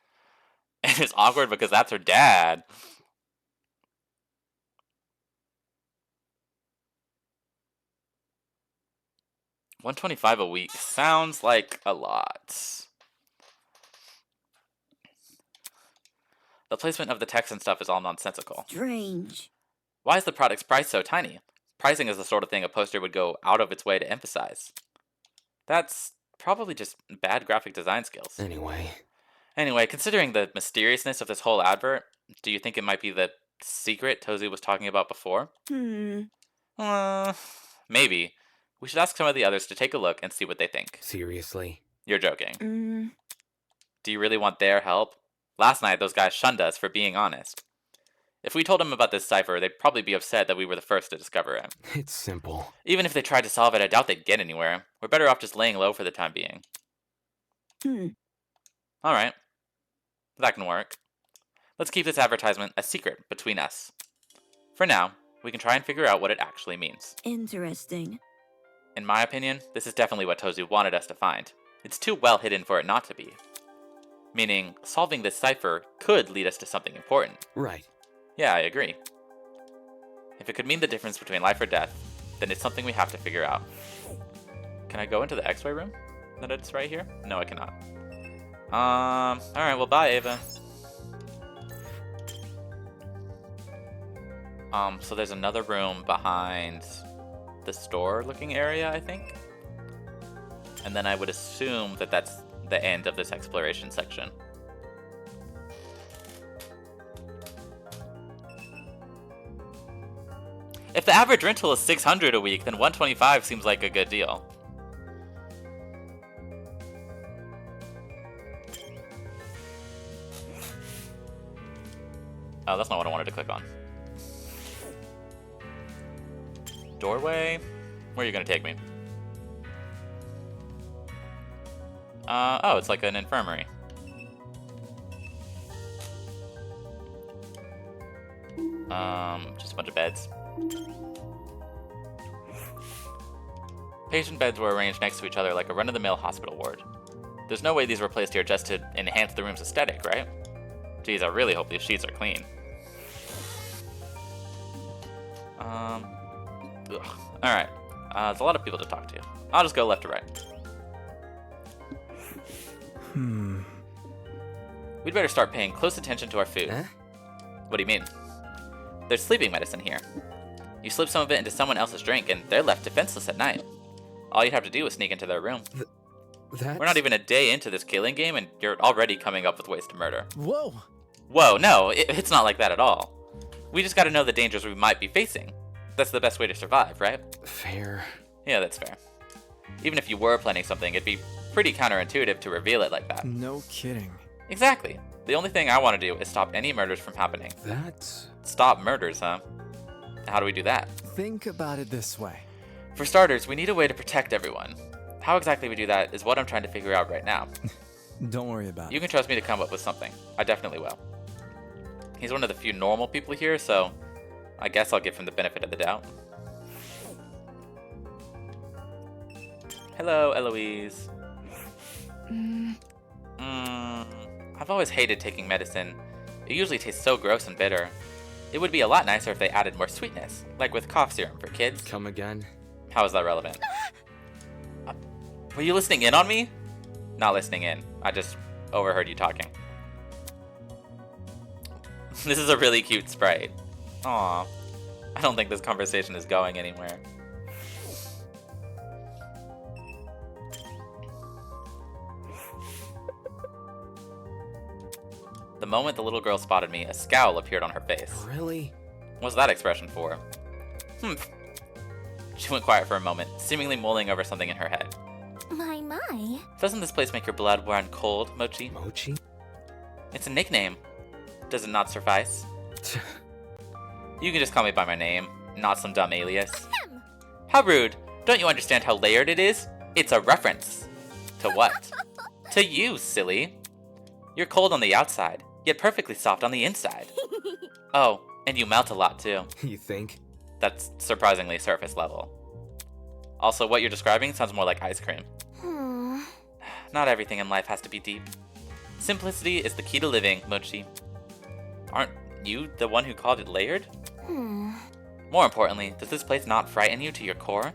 And it's awkward because that's her dad. $125 a week sounds like a lot. The placement of the text and stuff is all nonsensical.
Strange.
Why is the product's price so tiny? Pricing is the sort of thing a poster would go out of its way to emphasize. That's probably just bad graphic design skills. Anyway, considering the mysteriousness of this whole advert, do you think it might be the secret Tozu was talking about before? Maybe. We should ask some of the others to take a look and see what they think.
Seriously?
You're joking. Do you really want their help? Last night, those guys shunned us for being honest. If we told them about this cipher, they'd probably be upset that we were the first to discover it.
It's simple.
Even if they tried to solve it, I doubt they'd get anywhere. We're better off just laying low for the time being. Alright. That can work. Let's keep this advertisement a secret between us. For now, we can try and figure out what it actually means.
Interesting.
In my opinion, this is definitely what Tozu wanted us to find. It's too well hidden for it not to be. Meaning, solving this cipher could lead us to something important.
Right.
Yeah, I agree. If it could mean the difference between life or death, then it's something we have to figure out. Can I go into the X-ray room? That it's right here? No, I cannot. Alright, well, bye, Ava. So there's another room behind the store-looking area, I think. And then I would assume that that's the end of this exploration section. If the average rental is $600 a week, then $125 seems like a good deal. Oh, that's not what I wanted to click on. Doorway? Where are you gonna take me? Oh, it's like an infirmary. Just a bunch of beds. Patient beds were arranged next to each other like a run-of-the-mill hospital ward. There's no way these were placed here just to enhance the room's aesthetic, right? Geez, I really hope these sheets are clean. Alright. There's a lot of people to talk to. I'll just go left to right. We'd better start paying close attention to our food.
Huh?
What do you mean? There's sleeping medicine here. You slip some of it into someone else's drink, and they're left defenseless at night. All you'd have to do is sneak into their room. We're not even a day into this killing game, and you're already coming up with ways to murder.
Whoa!
Whoa, no, it's not like that at all. We just gotta know the dangers we might be facing. That's the best way to survive, right?
Fair.
Yeah, that's fair. Even if you were planning something, it'd be pretty counterintuitive to reveal it like that.
No kidding.
Exactly. The only thing I want to do is stop any murders from happening. Stop murders, huh? How do we do that?
Think about it this way.
For starters, we need a way to protect everyone. How exactly we do that is what I'm trying to figure out right now.
Don't worry about it.
You can trust me to come up with something. I definitely will. He's one of the few normal people here, so I guess I'll give him the benefit of the doubt. Hello, Eloise. I've always hated taking medicine. It usually tastes so gross and bitter. It would be a lot nicer if they added more sweetness, like with cough serum for kids.
Come again?
How is that relevant? Were you listening in on me? Not listening in. I just overheard you talking. This is a really cute sprite. Aw. I don't think this conversation is going anywhere. The moment the little girl spotted me, a scowl appeared on her face.
Really?
What's that expression for? She went quiet for a moment, seemingly mulling over something in her head.
My.
Doesn't this place make your blood run cold, Mochi?
Mochi?
It's a nickname. Does it not suffice? You can just call me by my name, not some dumb alias. How rude. Don't you understand how layered it is? It's a reference. To what? To you, silly. You're cold on the outside, yet perfectly soft on the inside. Oh, and you melt a lot too.
You think?
That's surprisingly surface level. Also, what you're describing sounds more like ice cream. Not everything in life has to be deep. Simplicity is the key to living, Mochi. Aren't you the one who called it layered? More importantly, does this place not frighten you to your core?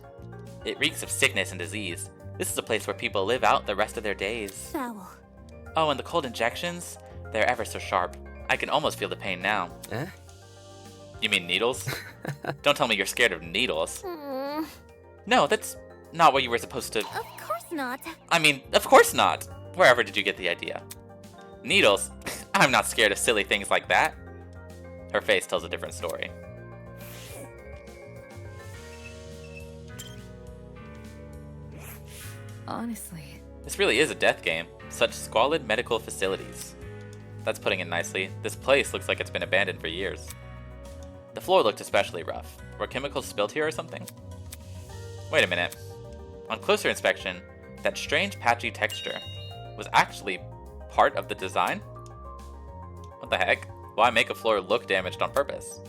It reeks of sickness and disease. This is a place where people live out the rest of their days.
Foul.
Oh, and the cold injections? They're ever so sharp. I can almost feel the pain now.
Eh?
You mean needles? Don't tell me you're scared of needles. No, that's not what you were supposed to...
Of course not.
I mean, of course not. Wherever did you get the idea? Needles? I'm not scared of silly things like that. Her face tells a different story.
Honestly.
This really is a death game. Such squalid medical facilities. That's putting it nicely. This place looks like it's been abandoned for years. The floor looked especially rough. Were chemicals spilled here or something? Wait a minute. On closer inspection, that strange patchy texture was actually part of the design? What the heck? Why make a floor look damaged on purpose?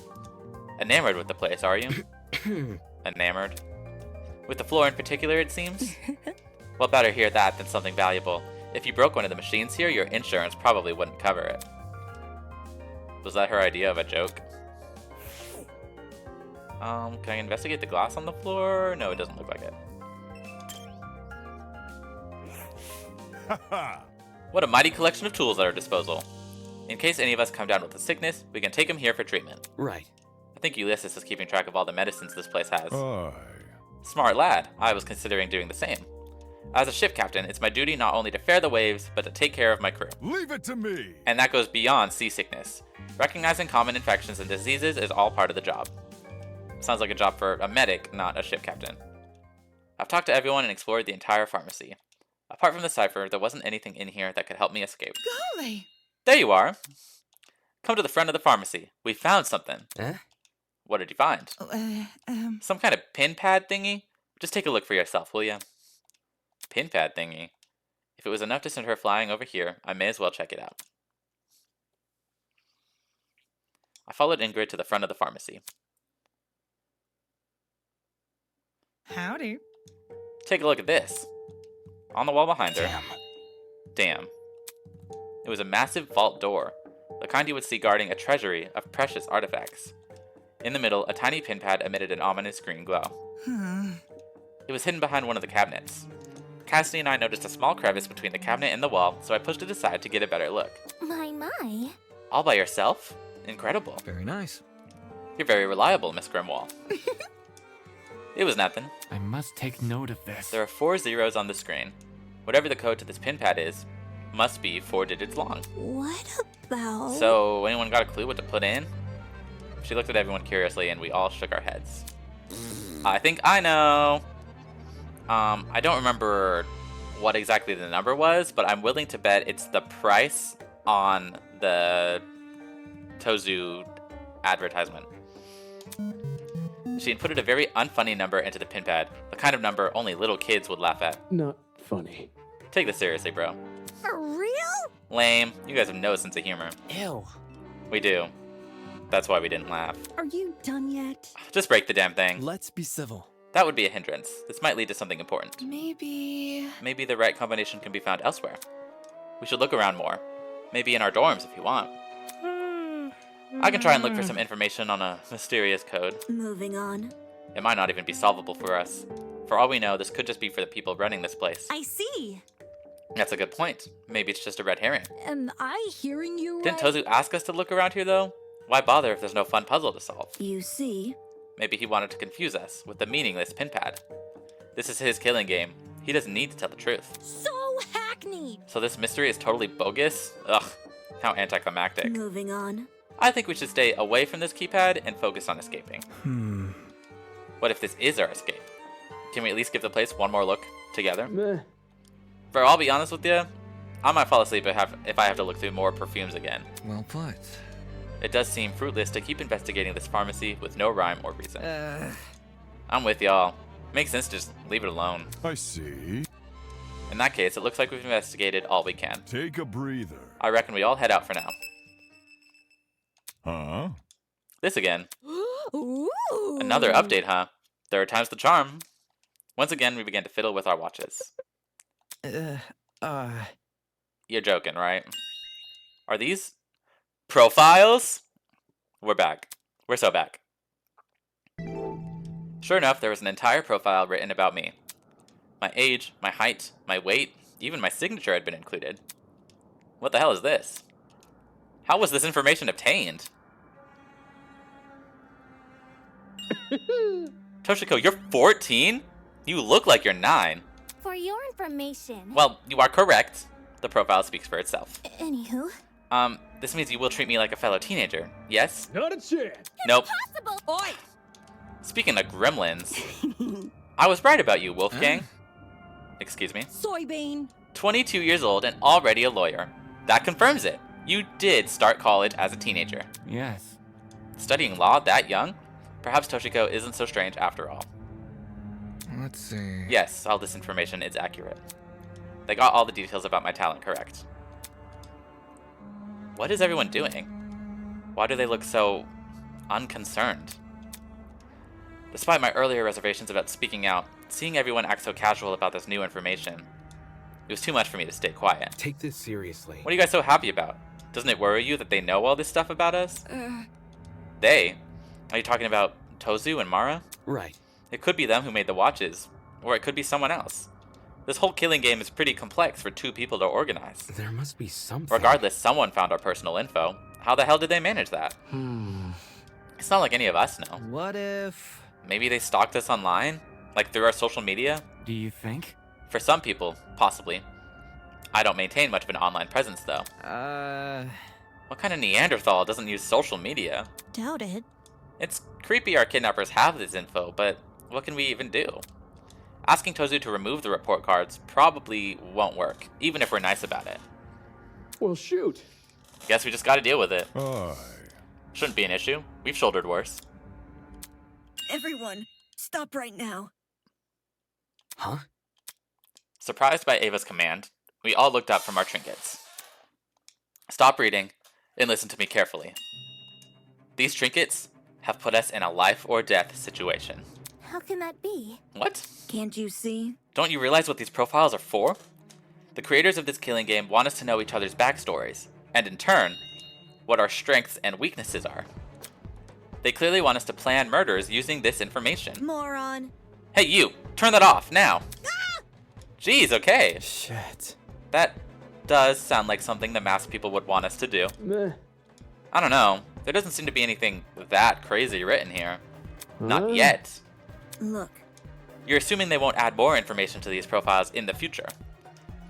Enamored with the place, are you? Enamored? With the floor in particular, it seems? Well, better hear that than something valuable. If you broke one of the machines here, your insurance probably wouldn't cover it. Was that her idea of a joke? Can I investigate the glass on the floor? No, it doesn't look like it. What a mighty collection of tools at our disposal. In case any of us come down with a sickness, we can take him here for treatment.
Right.
I think Ulysses is keeping track of all the medicines this place has.
Aye.
Smart lad. I was considering doing the same. As a ship captain, it's my duty not only to fare the waves, but to take care of my crew.
Leave it to me!
And that goes beyond seasickness. Recognizing common infections and diseases is all part of the job. Sounds like a job for a medic, not a ship captain. I've talked to everyone and explored the entire pharmacy. Apart from the cipher, there wasn't anything in here that could help me escape.
Golly!
There you are! Come to the front of the pharmacy. We found something. What did you find? Some kind of pin pad thingy? Just take a look for yourself, will ya? Pin pad thingy? If it was enough to send her flying over here, I may as well check it out. I followed Ingrid to the front of the pharmacy.
Howdy.
Take a look at this. On the wall behind her. Damn. It was a massive vault door, the kind you would see guarding a treasury of precious artifacts. In the middle, a tiny pin pad emitted an ominous green glow. It was hidden behind one of the cabinets. Cassidy and I noticed a small crevice between the cabinet and the wall, so I pushed it aside to get a better look.
My.
All by yourself? Incredible.
Very nice.
You're very reliable, Miss Grimwall. It was nothing.
I must take note of this.
There are 4 zeros on the screen. Whatever the code to this pin pad is, must be 4 digits long.
What about...
So, anyone got a clue what to put in? She looked at everyone curiously, and we all shook our heads. I think I know. I don't remember what exactly the number was, but I'm willing to bet it's the price on the Tozu advertisement. She inputted a very unfunny number into the pin pad, the kind of number only little kids would laugh at.
Not funny.
Take this seriously, bro.
For real?
Lame. You guys have no sense of humor.
Ew.
We do. That's why we didn't laugh.
Are you done yet?
Just break the damn thing.
Let's be civil.
That would be a hindrance. This might lead to something important.
Maybe
Maybe the right combination can be found elsewhere. We should look around more. Maybe in our dorms if you want. I can try and look for some information on a mysterious code.
Moving on.
It might not even be solvable for us. For all we know, this could just be for the people running this place.
I see.
That's a good point. Maybe it's just a red herring.
Am I hearing you
Didn't
right?
Tozu ask us to look around here, though? Why bother if there's no fun puzzle to solve?
You see?
Maybe he wanted to confuse us with the meaningless pin pad. This is his killing game. He doesn't need to tell the truth.
So hackneyed.
So this mystery is totally bogus? Ugh, how anticlimactic.
Moving on.
I think we should stay away from this keypad and focus on escaping. What if this is our escape? Can we at least give the place one more look together?
Meh.
For I'll be honest with you, I might fall asleep if I have to look through more perfumes again.
Well put.
It does seem fruitless to keep investigating this pharmacy with no rhyme or reason. I'm with y'all. Makes sense to just leave it alone.
I see.
In that case, it looks like we've investigated all we can.
Take a breather.
I reckon we all head out for now.
Huh?
This again.
Ooh.
Another update, huh? Third time's the charm. Once again, we began to fiddle with our watches. You're joking, right? Are these profiles? We're back. We're so back. Sure enough, there was an entire profile written about me. My age, my height, my weight, even my signature had been included. What the hell is this? How was this information obtained? Toshiko, you're 14? You look like you're 9.
For your information.
Well, you are correct. The profile speaks for itself.
Anywho.
This means you will treat me like a fellow teenager, yes?
Not a chance.
Nope.
Impossible. Oi.
Speaking of gremlins, I was right about you, Wolfgang. Excuse me.
Soybean.
22 years old and already a lawyer. That confirms it. You did start college as a teenager.
Yes.
Studying law that young? Perhaps Toshiko isn't so strange after all.
Let's see.
Yes, all this information is accurate. They got all the details about my talent correct. What is everyone doing? Why do they look so unconcerned? Despite my earlier reservations about speaking out, seeing everyone act so casual about this new information, it was too much for me to stay quiet.
Take this seriously.
What are you guys so happy about? Doesn't it worry you that they know all this stuff about us? They? Are you talking about Tozu and Mara?
Right.
It could be them who made the watches, or it could be someone else. This whole killing game is pretty complex for 2 people to organize.
There must be something.
Regardless, someone found our personal info. How the hell did they manage that? It's not like any of us know.
What if...
Maybe they stalked us online? Like through our social media?
Do you think?
For some people, possibly. I don't maintain much of an online presence, though. What kind of Neanderthal doesn't use social media?
Doubt it.
It's creepy our kidnappers have this info, but what can we even do? Asking Tozu to remove the report cards probably won't work, even if we're nice about it.
Well, shoot.
Guess we just gotta deal with it.
Aye.
Shouldn't be an issue. We've shouldered worse.
Everyone, stop right now.
Huh?
Surprised by Ava's command, we all looked up from our trinkets. Stop reading and listen to me carefully. These trinkets have put us in a life or death situation.
How can that be?
What?
Can't you see?
Don't you realize what these profiles are for? The creators of this killing game want us to know each other's backstories, and in turn, what our strengths and weaknesses are. They clearly want us to plan murders using this information.
Moron.
Hey you, turn that off, now! Jeez, okay.
Shit.
That does sound like something the masked people would want us to do.
Meh.
I don't know, there doesn't seem to be anything that crazy written here. Not yet.
Look.
You're assuming they won't add more information to these profiles in the future.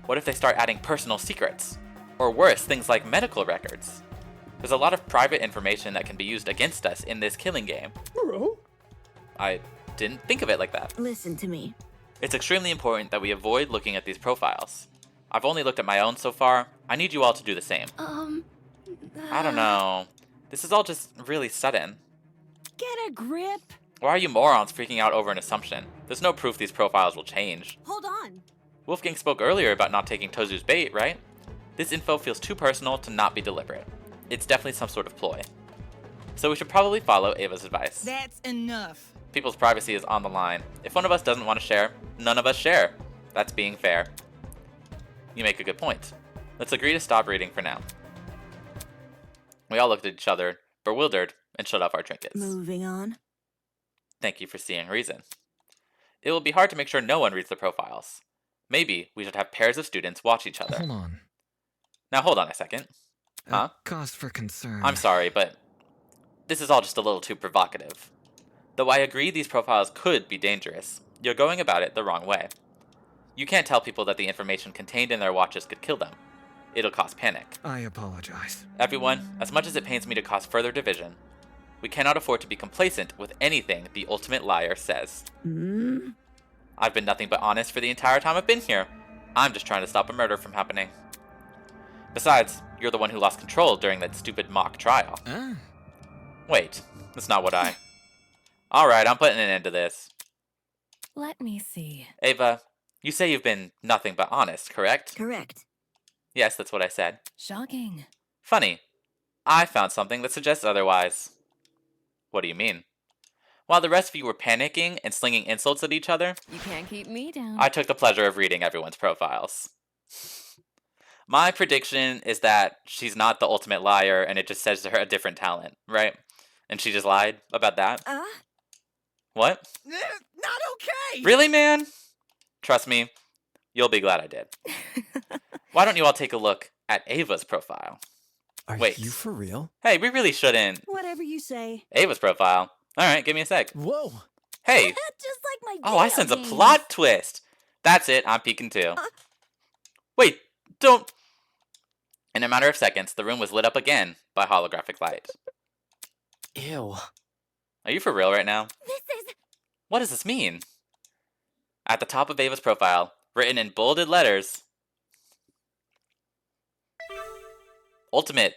What if they start adding personal secrets? Or worse, things like medical records? There's a lot of private information that can be used against us in this killing game.
Bro?
I didn't think of it like that.
Listen to me.
It's extremely important that we avoid looking at these profiles. I've only looked at my own so far. I need you all to do the same. I don't know. This is all just really sudden.
Get a grip.
Why are you morons freaking out over an assumption? There's no proof these profiles will change.
Hold on.
Wolfgang spoke earlier about not taking Tozu's bait, right? This info feels too personal to not be deliberate. It's definitely some sort of ploy. So we should probably follow Ava's advice.
That's enough.
People's privacy is on the line. If one of us doesn't want to share, none of us share. That's being fair. You make a good point. Let's agree to stop reading for now. We all looked at each other, bewildered, and shut off our trinkets.
Moving on.
Thank you for seeing reason. It will be hard to make sure no one reads the profiles. Maybe we should have pairs of students watch each other.
Hold on.
Now hold on a second. Huh?
Cause for concern.
I'm sorry, but this is all just a little too provocative. Though I agree these profiles could be dangerous, you're going about it the wrong way. You can't tell people that the information contained in their watches could kill them. It'll cause panic.
I apologize.
Everyone, as much as it pains me to cause further division, we cannot afford to be complacent with anything the ultimate liar says. I've been nothing but honest for the entire time I've been here. I'm just trying to stop a murder from happening. Besides, you're the one who lost control during that stupid mock trial. Wait, that's not what I... Alright, I'm putting an end to this.
Let me see.
Ava, you say you've been nothing but honest, correct?
Correct.
Yes, that's what I said.
Shocking.
Funny. I found something that suggests otherwise. What do you mean? While the rest of you were panicking and slinging insults at each other,
You can't keep me down.
I took the pleasure of reading everyone's profiles. My prediction is that she's not the ultimate liar and it just says her a different talent, right? And she just lied about that? What?
Not okay.
Really, man? Trust me, you'll be glad I did. Why don't you all take a look at Ava's profile?
Wait. You for real?
Hey, we really shouldn't.
Whatever you say.
Ava's profile. Alright, give me a sec.
Whoa.
Hey.
Just like my
Oh, I
video
sense a
games.
plot twist. That's it, I'm peeking too. Wait, don't... In a matter of seconds, the room was lit up again by holographic light.
Ew.
Are you for real right now?
This is...
What does this mean? At the top of Ava's profile, written in bolded letters, Ultimate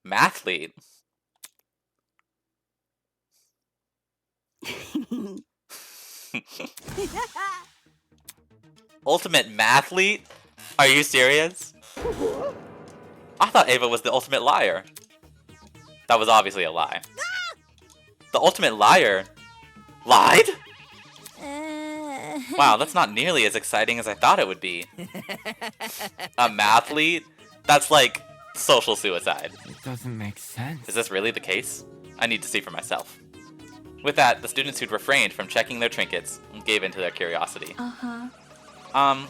Mathlete. Ultimate Mathlete? Are you serious? I thought Ava was the ultimate liar. That was obviously a lie. The ultimate liar lied? Wow, that's not nearly as exciting as I thought it would be. A mathlete? That's like social suicide.
It doesn't make sense.
Is this really the case? I need to see for myself. With that, the students who'd refrained from checking their trinkets gave in to their curiosity. Why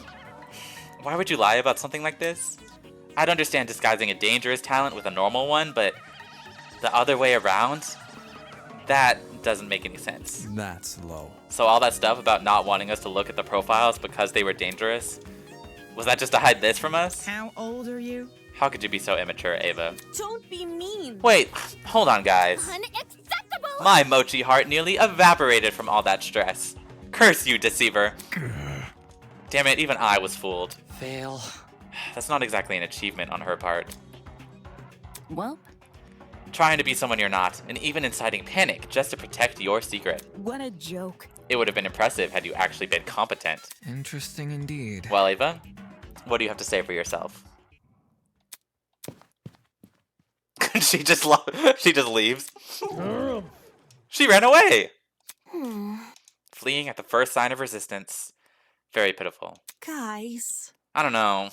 would you lie about something like this? I'd understand disguising a dangerous talent with a normal one, but the other way around? That doesn't make any sense.
That's low.
So all that stuff about not wanting us to look at the profiles because they were dangerous, was that just to hide this from us?
How old are you?
How could you be so immature, Ava?
Don't be mean.
Wait, hold on, guys.
Unacceptable!
My mochi heart nearly evaporated from all that stress. Curse you, deceiver. Damn it, even I was fooled.
Fail.
That's not exactly an achievement on her part.
Well,
Trying to be someone you're not, and even inciting panic just to protect your secret.
What a joke.
It would have been impressive had you actually been competent.
Interesting indeed.
Well, Ava, what do you have to say for yourself? she just leaves. She ran away. Fleeing at the first sign of resistance. Very pitiful.
Guys,
I don't know.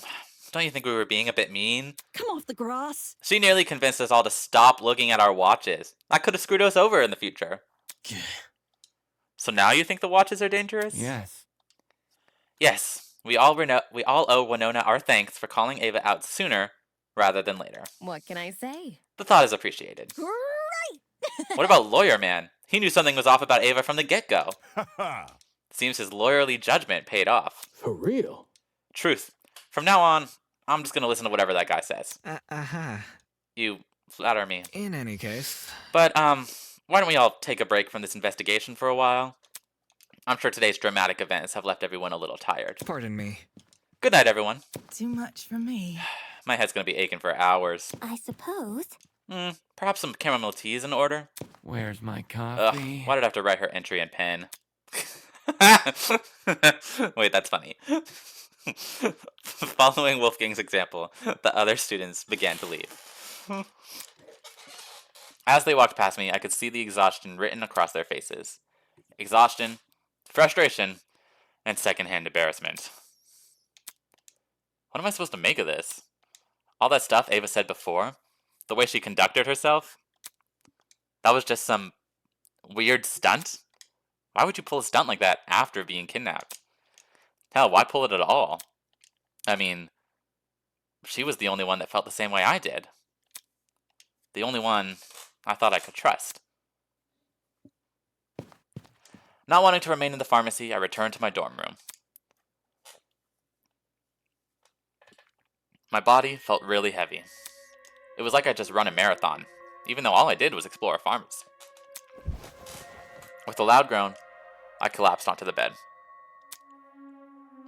Don't you think we were being a bit mean?
come off the grass.
She nearly convinced us all to stop looking at our watches. That could have screwed us over in the future. So now you think the watches are dangerous?
Yes.
Yes. We all owe Winona our thanks for calling Ava out sooner rather than later.
what can I say?
The thought is appreciated.
Right.
What about Lawyer Man? He knew something was off about Ava from the get-go. Seems his lawyerly judgment paid off.
For real?
Truth. From now on, I'm just gonna listen to whatever that guy says. You flatter me.
In any case.
But, why don't we all take a break from this investigation for a while? I'm sure today's dramatic events have left everyone a little tired.
Pardon me.
Good night, everyone.
Too much for me.
My head's gonna be aching for hours.
I suppose.
Perhaps some chamomile tea is in order?
Where's my
Ugh,
coffee?
why did I have to write her entry in pen? Wait, that's funny. Following Wolfgang's example, the other students began to leave. As they walked past me, I could see the exhaustion written across their faces. Exhaustion, frustration, and secondhand embarrassment. What am I supposed to make of this? All that stuff Ava said before? The way she conducted herself? That was just some weird stunt? Why would you pull a stunt like that after being kidnapped? Hell, why pull it at all? I mean, she was the only one that felt the same way I did. The only one I thought I could trust. Not wanting to remain in the pharmacy, I returned to my dorm room. My body felt really heavy. It was like I just run a marathon, even though all I did was explore a pharmacy. With a loud groan, I collapsed onto the bed.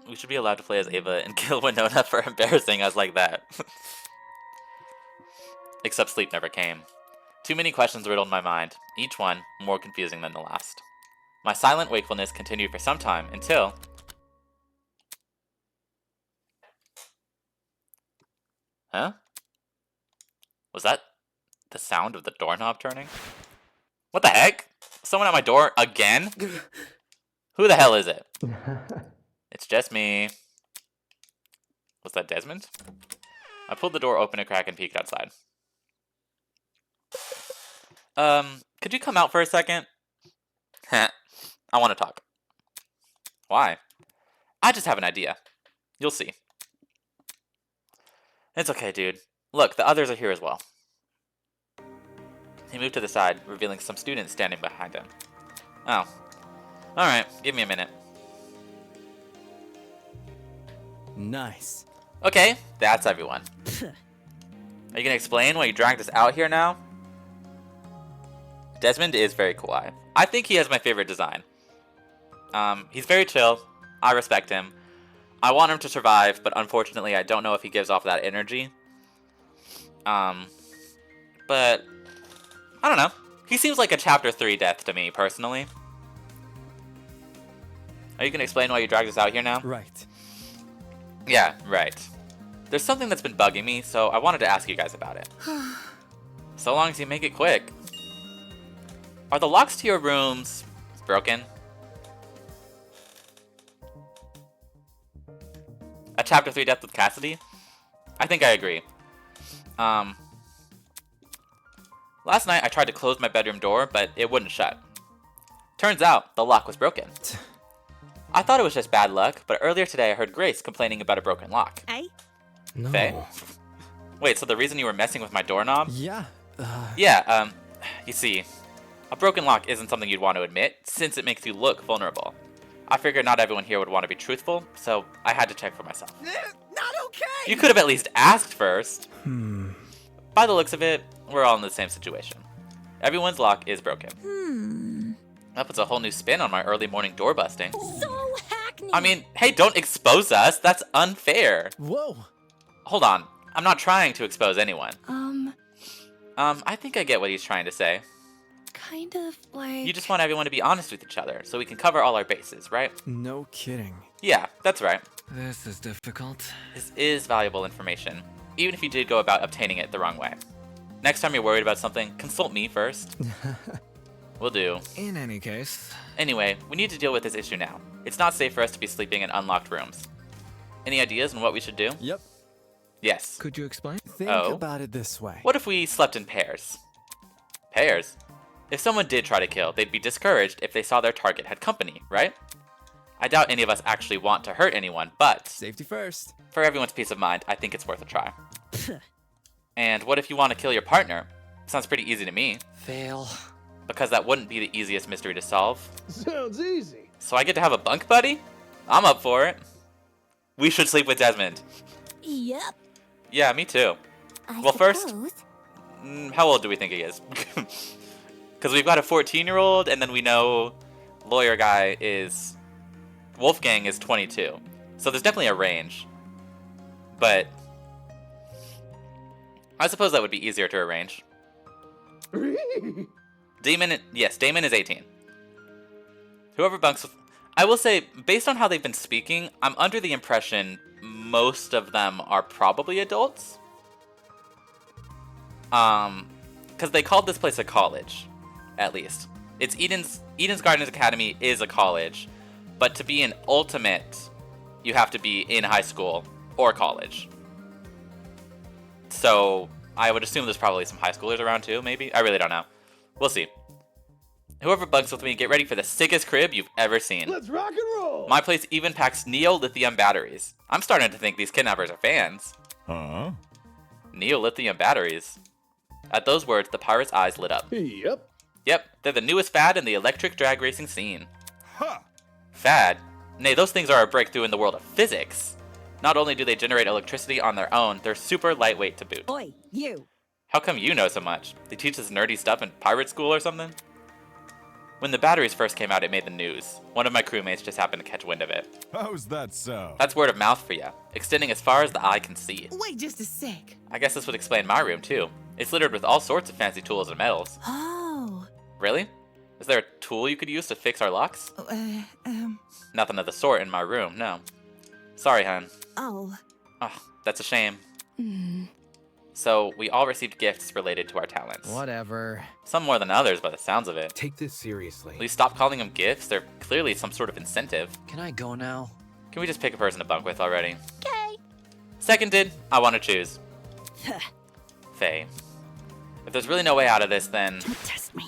We should be allowed to play as Ava and kill Winona for embarrassing us like that. Except sleep never came. Too many questions riddled my mind, each one more confusing than the last. My silent wakefulness continued for some time until... Huh? Was that the sound of the doorknob turning? What the heck? Someone at my door again? Who the hell is it? It's just me. Was that Desmond? I pulled the door open a crack and peeked outside. Could you come out for a second? I want to talk. Why? I just have an idea. You'll see. It's okay, dude. Look, the others are here as well. He moved to the side, revealing some students standing behind him. Oh. Alright, give me a minute.
Nice.
Okay, that's everyone. Are you gonna explain why you dragged us out here now? Desmond is very kawaii. I think he has my favorite design. He's very chill. I respect him. I want him to survive, but unfortunately I don't know if he gives off that energy. But I don't know. He seems like a chapter 3 death to me, personally. Are you gonna explain why you dragged us out here now?
Right.
Yeah, right. There's something that's been bugging me, so I wanted to ask you guys about it. So long as you make it quick. Are the locks to your rooms broken? A chapter 3 death with Cassidy? I think I agree. Last night I tried to close my bedroom door, but it wouldn't shut. Turns out the lock was broken. I thought it was just bad luck, but earlier today I heard Grace complaining about a broken lock.
Eh?
No.
Faye? Wait, so the reason you were messing with my doorknob?
Yeah.
Yeah, you see, A broken lock isn't something you'd want to admit, since it makes you look vulnerable. I figured not everyone here would want to be truthful, so I had to check for myself.
Not okay!
You could have at least asked first. By the looks of it, we're all in the same situation. Everyone's lock is broken. That puts a whole new spin on my early morning door busting.
So hackneyed.
I mean, hey, don't expose us. That's unfair.
Whoa.
Hold on. I'm not trying to expose anyone. I think I get what he's trying to say.
Kind of like...
You just want everyone to be honest with each other, so we can cover all our bases, right?
No kidding.
Yeah, that's right.
This is difficult.
This is valuable information, even if you did go about obtaining it the wrong way. Next time you're worried about something, consult me first. Will do.
In any case.
Anyway, we need to deal with this issue now. It's not safe for us to be sleeping in unlocked rooms. Any ideas on what we should do?
Yep.
Yes.
Could you explain?
Think about it this way.
What if we slept in pairs? Pairs? If someone did try to kill, they'd be discouraged if they saw their target had company, right? I doubt any of us actually want to hurt anyone, but...
Safety first.
For everyone's peace of mind, I think it's worth a try. And what if you want to kill your partner? Sounds pretty easy to me.
Fail.
Because that wouldn't be the easiest mystery to solve.
Sounds easy.
So I get to have a bunk buddy? I'm up for it. We should sleep with Desmond.
Yep.
Yeah, me too.
I
First,
suppose.
how old do we think he is? Because we've got a 14-year-old, and then we know lawyer guy is... Wolfgang is 22. So there's definitely a range. But... I suppose that would be easier to arrange. Damon is 18. Whoever bunks with... I will say, based on how they've been speaking, I'm under the impression most of them are probably adults. Because they called this place a college, at least. It's Eden's Gardens Academy is a college, but to be an ultimate, you have to be in high school or college. So I would assume there's probably some high schoolers around too, maybe? I really don't know. We'll see. Whoever bunks with me, get ready for the sickest crib you've ever seen.
Let's rock and roll!
My place even packs neo-lithium batteries. I'm starting to think these kidnappers are fans.
Huh?
Neo-lithium batteries. At those words, the pirate's eyes lit up.
Yep.
Yep, they're the newest fad in the electric drag racing scene.
Huh!
Fad? Nay, those things are a breakthrough in the world of physics. Not only do they generate electricity on their own, they're super lightweight to boot.
Oi, you.
How come you know so much? They teach this nerdy stuff in pirate school or something? When the batteries first came out, it made the news. One of my crewmates just happened to catch wind of it.
How's that sound?
That's word of mouth for you, extending as far as the eye can see.
Wait just a sec.
I guess this would explain my room, too. It's littered with all sorts of fancy tools and metals.
Oh.
Really? Is there a tool you could use to fix our locks? Nothing of the sort in my room, no. Sorry, hun.
Oh.
Oh, that's a shame. So, we all received gifts related to our talents.
Whatever.
Some more than others, by the sounds of it.
Take this seriously.
Please stop calling them gifts. They're clearly some sort of incentive.
Can I go now?
Can we just pick a person to bunk with already?
Okay.
Seconded. I want to choose. Faye. If there's really no way out of this, then...
Don't test me.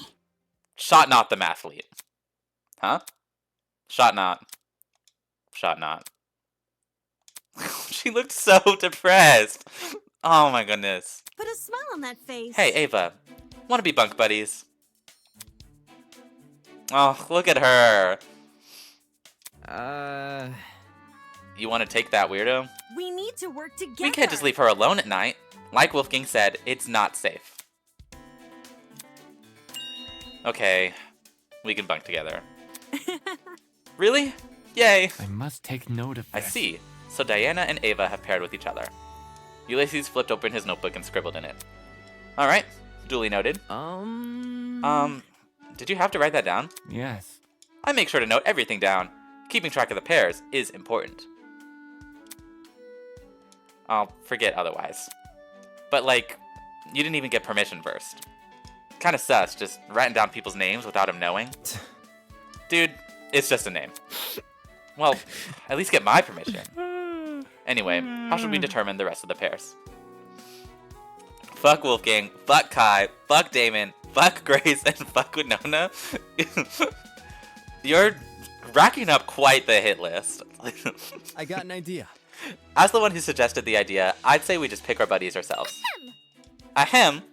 Shot not the mathlete. Huh? Shot not. Shot not. She looked so depressed. Oh my goodness.
Put a smile on that face.
Hey, Ava. Want to be bunk buddies? Oh, look at her. You want to take that, weirdo?
We need to work together.
We can't just leave her alone at night. Like Wolfgang said, it's not safe. Okay, we can bunk together. Really? Yay!
I must take note of this.
I see. So Diana and Ava have paired with each other. Ulysses flipped open his notebook and scribbled in it. Alright, duly noted. Did you have to write that down?
Yes.
I make sure to note everything down. Keeping track of the pairs is important. I'll forget otherwise. But like, you didn't even get permission first. Kinda sus, just writing down people's names without them knowing. Dude, it's just a name. Well, at least get my permission. Anyway, how should we determine the rest of the pairs? Fuck Wolfgang, fuck Kai, fuck Damon, fuck Grace, and fuck Winona. You're racking up quite the hit list.
I got an idea.
As the one who suggested the idea, I'd say we just pick our buddies ourselves. Ahem.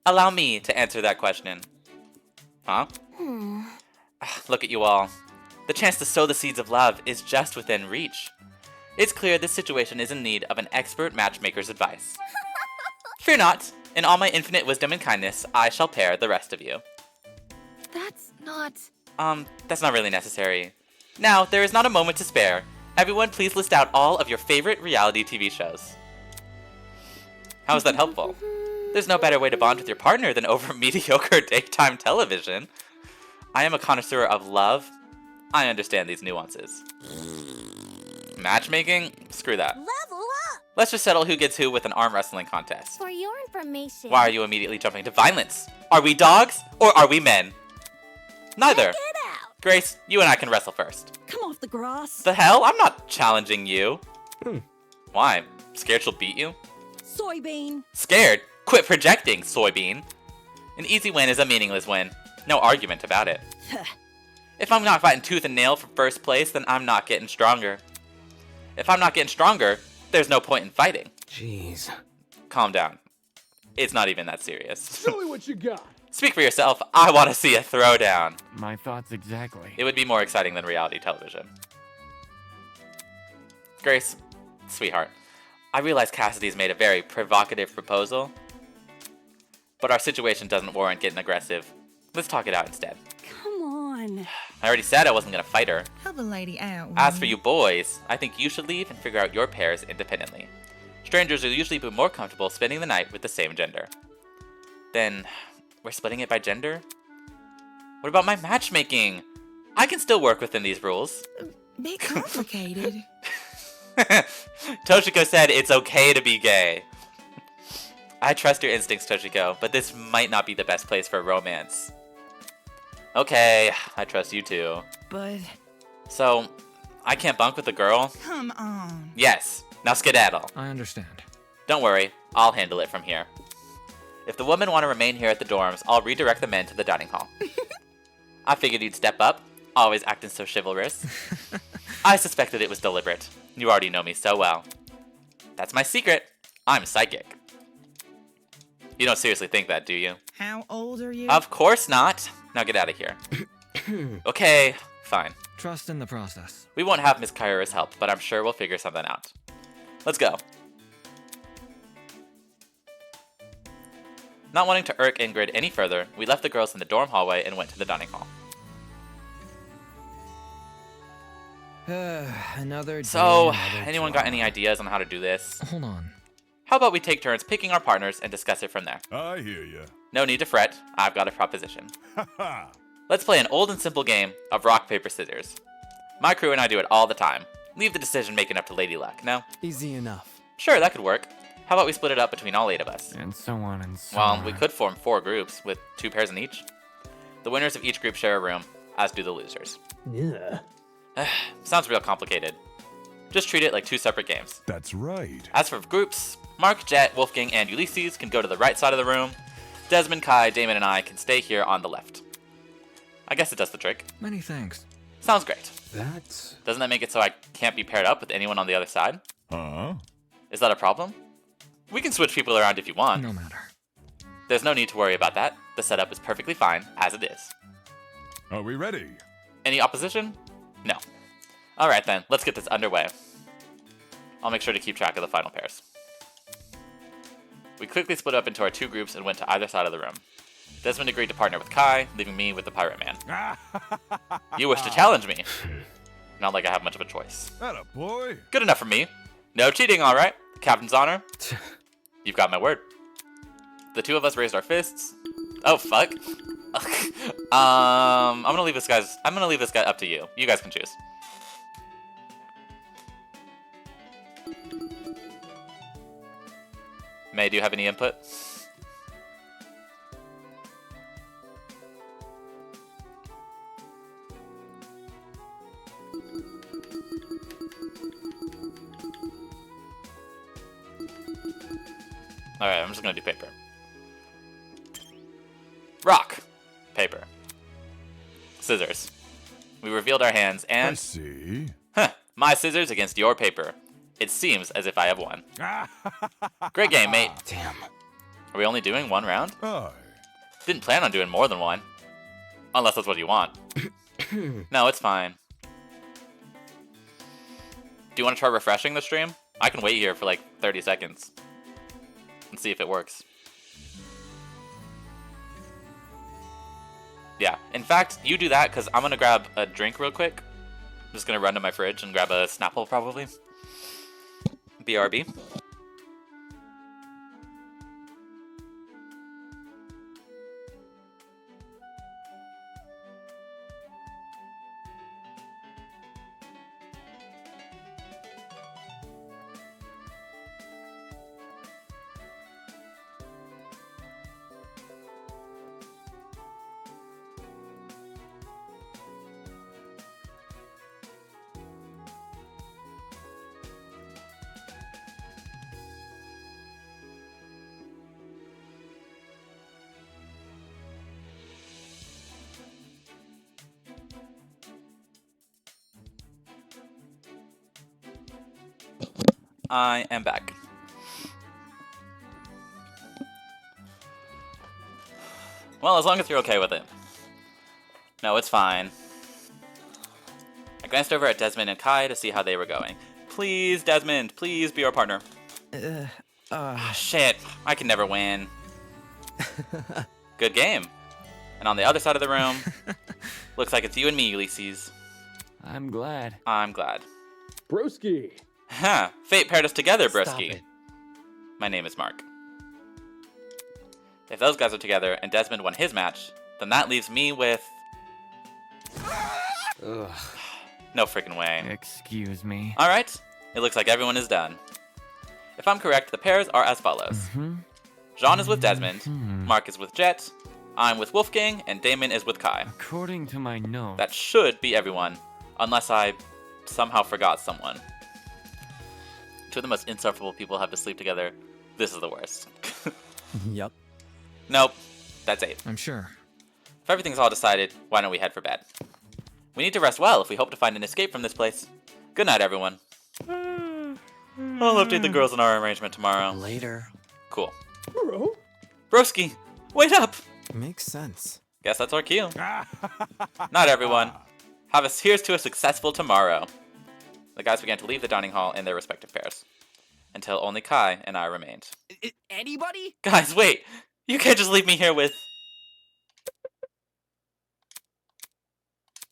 Allow me to answer that question. Huh? Look at you all. The chance to sow the seeds of love is just within reach. It's clear this situation is in need of an expert matchmaker's advice. Fear not. In all my infinite wisdom and kindness, I shall pair the rest of you.
That's not...
That's not really necessary. Now, there is not a moment to spare. Everyone, please list out all of your favorite reality TV shows. How is that helpful? There's no better way to bond with your partner than over mediocre daytime television. I am a connoisseur of love. I understand these nuances. Matchmaking? Screw that.
Level up!
Let's just settle who gets who with an arm wrestling contest.
For your information.
Why are you immediately jumping to violence? Are we dogs or are we men? Neither.
Check it out!
Grace, you and I can wrestle first.
Come off the grass.
The hell? I'm not challenging you. Why? Scared she'll beat you?
Soybean.
Scared? Quit projecting, soybean. An easy win is a meaningless win. No argument about it. If I'm not fighting tooth and nail for first place, then I'm not getting stronger. If I'm not getting stronger, there's no point in fighting.
Jeez.
Calm down. It's not even that serious.
Show me what you got.
Speak for yourself. I want to see a throwdown.
My thoughts exactly.
It would be more exciting than reality television. Grace, sweetheart, I realize Cassidy's made a very provocative proposal, but our situation doesn't warrant getting aggressive. Let's talk it out instead.
Come on.
I already said I wasn't going to fight her.
Help a lady out.
As for you boys, I think you should leave and figure out your pairs independently. Strangers will usually be more comfortable spending the night with the same gender. Then, we're splitting it by gender? What about my matchmaking? I can still work within these rules.
Bit complicated.
Toshiko said it's okay to be gay. I trust your instincts, Toshiko, but this might not be the best place for romance. Okay, I trust you too.
But...
So, I can't bunk with a girl?
Come on.
Yes. Now skedaddle.
I understand.
Don't worry, I'll handle it from here. If the women want to remain here at the dorms, I'll redirect the men to the dining hall. I figured you'd step up, always acting so chivalrous. I suspected it was deliberate. You already know me so well. That's my secret. I'm psychic. You don't seriously think that, do you?
How old are you?
Of course not. Now get out of here. Okay, fine.
Trust in the process.
We won't have Miss Kyra's help, but I'm sure we'll figure something out. Let's go. Not wanting to irk Ingrid any further, we left the girls in the dorm hallway and went to the dining hall.
Another day,
So,
another
anyone got any ideas on how to do this?
Hold on.
How about we take turns picking our partners and discuss it from there?
I hear ya.
No need to fret, I've got a proposition. Let's play an old and simple game of rock, paper, scissors. My crew and I do it all the time. Leave the decision making up to Lady Luck, no?
Easy enough.
Sure, that could work. How about we split it up between all 8 of us?
And so on and so on.
Well, we could form 4 groups with 2 pairs in each. The winners of each group share a room, as do the losers.
Yeah.
Sounds real complicated. Just treat it like 2 separate games.
That's right.
As for groups, Mark, Jet, Wolfgang, and Ulysses can go to the right side of the room. Desmond, Kai, Damon, and I can stay here on the left. I guess it does the trick.
Many thanks.
Sounds great.
That's...
Doesn't that make it so I can't be paired up with anyone on the other side?
Huh?
Is that a problem? We can switch people around if you want.
No matter.
There's no need to worry about that. The setup is perfectly fine as it is.
Are we ready?
Any opposition? No. Alright then, let's get this underway. I'll make sure to keep track of the final pairs. We quickly split up into our 2 groups and went to either side of the room. Desmond agreed to partner with Kai, leaving me with the Pirate Man. You wish to challenge me? Not like I have much of a choice.
Atta boy.
Good enough for me. No cheating, alright? Captain's honor. You've got my word. The 2 of us raised our fists. Oh fuck. I'm gonna leave this guy up to you. You guys can choose. May, do you have any input? Alright, I'm just gonna do paper. Rock. Paper. Scissors. We revealed our hands and...
I see.
Huh, my scissors against your paper. It seems as if I have won. Great game, mate.
Damn.
Are we only doing 1 round?
Aye.
Didn't plan on doing more than 1. Unless that's what you want. No, it's fine. Do you want to try refreshing the stream? I can wait here for like 30 seconds and see if it works. Yeah, in fact, you do that because I'm going to grab a drink real quick. I'm just going to run to my fridge and grab a Snapple probably. BRB. I am back. Well, as long as you're okay with it. No, it's fine. I glanced over at Desmond and Kai to see how they were going. Please, Desmond, please be our partner. Shit, I can never win. Good game. And on the other side of the room, looks like it's you and me, Ulysses.
I'm glad.
I'm glad.
Broski.
Huh, fate paired us together,
Stop
broski.
it.
My name is Mark. If those guys are together and Desmond won his match, then that leaves me with...
Ugh.
No freaking way.
Excuse me.
Alright, it looks like everyone is done. If I'm correct, the pairs are as follows. Jean is with Desmond, Mark is with Jet, I'm with Wolfgang, and Damon is with Kai.
According to my notes.
That should be everyone, unless I somehow forgot someone. Two of the most insufferable people have to sleep together. This is the worst.
Yep.
Nope, that's 8.
I'm sure.
If everything's all decided, why don't we head for bed? We need to rest well if we hope to find an escape from this place. Good night, everyone. I'll update the girls on our arrangement tomorrow.
Later.
Cool.
Bro?
Broski, wait up!
Makes sense.
Guess that's our cue. Not everyone. Here's to a successful tomorrow. The guys began to leave the dining hall in their respective pairs, until only Kai and I remained.
Anybody?
Guys, wait! You can't just leave me here with...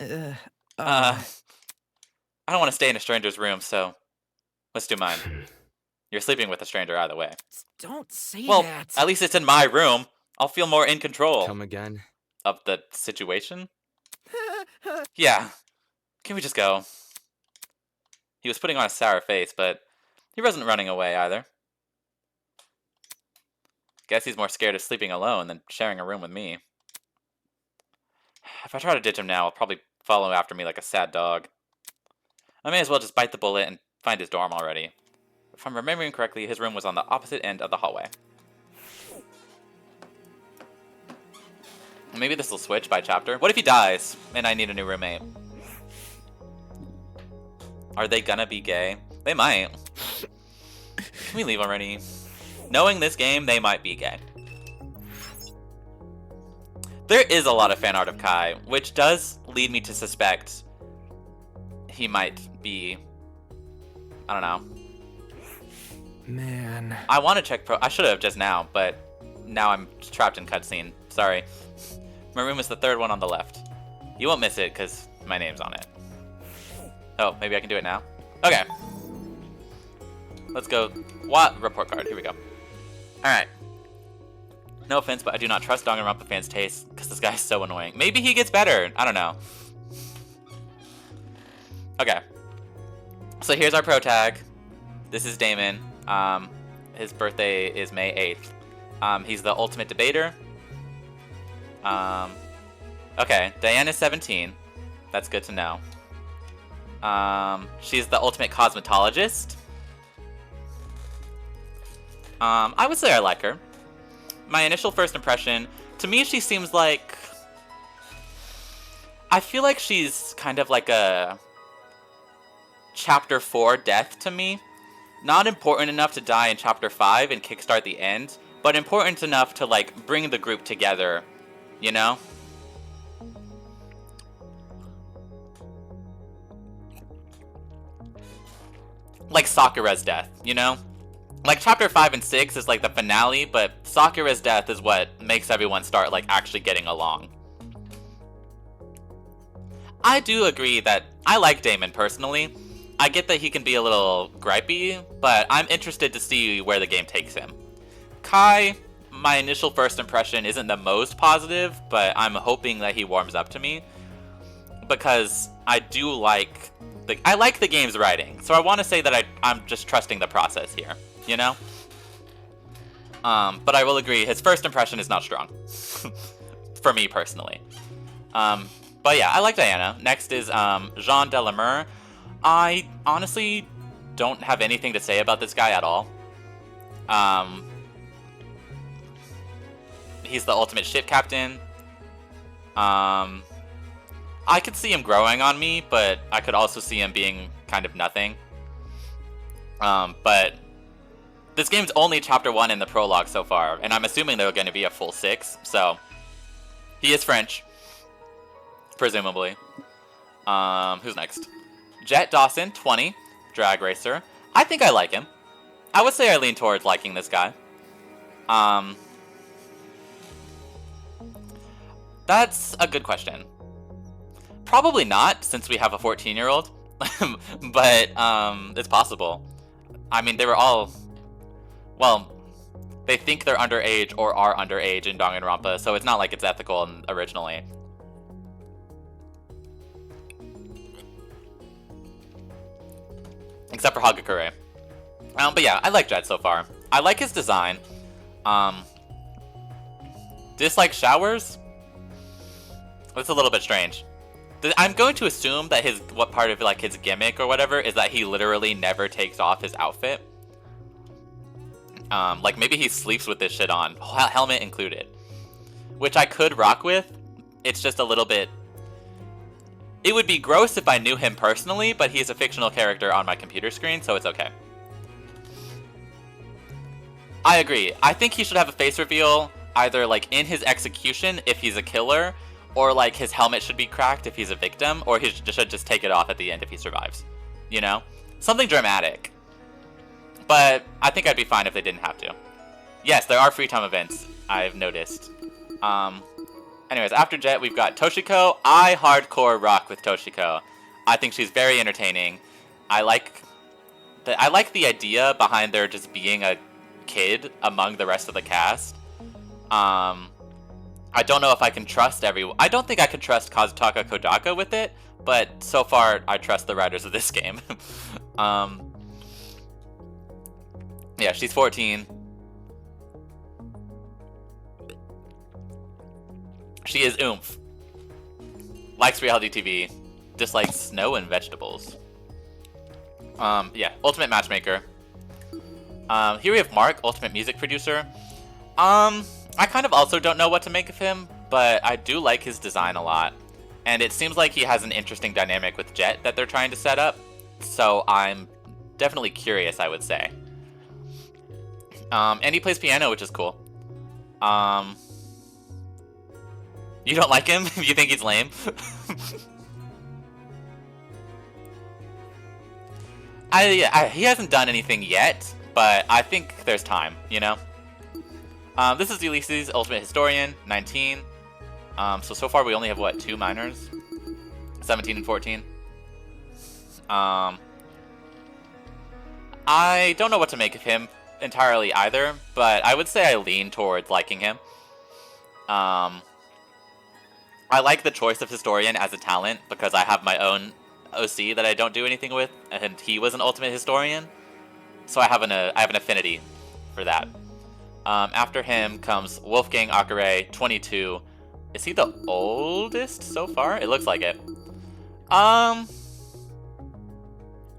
I don't want to stay in a stranger's room, so let's do mine. You're sleeping with a stranger either way.
Don't say
Well,
that.
at least it's in my room. I'll feel more in control.
Come again?
Of the situation? Yeah. Can we just go? He was putting on a sour face, but he wasn't running away either. Guess he's more scared of sleeping alone than sharing a room with me. If I try to ditch him now, he'll probably follow after me like a sad dog. I may as well just bite the bullet and find his dorm already. If I'm remembering correctly, his room was on the opposite end of the hallway. Maybe this will switch by chapter. What if he dies and I need a new roommate? Are they gonna be gay? They might. Can we leave already? Knowing this game, they might be gay. There is a lot of fan art of Kai, which does lead me to suspect he might be... I don't know.
Man.
I want to check I should have just now, but now I'm trapped in cutscene. Sorry. My room is the third one on the left. You won't miss it, because my name's on it. Oh, maybe I can do it now? Okay. Let's go. What? Report card. Here we go. Alright. No offense, but I do not trust Danganronpa fans' taste, because this guy's so annoying. Maybe he gets better. I don't know. Okay. So here's our pro tag. This is Damon. His birthday is May 8th. He's the ultimate debater. Okay, Diane is 17. That's good to know. She's the ultimate cosmetologist. I would say I like her. My initial first impression, to me she seems like... I feel like she's kind of like a... Chapter 4 death to me. Not important enough to die in Chapter 5 and kickstart the end, but important enough to, like, bring the group together, you know? like Sakura's death, you know? Like chapter 5 and 6 is like the finale, but Sakura's death is what makes everyone start like actually getting along. I do agree that I like Damon personally. I get that he can be a little gripey, but I'm interested to see where the game takes him. Kai, my initial first impression isn't the most positive, but I'm hoping that he warms up to me because I do like the game's writing. So I want to say that I'm just trusting the process here, you know? But I will agree, his first impression is not strong for me personally. But yeah, I like Diana. Next is Jean Delamere. I honestly don't have anything to say about this guy at all. He's the ultimate ship captain. I could see him growing on me, but I could also see him being kind of nothing. But this game's only chapter 1 in the prologue so far, and I'm assuming there are going to be a full 6, so he is French, presumably. Who's next? Jet Dawson, 20, drag racer. I think I like him. I would say I lean towards liking this guy. That's a good question. Probably not, since we have a 14-year-old, but it's possible. I mean, they were all, well, they think they're underage or are underage in Danganronpa, so it's not like it's ethical originally. Except for Hagakure. But yeah, I like Jet so far. I like his design. Dislike showers? That's a little bit strange. I'm going to assume that what part of like his gimmick or whatever is that he literally never takes off his outfit. Like maybe he sleeps with this shit on, helmet included, which I could rock with. It's just a little bit. It would be gross if I knew him personally, but he's a fictional character on my computer screen, so it's okay. I agree. I think he should have a face reveal either like in his execution if he's a killer, or like his helmet should be cracked if he's a victim, or he should just take it off at the end if he survives. You know? Something dramatic. But I think I'd be fine if they didn't have to. Yes, there are free time events, I've noticed. Anyways, after Jet, we've got Toshiko. I hardcore rock with Toshiko. I think she's very entertaining. I like the idea behind there just being a kid among the rest of the cast. I don't know if I can trust everyone. I don't think I can trust Kazutaka Kodaka with it, but so far I trust the writers of this game. Yeah, she's 14. She is oomph. Likes reality TV. Dislikes snow and vegetables. Yeah, ultimate matchmaker. Here we have Mark, ultimate music producer. I kind of also don't know what to make of him, but I do like his design a lot. And it seems like he has an interesting dynamic with Jet that they're trying to set up. So I'm definitely curious, I would say. And he plays piano, which is cool. You don't like him? You think he's lame? He hasn't done anything yet, but I think there's time, you know? This is Ulysses, Ultimate Historian, 19. So far we only have, what, 2 minors? 17 and 14. I don't know what to make of him entirely either, but I would say I lean towards liking him. I like the choice of Historian as a talent because I have my own OC that I don't do anything with, and he was an Ultimate Historian, so I have an affinity for that. After him comes Wolfgang Akare, 22. Is he the oldest so far? It looks like it.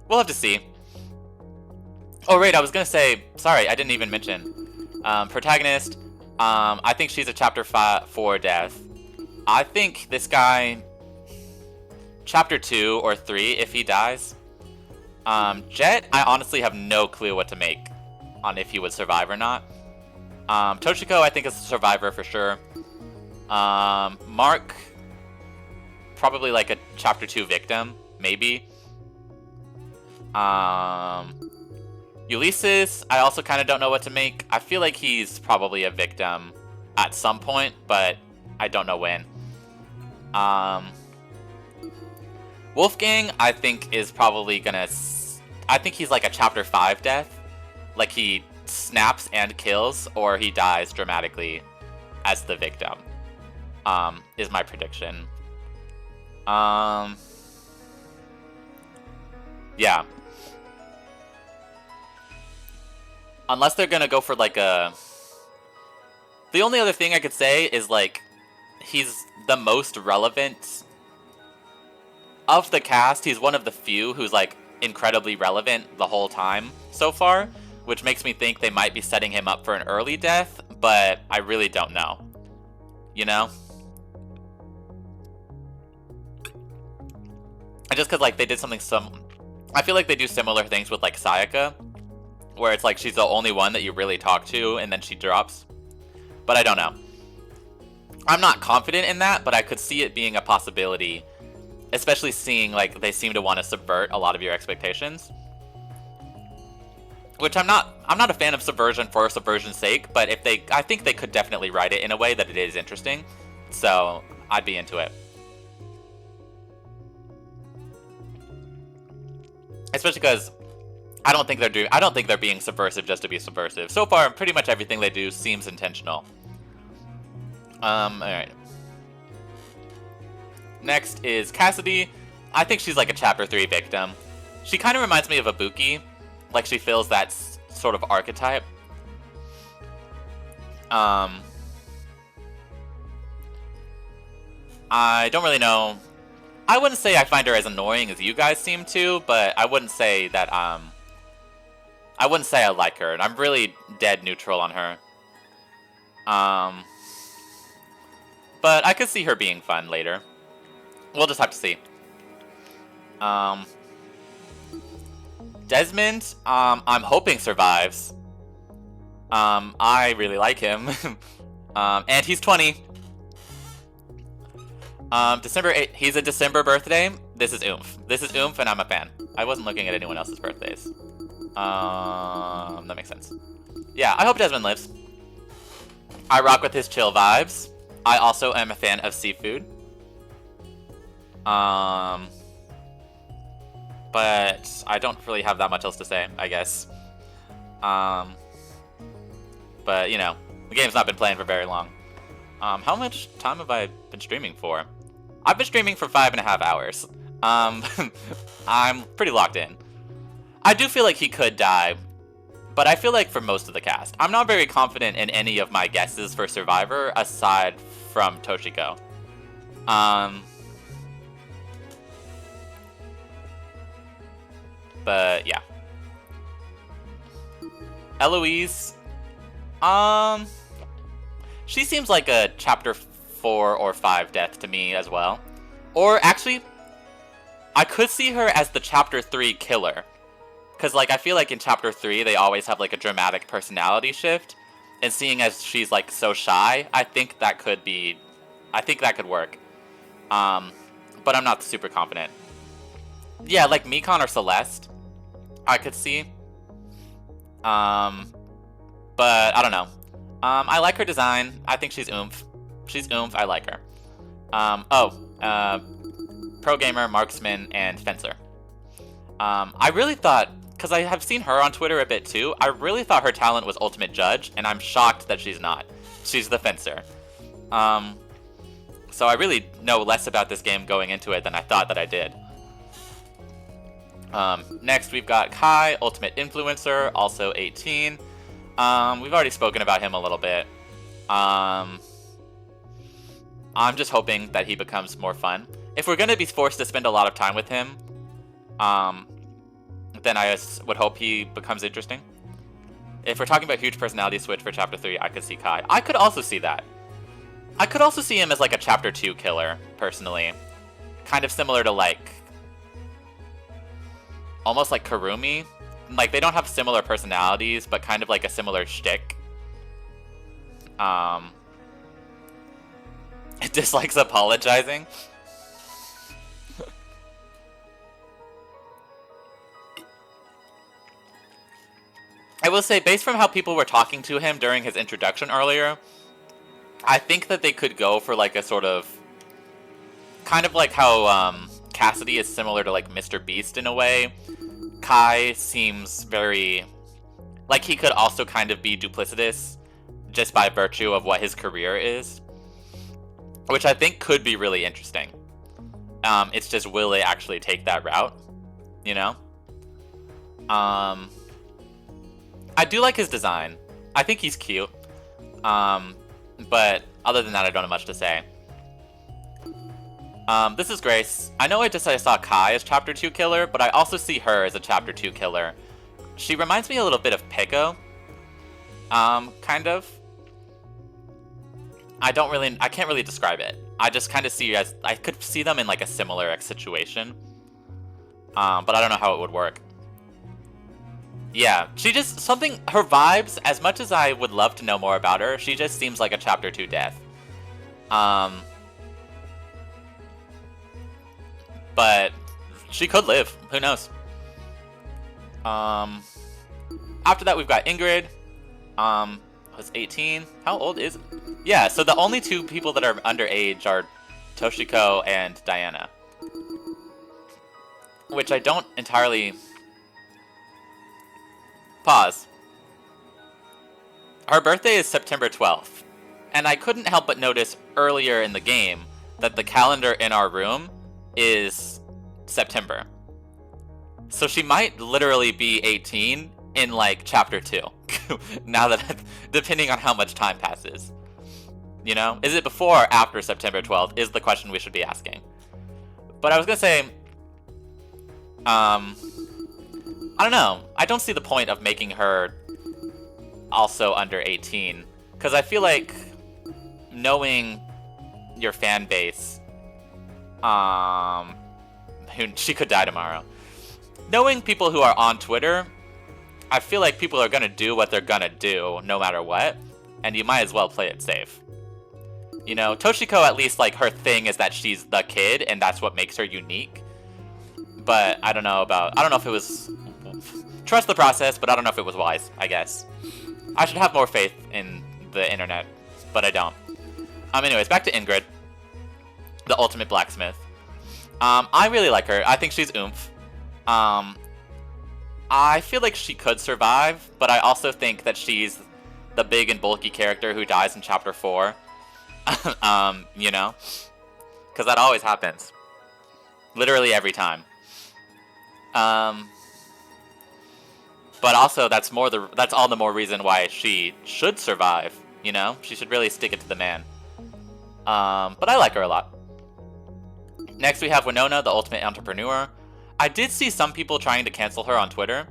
We'll have to see. Oh, right, I was gonna say, sorry, I didn't even mention. Protagonist, I think she's a Chapter 4 death. I think this guy, Chapter 2 or 3 if he dies. Jet, I honestly have no clue what to make on if he would survive or not. Toshiko, I think, is a survivor for sure. Mark, probably like a Chapter 2 victim, maybe. Ulysses, I also kind of don't know what to make. I feel like he's probably a victim at some point, but I don't know when. Wolfgang, I think, is probably gonna... I think he's like a Chapter 5 death. Like, he snaps and kills, or he dies dramatically as the victim, is my prediction. Yeah. Unless they're gonna go for like a... The only other thing I could say is like, he's the most relevant of the cast. He's one of the few who's like incredibly relevant the whole time so far, which makes me think they might be setting him up for an early death, but I really don't know. You know? Just because like they did something I feel like they do similar things with like Sayaka, where it's like she's the only one that you really talk to and then she drops. But I don't know. I'm not confident in that, but I could see it being a possibility, especially seeing like they seem to want to subvert a lot of your expectations. Which I'm not a fan of subversion for subversion's sake, but I think they could definitely write it in a way that it is interesting. So I'd be into it. Especially because I don't think they're being subversive just to be subversive. So far, pretty much everything they do seems intentional. Alright. Next is Cassidy. I think she's like a Chapter 3 victim. She kind of reminds me of Ibuki. Like, she fills that sort of archetype. I don't really know. I wouldn't say I find her as annoying as you guys seem to, but I wouldn't say that, I wouldn't say I like her. I'm really dead neutral on her. But I could see her being fun later. We'll just have to see. Desmond, I'm hoping survives. I really like him. And he's 20. December 8th, he's a December birthday. This is oomph. This is oomph, and I'm a fan. I wasn't looking at anyone else's birthdays. That makes sense. Yeah, I hope Desmond lives. I rock with his chill vibes. I also am a fan of seafood. But I don't really have that much else to say, I guess. But, you know, the game's not been playing for very long. How much time have I been streaming for? I've been streaming for 5.5 hours. I'm pretty locked in. I do feel like he could die, but I feel like for most of the cast. I'm not very confident in any of my guesses for Survivor aside from Toshiko. But yeah. Eloise, she seems like a Chapter 4 or 5 death to me as well. Or actually, I could see her as the Chapter 3 killer. Because, like, I feel like in Chapter 3, they always have, like, a dramatic personality shift. And seeing as she's, like, so shy, I think that could be... I think that could work. But I'm not super confident. Yeah, like, Mikon or Celeste, I could see. But I don't know. I like her design. I think she's oomph. She's oomph. I like her. Pro gamer, marksman, and fencer. I really thought, because I have seen her on Twitter a bit too, I really thought her talent was ultimate judge, and I'm shocked that she's not. She's the fencer. So I really know less about this game going into it than I thought that I did. Next we've got Kai, ultimate influencer, also 18. We've already spoken about him a little bit. I'm just hoping that he becomes more fun. If we're going to be forced to spend a lot of time with him, then I would hope he becomes interesting. If we're talking about huge personality switch for Chapter 3, I could see Kai. I could also see that. I could also see him as like a Chapter 2 killer, personally. Kind of similar to like... almost like Karumi. Like, they don't have similar personalities, but kind of like a similar shtick. It dislikes apologizing. will say, based from how people were talking to him during his introduction earlier, I think that they could go for like a sort of, kind of like how Cassidy is similar to like Mr. Beast in a way. Kai seems very, like he could also kind of be duplicitous just by virtue of what his career is, which I think could be really interesting. It's just, will they actually take that route, you know? I do like his design. I think he's cute. But other than that, I don't have much to say. This is Grace. I know I saw Kai as Chapter 2 killer, but I also see her as a Chapter 2 killer. She reminds me a little bit of Pico. Kind of. I can't really describe it. I just kind of see as, I could see them in like a similar situation. But I don't know how it would work. Yeah, she just, her vibes, as much as I would love to know more about her, she just seems like a Chapter 2 death. But she could live, who knows? After that we've got Ingrid, was 18, how old is, yeah, so the only two people that are underage are Toshiko and Diana. Which I don't entirely... Pause. Her birthday is September 12th, and I couldn't help but notice earlier in the game that the calendar in our room is September. So she might literally be 18 in like Chapter 2. Now that, depending on how much time passes. You know? Is it before or after September 12th is the question we should be asking. But I was gonna say, I don't know. I don't see the point of making her also under 18. Because I feel like knowing your fan base, she could die tomorrow. Knowing people who are on Twitter, I feel like people are gonna do what they're gonna do no matter what, and you might as well play it safe. You know, Toshiko, at least, like, her thing is that she's the kid, and that's what makes her unique. But I don't know if it was, trust the process, but I don't know if it was wise, I guess. I should have more faith in the internet, but I don't. Anyways, back to Ingrid, the ultimate blacksmith. I really like her. I think she's oomph. I feel like she could survive, but I also think that she's the big and bulky character who dies in Chapter 4. You know? Because that always happens. Literally every time. But also, that's all the more reason why she should survive, you know? She should really stick it to the man. But I like her a lot. Next we have Winona, the ultimate entrepreneur. I did see some people trying to cancel her on Twitter.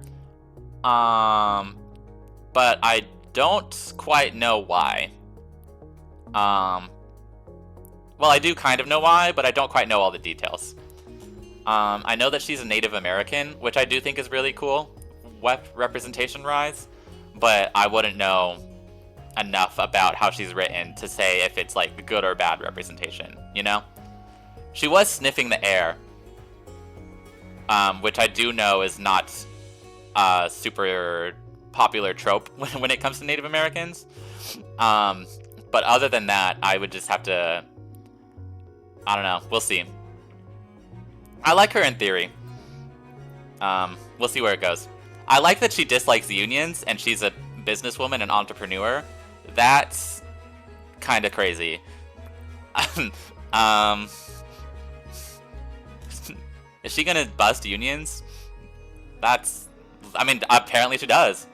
But I don't quite know why. Well, I do kind of know why, but I don't quite know all the details. I know that she's a Native American, which I do think is really cool. Representation-wise. But I wouldn't know enough about how she's written to say if it's like good or bad representation, you know? She was sniffing the air. Which I do know is not a super popular trope when it comes to Native Americans. But other than that, I would just have to... I don't know. We'll see. I like her in theory. We'll see where it goes. I like that she dislikes unions and she's a businesswoman and entrepreneur. That's kind of crazy. Is she gonna bust unions? Apparently she does.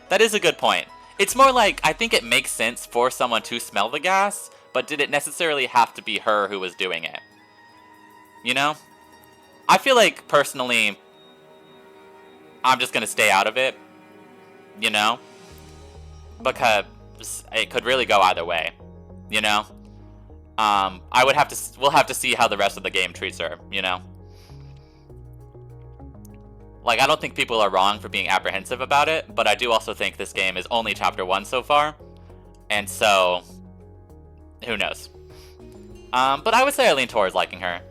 That is a good point. It's more like, I think it makes sense for someone to smell the gas, but did it necessarily have to be her who was doing it? You know? I feel like, personally, I'm just gonna stay out of it. You know? Because it could really go either way. You know? We'll have to see how the rest of the game treats her, you know? Like, I don't think people are wrong for being apprehensive about it, but I do also think this game is only Chapter 1 so far. And so, who knows? But I would say I lean towards liking her.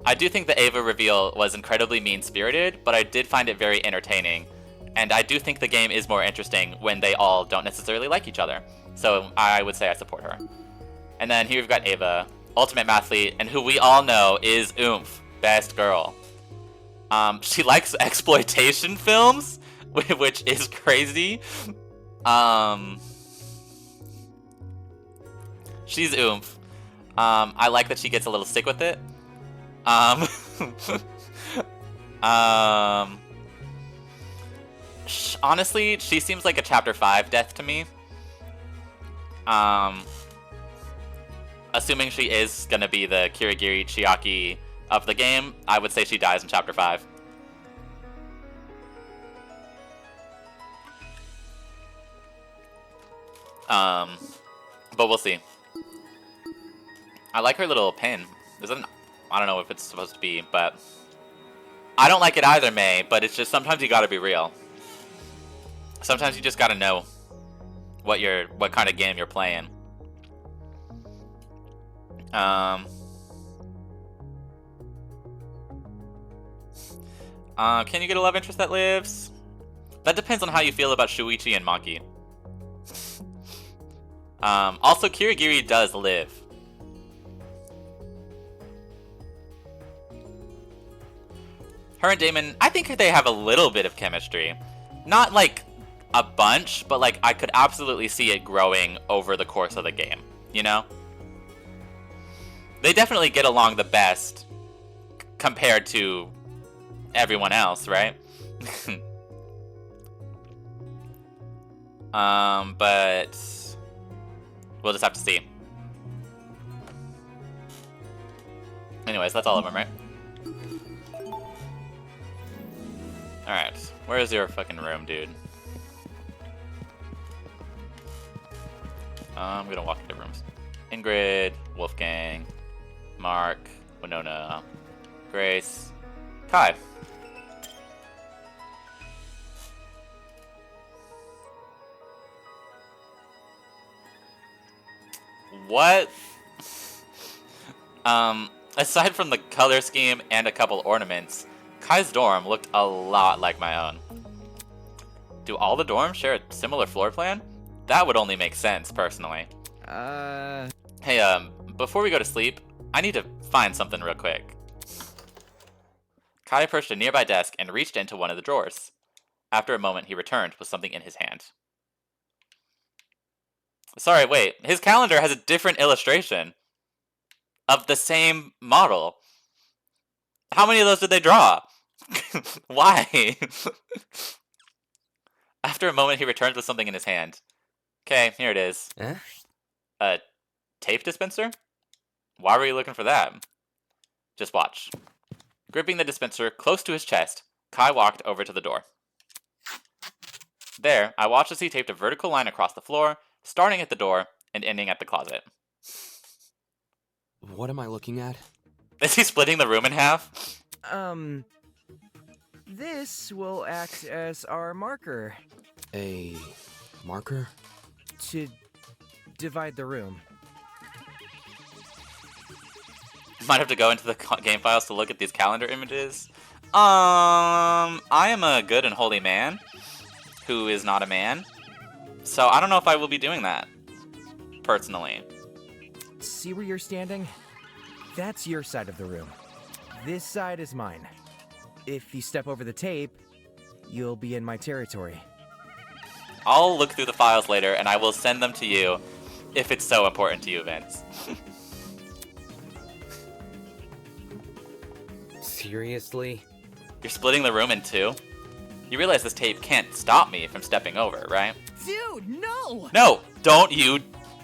I do think the Ava reveal was incredibly mean-spirited, but I did find it very entertaining. And I do think the game is more interesting when they all don't necessarily like each other. So I would say I support her. And then here we've got Ava, ultimate mathlete, and who we all know is Oomph, best girl. She likes exploitation films, which is crazy. She's Oomph. I like that she gets a little sick with it. Honestly, she seems like a Chapter 5 death to me. Assuming she is gonna be the Kirigiri Chiaki of the game, I would say she dies in Chapter 5. But we'll see. I like her little pin. I don't know if it's supposed to be, but I don't like it either, May, but it's just sometimes you gotta be real. Sometimes you just gotta know what kind of game you're playing. Can you get a love interest that lives? That depends on how you feel about Shuichi and Maki. Also, Kirigiri does live. Her and Damon, I think they have a little bit of chemistry. Not like a bunch, but like I could absolutely see it growing over the course of the game, you know? They definitely get along the best compared to everyone else, right? But we'll just have to see. Anyways, that's all of them, right? Alright, where is your fucking room, dude? I'm gonna walk into rooms. Ingrid, Wolfgang, Mark, Winona, Grace, Kai. What? Aside from the color scheme and a couple ornaments, Kai's dorm looked a lot like my own. Do all the dorms share a similar floor plan? That would only make sense, personally. Hey, before we go to sleep, I need to find something real quick. Kai approached a nearby desk and reached into one of the drawers. After a moment, he returned with something in his hand. Sorry, wait. His calendar has a different illustration of the same model. How many of those did they draw? Why? After a moment, he returned with something in his hand. Okay, here it is. A tape dispenser? Why were you looking for that? Just watch. Gripping the dispenser close to his chest, Kai walked over to the door. There, I watched as he taped a vertical line across the floor, starting at the door and ending at the closet.
What am I looking at?
Is he splitting the room in half?
This will act as our marker.
A marker?
To divide the room.
Might have to go into the game files to look at these calendar images. I am a good and holy man who is not a man. So I don't know if I will be doing that, personally.
See where you're standing? That's your side of the room. This side is mine. If you step over the tape, you'll be in my territory.
I'll look through the files later, and I will send them to you if it's so important to you, Vince.
Seriously?
You're splitting the room in two? You realize this tape can't stop me from stepping over, right?
Dude, no!
No! Don't you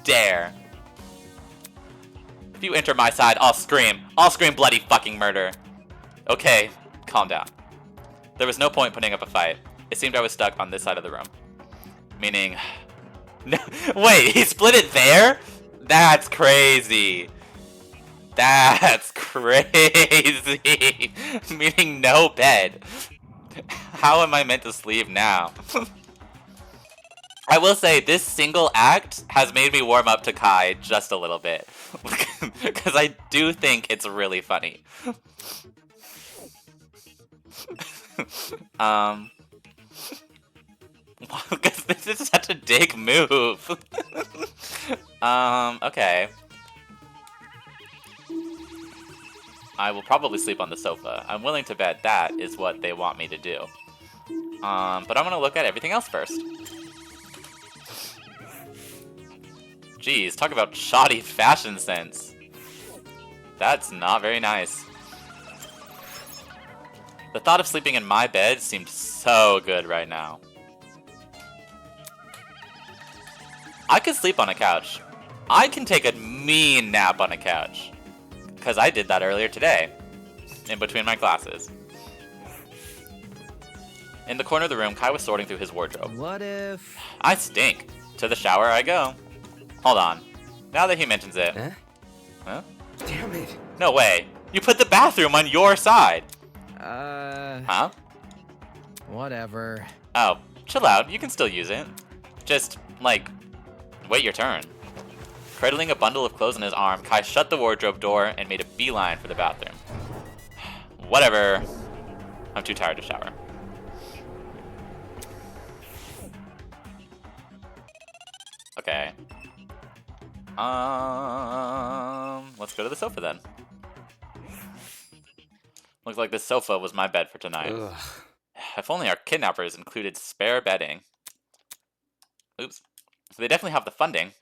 dare! If you enter my side, I'll scream. I'll scream bloody fucking murder. Okay, calm down. There was no point putting up a fight. It seemed I was stuck on this side of the room. Meaning... No, wait, he split it there? That's crazy. That's crazy. Meaning no bed. How am I meant to sleep now? I will say, this single act has made me warm up to Kai just a little bit. Because I do think it's really funny. This is such a dick move. Okay. I will probably sleep on the sofa. I'm willing to bet that is what they want me to do. But I'm gonna look at everything else first. Jeez, talk about shoddy fashion sense. That's not very nice. The thought of sleeping in my bed seemed so good right now. I could sleep on a couch. I can take a mean nap on a couch. Because I did that earlier today. In between my classes. In the corner of the room, Kai was sorting through his wardrobe.
What if...
I stink. To the shower I go. Hold on. Now that he mentions it. Huh?
Damn it.
No way. You put the bathroom on your side. Huh?
Whatever.
Oh, chill out. You can still use it. Just, like, wait your turn. Cradling a bundle of clothes in his arm, Kai shut the wardrobe door and made a beeline for the bathroom. Whatever. I'm too tired to shower. Okay. Let's go to the sofa then. Looks like this sofa was my bed for tonight. Ugh. If only our kidnappers included spare bedding. Oops. So they definitely have the funding.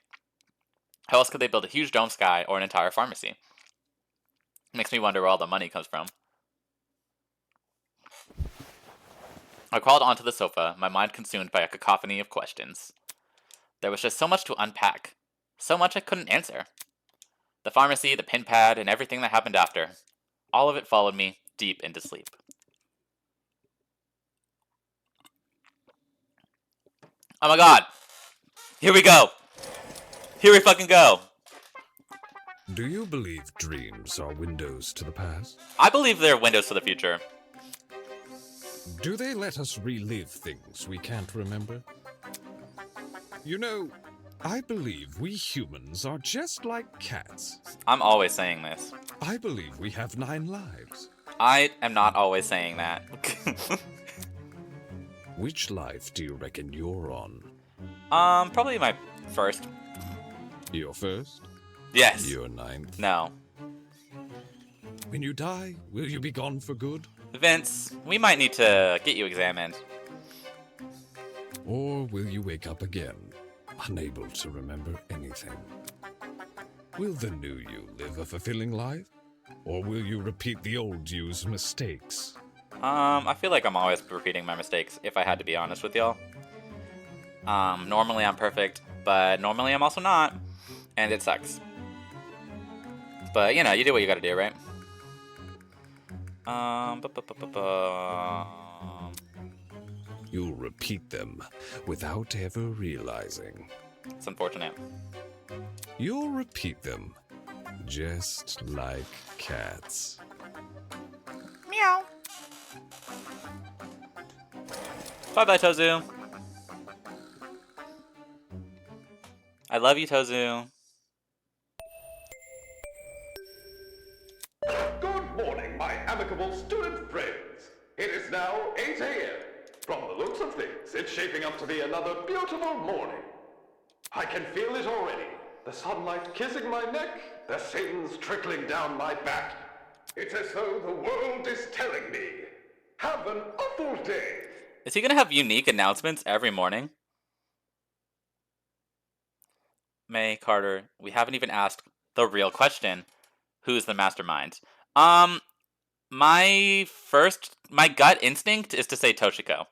How else could they build a huge dome sky or an entire pharmacy? Makes me wonder where all the money comes from. I crawled onto the sofa, my mind consumed by a cacophony of questions. There was just so much to unpack. So much I couldn't answer. The pharmacy, the pin pad, and everything that happened after. All of it followed me deep into sleep. Oh my god! Here we go! Here we fucking go!
Do you believe dreams are windows to the past?
I believe they're windows to the future.
Do they let us relive things we can't remember? You know, I believe we humans are just like cats.
I'm always saying this.
I believe we have 9 lives.
I am not always saying that.
Which life do you reckon you're on?
Probably my first.
Your first?
Yes.
Your 9th?
No.
When you die, will you be gone for good?
Vince, we might need to get you examined.
Or will you wake up again, unable to remember anything? Will the new you live a fulfilling life? Or will you repeat the old you's mistakes?
I feel like I'm always repeating my mistakes, if I had to be honest with y'all. Normally I'm perfect, but normally I'm also not. And it sucks. But, you know, you do what you gotta do, right?
You'll repeat them without ever realizing.
It's unfortunate.
You'll repeat them just like cats.
Meow. Bye-bye, Tozu. I love you, Tozu.
Good morning, my amicable student friends. It is now 8 a.m. From the looks of things, it's shaping up to be another beautiful morning. I can feel it already. The sunlight kissing my neck, the Satan's trickling down my back. It's as though the world is telling me, have an awful day.
Is he gonna have unique announcements every morning? May, Carter, we haven't even asked the real question. Who's the mastermind? My gut instinct is to say Toshiko.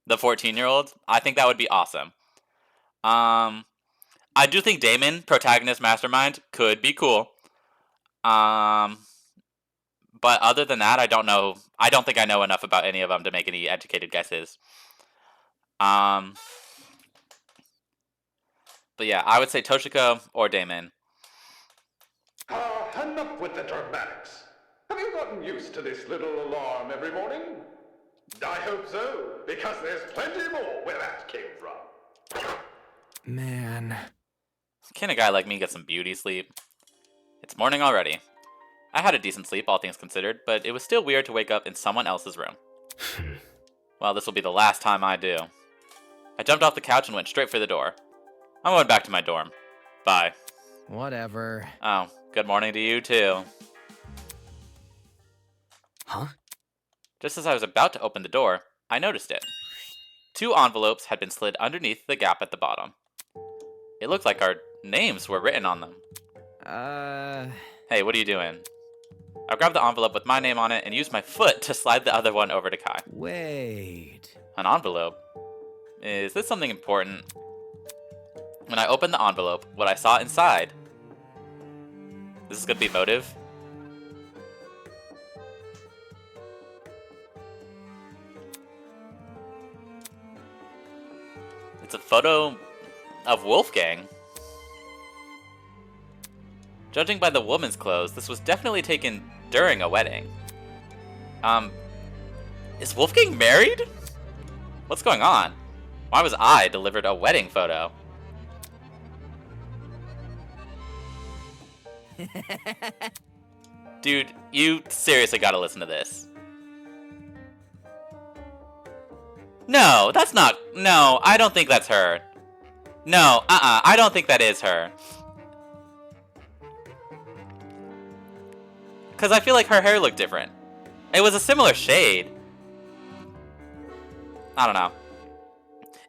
The 14-year-old. I think that would be awesome. I do think Damon, protagonist mastermind, could be cool. But other than that, I don't know. I don't think I know enough about any of them to make any educated guesses. But yeah, I would say Toshiko or Damon.
Enough with the dramatics. Have you gotten used to this little alarm every morning? I hope so, because there's plenty more where that came from.
Man.
Can a guy like me get some beauty sleep? It's morning already. I had a decent sleep, all things considered, but it was still weird to wake up in someone else's room. Well, this will be the last time I do. I jumped off the couch and went straight for the door. I'm going back to my dorm. Bye.
Whatever.
Oh, good morning to you too.
Huh?
Just as I was about to open the door, I noticed it. 2 envelopes had been slid underneath the gap at the bottom. It looked like our names were written on them. Hey, what are you doing? I grabbed the envelope with my name on it and used my foot to slide the other one over to Kai.
Wait.
An envelope? Is this something important? When I opened the envelope, what I saw inside... This is gonna be motive? It's a photo of Wolfgang. Judging by the woman's clothes, this was definitely taken during a wedding. Is Wolfgang married? What's going on? Why was I delivered a wedding photo? Dude, you seriously gotta listen to this. No, that's not... No, I don't think that's her. No, I don't think that is her. Because I feel like her hair looked different. It was a similar shade. I don't know.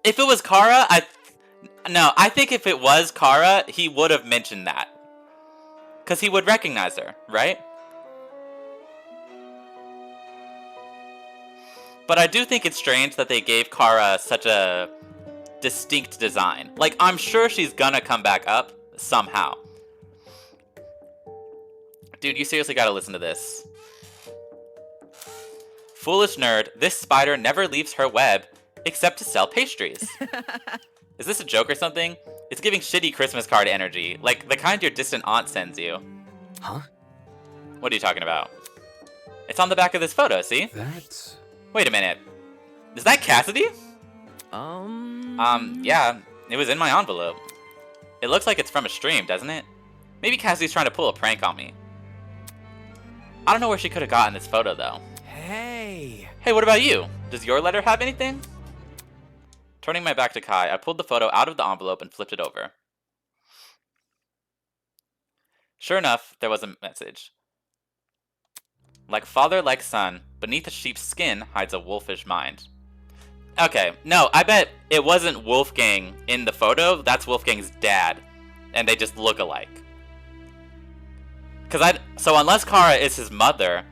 If it was Kara, I think if it was Kara, he would have mentioned that. Because he would recognize her, right? But I do think it's strange that they gave Kara such a distinct design. Like, I'm sure she's gonna come back up somehow. Dude, you seriously gotta listen to this. Foolish nerd, this spider never leaves her web except to sell pastries. Is this a joke or something? It's giving shitty Christmas card energy, like the kind your distant aunt sends you.
Huh?
What are you talking about? It's on the back of this photo, see?
That's...
Wait a minute. Is that Cassidy? Yeah, it was in my envelope. It looks like it's from a stream, doesn't it? Maybe Cassidy's trying to pull a prank on me. I don't know where she could have gotten this photo, though.
Hey!
Hey, what about you? Does your letter have anything? Turning my back to Kai, I pulled the photo out of the envelope and flipped it over. Sure enough, there was a message. Like father, like son, beneath a sheep's skin hides a wolfish mind. Okay, no, I bet it wasn't Wolfgang in the photo. That's Wolfgang's dad, and they just look alike. So unless Kara is his mother,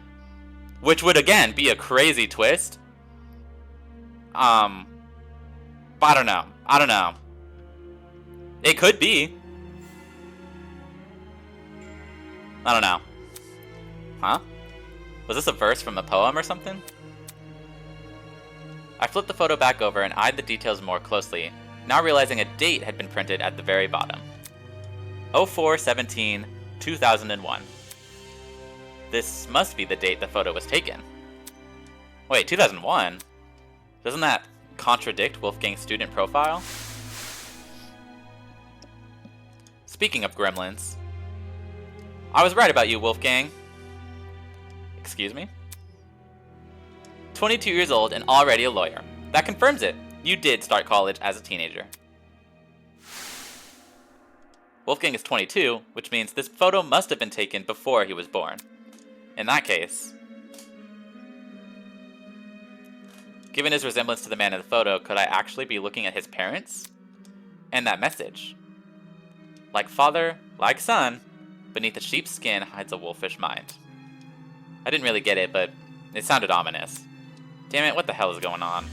which would again be a crazy twist. But I don't know. It could be. I don't know. Huh? Was this a verse from a poem or something? I flipped the photo back over and eyed the details more closely, now realizing a date had been printed at the very bottom. 04/17/2001. This must be the date the photo was taken. Wait, 2001? Doesn't that contradict Wolfgang's student profile? Speaking of gremlins, I was right about you, Wolfgang. Excuse me? 22 years old and already a lawyer. That confirms it. You did start college as a teenager. Wolfgang is 22, which means this photo must have been taken before he was born. In that case, given his resemblance to the man in the photo, could I actually be looking at his parents? And that message. Like father, like son, beneath a sheep's skin hides a wolfish mind. I didn't really get it, but it sounded ominous. Damn it, what the hell is going on?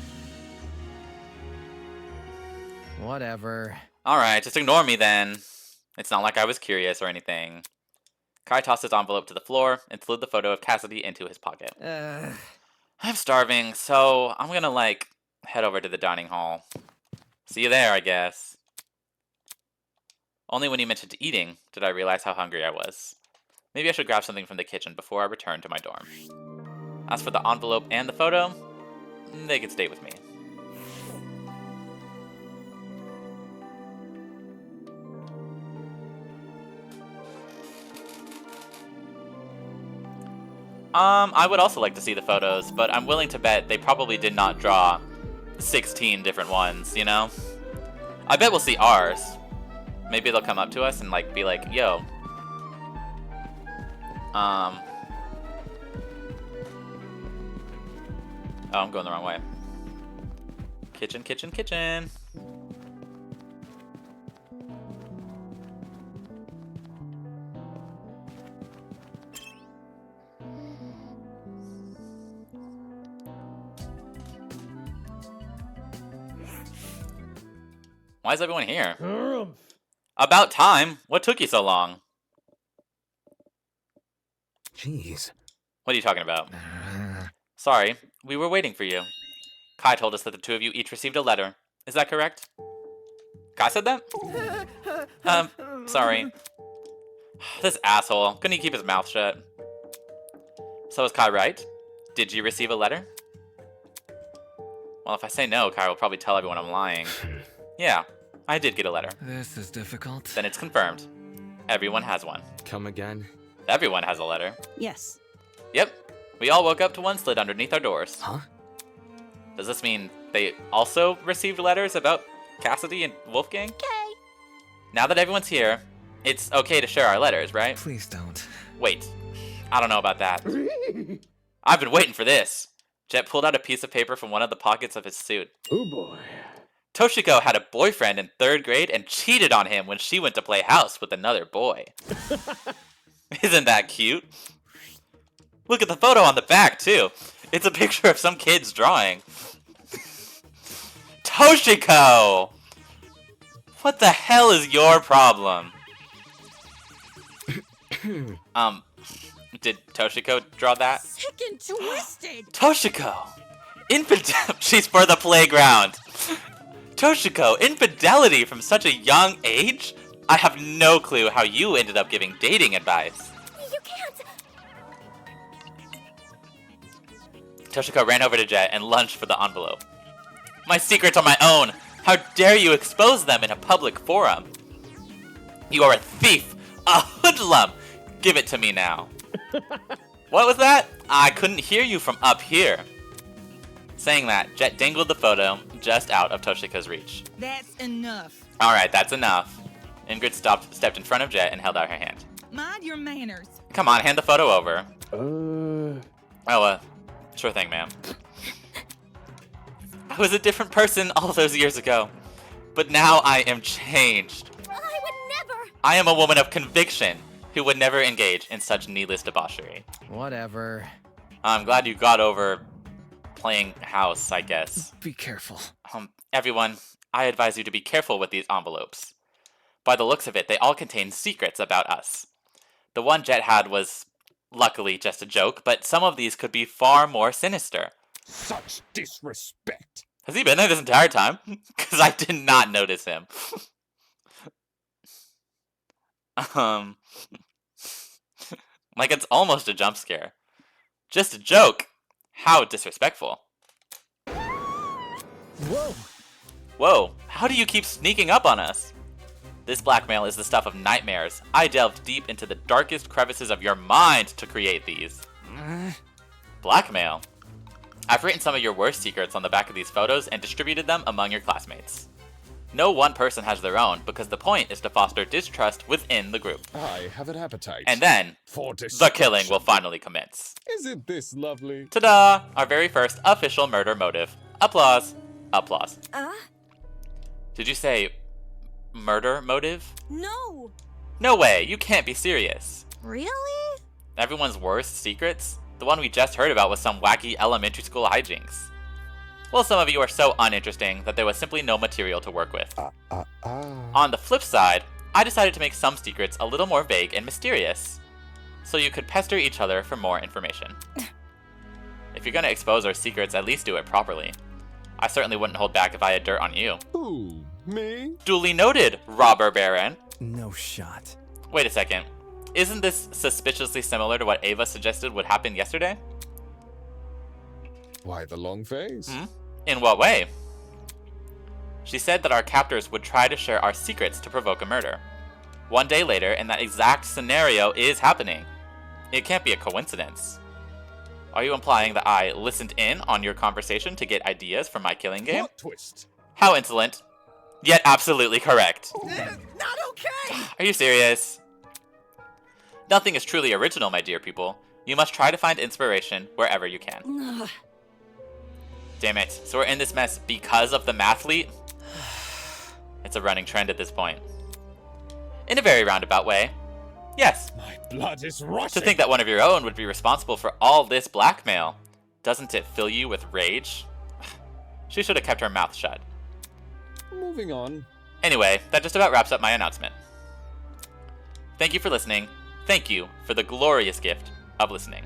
Whatever.
Alright, just ignore me then. It's not like I was curious or anything. Kai tossed his envelope to the floor and slid the photo of Cassidy into his pocket. I'm starving, so I'm gonna, head over to the dining hall. See you there, I guess. Only when you mentioned eating did I realize how hungry I was. Maybe I should grab something from the kitchen before I return to my dorm. As for the envelope and the photo, they could stay with me. I would also like to see the photos, but I'm willing to bet they probably did not draw 16 different ones, you know? I bet we'll see ours. Maybe they'll come up to us and like be like, yo. Oh, I'm going the wrong way. Kitchen, kitchen, kitchen. Why is everyone here? About time. What took you so long?
Jeez.
What are you talking about? Sorry, we were waiting for you. Kai told us that the two of you each received a letter. Is that correct? Kai said that? Sorry. This asshole. Couldn't he keep his mouth shut? So is Kai right? Did you receive a letter? Well, if I say no, Kai will probably tell everyone I'm lying. Yeah, I did get a letter.
This is difficult.
Then it's confirmed. Everyone has one.
Come again?
Everyone has a letter.
Yes.
Yep. We all woke up to one slid underneath our doors.
Huh?
Does this mean they also received letters about Cassidy and Wolfgang?
Okay.
Now that everyone's here, it's okay to share our letters, right?
Please don't.
Wait. I don't know about that. I've been waiting for this. Jet pulled out a piece of paper from one of the pockets of his suit.
Oh boy.
Toshiko had a boyfriend in 3rd grade and cheated on him when she went to play house with another boy. Isn't that cute? Look at the photo on the back, too. It's a picture of some kid's drawing. Toshiko! What the hell is your problem? Did Toshiko draw that?
Sick and twisted.
Toshiko! She's for the playground. Toshiko, infidelity from such a young age? I have no clue how you ended up giving dating advice.
You can't.
Toshiko ran over to Jet and lunged for the envelope. My secrets are my own. How dare you expose them in a public forum? You are a thief, a hoodlum. Give it to me now. What was that? I couldn't hear you from up here. Saying that, Jet dangled the photo just out of Toshiko's reach.
That's enough.
Alright, that's enough. Ingrid stepped in front of Jet and held out her hand.
Mind your manners.
Come on, hand the photo over. Sure thing, ma'am. I was a different person all those years ago, but now I am changed.
I would never.
I am a woman of conviction who would never engage in such needless debauchery.
Whatever.
I'm glad you got over playing house, I guess.
Be careful.
Everyone, I advise you to be careful with these envelopes. By the looks of it, they all contain secrets about us. The one Jet had was, luckily, just a joke, but some of these could be far more sinister.
Such disrespect.
Has he been there this entire time? Because I did not notice him. Like it's almost a jump scare. Just a joke. How disrespectful.
Whoa.
Whoa, how do you keep sneaking up on us? This blackmail is the stuff of nightmares. I delved deep into the darkest crevices of your mind to create these. Blackmail? I've written some of your worst secrets on the back of these photos and distributed them among your classmates. No one person has their own, because the point is to foster distrust within the group.
I have an appetite.
And then,
for
the killing will finally commence.
Isn't this lovely?
Ta-da! Our very first official murder motive. Applause. Applause. Did you say murder motive?
No.
No way, you can't be serious.
Really?
Everyone's worst secrets? The one we just heard about was some wacky elementary school hijinks. Well, some of you are so uninteresting that there was simply no material to work with. On the flip side, I decided to make some secrets a little more vague and mysterious, so you could pester each other for more information. If you're gonna expose our secrets, at least do it properly. I certainly wouldn't hold back if I had dirt on you.
Who? Me?
Duly noted, robber baron.
No shot.
Wait a second. Isn't this suspiciously similar to what Ava suggested would happen yesterday?
Why the long face?
In what way? She said that our captors would try to share our secrets to provoke a murder. One day later, and that exact scenario is happening. It can't be a coincidence. Are you implying that I listened in on your conversation to get ideas for my killing game?
Plot twist.
How insolent. Yet absolutely correct.
Not okay!
Are you serious? Nothing is truly original, my dear people. You must try to find inspiration wherever you can.
Ugh.
Damn it. So we're in this mess because of the mathlete? It's a running trend at this point. In a very roundabout way. Yes.
My blood is rushing.
To think that one of your own would be responsible for all this blackmail. Doesn't it fill you with rage? She should have kept her mouth shut.
Moving on.
Anyway, that just about wraps up my announcement. Thank you for listening. Thank you for the glorious gift of listening.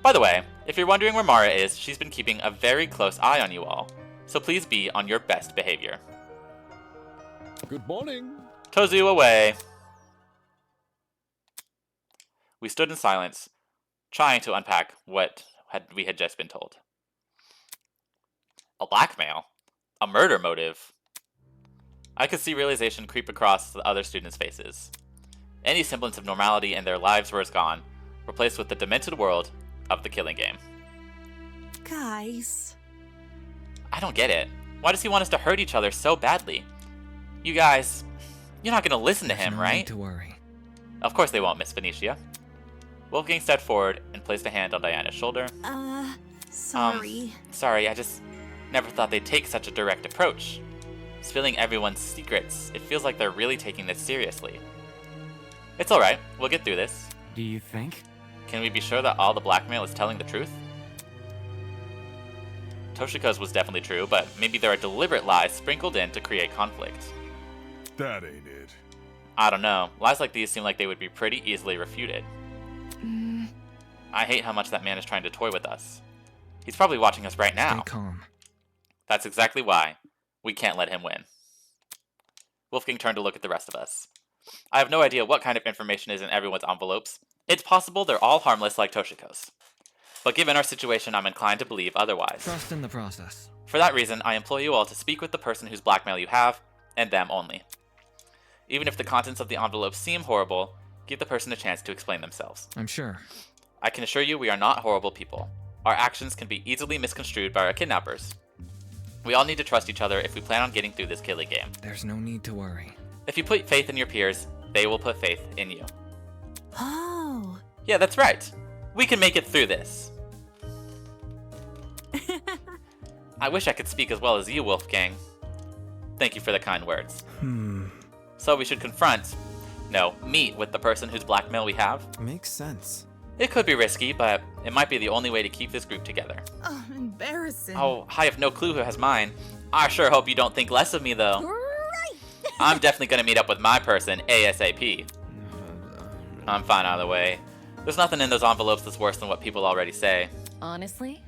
By the way, if you're wondering where Mara is, she's been keeping a very close eye on you all. So please be on your best behavior.
Good morning.
Tozu away. We stood in silence, trying to unpack what we had just been told. A blackmail? A murder motive? I could see realization creep across the other students' faces. Any semblance of normality in their lives was gone, replaced with the demented world of the killing game.
Guys.
I don't get it. Why does he want us to hurt each other so badly? You guys, you're not going to listen to him, right?
No need to worry.
Of course they won't, Miss Phoenicia. Wolfgang stepped forward and placed a hand on Diana's shoulder.
Sorry.
Sorry, I just never thought they'd take such a direct approach. Spilling everyone's secrets, it feels like they're really taking this seriously. It's alright, we'll get through this.
Do you think?
Can we be sure that all the blackmail is telling the truth? Toshiko's was definitely true, but maybe there are deliberate lies sprinkled in to create conflict.
That ain't it.
I don't know. Lies like these seem like they would be pretty easily refuted. I hate how much that man is trying to toy with us. He's probably watching us right now.
Stay calm.
That's exactly why we can't let him win. Wolfgang turned to look at the rest of us. I have no idea what kind of information is in everyone's envelopes. It's possible they're all harmless like Toshiko's. But given our situation, I'm inclined to believe otherwise.
Trust in the process.
For that reason, I implore you all to speak with the person whose blackmail you have, and them only. Even if the contents of the envelope seem horrible, give the person a chance to explain themselves.
I'm sure.
I can assure you we are not horrible people. Our actions can be easily misconstrued by our kidnappers. We all need to trust each other if we plan on getting through this killing game.
There's no need to worry.
If you put faith in your peers, they will put faith in you.
Oh.
Yeah, that's right. We can make it through this. I wish I could speak as well as you, Wolfgang. Thank you for the kind words. So we should meet with the person whose blackmail we have?
Makes sense.
It could be risky, but it might be the only way to keep this group together.
Oh, embarrassing.
Oh, I have no clue who has mine. I sure hope you don't think less of me, though.
Right.
I'm definitely going to meet up with my person ASAP. I'm fine either way. There's nothing in those envelopes that's worse than what people already say.
Honestly?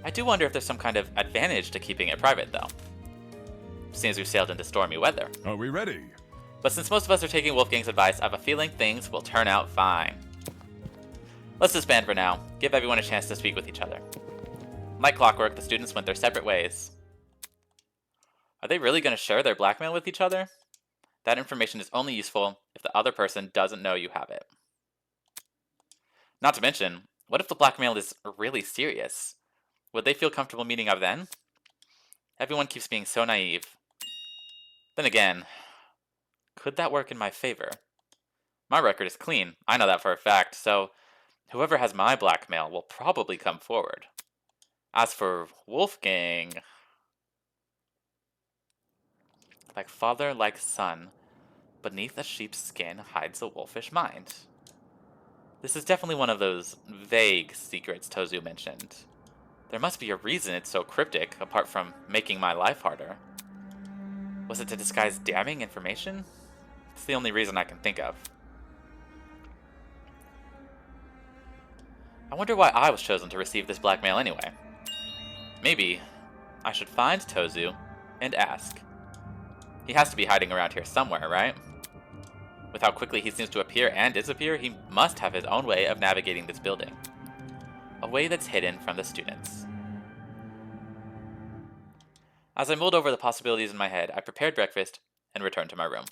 I do wonder if there's some kind of advantage to keeping it private, though. Seems we've sailed into stormy weather.
Are we ready?
But since most of us are taking Wolfgang's advice, I have a feeling things will turn out fine. Let's disband for now. Give everyone a chance to speak with each other. Like clockwork, the students went their separate ways. Are they really going to share their blackmail with each other? That information is only useful if the other person doesn't know you have it. Not to mention, what if the blackmail is really serious? Would they feel comfortable meeting up then? Everyone keeps being so naive. Then again, could that work in my favor? My record is clean, I know that for a fact, so whoever has my blackmail will probably come forward. As for Wolfgang... Like father, like son, beneath a sheep's skin hides a wolfish mind. This is definitely one of those vague secrets Tozu mentioned. There must be a reason it's so cryptic, apart from making my life harder. Was it to disguise damning information? It's the only reason I can think of. I wonder why I was chosen to receive this blackmail anyway. Maybe I should find Tozu and ask. He has to be hiding around here somewhere, right? With how quickly he seems to appear and disappear, he must have his own way of navigating this building. A way that's hidden from the students. As I mulled over the possibilities in my head, I prepared breakfast and returned to my room.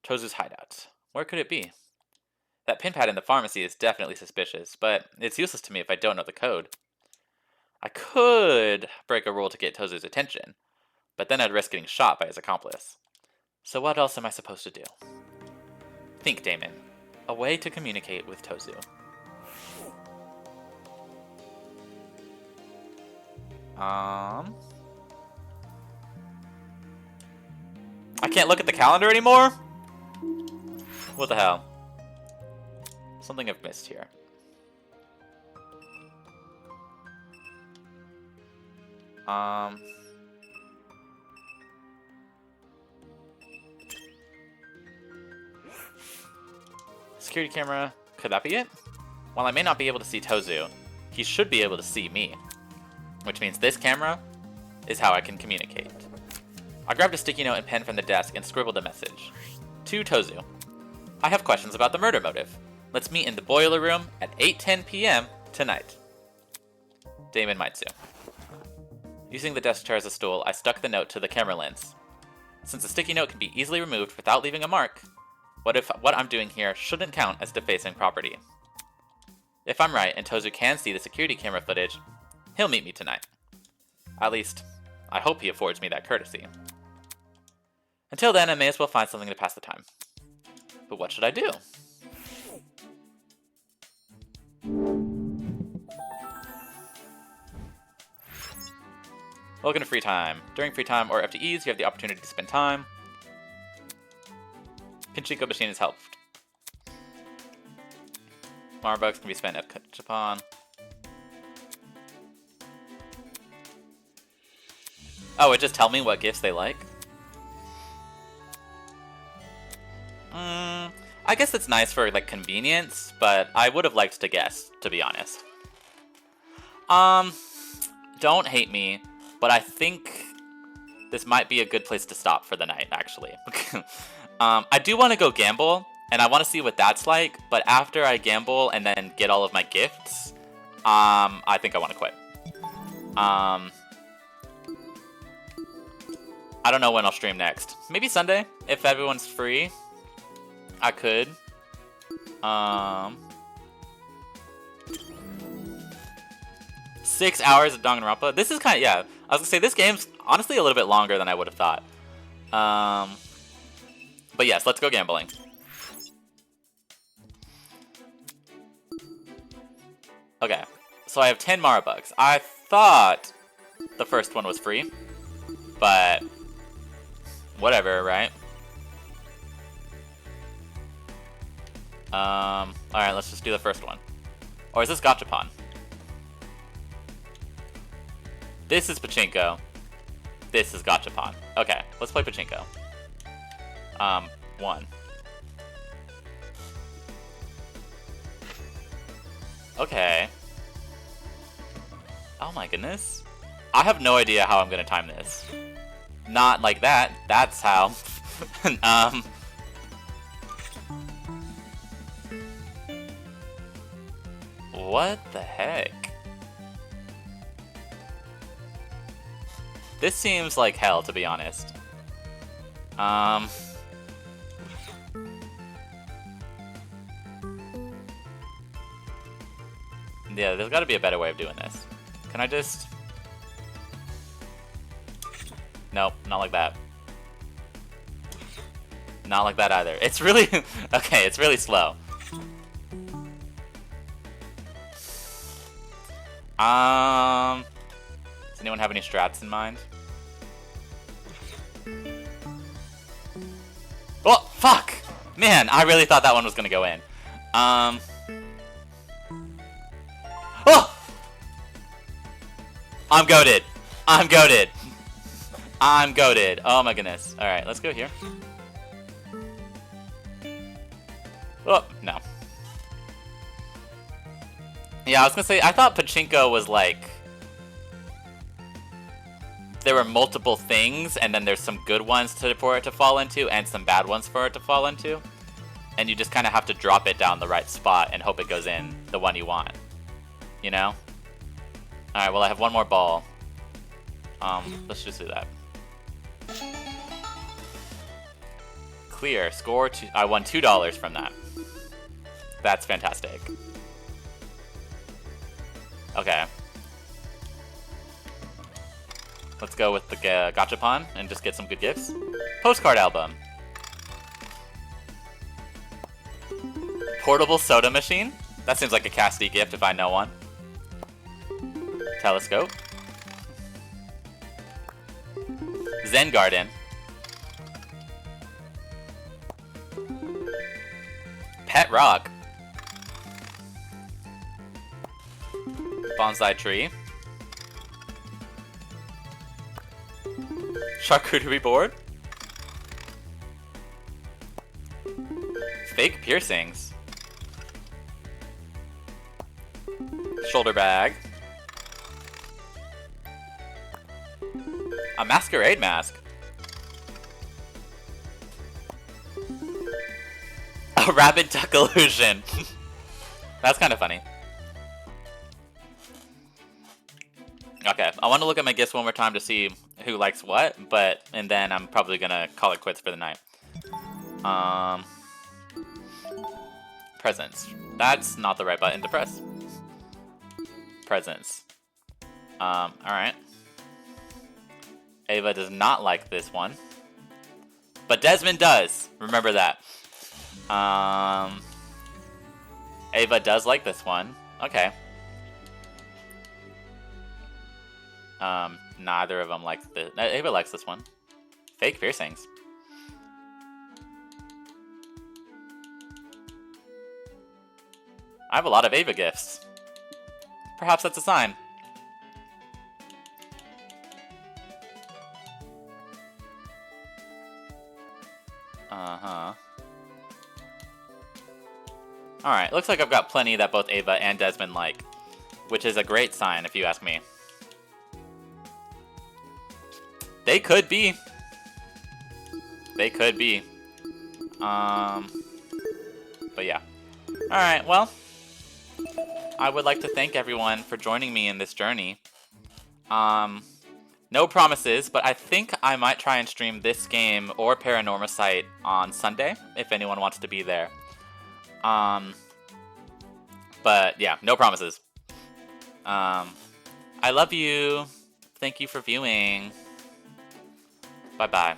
Tozu's hideout. Where could it be? That pin pad in the pharmacy is definitely suspicious, but it's useless to me if I don't know the code. I could break a rule to get Tozu's attention, but then I'd risk getting shot by his accomplice. So what else am I supposed to do? Think, Damon. A way to communicate with Tozu. I can't look at the calendar anymore? What the hell? Something I've missed here. Security camera. Could that be it? While I may not be able to see Tozu, he should be able to see me. Which means this camera is how I can communicate. I grabbed a sticky note and pen from the desk and scribbled a message. To Tozu. I have questions about the murder motive. Let's meet in the boiler room at 8:10 p.m. tonight. Damon Maitsu. Using the desk chair as a stool, I stuck the note to the camera lens. Since the sticky note can be easily removed without leaving a mark, what if what I'm doing here shouldn't count as defacing property? If I'm right and Tozu can see the security camera footage, he'll meet me tonight. At least, I hope he affords me that courtesy. Until then, I may as well find something to pass the time. But what should I do? Welcome to free time. During free time or FTEs, you have the opportunity to spend time. Pachinko machine has helped. Marbucks can be spent at Japan. Oh, it just tell me what gifts they like? I guess it's nice for like convenience, but I would have liked to guess, to be honest. Don't hate me, but I think this might be a good place to stop for the night, actually. I do want to go gamble, and I want to see what that's like, but after I gamble and then get all of my gifts, I think I want to quit. I don't know when I'll stream next. Maybe Sunday, if everyone's free. I could. 6 hours of Danganronpa. This is kind of, yeah. I was gonna say, this game's honestly a little bit longer than I would have thought. But yes, let's go gambling. Okay, so I have 10 Marabucks. I thought the first one was free, but whatever, right? Alright, let's just do the first one. Or is this Gachapon? This is Pachinko. This is Gachapon. Okay, let's play Pachinko. 1. Okay. Oh my goodness. I have no idea how I'm gonna time this. Not like that. That's how. What the heck? This seems like hell, to be honest. Yeah, there's gotta be a better way of doing this. Can I just... Nope, not like that. Not like that either. It's really... Okay, it's really slow. Does anyone have any strats in mind? Oh, fuck! Man, I really thought that one was gonna go in. Oh! I'm goated. I'm goated. I'm goated. Oh my goodness. Alright, let's go here. Oh, no. Yeah, I was gonna say, I thought Pachinko was like... There were multiple things, and then there's some good ones for it to fall into, and some bad ones for it to fall into. And you just kind of have to drop it down the right spot and hope it goes in the one you want. You know? Alright, well I have one more ball. Let's just do that. Clear. Score. I won $2 from that. That's fantastic. Okay. Let's go with the gachapon and just get some good gifts. Postcard album. Portable soda machine? That seems like a Cassidy gift if I know one. Telescope. Zen garden. Pet rock. Bonsai tree. Charcuterie board. Fake piercings. Shoulder bag. A masquerade mask. A rabbit duck illusion. That's kind of funny. Okay, I want to look at my gifts one more time to see who likes what, and then I'm probably gonna call it quits for the night. Presents. That's not the right button to press. Presents. Alright. Ava does not like this one. But Desmond does. Remember that. Ava does like this one. Okay. Neither of them likes this. Ava likes this one. Fake piercings. I have a lot of Ava gifts. Perhaps that's a sign. Uh-huh. Alright, looks like I've got plenty that both Ava and Desmond like, which is a great sign if you ask me. They could be. They could be. But yeah. Alright, well, I would like to thank everyone for joining me in this journey. No promises, but I think I might try and stream this game or Paranormal Site on Sunday, if anyone wants to be there. But yeah, no promises. I love you. Thank you for viewing. Bye-bye.